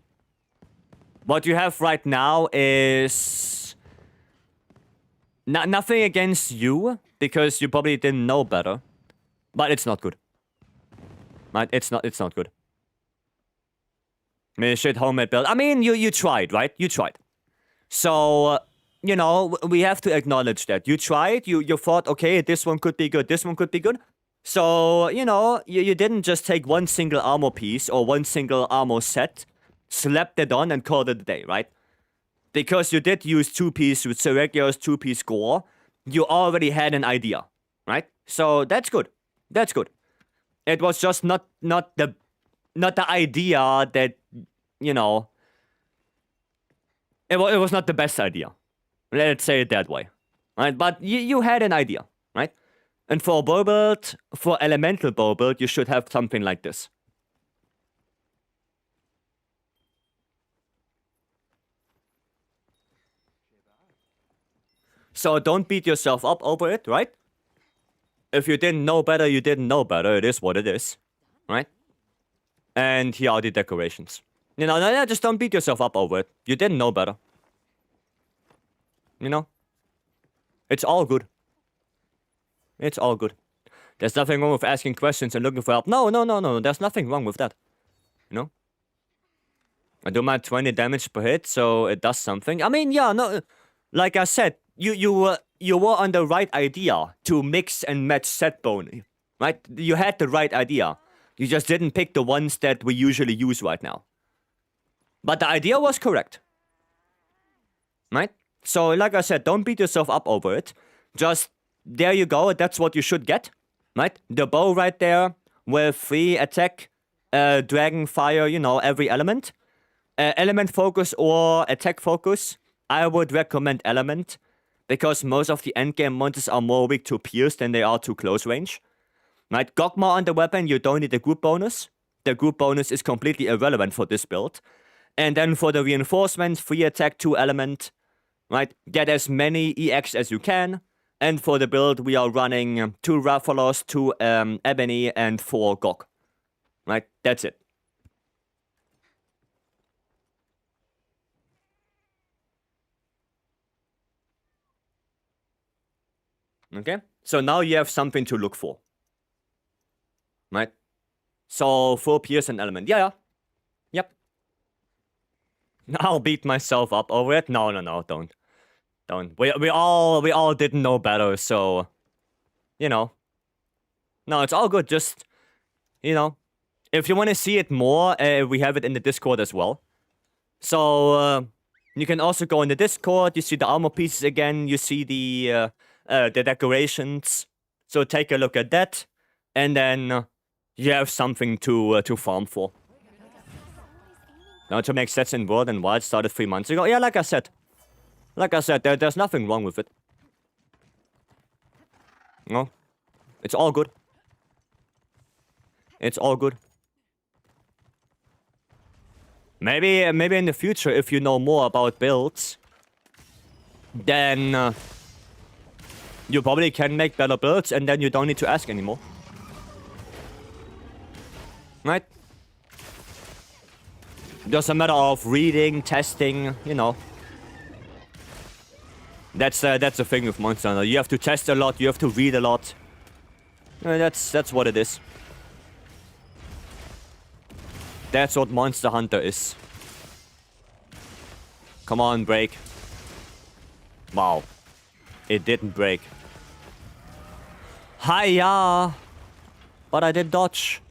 [SPEAKER 1] What you have right now is... nothing against you, because you probably didn't know better. But it's not good. Right? It's not good. I mean, shit homemade build. I mean, you tried, right? You tried. So, you know, we have to acknowledge that. You tried, you thought, okay, this one could be good, this one could be good. So, you know, you didn't just take one single armor piece or one single armor set, slapped it on and called it a day, right? Because you did use 2-piece with Seregios 2-piece gore, you already had an idea, right? So that's good. That's good. It was just not the idea that, you know, it was not the best idea. Let's say it that way, right? But you had an idea, right? And for a bow build, for elemental bow build, you should have something like this. So don't beat yourself up over it, right? If you didn't know better, you didn't know better. It is what it is, right? And here are the decorations. You know, just don't beat yourself up over it. You didn't know better. You know? It's all good. It's all good. There's nothing wrong with asking questions and looking for help. No. There's nothing wrong with that. You know? I do my 20 damage per hit, so it does something. I mean, yeah, no. Like I said, you were on the right idea to mix and match set bone. Right? You had the right idea. You just didn't pick the ones that we usually use right now. But the idea was correct. Right? So, like I said, don't beat yourself up over it. Just, there you go, that's what you should get. Right? The bow right there, with 3 attack, dragon, fire, you know, every element. Element focus or attack focus, I would recommend element. Because most of the endgame monsters are more weak to pierce than they are to close range. Right? Gogma on the weapon, you don't need a group bonus. The group bonus is completely irrelevant for this build. And then for the reinforcement, 3 attack, 2 element. Right? Get as many EX as you can. And for the build, we are running 2 Rathalos, 2 Ebony, and 4 Gog. Right? That's it. Okay? So now you have something to look for. Right? So 4 Pierce and Element. Yeah. Yep. I'll beat myself up over it. No, don't. Don't. We all didn't know better, so you know. No, it's all good. Just, if you want to see it more, we have it in the Discord as well. So you can also go in the Discord. You see the armor pieces again. You see the decorations. So take a look at that, and then you have something to farm for. Now to make sets in World and Wild started 3 months ago. Yeah, like I said, there's nothing wrong with it. No, it's all good. It's all good. Maybe in the future, if you know more about builds, then you probably can make better builds, and then you don't need to ask anymore. Right? Just a matter of reading, testing, That's the thing with Monster Hunter. You have to test a lot, you have to read a lot. That's what it is. That's what Monster Hunter is. Come on, break. Wow. It didn't break. Hiya! But I did dodge.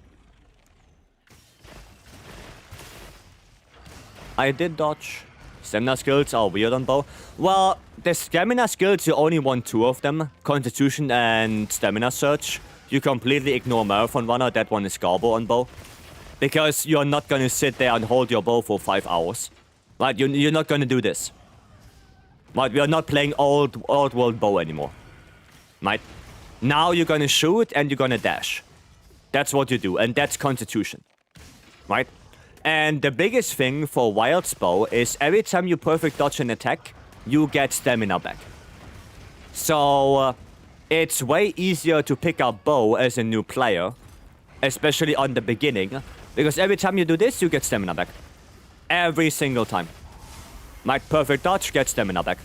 [SPEAKER 1] I did dodge. Stamina skills are weird on bow. Well, the stamina skills, you only want 2 of them. Constitution and Stamina Surge. You completely ignore Marathon Runner. That one is Garbo on bow. Because you're not gonna sit there and hold your bow for 5 hours. Right? You're not gonna do this. Right? We are not playing old world bow anymore. Right? Now you're gonna shoot and you're gonna dash. That's what you do. And that's Constitution. Right? And the biggest thing for Wild's bow is every time you perfect dodge an attack, you get stamina back. So, it's way easier to pick up bow as a new player, especially on the beginning, because every time you do this, you get stamina back. Every single time. Like perfect dodge, get stamina back.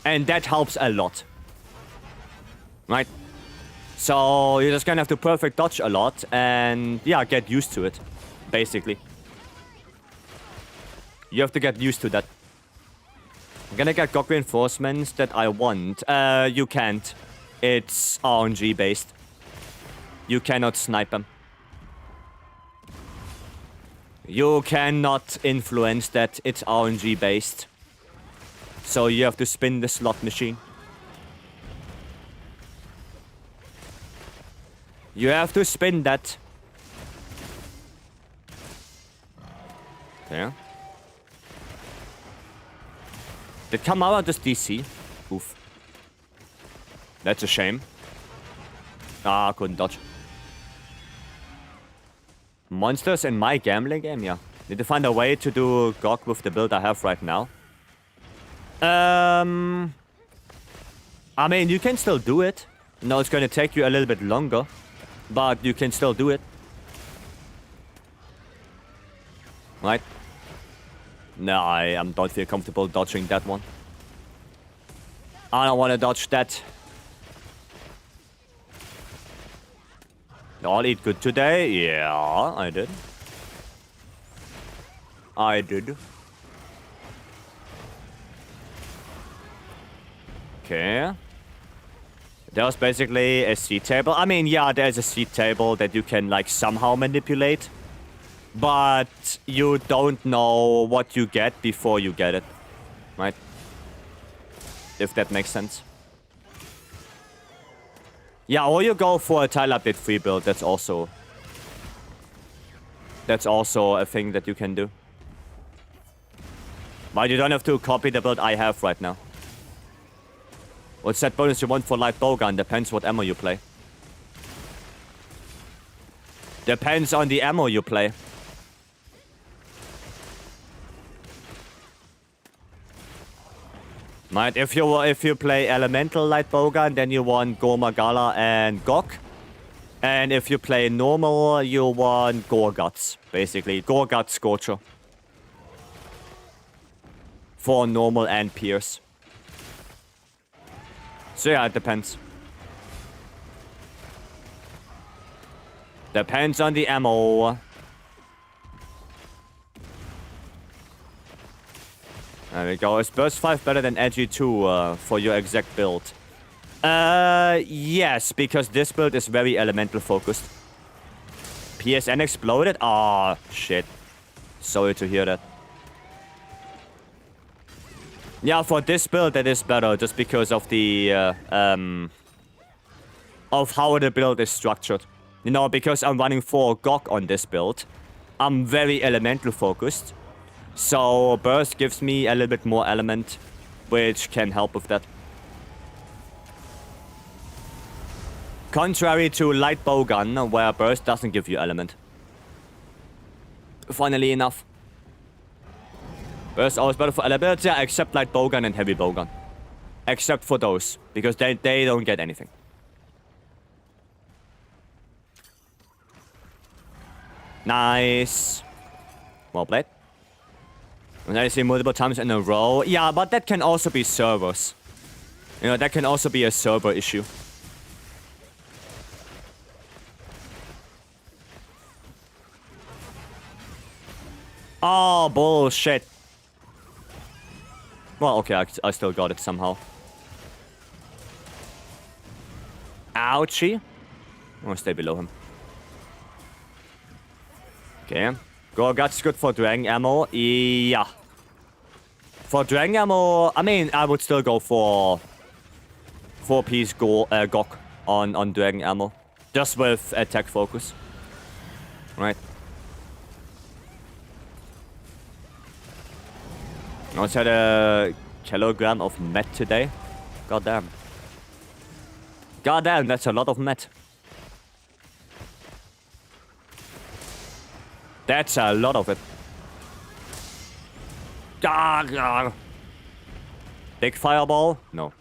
[SPEAKER 1] And that helps a lot. Right? So you're just gonna have to perfect dodge a lot and yeah, get used to it, basically. You have to get used to that. I'm gonna get GOG reinforcements that I want. You can't. It's RNG based. You cannot snipe them. You cannot influence that. It's RNG based. So you have to spin the slot machine. You have to spin that. Okay. Did Kamara just DC? Oof. That's a shame. Ah, couldn't dodge. Monsters in my gambling game? Yeah. Need to find a way to do GOG with the build I have right now. I mean, you can still do it. No, it's gonna take you a little bit longer. But you can still do it. Right? No, I don't feel comfortable dodging that one. I don't want to dodge that. I'll eat good today? Yeah, I did. I did. Okay. There's basically a seat table. I mean, yeah, there's a seat table that you can, like, somehow manipulate. But you don't know what you get before you get it. Right? If that makes sense. Yeah, or you go for a tile update free build. That's also a thing that you can do. But you don't have to copy the build I have right now. What set bonus you want for light bowgun? Depends what ammo you play. Depends on the ammo you play. Right, if you play elemental light bowgun, then you want Gore Magala and GOG. And if you play normal, you want Gore Guts, basically. Gore Guts Scorcher. For normal and Pierce. So yeah, it depends. Depends on the ammo. There we go. Is Burst 5 better than Edgy 2 for your exact build? Yes, because this build is very elemental focused. PSN exploded? Oh, shit. Sorry to hear that. Yeah, for this build it is better just because of the, of how the build is structured. You know, because I'm running 4 GOG on this build, I'm very elemental focused. So Burst gives me a little bit more element, which can help with that. Contrary to Light Bowgun, where Burst doesn't give you element. Funnily enough. Burst always better for element, yeah, except Light Bowgun and Heavy Bowgun. Except for those, because they don't get anything. Nice. Well played. And I see multiple times in a row. Yeah, but that can also be servers. You know, that can also be a server issue. Oh, bullshit. Well, okay, I still got it somehow. Ouchie. I'm gonna stay below him. Okay. Gorgat's good for Dragon Ammo. Yeah. For Dragon Ammo, I mean, I would still go for 4-piece GOG on Dragon Ammo. Just with attack focus. Right. I also had a kilogram of met today. Goddamn. Goddamn, that's a lot of met. That's a lot of it. Big fireball? No.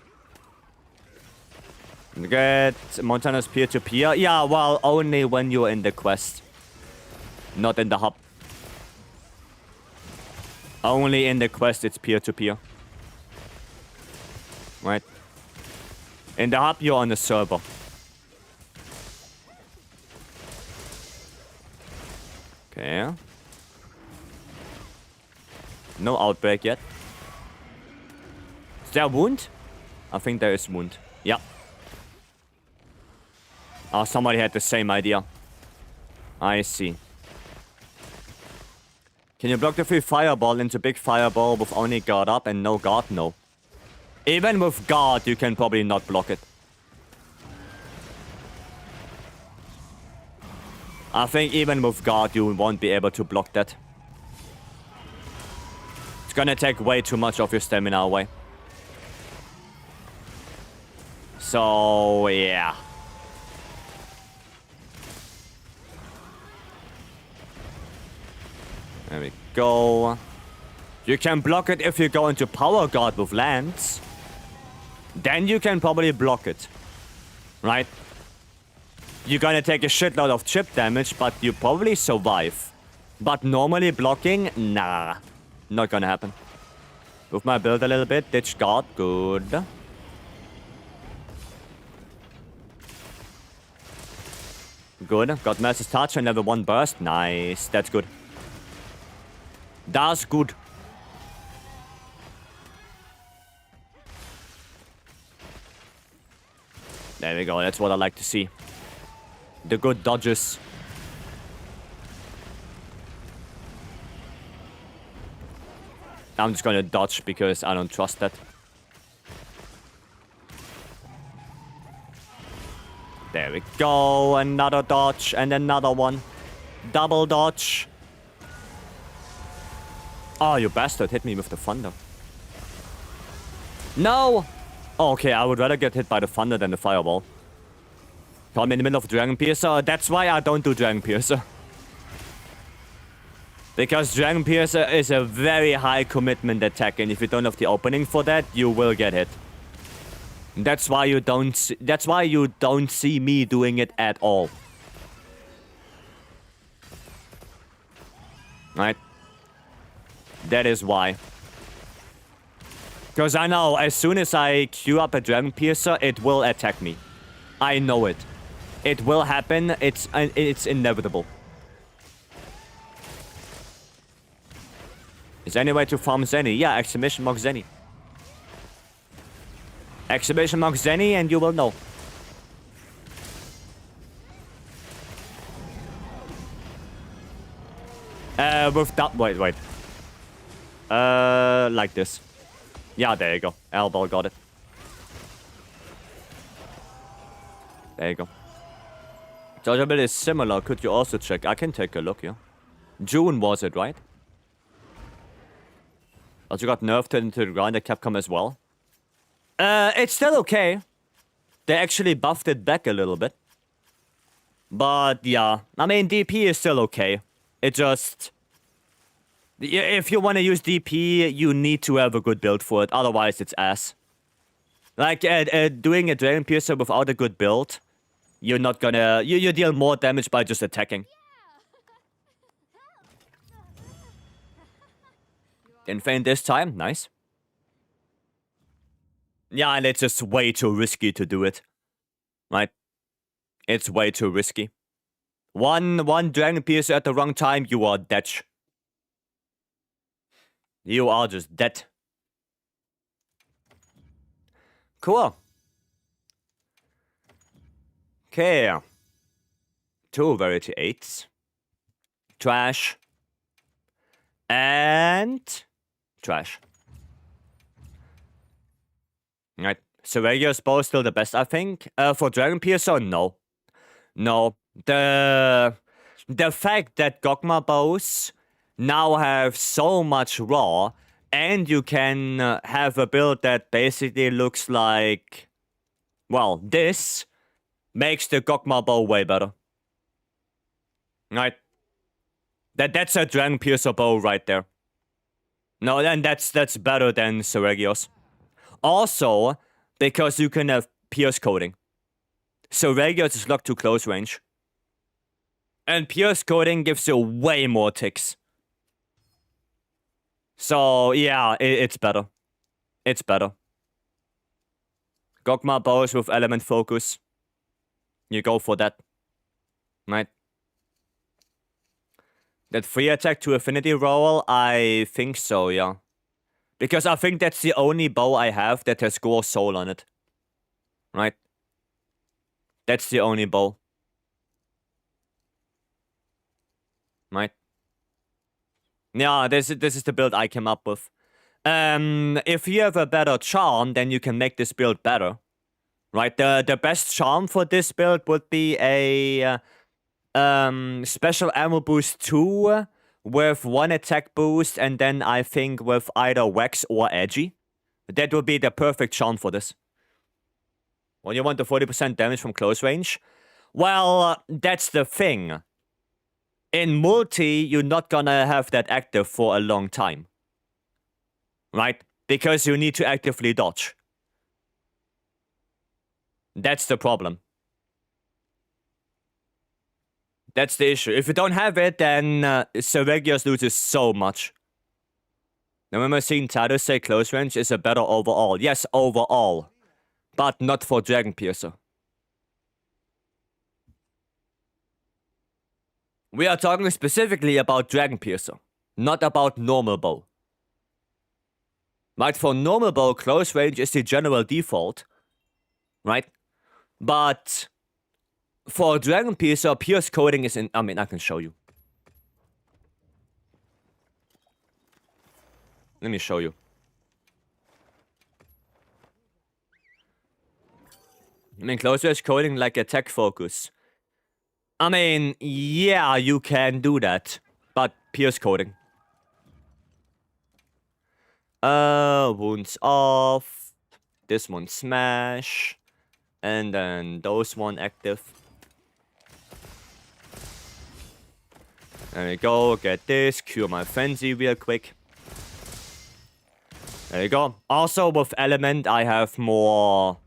[SPEAKER 1] Get Montana's peer-to-peer? Yeah, well, only when you're in the quest. Not in the hub. Only in the quest it's peer-to-peer. Right? In the hub you're on the server. Okay. No outbreak yet. Is there a wound? I think there is wound. Yeah. Oh, somebody had the same idea. I see. Can you block the free fireball into big fireball with only guard up and no guard? No. Even with guard, you can probably not block it. I think even with guard, you won't be able to block that. It's gonna take way too much of your stamina away. So, yeah. There we go. You can block it if you go into power guard with lance. Then you can probably block it. Right? You're gonna take a shitload of chip damage, but you probably survive. But normally blocking, nah. Not gonna happen. Move my build a little bit. Ditch guard. Good. Good. Got Master's Touch and level 1 burst. Nice. That's good. That's good. There we go. That's what I like to see. The good dodges. I'm just gonna dodge because I don't trust that. There we go. Another dodge and another one. Double dodge. Oh, you bastard. Hit me with the thunder. No! Oh, okay, I would rather get hit by the thunder than the fireball. I'm in the middle of Dragon Piercer. That's why I don't do Dragon Piercer. Because Dragon Piercer is a very high commitment attack, and if you don't have the opening for that, you will get hit. That's why you don't see me doing it at all. Right? That is why. Because I know as soon as I queue up a Dragon Piercer, it will attack me. I know it. It will happen. It's inevitable. Is there any way to farm Zenny? Yeah, exclamation mark Zenny. Exclamation mark Zenny and you will know. With that, wait. Like this. Yeah, there you go. Elbow got it. There you go. Dodgeability is similar. Could you also check? I can take a look, yeah. June was it, right? Also got nerfed into the ground at Capcom as well. It's still okay. They actually buffed it back a little bit. But yeah, I mean, DP is still okay. It just... If you want to use DP, you need to have a good build for it. Otherwise, it's ass. Like, doing a Dragon Piercer without a good build, you're not gonna... You deal more damage by just attacking. Didn't faint this time. Nice. Yeah, and it's just way too risky to do it. Right? It's way too risky. One Dragon Piercer at the wrong time, you are dead. You are just dead. Cool. Okay. 2 Verity 8s. Trash. And... trash. Right. Surveyor's bow is still the best, I think. For Dragon Piercer, no. No. The fact that Gogma bows now have so much raw, and you can have a build that basically looks like... well, this makes the Gogma bow way better. Right? That's a Dragon Piercer bow right there. No, and that's better than Seregios. Also, because you can have Pierce Coating. Seregios is locked to close range. And Pierce Coating gives you way more ticks. So, yeah, it's better. It's better. Gogma bows with element focus. You go for that. Right? That free attack to affinity roll? I think so, yeah. Because I think that's the only bow I have that has Gore Soul on it. Right? That's the only bow. Right? Yeah, this is the build I came up with. If you have a better charm, then you can make this build better. Right? The best charm for this build would be a... special ammo boost 2 with 1 attack boost, and then I think with either Wax or Edgy. That would be the perfect charm for this. Well, you want the 40% damage from close range? Well, that's the thing. In multi, you're not gonna have that active for a long time. Right? Because you need to actively dodge. That's the problem. That's the issue. If you don't have it, then Seregios loses so much. I remember seeing Tato say close range is a better overall. Yes, overall. But not for Dragon Piercer. We are talking specifically about Dragon Piercer, not about normal bow. Right, for normal bow, close range is the general default. Right? But... for Dragon Piercer, Pierce Coating is in... I mean, I can show you. Let me show you. I mean, close range coating like attack focus. I mean, yeah, you can do that. But Pierce Coating. Wounds off. This one smash. And then those one active. There we go, get this, cure my frenzy real quick. There you go. Also, with element, I have more...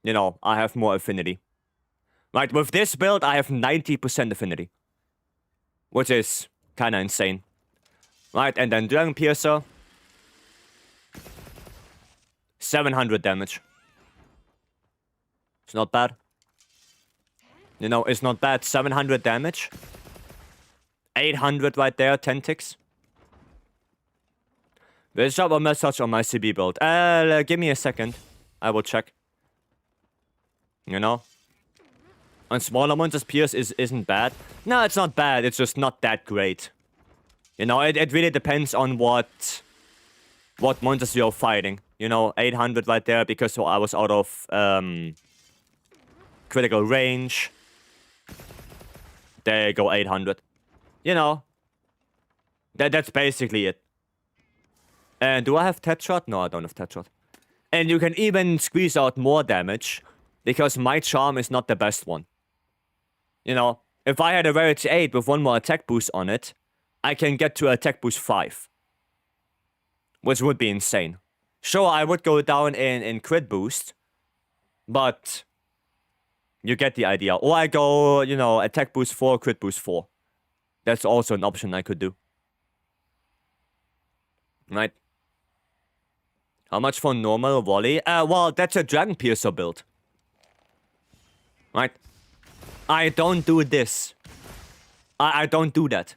[SPEAKER 1] you know, I have more affinity. Right, with this build, I have 90% affinity. Which is kinda insane. Right, and then Dragon Piercer. 700 damage. It's not bad. You know, it's not bad. 700 damage. 800 right there, 10 ticks. There's a message on my CB build. Give me a second. I will check. You know? On smaller monsters, Pierce isn't bad. No, it's not bad. It's just not that great. You know, it really depends on what monsters you're fighting. You know, 800 right there because I was out of critical range. There you go, 800. You know, that's basically it. And do I have Tetshot? No, I don't have Tetshot. And you can even squeeze out more damage because my charm is not the best one. You know, if I had a rarity 8 with one more attack boost on it, I can get to attack boost 5. Which would be insane. Sure, I would go down in crit boost, but you get the idea. Or I go, you know, attack boost 4, crit boost 4. That's also an option I could do. Right. How much for normal volley? Well, that's a Dragon Piercer build. Right. I don't do this. I don't do that.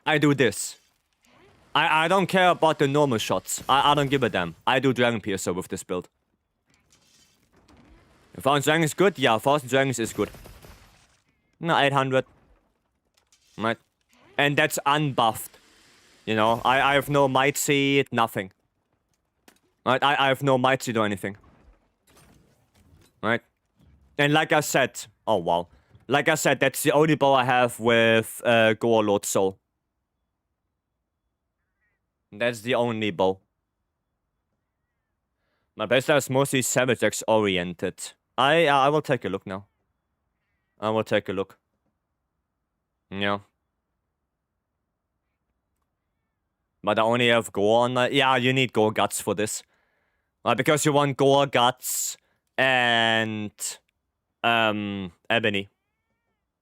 [SPEAKER 1] I do this. I don't care about the normal shots. I don't give a damn. I do Dragon Piercer with this build. 1000 Dragons is good? Yeah, 1000 Dragons is good. No, 800. Right. And that's unbuffed. You know, I have no Might Seed, nothing. Right, I have no Might Seed or anything. Right. And like I said, oh wow. Like I said, that's the only bow I have with Gore Lord Soul. That's the only bow. My base is mostly Savage X oriented. I will take a look now. I will take a look. Yeah. But I only have Gore on that. Yeah, you need Gore Guts for this. Because you want Gore Guts and Ebony.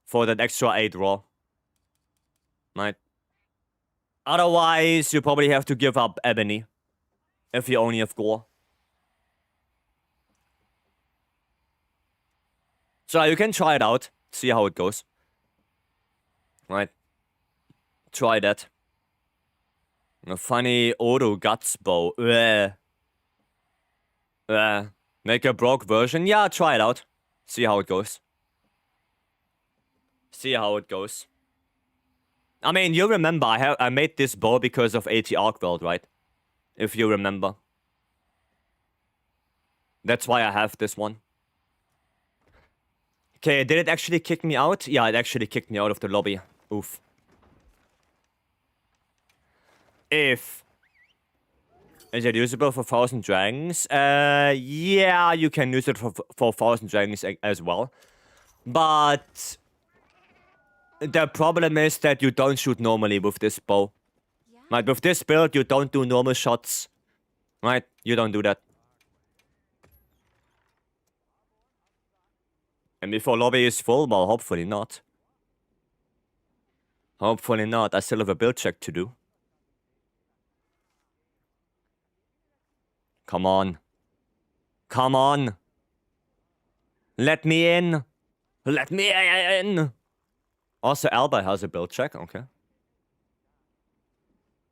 [SPEAKER 1] For that extra 8 raw. Right? Otherwise, you probably have to give up Ebony. If you only have Gore. So you can try it out. See how it goes. Right. Try that. A funny auto guts bow. Make a broke version. Yeah, try it out. See how it goes. See how it goes. I mean, you remember I made this bow because of AT Arcworld, right? If you remember. That's why I have this one. Okay, did it actually kick me out? Yeah, it actually kicked me out of the lobby. Oof. If... Is it usable for 1000 Dragons? Yeah, you can use it for 1000 Dragons as well. But... The problem is that you don't shoot normally with this bow.
[SPEAKER 2] Yeah.
[SPEAKER 1] Right, with this build, you don't do normal shots. Right? You don't do that. And before lobby is full, well, hopefully not. Hopefully not. I still have a build check to do. Come on. Come on. Let me in. Let me in. Also, Alba has a build check. Okay.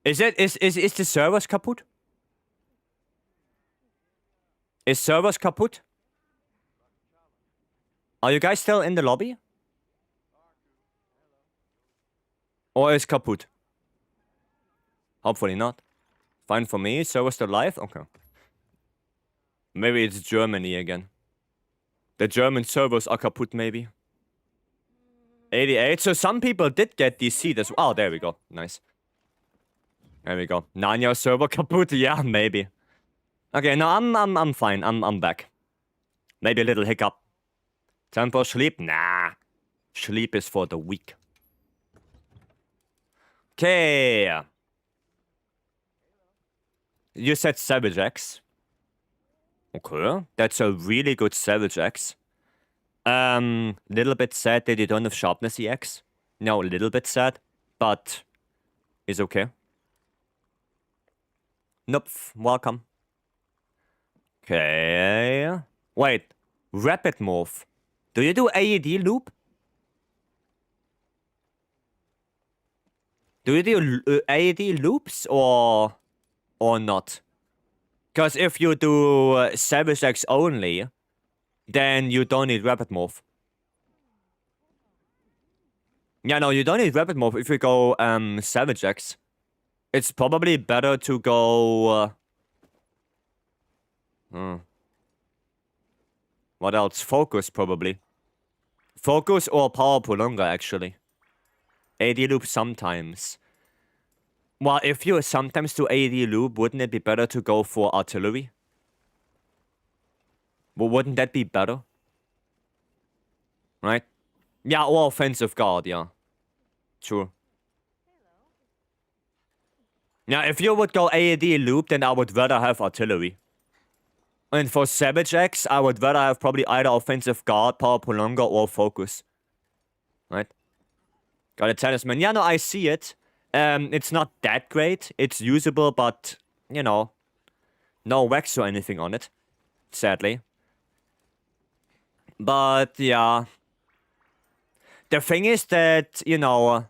[SPEAKER 1] Is the servers kaputt? Is servers kaputt? Are you guys still in the lobby? Or is kaputt? Hopefully not. Fine for me. Servers still live? Okay. Maybe it's Germany again. The German servers are kaputt, maybe. 88. So some people did get DC as well. Oh, there we go. Nice. There we go. Nanya server kaputt? Yeah, maybe. Okay, no, I'm fine. I'm back. Maybe a little hiccup. Time for sleep? Nah. Sleep is for the weak. Okay. You said Savage X. Okay. That's a really good Savage X. Little bit sad that you don't have Sharpness EX. No, a little bit sad. But... It's okay. Nope. Welcome. Okay. Wait. Rapid move. Do you do AED loop? Do you do AED loops or not? Because if you do Savage X only, then you don't need rapid move. Yeah, no, you don't need rapid move if you go Savage X. It's probably better to go... What else? Focus, probably. Focus or Power Prolonger, actually. AD loop sometimes. Well, if you sometimes do AD loop, wouldn't it be better to go for artillery? Well, wouldn't that be better? Right? Yeah, or offensive guard, yeah. True. Yeah, if you would go AD loop, then I would rather have artillery. And for Savage X, I would rather have probably either offensive guard, Power Prolonger, or focus. Right? Got a talisman. Yeah, no, I see it. It's not that great. It's usable, but, you know, no wax or anything on it. Sadly. But, yeah. The thing is that, you know,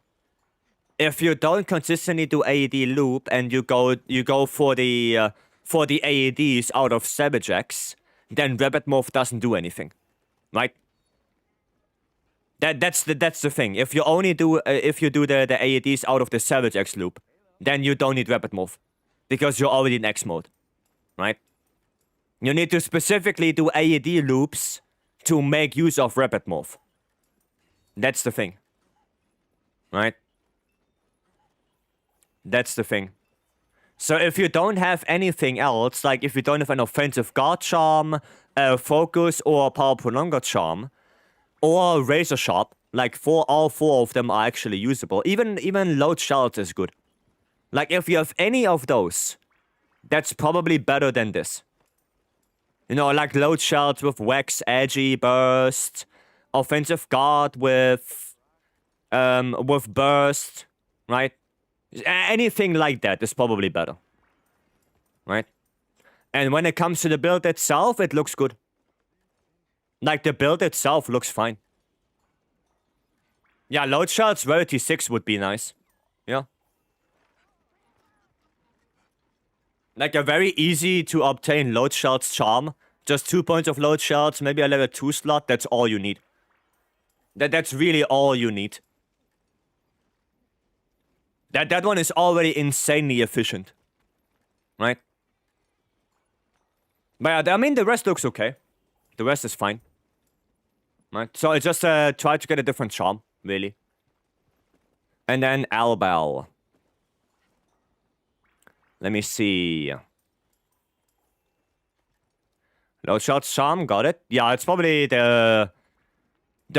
[SPEAKER 1] if you don't consistently do AED loop and you go for the AEDs out of Savage X, then Rapid Move doesn't do anything. Right? That's the thing. If you only do the AEDs out of the Savage X loop, then you don't need Rapid Move. Because you're already in X mode. Right? You need to specifically do AED loops to make use of Rapid Move. That's the thing. Right? That's the thing. So if you don't have anything else, like if you don't have an offensive guard charm, focus, or power prolonger charm, or razor sharp, like all four of them are actually usable. Even load shells is good. Like if you have any of those, that's probably better than this. You know, like load shells with wax, edgy, burst, offensive guard with burst, right? Anything like that is probably better. Right? And when it comes to the build itself, it looks good. Like, the build itself looks fine. Yeah, load shells, rarity 6 would be nice. Yeah. Like, a very easy to obtain load shells charm. Just 2 points of load shells, maybe a level 2 slot, that's all you need. That's really all you need. That one is already insanely efficient. Right? But yeah, I mean, the rest looks okay. The rest is fine. Right? So I just try to get a different charm, really. And then Albal. Let me see. Load shot charm, got it. Yeah, it's probably the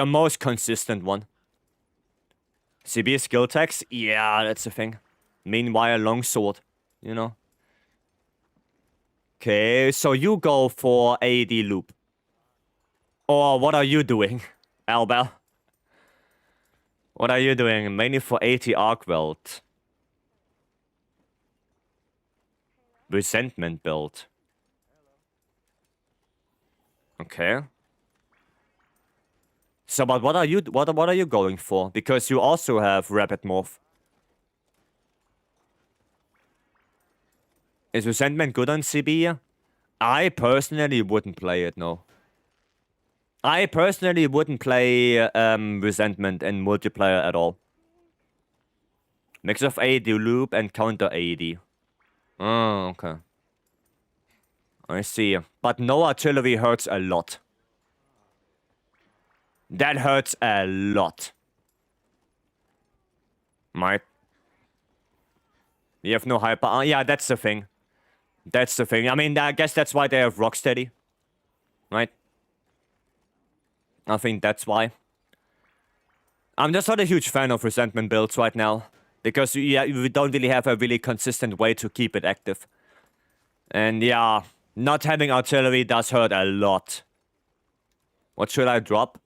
[SPEAKER 1] most consistent one. CB skill tags? Yeah, that's the thing. Meanwhile, longsword, you know. Okay, so you go for AD loop. Or what are you doing, Albel? What are you doing? Mainly for AT arc weld. Resentment build. Okay. So, but what are you going for? Because you also have rapid morph. Is Resentment good on CB? I personally wouldn't play it, no. I personally wouldn't play Resentment in multiplayer at all. Mix of AD loop and counter AD. Oh, okay. I see. But no artillery hurts a lot. That hurts a lot. Right? You have no hyper... yeah, that's the thing. That's the thing. I mean, I guess that's why they have Rocksteady. Right? I think that's why. I'm just not a huge fan of Resentment builds right now. Because we don't really have a really consistent way to keep it active. And yeah, not having artillery does hurt a lot. What should I drop?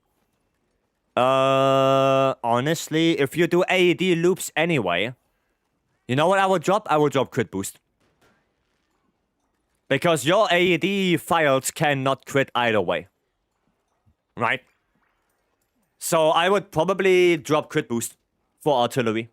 [SPEAKER 1] Honestly, if you do AED loops anyway, you know what I would drop? I will drop crit boost. Because your AED files cannot crit either way. Right? So I would probably drop crit boost for artillery.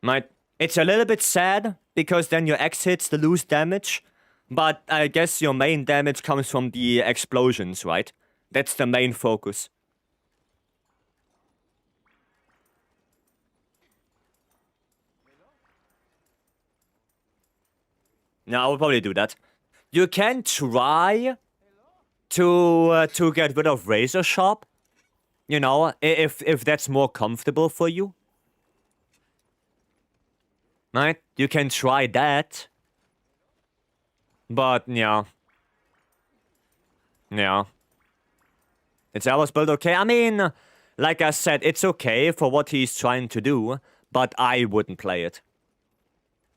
[SPEAKER 1] Right? It's a little bit sad, because then your X hits the lose damage. But I guess your main damage comes from the explosions, right? That's the main focus. Yeah, I would probably do that. You can try to get rid of Razor Sharp. You know, if that's more comfortable for you. Right? You can try that. But, yeah. Yeah. It's always built okay. I mean, like I said, it's okay for what he's trying to do, but I wouldn't play it.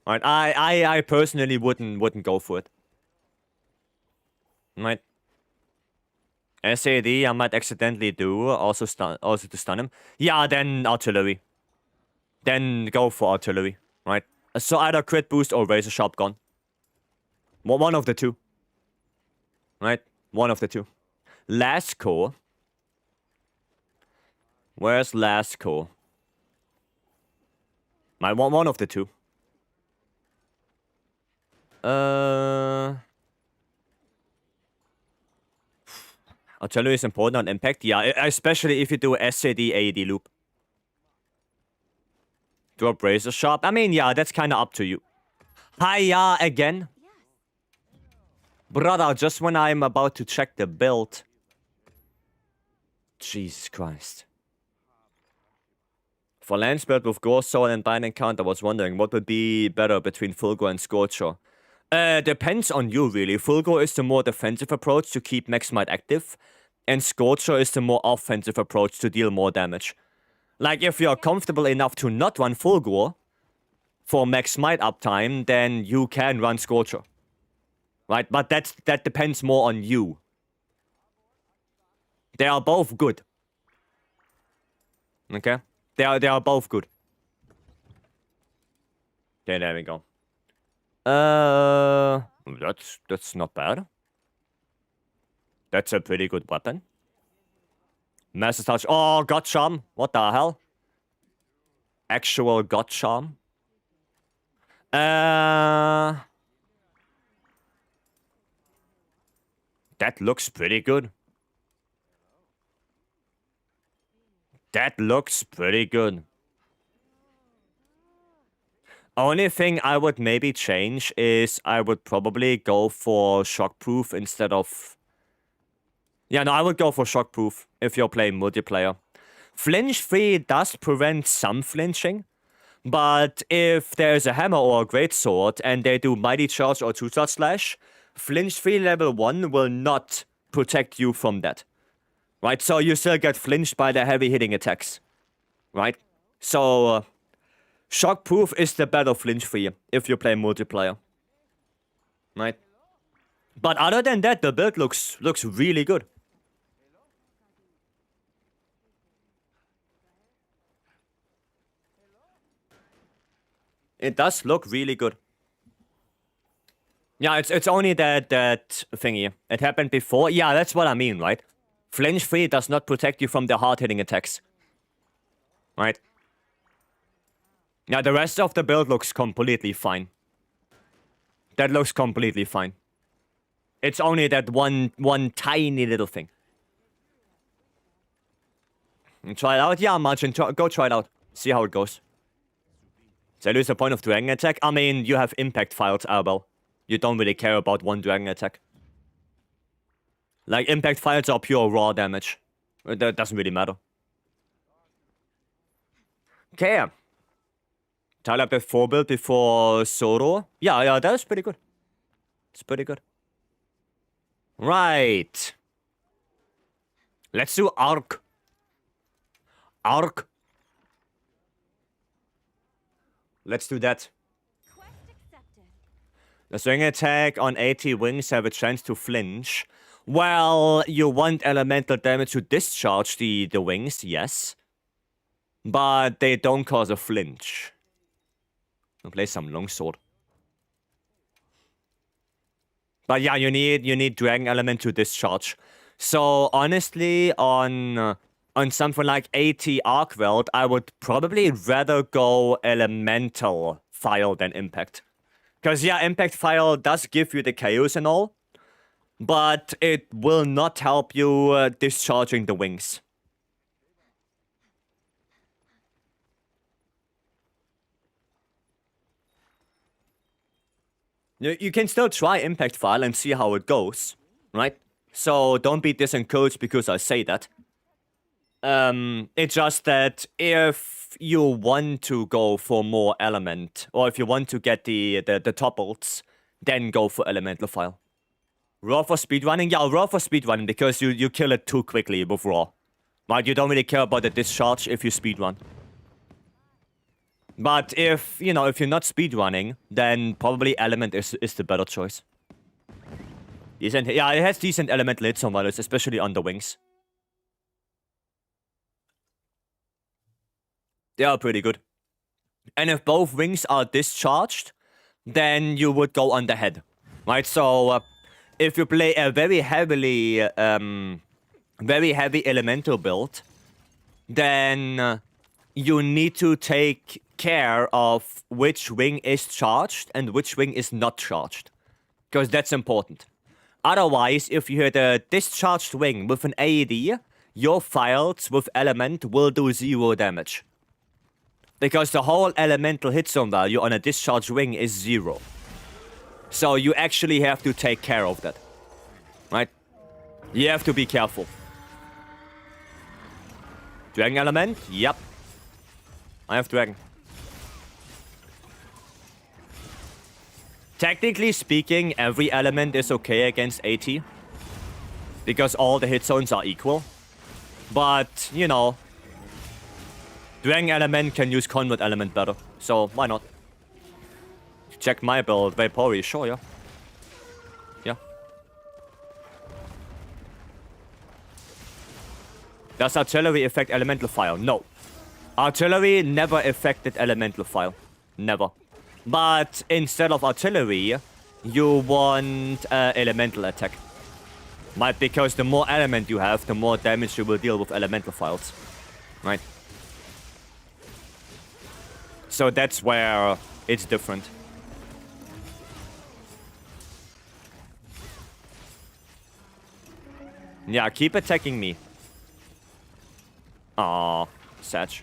[SPEAKER 1] Right? I personally wouldn't go for it. Right? SAD I might accidentally do, also to stun him. Yeah, then artillery. Then go for artillery, right? So either crit boost or Razor Sharp gun. One of the two. Right? One of the two. Last core. Where's last core? I want one of the two. Artillery is important on impact. Yeah, especially if you do SAD AED loop. Drop Razor Sharp. I mean, yeah, that's kind of up to you. Hiya again. Brother, just when I'm about to check the build. Jesus Christ. For Lance build with Ghost Soul and Binding Count, I was wondering what would be better between Fulgor and Scorcher. Depends on you, really. Fulgor is the more defensive approach to keep Max Might active, and Scorcher is the more offensive approach to deal more damage. Like, if you're comfortable enough to not run Fulgor for Max Might uptime, then you can run Scorcher. Right? But that depends more on you. They are both good. Okay? They are both good. Okay, there we go. That's not bad. That's a pretty good weapon. Master Touch. Oh, God Charm. What the hell? Actual God Charm. That looks pretty good. That looks pretty good. Only thing I would maybe change is I would probably go for Shockproof instead of... Yeah, no, I would go for Shockproof if you're playing multiplayer. Flinch free does prevent some flinching, but if there's a hammer or a greatsword and they do Mighty Charge or Two-Shot Slash, flinch free level 1 will not protect you from that. Right, so you still get flinched by the heavy hitting attacks. Right? So, Shockproof is the better flinch free if you play multiplayer. Right? But other than that, the build looks really good. It does look really good. Yeah, it's only that thingy. It happened before. Yeah, that's what I mean, right? Flinch free does not protect you from the hard-hitting attacks. Right? Yeah, the rest of the build looks completely fine. That looks completely fine. It's only that one tiny little thing. And try it out? Yeah, Margin, go try it out. See how it goes. So I lose the point of Dragon Attack? I mean, you have impact files, Arbel. You don't really care about one Dragon Attack. Like, impact files are pure raw damage. That doesn't really matter. Okay. Tile up the 4 build before Soro. Yeah, that is pretty good. It's pretty good. Right. Let's do Arc. Arc. Let's do that. The swing attack on 80 wings have a chance to flinch. Well, you want elemental damage to discharge the wings, yes. But they don't cause a flinch. I'll play some longsword. But yeah, you need Dragon Element to discharge. So honestly, on something like AT Arcweld, I would probably rather go Elemental File than Impact. Because yeah, Impact File does give you the chaos and all, but it will not help you discharging the wings. You can still try Impact File and see how it goes, right? So don't be disencouraged because I say that. It's just that if you want to go for more element, or if you want to get the topples, then go for Elemental File. Raw for speedrunning? Yeah, raw for speedrunning because you kill it too quickly with raw. Right, you don't really care about the discharge if you speedrun. But if you're not speedrunning, then probably Element is the better choice. Decent, yeah, it has decent elemental hits on values, especially on the wings. They are pretty good. And if both wings are discharged, then you would go on the head. Right, so if you play a very heavy elemental build, then you need to take care of which wing is charged and which wing is not charged. Because that's important. Otherwise, if you hit a discharged wing with an AED, your files with element will do 0 damage. Because the whole elemental hit zone value on a discharged wing is 0. So you actually have to take care of that. Right? You have to be careful. Dragon element? Yep. I have dragon. Technically speaking, every element is okay against AT. Because all the hit zones are equal. But, Dragon element can use Convert element better. So, why not? Check my build. Vapory, sure, yeah. Yeah. Does artillery affect elemental fire? No. Artillery never affected elemental fire. Never. But instead of artillery, you want elemental attack. Right? Because the more element you have, the more damage you will deal with elemental files. Right? So that's where it's different. Yeah, keep attacking me. Aww, Satch.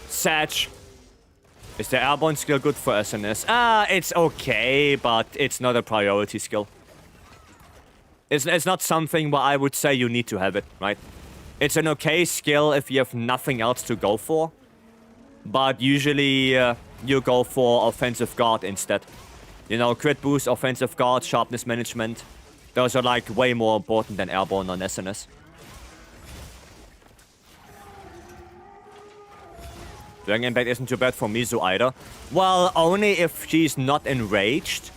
[SPEAKER 1] Satch. Is the airborne skill good for SNS? It's okay, but it's not a priority skill. It's not something where I would say you need to have it, right? It's an okay skill if you have nothing else to go for. But usually you go for offensive guard instead. Crit boost, offensive guard, sharpness management. Those are like way more important than airborne on SNS. Dragon Impact isn't too bad for Mizu either. Well, only if she's not enraged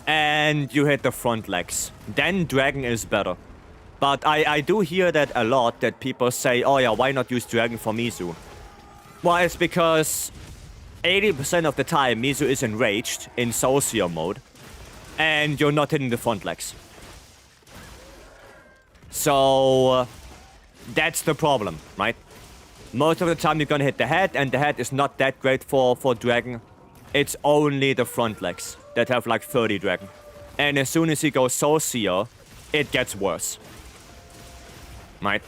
[SPEAKER 1] and you hit the front legs. Then Dragon is better. But I do hear that a lot, that people say, oh yeah, why not use Dragon for Mizu? Well, it's because 80% of the time Mizu is enraged in Soulseer mode and you're not hitting the front legs. So that's the problem, right? Most of the time you're gonna hit the head, and the head is not that great for Dragon. It's only the front legs that have like 30 Dragon. And as soon as he goes Soulseer, it gets worse. Right?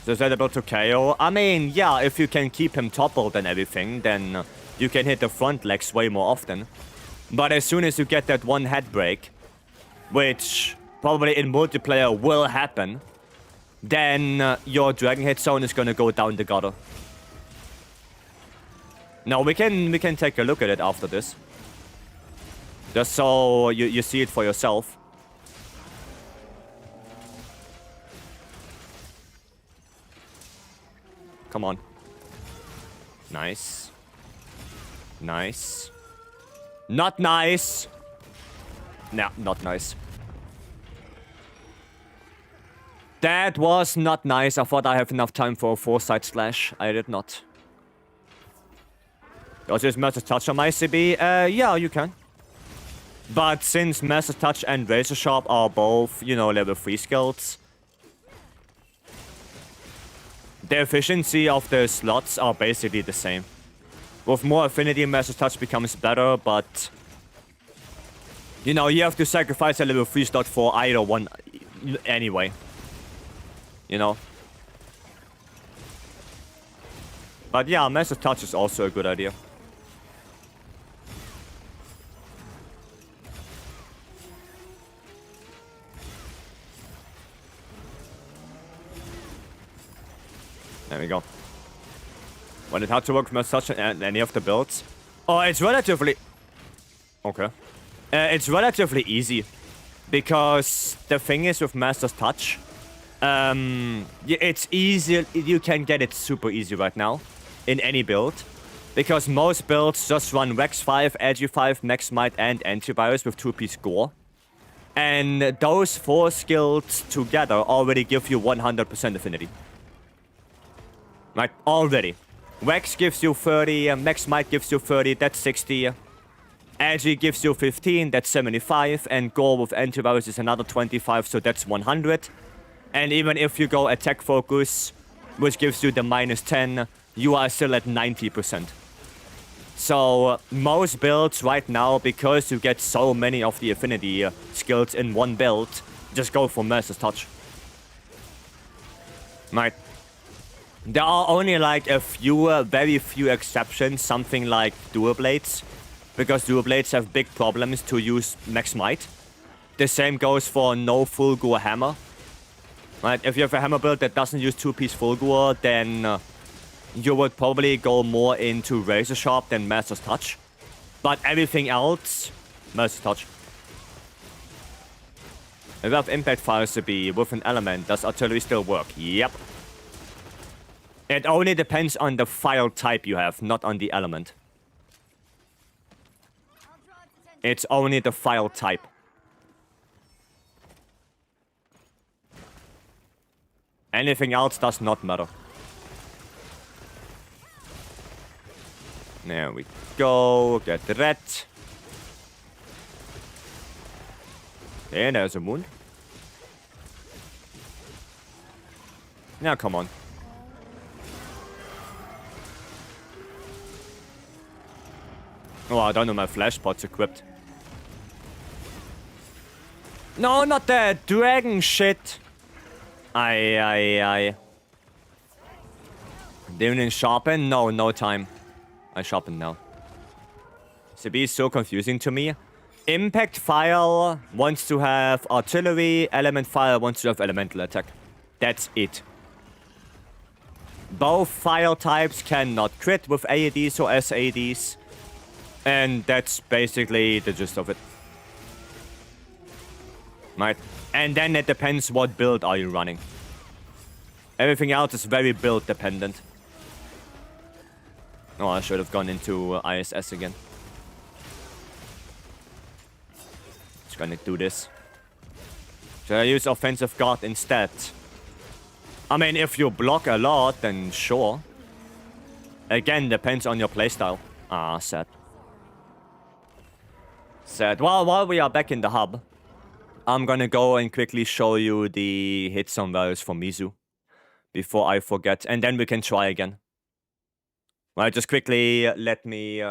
[SPEAKER 1] So is that able to KO? I mean, yeah, if you can keep him toppled and everything, then you can hit the front legs way more often. But as soon as you get that one head break, which probably in multiplayer will happen, then your Dragon hit zone is gonna go down the gutter. Now we can take a look at it after this. Just so you see it for yourself. Come on. Nice. Nice. Not nice. Nah, not nice. That was not nice. I thought I have enough time for a foresight slash. I did not. Does this Master Touch on my CB? Yeah, you can. But since Master Touch and Razor Sharp are both, you know, level 3 skills, the efficiency of the slots are basically the same. With more affinity, Master Touch becomes better, but you know, you have to sacrifice a level 3 slot for either one anyway. You know? But yeah, Master Touch is also a good idea. There we go. When it had to work with Master Touch and any of the builds. Oh, it's relatively... Okay. It's relatively easy. Because the thing is with Master's Touch, it's easy. You can get it super easy right now in any build. Because most builds just run Rex 5, Agi 5, Max Smite, and Antivirus with 2-piece Gore. And those 4 skills together already give you 100% affinity. Right, already. Rex gives you 30, Max Smite gives you 30, that's 60. Agi gives you 15, that's 75. And Gore with Antivirus is another 25, so that's 100. And even if you go Attack Focus, which gives you the -10, you are still at 90%. So most builds right now, because you get so many of the affinity skills in one build, just go for Master's Touch. Right. There are only like a few, very few exceptions, something like Dual Blades, because Dual Blades have big problems to use Max Might. The same goes for no full Gore hammer. Right, if you have a hammer build that doesn't use 2-piece full Gore, then you would probably go more into Razor Sharp than Master's Touch. But everything else, Master's Touch. If you have Impact Fires to be with an element, does artillery still work? Yep. It only depends on the file type you have, not on the element. It's only the file type. Anything else does not matter. There we go. Get the red. And there's a moon. Now come on. Oh, I don't know my flash pot's equipped. No, not that dragon shit. Aye. Didn't sharpen? No, no time. I sharpen now. CB is so confusing to me. Impact File wants to have artillery. Element File wants to have elemental attack. That's it. Both file types cannot crit with AEDs or SADs. And that's basically the gist of it. Right. And then it depends what build are you running. Everything else is very build dependent. Oh, I should have gone into ISS again. Just gonna do this. Should I use Offensive Guard instead? I mean, if you block a lot, then sure. Again, depends on your playstyle. Ah, sad. Sad. Well, while we are back in the hub, I'm gonna go and quickly show you the hit zone values for Mizu before I forget, and then we can try again. Right, just quickly let me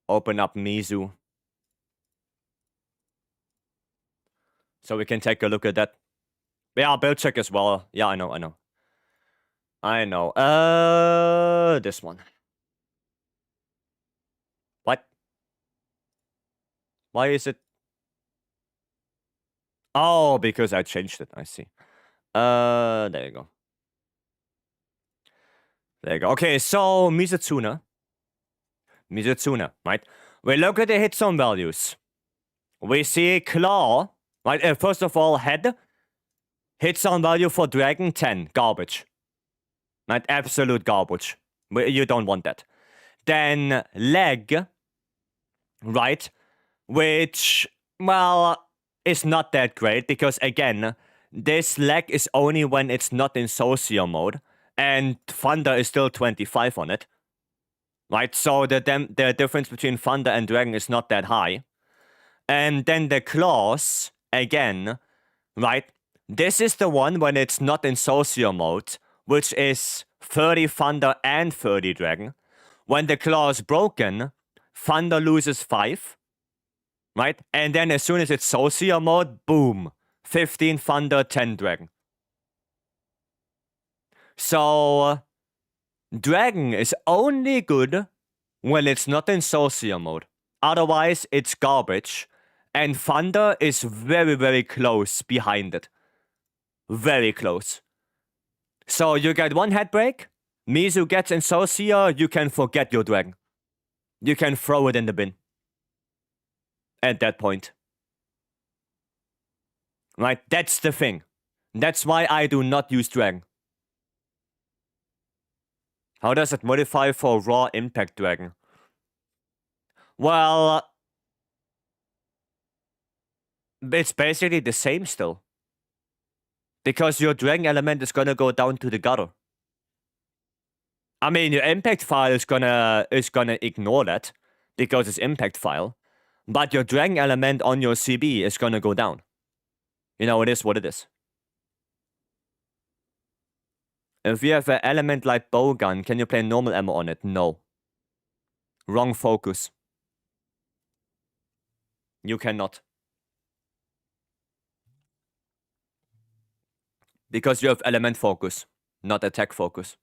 [SPEAKER 1] open up Mizu so we can take a look at that. Yeah, build check as well. Yeah, I know. This one. What? Why is it? Oh, because I changed it. I see. There you go. There you go. Okay, so Mizutsuna, right? We look at the hit zone values. We see Claw, right? First of all, head. Hit zone value for Dragon, 10. Garbage. Right? Absolute garbage. You don't want that. Then leg, right? Which, well, is not that great because, again, this leg is only when it's not in Socio mode. And Thunder is still 25 on it. right? So the difference between Thunder and Dragon is not that high. And then the claws, again, right? This is the one when it's not in Sorcerer mode, which is 30 Thunder and 30 Dragon. When the claw is broken, Thunder loses 5, right? And then as soon as it's Sorcerer mode, boom, 15 Thunder, 10 Dragon. So, Dragon is only good when it's not in Sorcerer mode. Otherwise, it's garbage. And Thunder is very, very close behind it. Very close. So you get one head break. Mizu gets in Sorcerer, you can forget your Dragon. You can throw it in the bin. At that point. Right? That's the thing. That's why I do not use Dragon. How does it modify for raw impact Dragon? Well, it's basically the same still. Because your Dragon element is gonna go down to the gutter. I mean, your impact file is gonna ignore that because it's impact file. But your Dragon element on your CB is gonna go down. You know, it is what it is. If you have an element like bowgun, can you play normal ammo on it? No. Wrong focus. You cannot. Because you have element focus, not attack focus.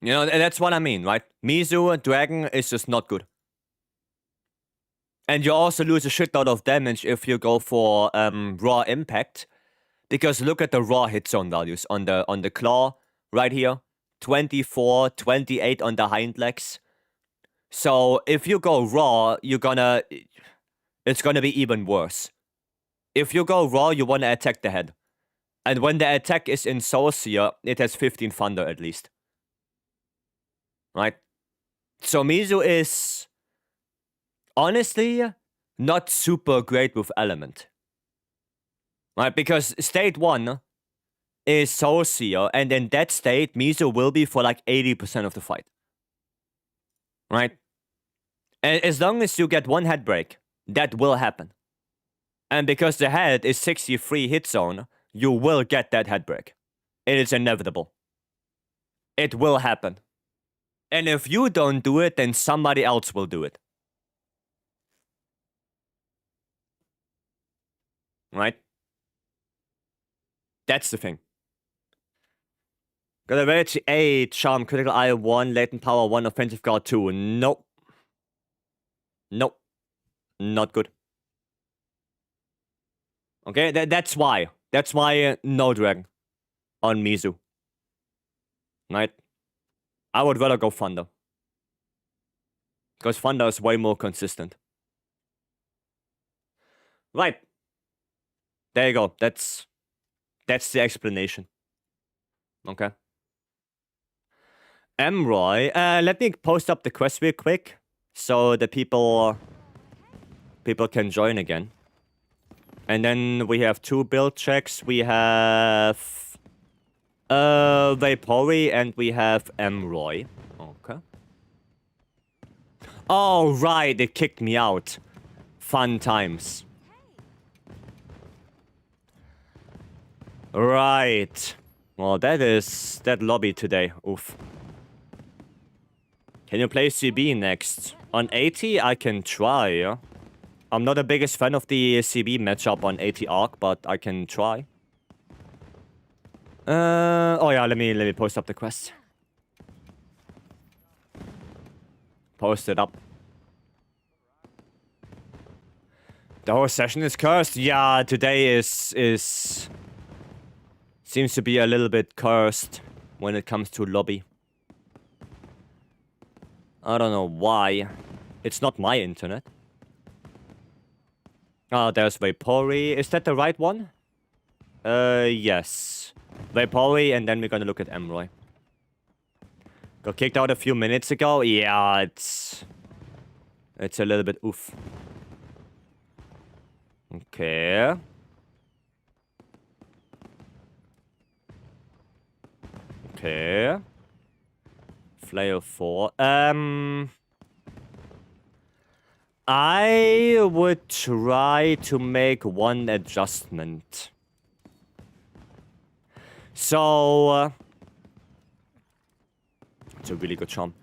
[SPEAKER 1] You know, that's what I mean, right? Mizu, Dragon is just not good. And you also lose a shitload of damage if you go for raw impact. Because look at the raw hit zone values on the claw right here. 24, 28 on the hind legs. So if you go raw, it's gonna be even worse. If you go raw, you wanna attack the head. And when the attack is in Sorcerer, it has 15 Thunder at least. Right? So Mizu is honestly not super great with element. Right? Because state 1 is Sorcerer, and in that state, Mizu will be for like 80% of the fight. Right? And as long as you get one head break, that will happen. And because the head is 63 hit zone, you will get that head break. It is inevitable. It will happen. And if you don't do it, then somebody else will do it. Right? That's the thing. Got a Rarity 8, Charm, Critical Eye 1, Latent Power 1, Offensive Guard 2. Nope. Nope. Not good. Okay, that's why. That's why no Dragon on Mizu. Right? I would rather go Thunder. Because Thunder is way more consistent. Right. There you go. That's the explanation. Okay. Roy, let me post up the quest real quick so the people can join again. And then we have 2 build checks. We have Vycery and we have Roy. Okay. Oh right, it kicked me out. Fun times. Right. Well, that lobby today. Oof. Can you play CB next? On 80, I can try. I'm not the biggest fan of the CB matchup on 80 Arc, but I can try. Oh yeah, let me post up the quest. Post it up. The whole session is cursed. Yeah, today is seems to be a little bit cursed when it comes to lobby. I don't know why. It's not my internet. Ah, there's Vycery. Is that the right one? Yes. Vycery, and then we're gonna look at Roy. Got kicked out a few minutes ago. Yeah, it's a little bit oof. Okay. Okay. Flair 4. I would try to make one adjustment. So, it's a really good charm.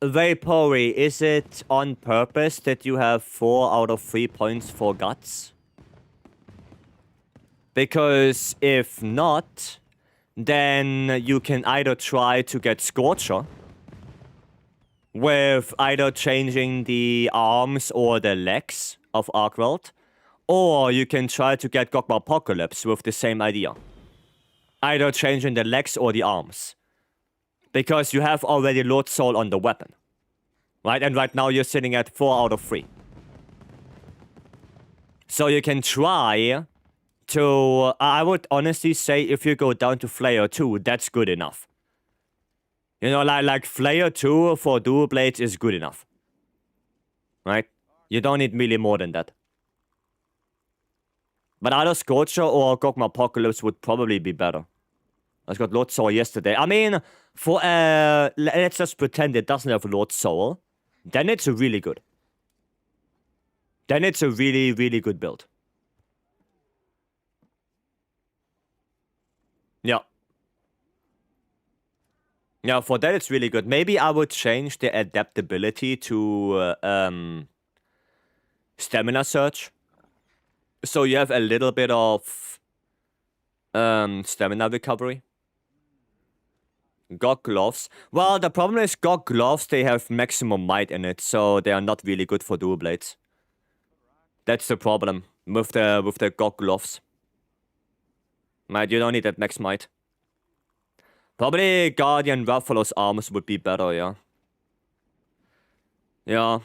[SPEAKER 1] Vapory, is it on purpose that you have 4 out of 3 points for guts? Because if not, then you can either try to get Scorcher with either changing the arms or the legs of Arkwelt, or you can try to get Gogma Apocalypse with the same idea. Either changing the legs or the arms. Because you have already Lord Soul on the weapon. Right? And right now you're sitting at 4 out of 3. So you can try to... I would honestly say if you go down to Flair 2, that's good enough. You know, like Flair 2 for Dual Blades is good enough. Right? You don't need really more than that. But either Scorcher or Gogma Apocalypse would probably be better. I got Lord Soul yesterday. I mean, for let's just pretend it doesn't have Lord Soul. Then it's really good. Then it's a really, really good build. Yeah. Yeah, for that it's really good. Maybe I would change the adaptability to Stamina Surge. So you have a little bit of stamina recovery. Gog Gloves. Well, the problem is Gog Gloves, they have maximum might in it, so they are not really good for Dual Blades. That's the problem with the Gog Gloves. Right, you don't need that max might. Probably Guardian Ruffalo's arms would be better, yeah. Yeah.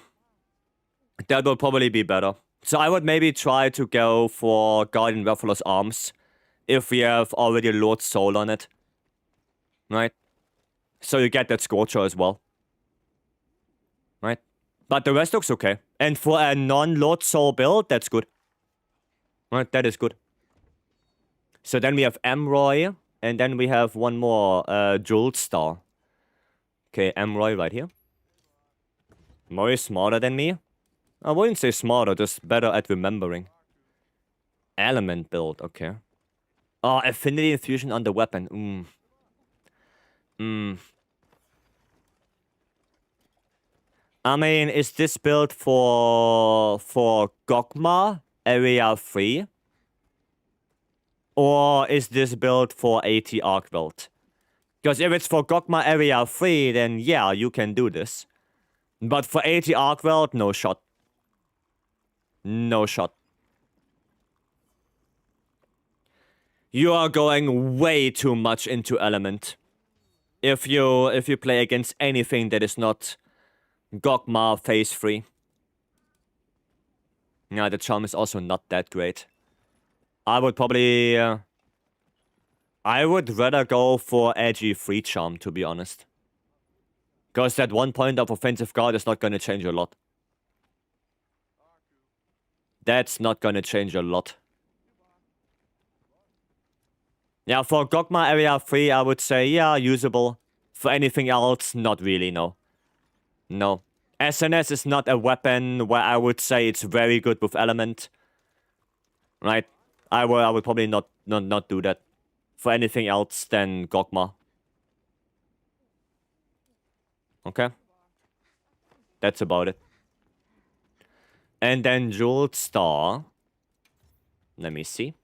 [SPEAKER 1] That would probably be better. So I would maybe try to go for Guardian Ruffalo's arms if we have already Lord Soul on it. Right? So you get that Scorcher as well. Right? But the rest looks okay. And for a non-Lord Soul build, that's good. Right, that is good. So then we have Amroy, and then we have one more, Jeweled Star. Okay, Amroy right here. More is smarter than me. I wouldn't say smarter, just better at remembering. Element build, okay. Oh, Affinity Infusion on the weapon. I mean, is this build for Gogma Area 3? Or is this build for AT Arkwelt? Because if it's for Gogma Area 3, then yeah, you can do this. But for AT Arkwelt, no shot. No shot. You are going way too much into Element. If you play against anything that is not Gogma Phase 3. Yeah, the charm is also not that great. I would probably... I would rather go for Edgy Free Charm, to be honest. Because that 1 point of offensive guard is not gonna change a lot. That's not gonna change a lot. Yeah, for Gogma Area 3, I would say, yeah, usable. For anything else, not really, no. No. SNS is not a weapon where I would say it's very good with Element. Right? I would probably not do that. For anything else than Gogma. Okay? That's about it. And then Jeweled Star. Let me see.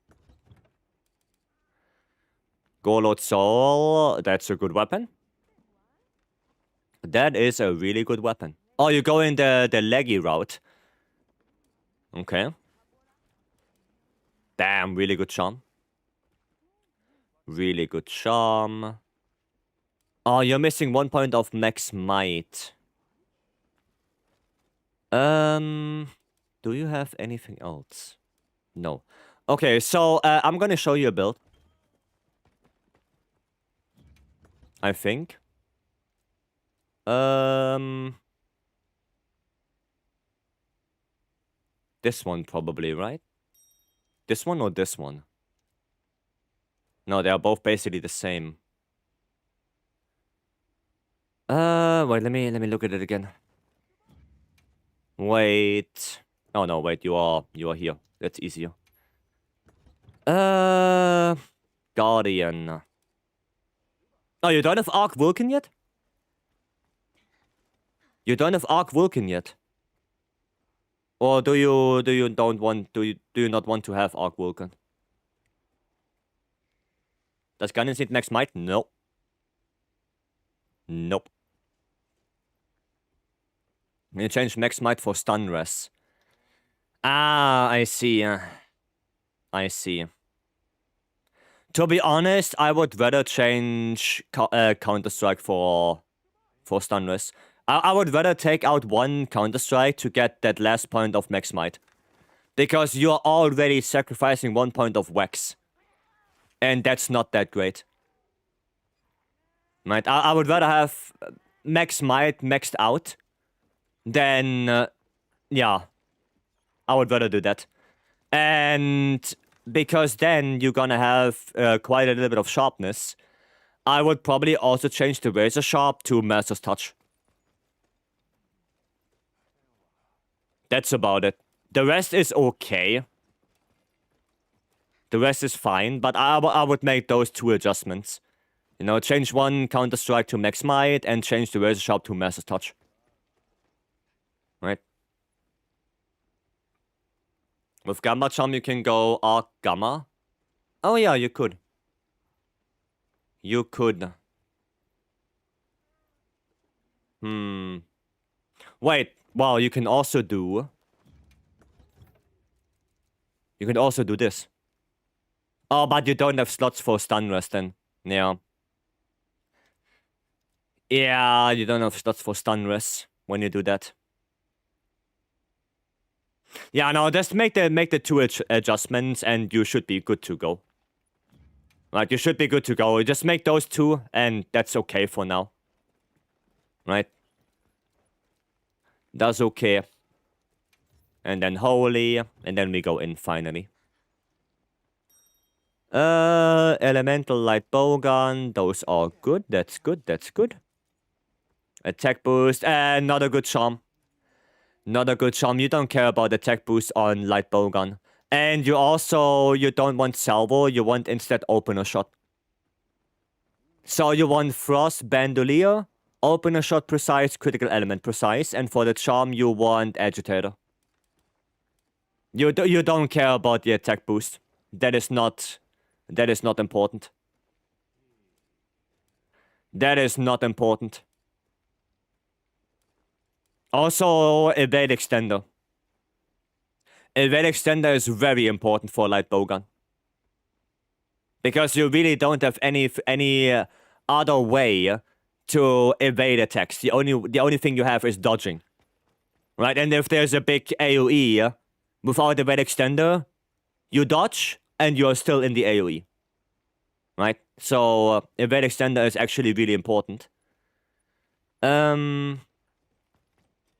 [SPEAKER 1] Golod Soul. That's a good weapon. That is a really good weapon. Oh, you're going the leggy route. Okay. Damn, really good charm. Really good charm. Oh, you're missing 1 point of max might. Do you have anything else? No. Okay, so I'm gonna show you a build. I think. This one probably, right? This one or this one? No, they are both basically the same. Wait, let me look at it again. Wait. Oh no, wait, you are here. That's easier. Guardian. Oh, you don't have Arc Vulcan yet? You don't have Arc Vulcan yet? Or do you not want to have Arc Vulcan? Does Guardian need Max Might? No. Nope. You change Max Might for Stun Res. Ah, I see. I see. To be honest, I would rather change Counter-Strike for Stun Res. I would rather take out one Counter-Strike to get that last point of Max Might. Because you're already sacrificing 1 point of Wax. And that's not that great. Right? I would rather have Max Might maxed out than... yeah. I would rather do that. And because then you're gonna have quite a little bit of sharpness, I would probably also change the Razor Sharp to Master's Touch. That's about it. The rest is okay. The rest is fine, but I would make those 2 adjustments. You know, change one Counter-Strike to Max Might and change the Razor Sharp to Master's Touch. Right? With Gamma Charm, you can go Arc Gamma. Oh yeah, you could. You could. Wait, well, you can also do... You can also do this. Oh, but you don't have slots for Stun Res then. Yeah. Yeah, you don't have slots for Stun Res when you do that. Yeah, no, just make the 2 adjustments and you should be good to go. Right, you should be good to go. Just make those 2 and that's okay for now. Right? That's okay. And then Holy, and then we go in finally. Elemental Light Bowgun, those are good. That's good, that's good. Attack boost, and not a good charm. Not a good charm. You don't care about attack boost on Light Bowgun. And you don't want Salvo, you want instead Opener Shot. So you want Frost, Bandolier, Opener Shot Precise, Critical Element Precise, and for the charm you want Agitator. You don't care about the attack boost. That is not important. That is not important. Also, Evade Extender. Evade Extender is very important for Light Bowgun. Because you really don't have any other way to evade attacks. The only thing you have is dodging. Right? And if there's a big AoE, without Evade Extender, you dodge and you're still in the AoE. Right? So, Evade Extender is actually really important.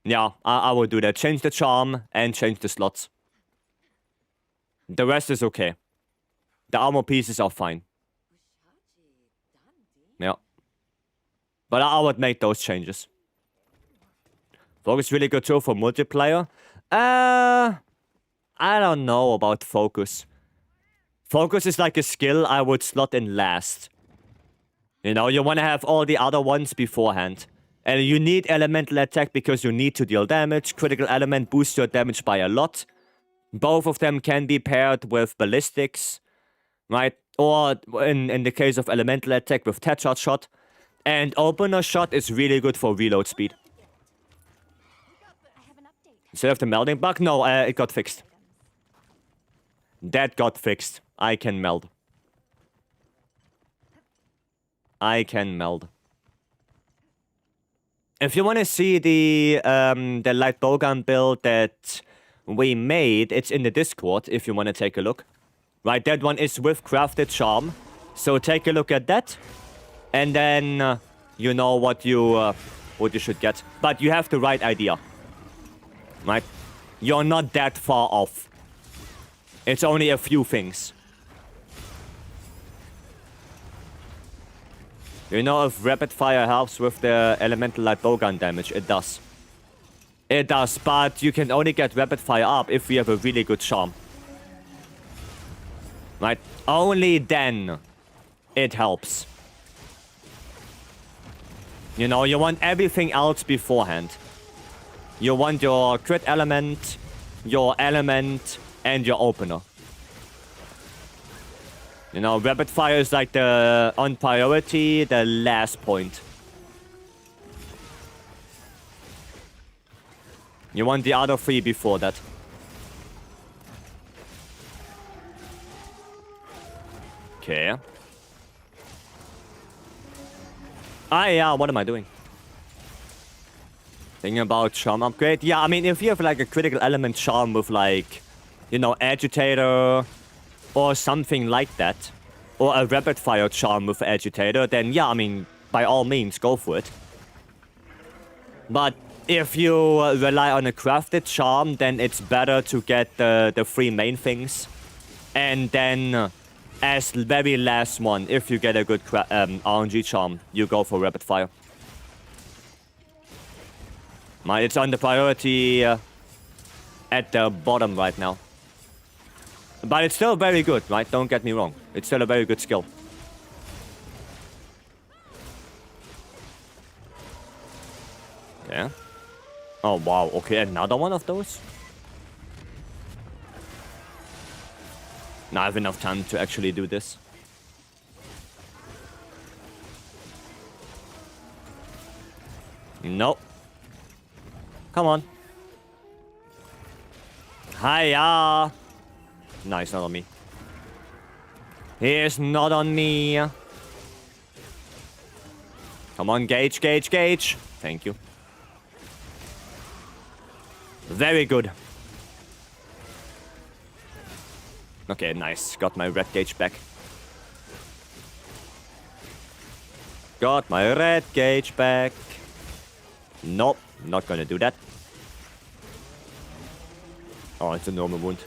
[SPEAKER 1] Yeah, I will do that. Change the charm and change the slots. The rest is okay. The armor pieces are fine. Yeah. But I would make those changes. Focus is really good too for multiplayer. I don't know about Focus. Focus is like a skill I would slot in last. You know, you want to have all the other ones beforehand. And you need Elemental Attack because you need to deal damage. Critical Element boosts your damage by a lot. Both of them can be paired with Ballistics. Right? Or in the case of Elemental Attack with Tetshot Shot. And Opener Shot is really good for reload speed. Instead of the melding bug? No, it got fixed. That got fixed. I can meld. I can meld. If you want to see the Light Bowgun build that we made, it's in the Discord if you want to take a look. Right, that one is with Crafted Charm. So take a look at that. And then you know what you should get. But you have the right idea. Right? You're not that far off. It's only a few things. You know, if rapid fire helps with the elemental light bowgun damage, it does. It does, but you can only get rapid fire up if you have a really good charm. Right? Only then it helps. You know, you want everything else beforehand. You want your crit element, your element, and your opener. You know, rapid fire is like the, on priority, the last point. You want the other three before that. Okay. Ah, yeah, what am I doing? Thinking about charm upgrade. Yeah, I mean, if you have like a critical element charm with like, you know, agitator or something like that, or a rapid fire charm with agitator, then yeah, I mean, by all means, go for it. But if you rely on a crafted charm, then it's better to get the three main things. And then, as very last one, if you get a good RNG charm, you go for rapid fire. It's on the priority at the bottom right now. But it's still very good, right? Don't get me wrong. It's still a very good skill. Yeah. Oh, wow. Okay, another one of those? Now I have enough time to actually do this. Nope. Come on. Hiya! No, he's not on me. He is not on me. Come on, gauge, gauge, gauge. Thank you. Very good. Okay, nice. Got my red gauge back. Got my red gauge back. Nope, not gonna do that. Oh, it's a normal wound.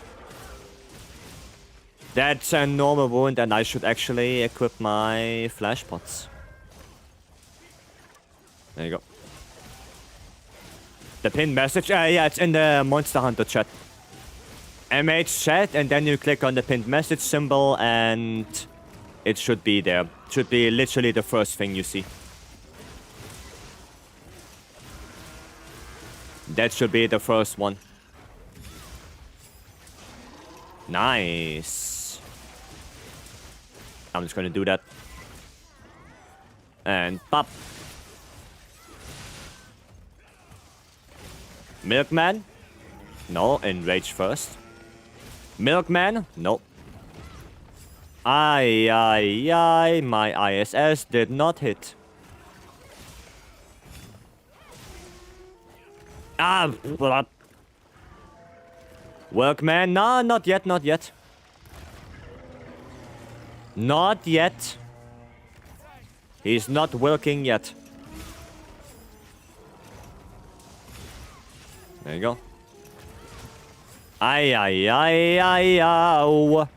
[SPEAKER 1] That's a normal wound, and I should actually equip my flash pots. There you go. The pinned message? Yeah, it's in the Monster Hunter chat. MH chat, and then you click on the pinned message symbol, and it should be there. Should be literally the first thing you see. That should be the first one. Nice. I'm just gonna do that. And pop. Milkman? No, enrage first. Milkman? No. Aye, my ISS did not hit. Ah, blood. Workman? No, not yet, not yet. Not yet. He's not working yet. There you go. Aye, ow.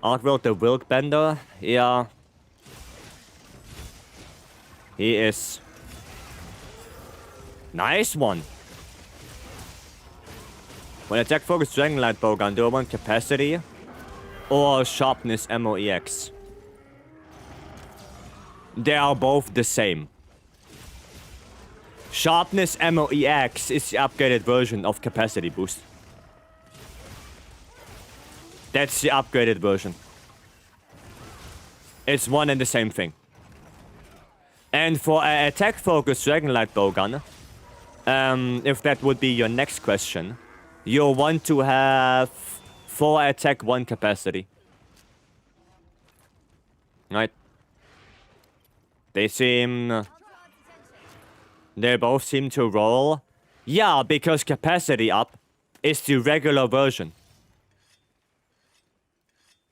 [SPEAKER 1] Artwork the Wilk Bender? Yeah. He is. Nice one. When attack focus Dragonlight Bowgun, do I want capacity or sharpness MOEX? They are both the same. Sharpness MOEX is the upgraded version of capacity boost. That's the upgraded version. It's one and the same thing. And for attack focus Dragonlight Bowgun, if that would be your next question, you want to have 4 attack, 1 capacity. Right? They both seem to roll. Yeah, because capacity up is the regular version.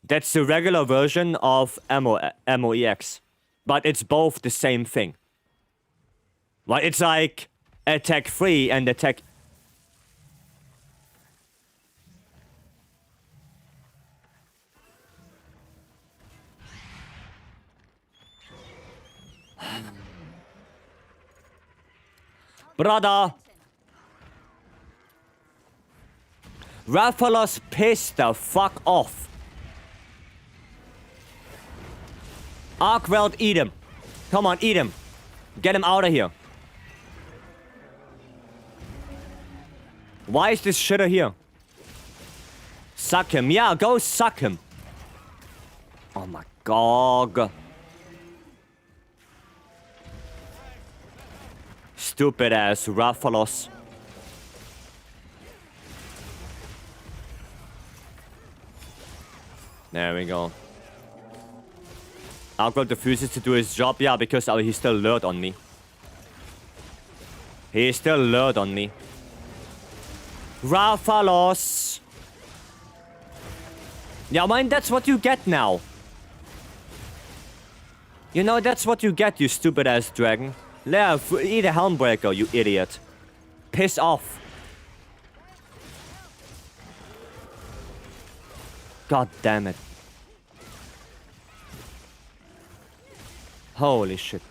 [SPEAKER 1] That's the regular version of MOEX. But it's both the same thing. Right? It's like attack 3 and attack... Brother! Rathalos, piss the fuck off. Arkweld, eat him. Come on, eat him. Get him out of here. Why is this shitter here? Suck him. Yeah, go suck him. Oh my god. Stupid ass Rathalos. There we go. Arkweld refuses to do his job. Yeah, because he's still lured on me. He is still lured on me. Rathalos. Yeah, man, that's what you get now. You know, that's what you get, you stupid ass dragon. Yeah, eat a Helmbreaker, you idiot. Piss off. God damn it. Holy shit.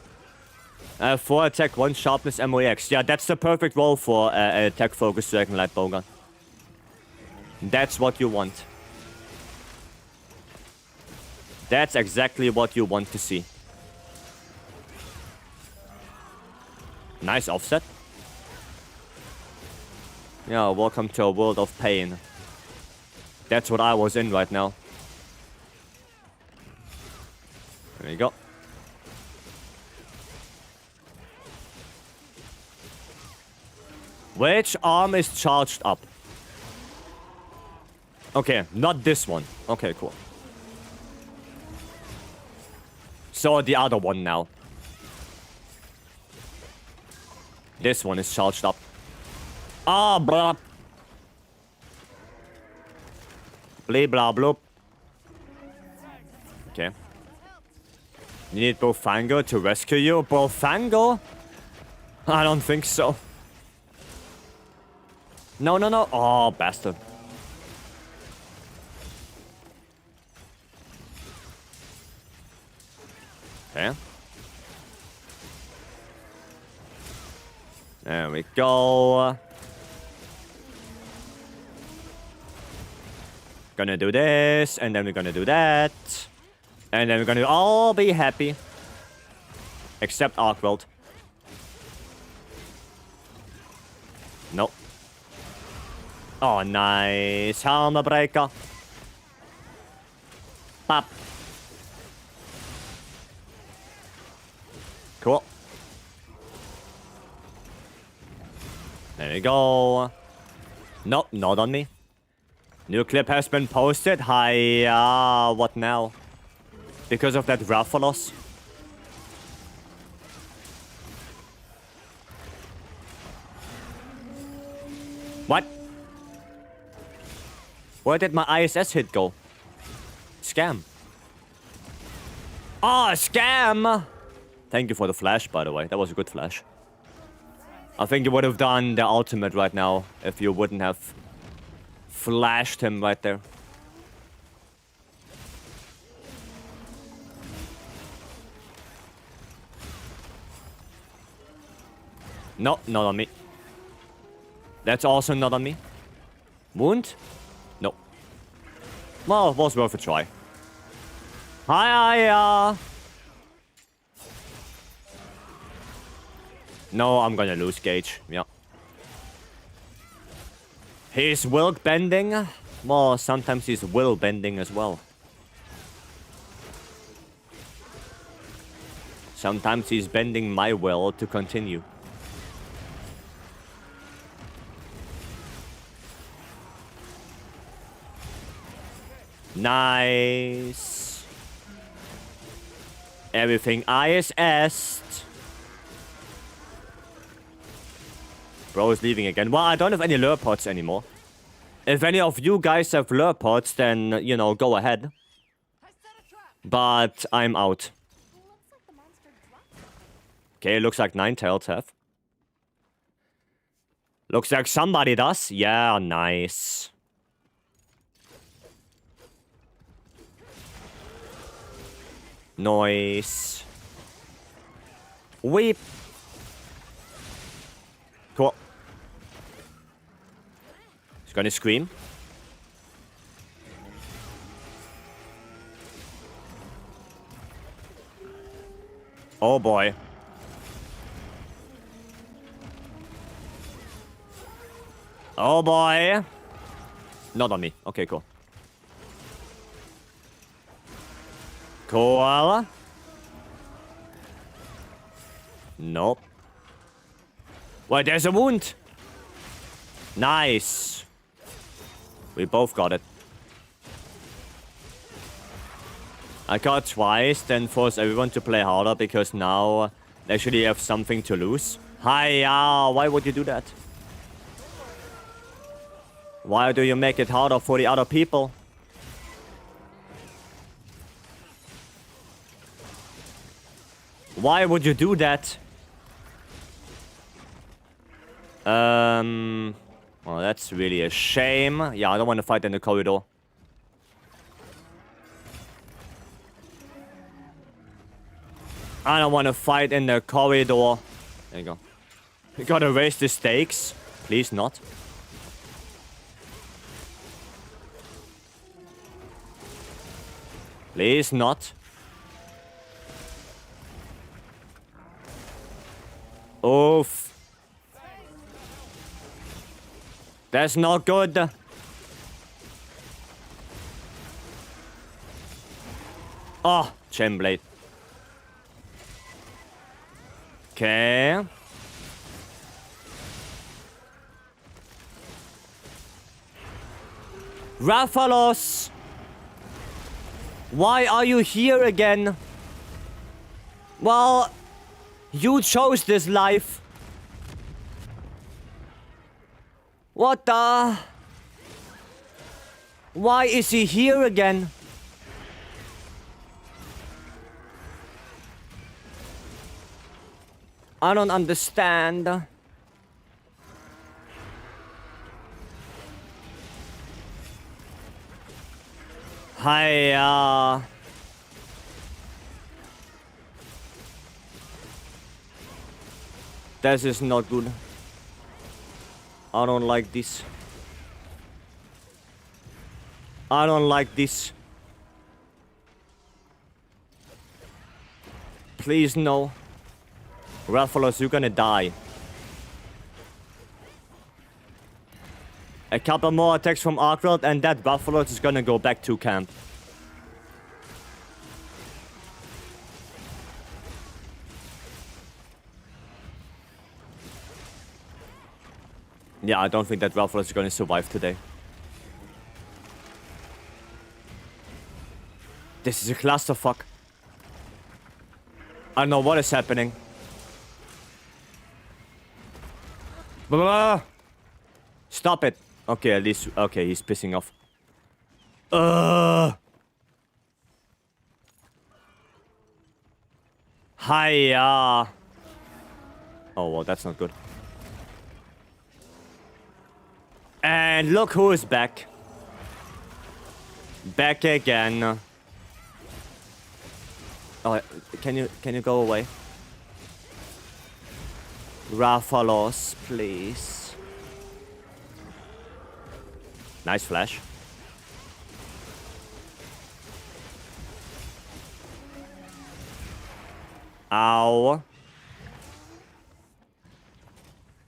[SPEAKER 1] 4 attack, 1 sharpness, MOX. Yeah, that's the perfect role for an attack-focused Dragonlight Bowgun. That's what you want. That's exactly what you want to see. Nice offset. Yeah, welcome to a world of pain. That's what I was in right now. There you go. Which arm is charged up? Okay, not this one. Okay, cool. So the other one now. This one is charged up. Ah, blah. Blah, blah, blah. Okay. You need Bofango to rescue you? Bofango? I don't think so. No, no, no. Oh, bastard. Okay. There we go. Gonna do this, and then we're gonna do that. And then we're gonna all be happy. Except Arkweld. Nope. Oh, nice. Helmbreaker. Pop. Cool. There we go. Nope, not on me. New clip has been posted. Hi, what now? Because of that Rathalos. What? Where did my ISS hit go? Scam. Ah, scam! Thank you for the flash, by the way. That was a good flash. I think you would have done the ultimate right now if you wouldn't have flashed him right there. No, not on me. That's also not on me. Wound? No. Well, it was worth a try. Hi. No, I'm gonna lose Gage. Yeah. He's will bending. Well, sometimes he's will bending as well. Sometimes he's bending my will to continue. Nice. Everything ISS. Bro is leaving again. Well, I don't have any lure pods anymore. If any of you guys have lure pods, then, you know, go ahead. But I'm out. Okay, looks like Ninetales have. Looks like somebody does. Yeah, nice. Noise. Weep. gonna scream. Oh boy. Oh boy. Not on me. Okay, cool. Cool. Nope. Wait, there's a wound. Nice. We both got it. I got twice, then force everyone to play harder because now they actually have something to lose. Hiya, why would you do that? Why do you make it harder for the other people? Why would you do that? Well, that's really a shame. Yeah, I don't want to fight in the corridor. I don't want to fight in the corridor. There you go. You gotta raise the stakes. Please not. Please not. Oof. That's not good. Oh, chain blade. Okay. Raphalos! Why are you here again? Well, you chose this life. What the? Why is he here again? I don't understand. Hiya. This is not good. I don't like this. I don't like this. Please no. Raphalos, you're gonna die. A couple more attacks from Arkwright and that Raphalos is gonna go back to camp. Yeah, I don't think that Raphalos is gonna survive today. This is a clusterfuck. I don't know what is happening. Blah. Stop it. Okay, at least... Okay, he's pissing off. Hiya. Oh, well, that's not good. And look who is back. Back again. Oh, can you go away? Raphalos, please. Nice flash. Ow.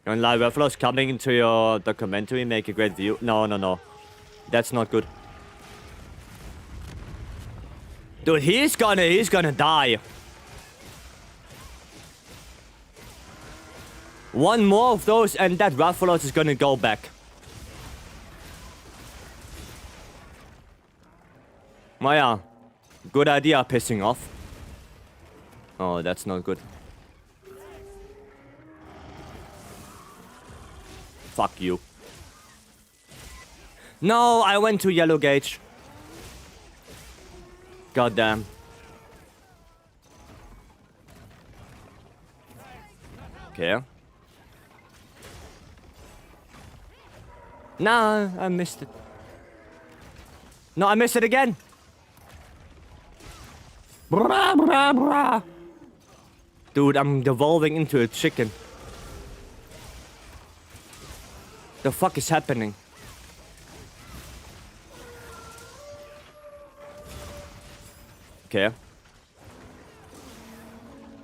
[SPEAKER 1] And live Raphalos coming into your documentary, make a great view. No. That's not good. Dude, he's gonna die. One more of those and that Raphalos is gonna go back. Oh yeah. Good idea, pissing off. Oh, that's not good. Fuck you. No, I went to yellow gauge. God damn. Okay. Nah, I missed it. No, I missed it again. Bra, bra, bra. Dude, I'm devolving into a chicken. The fuck is happening? Okay.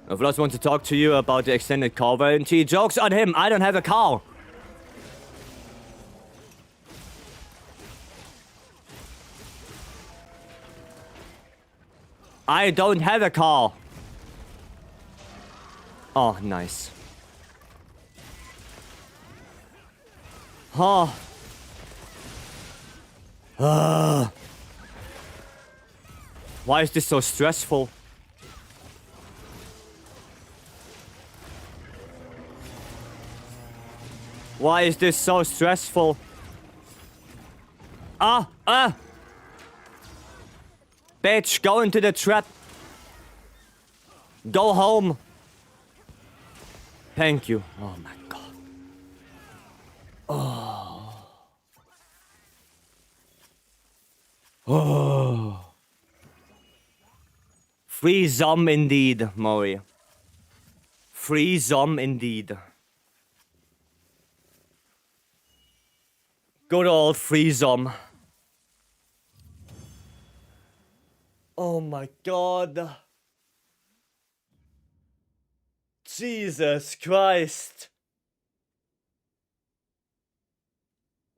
[SPEAKER 1] Vlos wants to talk to you about the extended car warranty. Jokes on him, I don't have a car. I don't have a car. Oh, nice. Oh. Why is this so stressful? Why is this so stressful? Bitch, go into the trap. Go home. Thank you. Oh my god. Oh. Free Zom indeed, Mori. Free Zom indeed. Good old free Zom. Oh my god. Jesus Christ.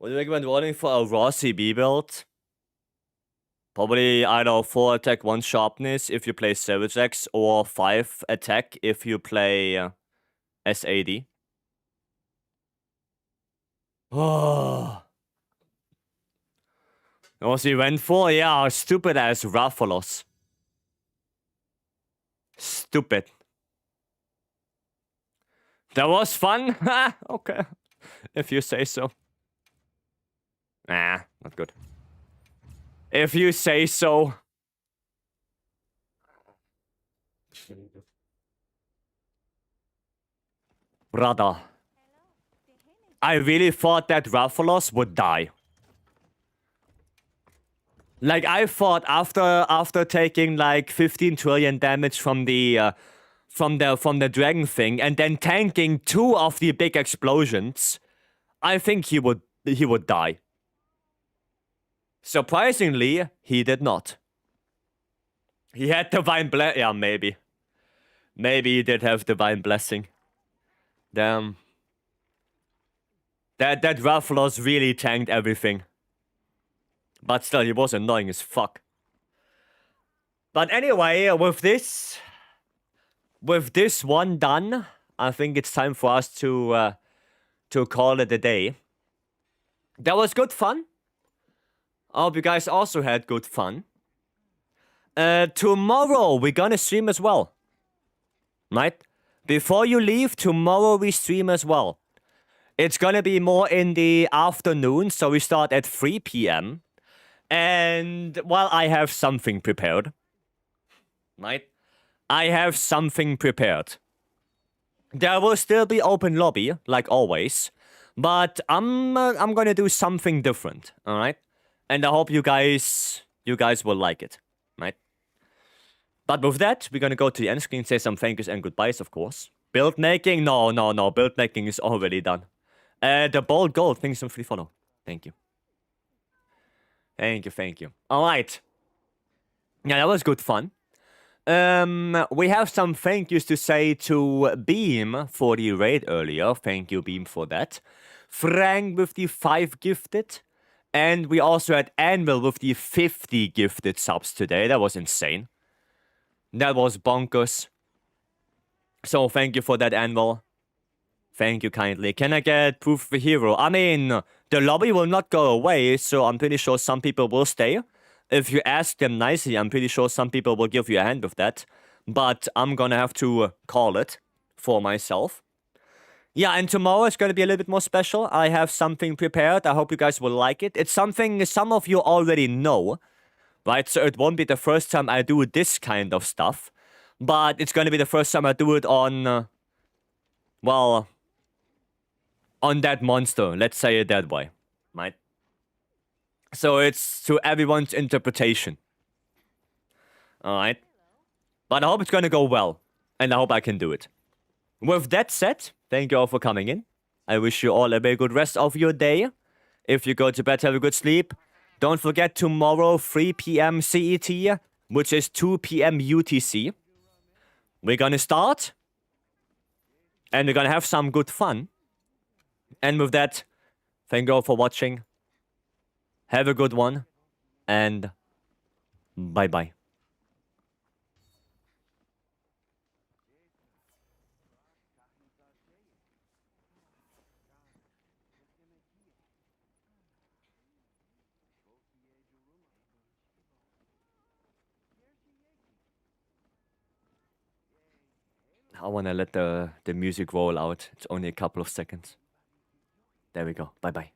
[SPEAKER 1] Would you recommend running for a raw CB build? Probably either 4 attack, 1 sharpness if you play Savage X, or 5 attack if you play SAD. Oh. Was he went for? Yeah, stupid ass Rathalos. Stupid. That was fun? Okay. If you say so. Nah, not good. If you say so. Brother. I really thought that Rathalos would die. Like, I thought after taking like 15 trillion damage from the dragon thing and then tanking 2 of the big explosions, I think he would die. Surprisingly, he did not. He had divine blessing. Yeah, maybe. Maybe he did have divine blessing. Damn. That Rathalos really tanked everything. But still, he was annoying as fuck. But anyway, with this one done, I think it's time for us to call it a day. That was good fun. I hope you guys also had good fun. Tomorrow we're gonna stream as well. Right? Before you leave, tomorrow we stream as well. It's gonna be more in the afternoon, so we start at 3 p.m. And, well, I have something prepared. Right? I have something prepared. There will still be open lobby, like always. But I'm gonna do something different, alright? And I hope you guys will like it, right? But with that, we're gonna go to the end screen, say some thank yous and goodbyes, of course. Build making? No. Build making is already done. The bold gold, thanks for free follow. Thank you. Thank you. Alright. Yeah, that was good fun. We have some thank yous to say to Beam for the raid earlier. Thank you, Beam, for that. Frank with the 5 gifted. And we also had Anvil with the 50 gifted subs today. That was insane. That was bonkers. So thank you for that, Anvil. Thank you kindly. Can I get proof of a hero? I mean, the lobby will not go away, so I'm pretty sure some people will stay. If you ask them nicely, I'm pretty sure some people will give you a hand with that. But I'm gonna have to call it for myself. Yeah, and tomorrow is gonna be a little bit more special. I have something prepared. I hope you guys will like it. It's something some of you already know, right? So it won't be the first time I do this kind of stuff. But it's gonna be the first time I do it on, well, on that monster. Let's say it that way, right? So it's to everyone's interpretation. Alright? But I hope it's gonna go well. And I hope I can do it. With that said, thank you all for coming in. I wish you all a very good rest of your day. If you go to bed, have a good sleep. Don't forget tomorrow, 3 p.m. CET. which is 2 p.m. UTC. We're gonna start, and we're gonna have some good fun. And with that, thank you all for watching. Have a good one, and bye-bye. I wanna let the music roll out. It's only a couple of seconds. There we go. Bye-bye.